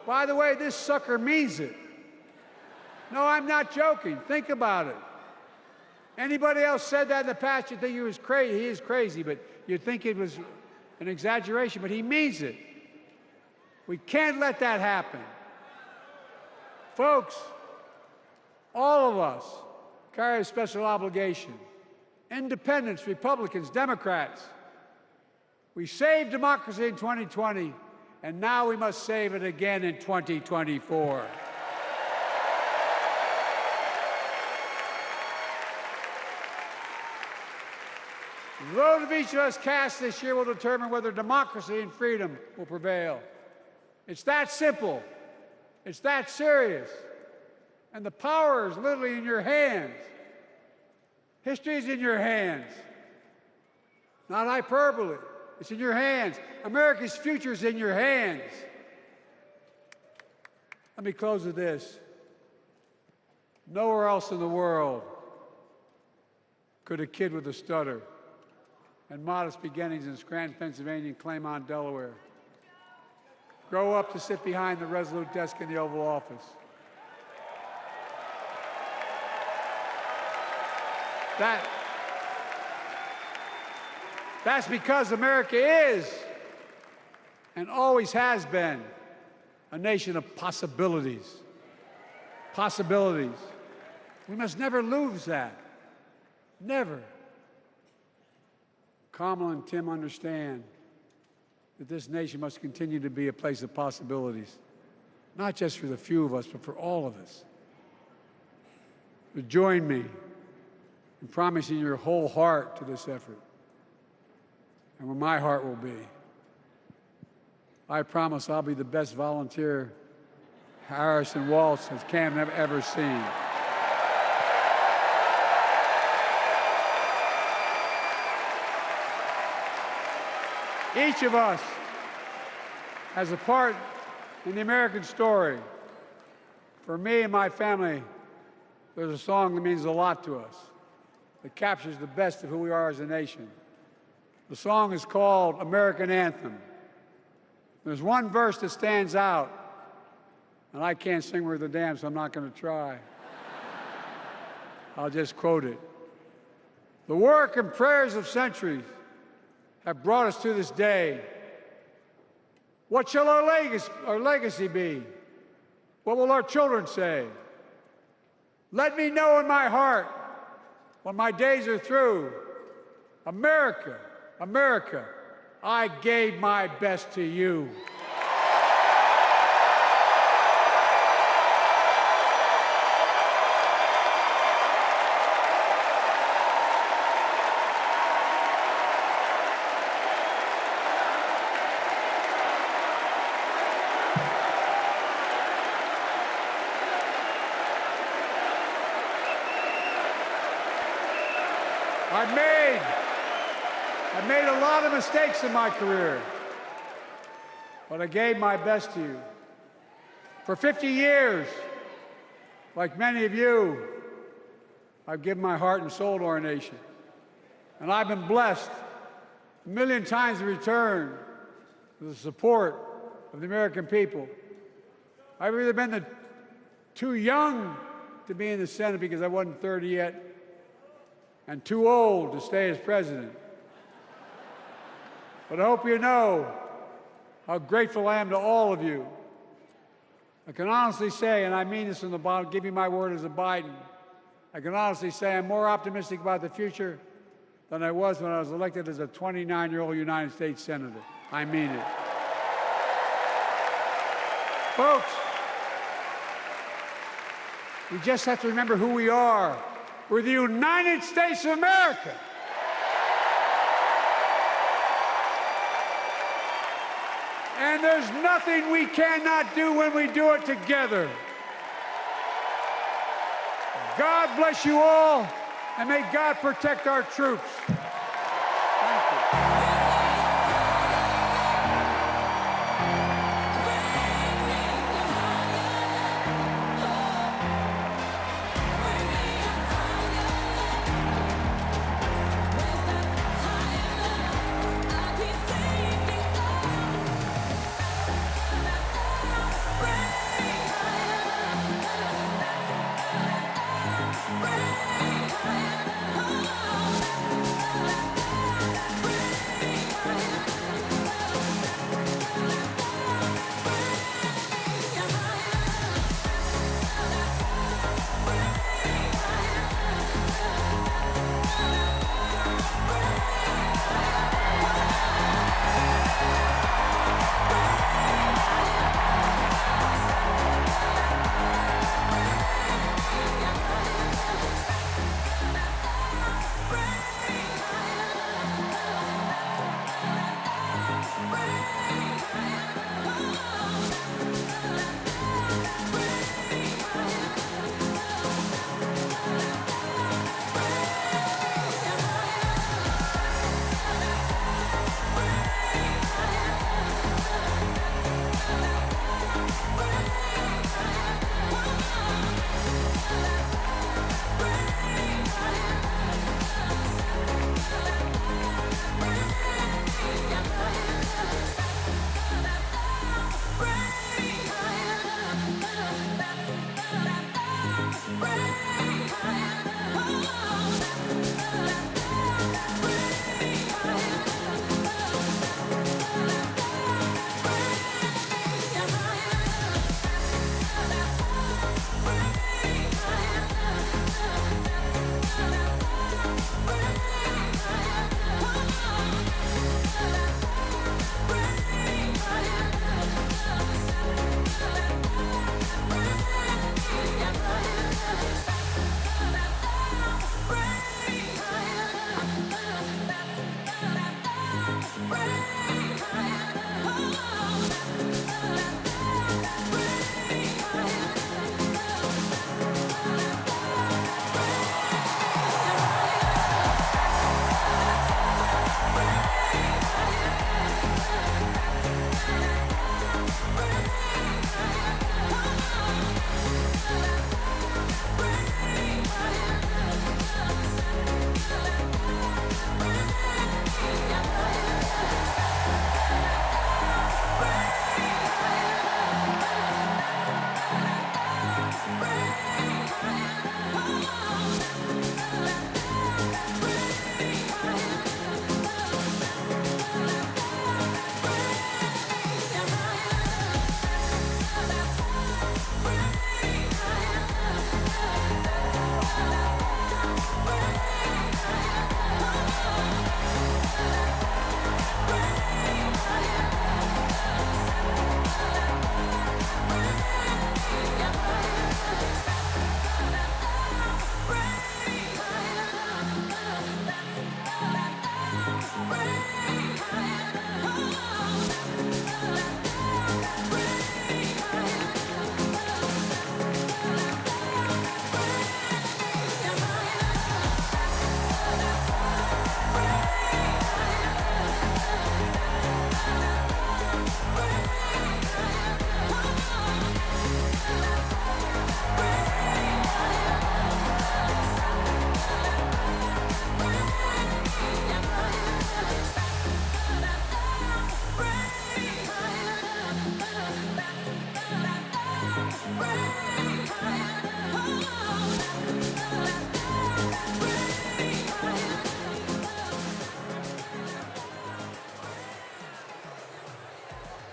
By the way, this sucker means it. No, I'm not joking. Think about it. Anybody else said that in the past, you'd think he was crazy. He is crazy, but you'd think it was an exaggeration, but he means it. We can't let that happen. Folks, all of us carry a special obligation. Independents, Republicans, Democrats. We saved democracy in 2020, and now we must save it again in 2024. The vote of each of us cast this year will determine whether democracy and freedom will prevail. It's that simple. It's that serious. And the power is literally in your hands. History is in your hands. Not hyperbole. It's in your hands. America's future is in your hands. Let me close with this. Nowhere else in the world could a kid with a stutter and modest beginnings in Scranton, Pennsylvania, and Claymont, Delaware, grow up to sit behind the resolute desk in the Oval Office. That's because America is and always has been a nation of possibilities. Possibilities. We must never lose that. Never. Kamala and Tim understand that this nation must continue to be a place of possibilities, not just for the few of us, but for all of us. So join me in promising your whole heart to this effort, and where my heart will be. I promise I'll be the best volunteer Harrison Waltz has Cam ever seen. Each of us has a part in the American story. For me and my family, there's a song that means a lot to us, that captures the best of who we are as a nation. The song is called American Anthem. There's one verse that stands out, and I can't sing worth a damn, so I'm not going to try. I'll just quote it. The work and prayers of centuries have brought us to this day. What shall our legacy be? What will our children say? Let me know in my heart, when my days are through, America, America, I gave my best to you. I made a lot of mistakes in my career, but I gave my best to you. For 50 years, like many of you, I've given my heart and soul to our nation. And I've been blessed a million times in return with the support of the American people. I've either been too young to be in the Senate because I wasn't 30 yet, and too old to stay as president. But I hope you know how grateful I am to all of you. I can honestly say, and I mean this from the bottom, give you my word as a Biden, I can honestly say I'm more optimistic about the future than I was when I was elected as a 29-year-old United States Senator. I mean it. Folks, We just have to remember who we are. We're the United States of America. And there's nothing we cannot do when we do it together. God bless you all, and may God protect our troops. Thank you.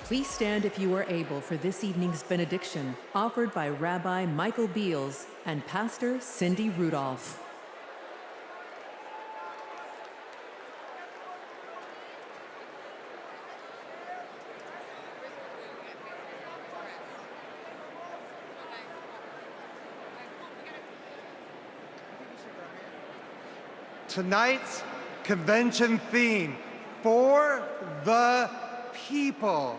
Please stand if you are able for this evening's benediction, offered by Rabbi Michael Beals and Pastor Cindy Rudolph. Tonight's convention theme, For the People,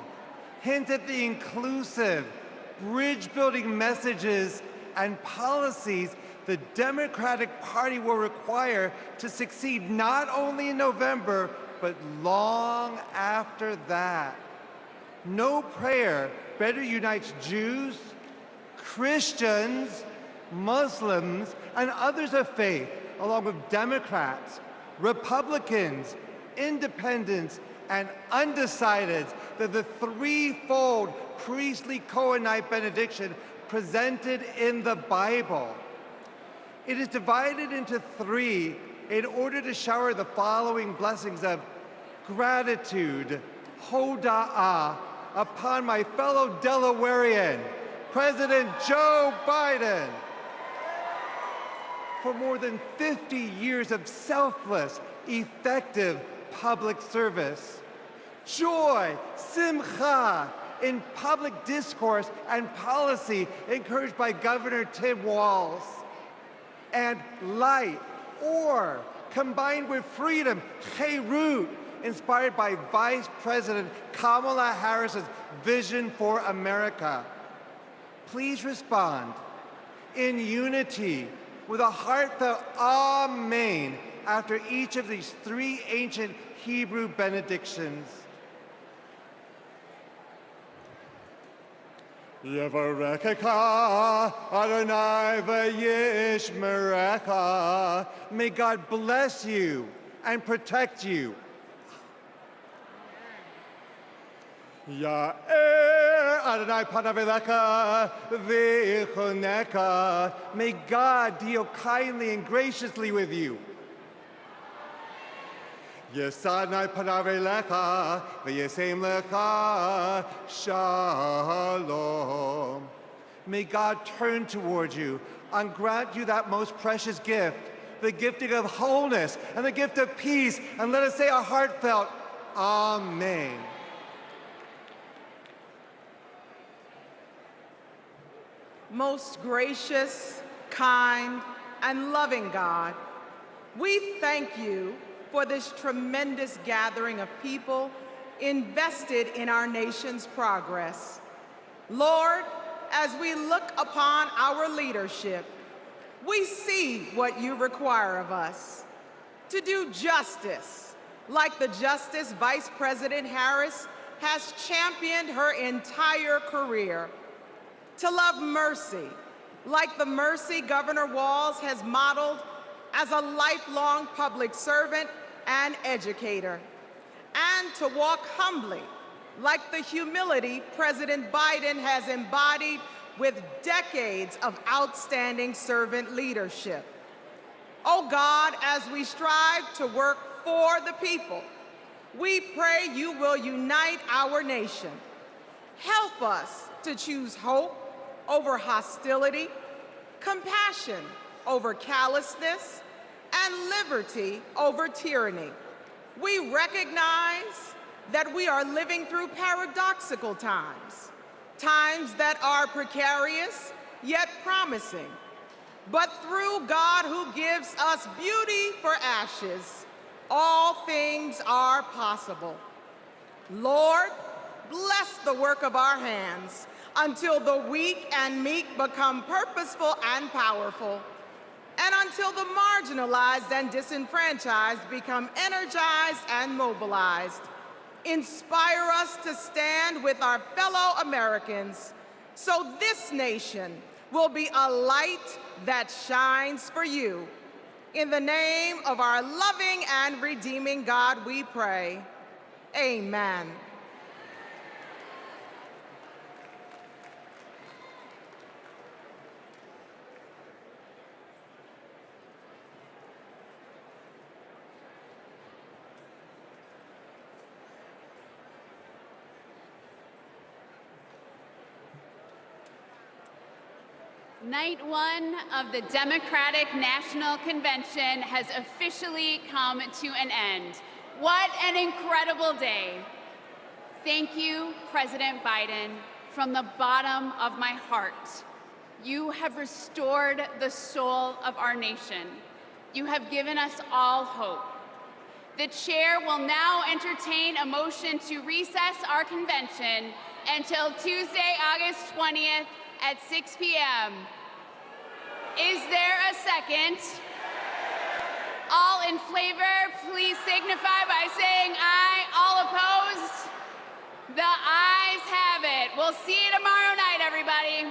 hint at the inclusive, bridge-building messages and policies the Democratic Party will require to succeed not only in November, but long after that. No prayer better unites Jews, Christians, Muslims, and others of faith, along with Democrats, Republicans, Independents, and undecideds, than the threefold priestly Cohenite benediction presented in the Bible. It is divided into three in order to shower the following blessings of gratitude, hoda'ah, upon my fellow Delawarean, President Joe Biden, for more than 50 years of selfless, effective public service. Joy, simcha, in public discourse and policy encouraged by Governor Tim Walz. And light, or, combined with freedom, cherut, inspired by Vice President Kamala Harris's vision for America. Please respond in unity with a heartfelt Amen after each of these three ancient Hebrew benedictions. Yevarechecha Adonai v'yishmerecha. May God bless you and protect you. Ya'er Adonai panav elecha v'yichoneka. May God deal kindly and graciously with you. Yesadnai panav elecha v'yisem lecha shalom. May God turn toward you and grant you that most precious gift, the gifting of wholeness and the gift of peace, and let us say a heartfelt Amen. Most gracious, kind, and loving God, we thank you for this tremendous gathering of people invested in our nation's progress. Lord, as we look upon our leadership, we see what you require of us. To do justice, like the Justice Vice President Harris has championed her entire career. To love mercy, like the mercy Governor Walz has modeled as a lifelong public servant and educator. And to walk humbly, like the humility President Biden has embodied with decades of outstanding servant leadership. Oh God, as we strive to work for the people, we pray you will unite our nation. Help us to choose hope over hostility, compassion over callousness, and liberty over tyranny. We recognize that we are living through paradoxical times, times that are precarious yet promising. But through God who gives us beauty for ashes, all things are possible. Lord, bless the work of our hands until the weak and meek become purposeful and powerful, and until the marginalized and disenfranchised become energized and mobilized. Inspire us to stand with our fellow Americans so this nation will be a light that shines for you. In the name of our loving and redeeming God, we pray. Amen. Night one of the Democratic National Convention has officially come to an end. What an incredible day. Thank you, President Biden, from the bottom of my heart. You have restored the soul of our nation. You have given us all hope. The chair will now entertain a motion to recess our convention until Tuesday, August 20th at 6 p.m. Is there a second? All in favor, please signify by saying aye. All opposed? The ayes have it. We'll see you tomorrow night, everybody.